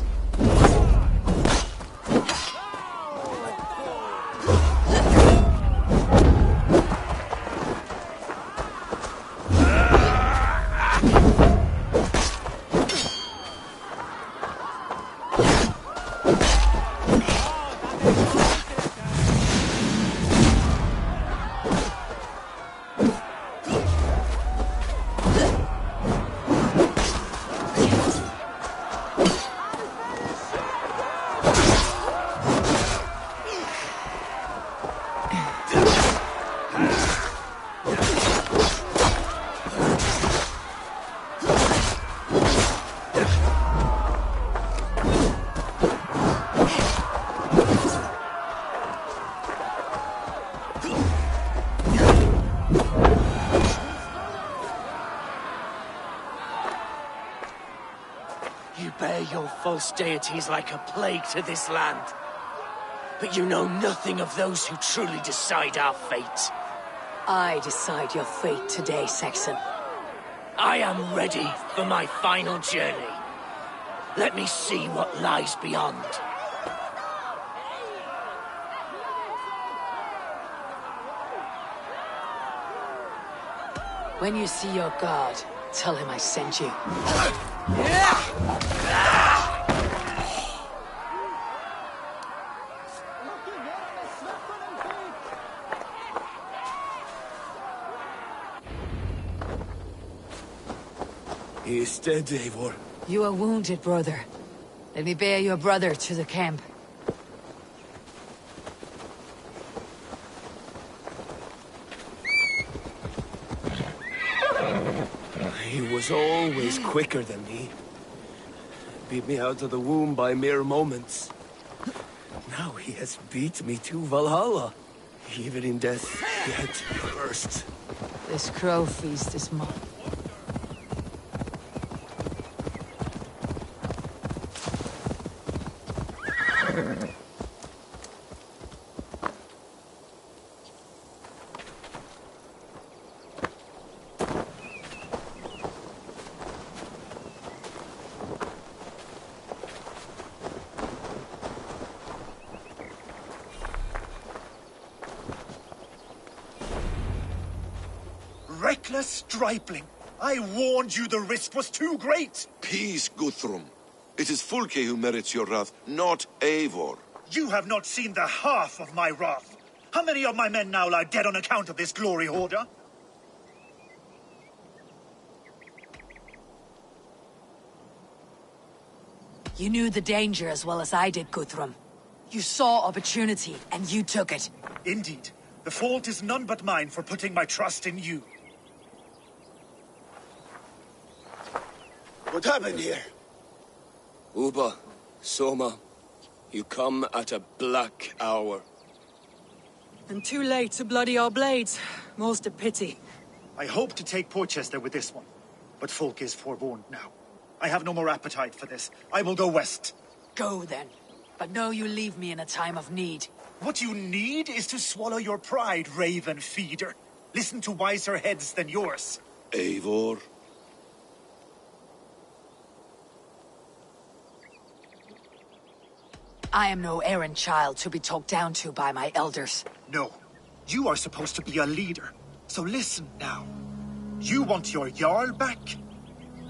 false deities like a plague to this land. But you know nothing of those who truly decide our fate. I decide your fate today, Saxon. I am ready for my final journey. Let me see what lies beyond. When you see your god, tell him I sent you. He is dead, Eivor. You are wounded, brother. Let me bear your brother to the camp. He was always quicker than me. Beat me out of the womb by mere moments. Now he has beat me to Valhalla. Even in death, yet first. This crow feast is mine. Reckless stripling! I warned you the risk was too great! Peace, Guthrum. It is Fulke who merits your wrath, not Eivor. You have not seen the half of my wrath. How many of my men now lie dead on account of this glory hoarder? You knew the danger as well as I did, Guthrum. You saw opportunity, and you took it. Indeed. The fault is none but mine for putting my trust in you. What happened here? Uba, Soma, you come at a black hour. And too late to bloody our blades. Most a pity. I hope to take Porchester with this one, but Folk is forewarned now. I have no more appetite for this. I will go west. Go then. But know you leave me in a time of need. What you need is to swallow your pride, raven feeder. Listen to wiser heads than yours. Eivor? I am no errand child to be talked down to by my elders. No. You are supposed to be a leader. So listen now. You want your Jarl back?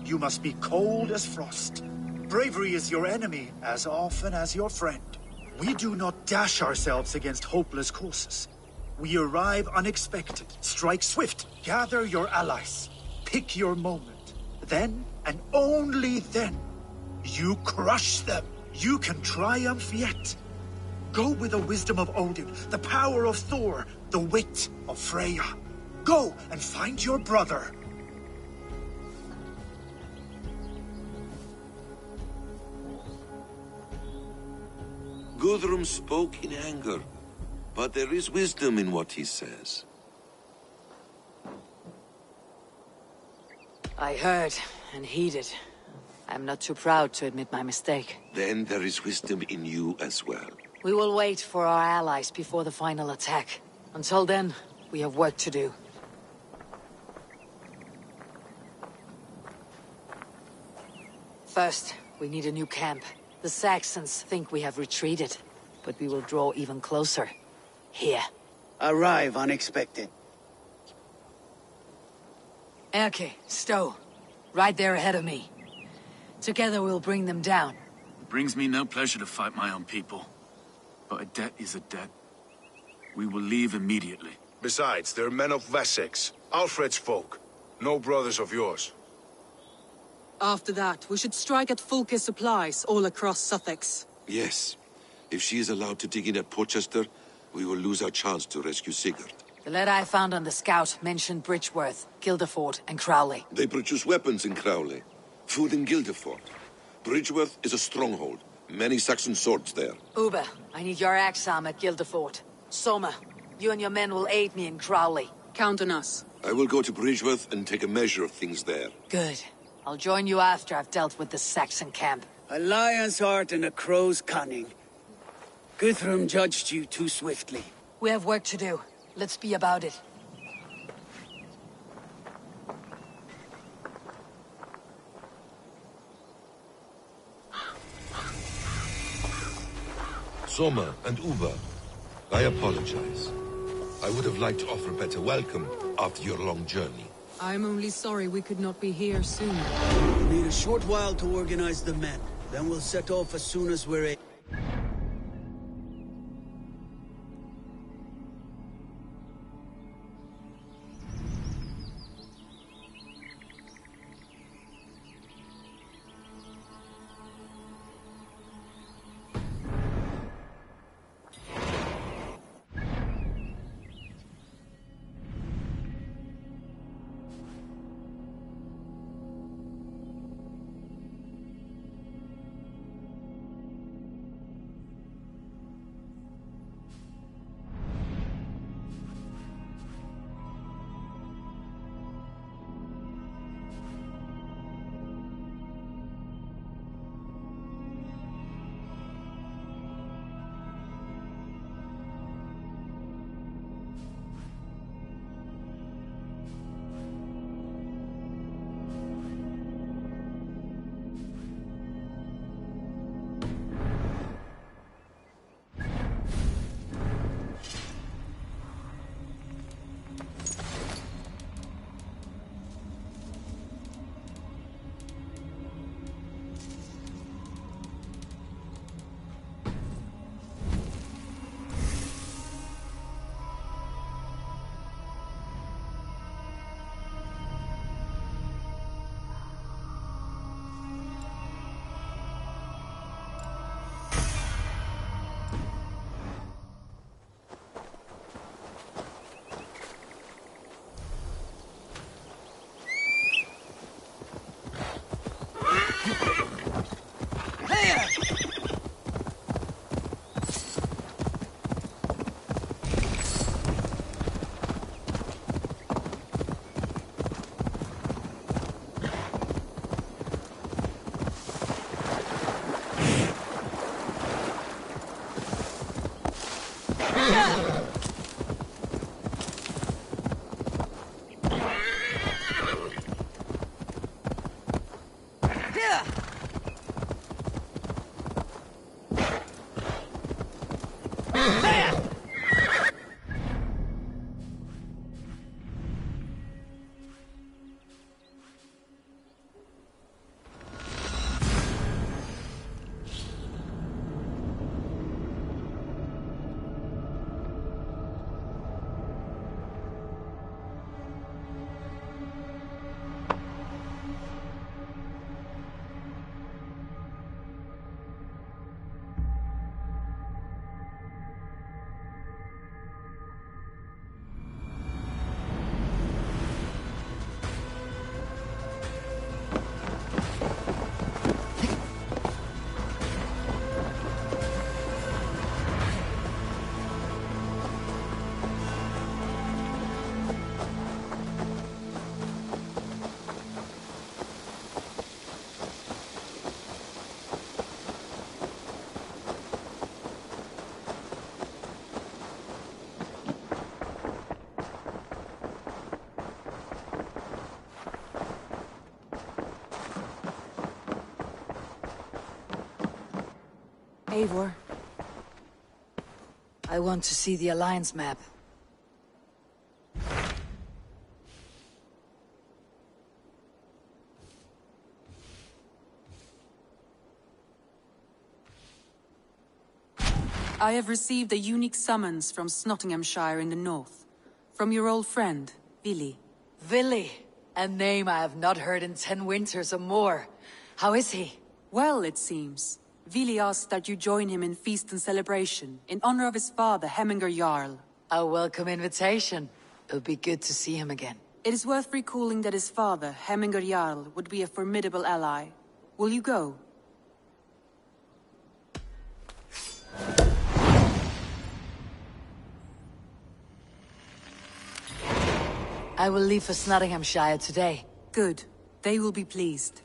You must be cold as frost. Bravery is your enemy as often as your friend. We do not dash ourselves against hopeless courses. We arrive unexpected, strike swift, gather your allies, pick your moment. Then, and only then, you crush them. You can triumph yet. Go with the wisdom of Odin, the power of Thor, the wit of Freya. Go and find your brother. Guthrum spoke in anger, but there is wisdom in what he says. I heard and heeded. I'm not too proud to admit my mistake. Then there is wisdom in you as well. We will wait for our allies before the final attack. Until then, we have work to do. First, we need a new camp. The Saxons think we have retreated, but we will draw even closer. Here. Arrive unexpected. Erke, Stowe. Right there ahead of me. Together we'll bring them down. It brings me no pleasure to fight my own people. But a debt is a debt. We will leave immediately. Besides, they're men of Wessex, Alfred's folk. No brothers of yours. After that, we should strike at Fulke's supplies all across Sussex. Yes. If she is allowed to dig in at Porchester, we will lose our chance to rescue Sigurd. The letter I found on the scout mentioned Bridgeworth, Guildeford, and Crowley. They produce weapons in Crowley. Food in Guildeford. Bridgeworth is a stronghold. Many Saxon swords there. Ube, I need your axe arm at Guildeford. Soma, you and your men will aid me in Crowley. Count on us. I will go to Bridgeworth and take a measure of things there. Good. I'll join you after I've dealt with the Saxon camp. A lion's heart and a crow's cunning. Guthrum judged you too swiftly. We have work to do. Let's be about it. Soma and Uber, I apologize. I would have liked to offer a better welcome after your long journey. I'm only sorry we could not be here sooner. We need a short while to organize the men. Then we'll set off as soon as we're able. Eivor. I want to see the Alliance map. I have received a unique summons from Nottinghamshire in the north. From your old friend, Vili. Vili? A name I have not heard in 10 winters or more. How is he? Well, it seems. Vili asked that you join him in feast and celebration, in honor of his father, Hemminger Jarl. A welcome invitation. It'll be good to see him again. It is worth recalling that his father, Hemminger Jarl, would be a formidable ally. Will you go? I will leave for Nottinghamshire today. Good. They will be pleased.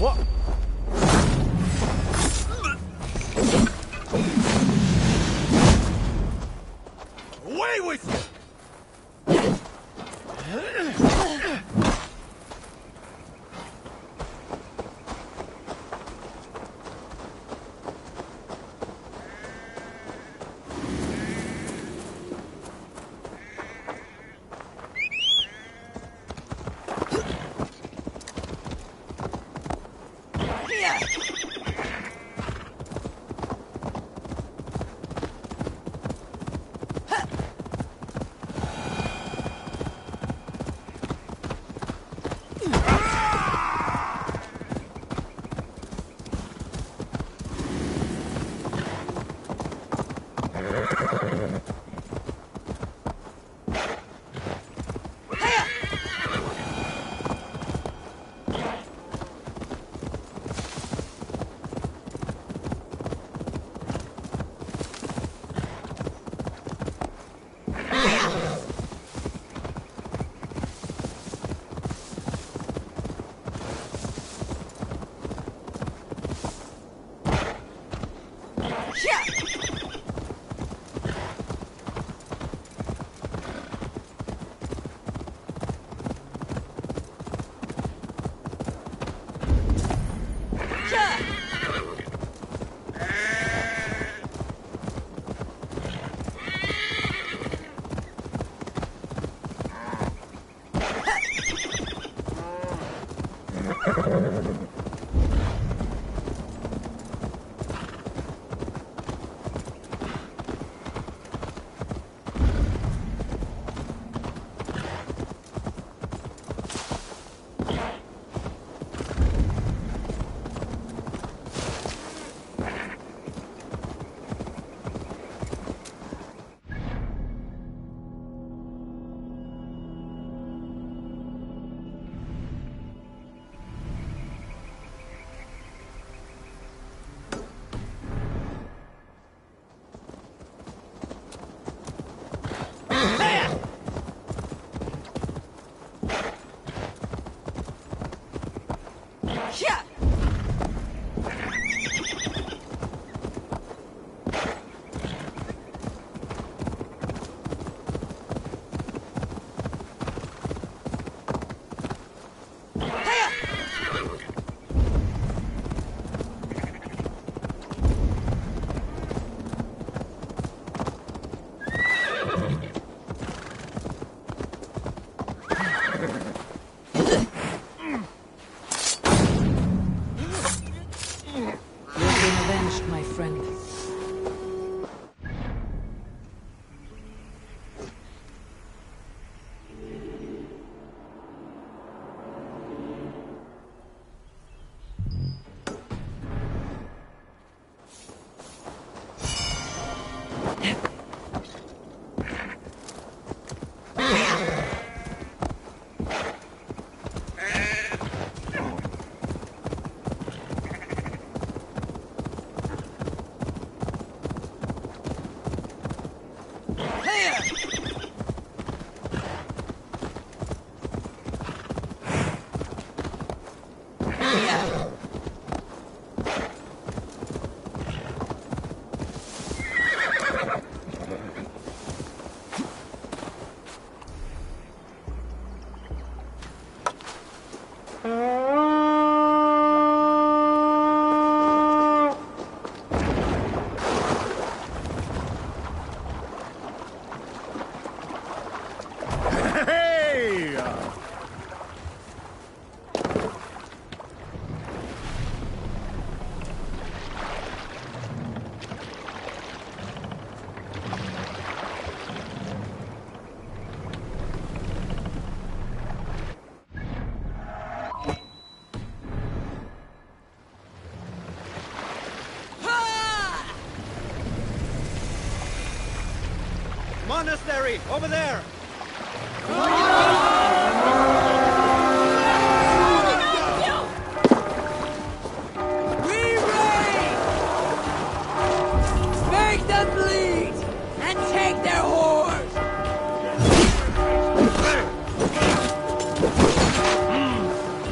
What? Away with you! Monastery, over there! Make them bleed and take their horse!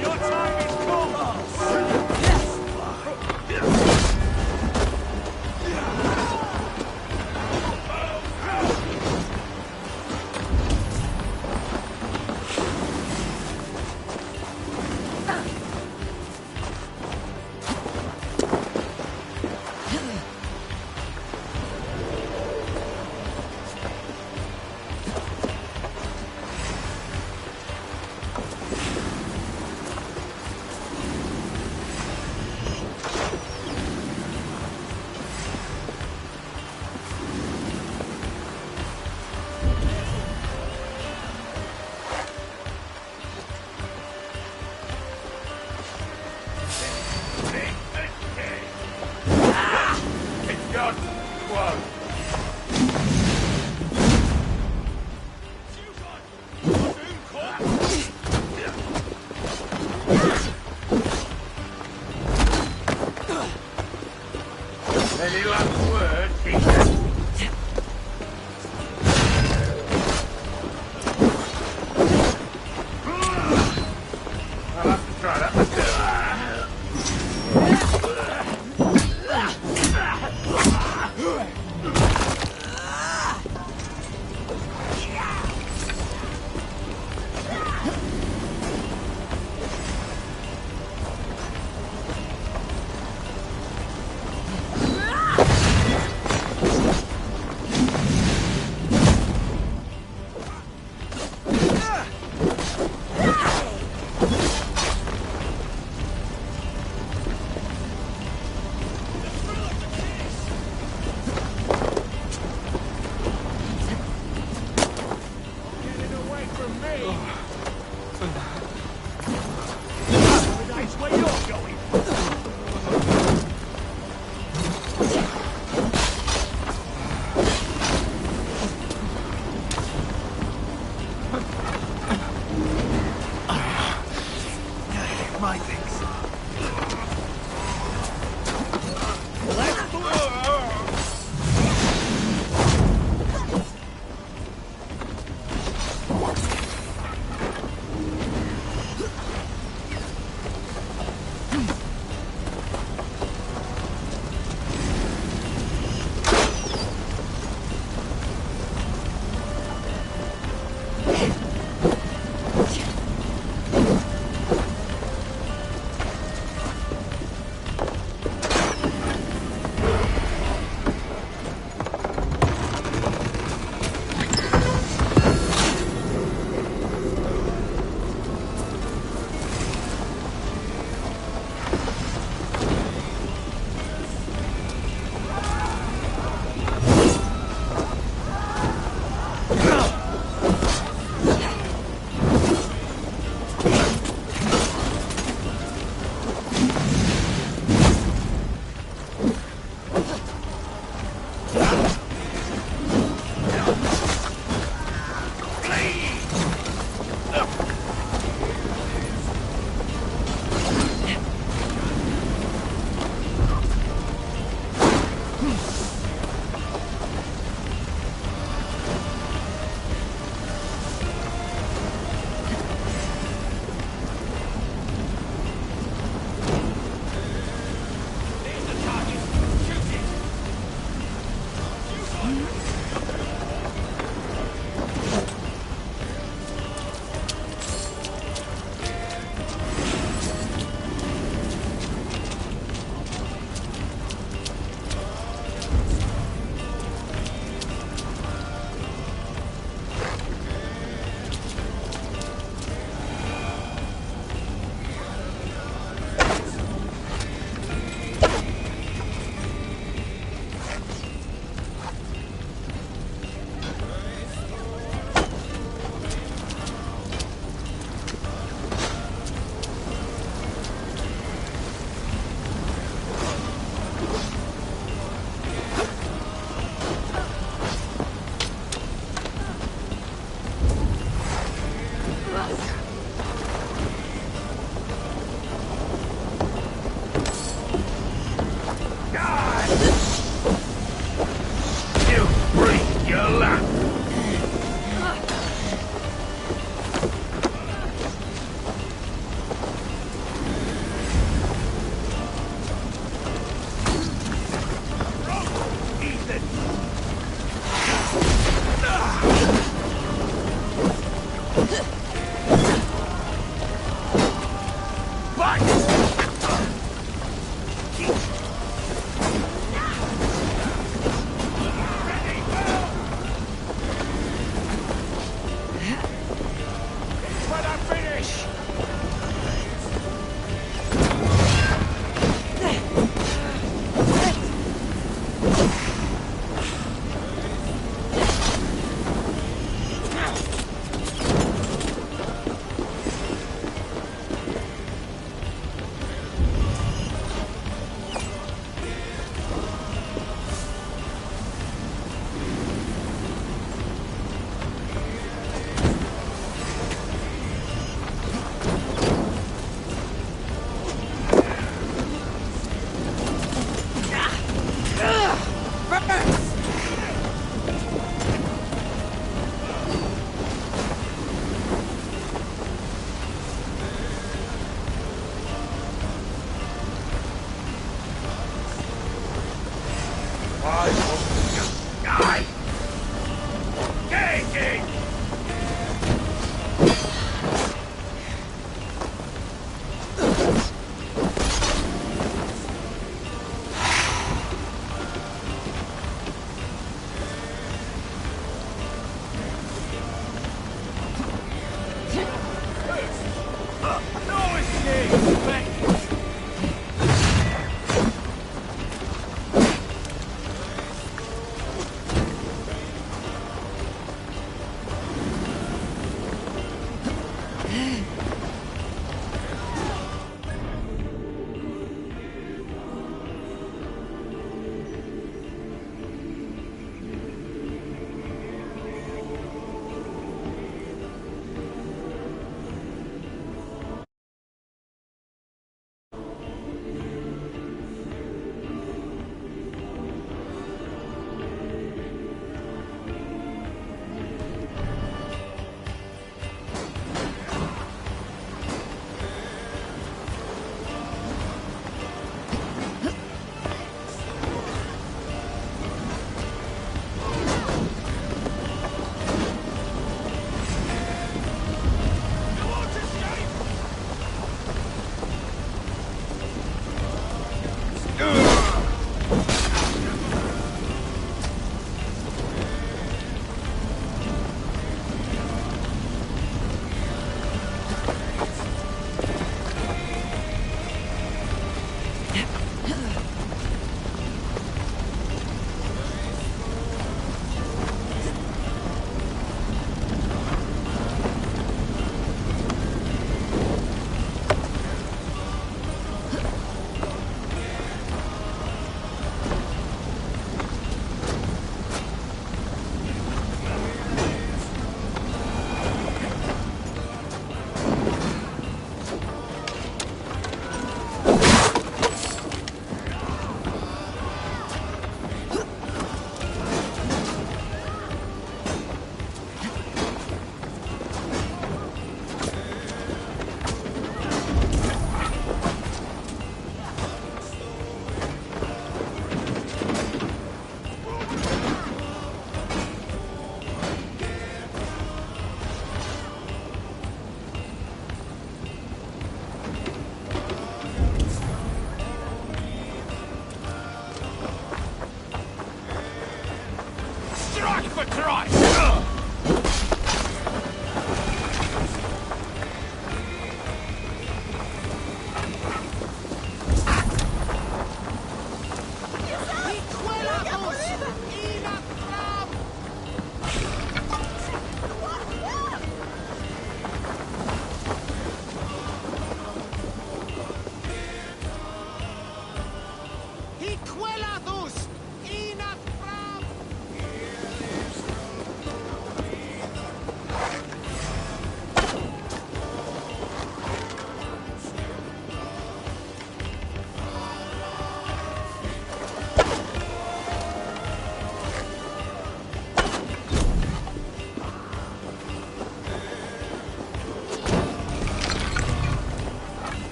Your time is come!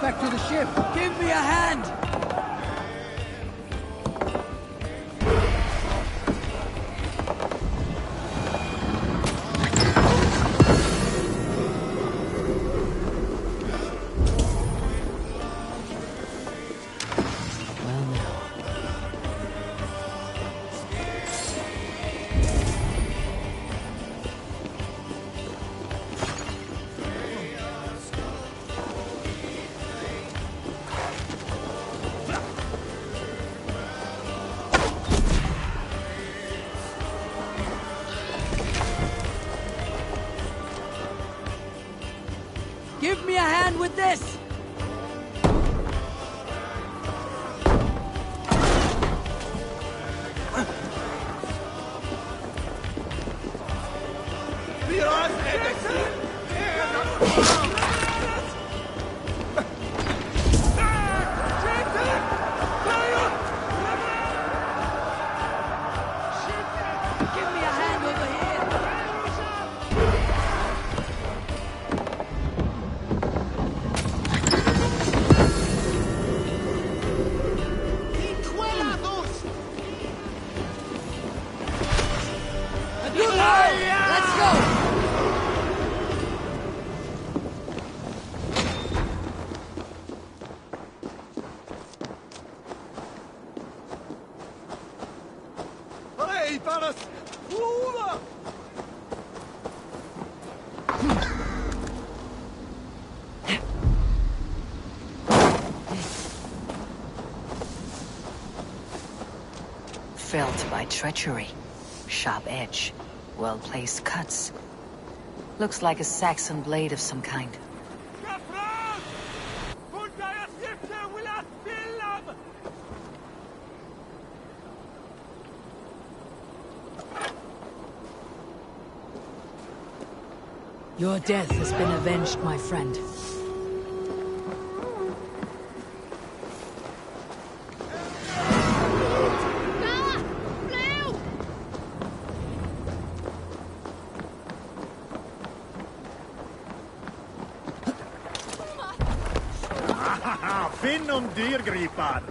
back to the ship. Give me a hand! Give me a hand with this! Felt by treachery. Sharp edge. Well-placed cuts. Looks like a Saxon blade of some kind. Your death has been avenged, my friend. Finn om dyrgripar!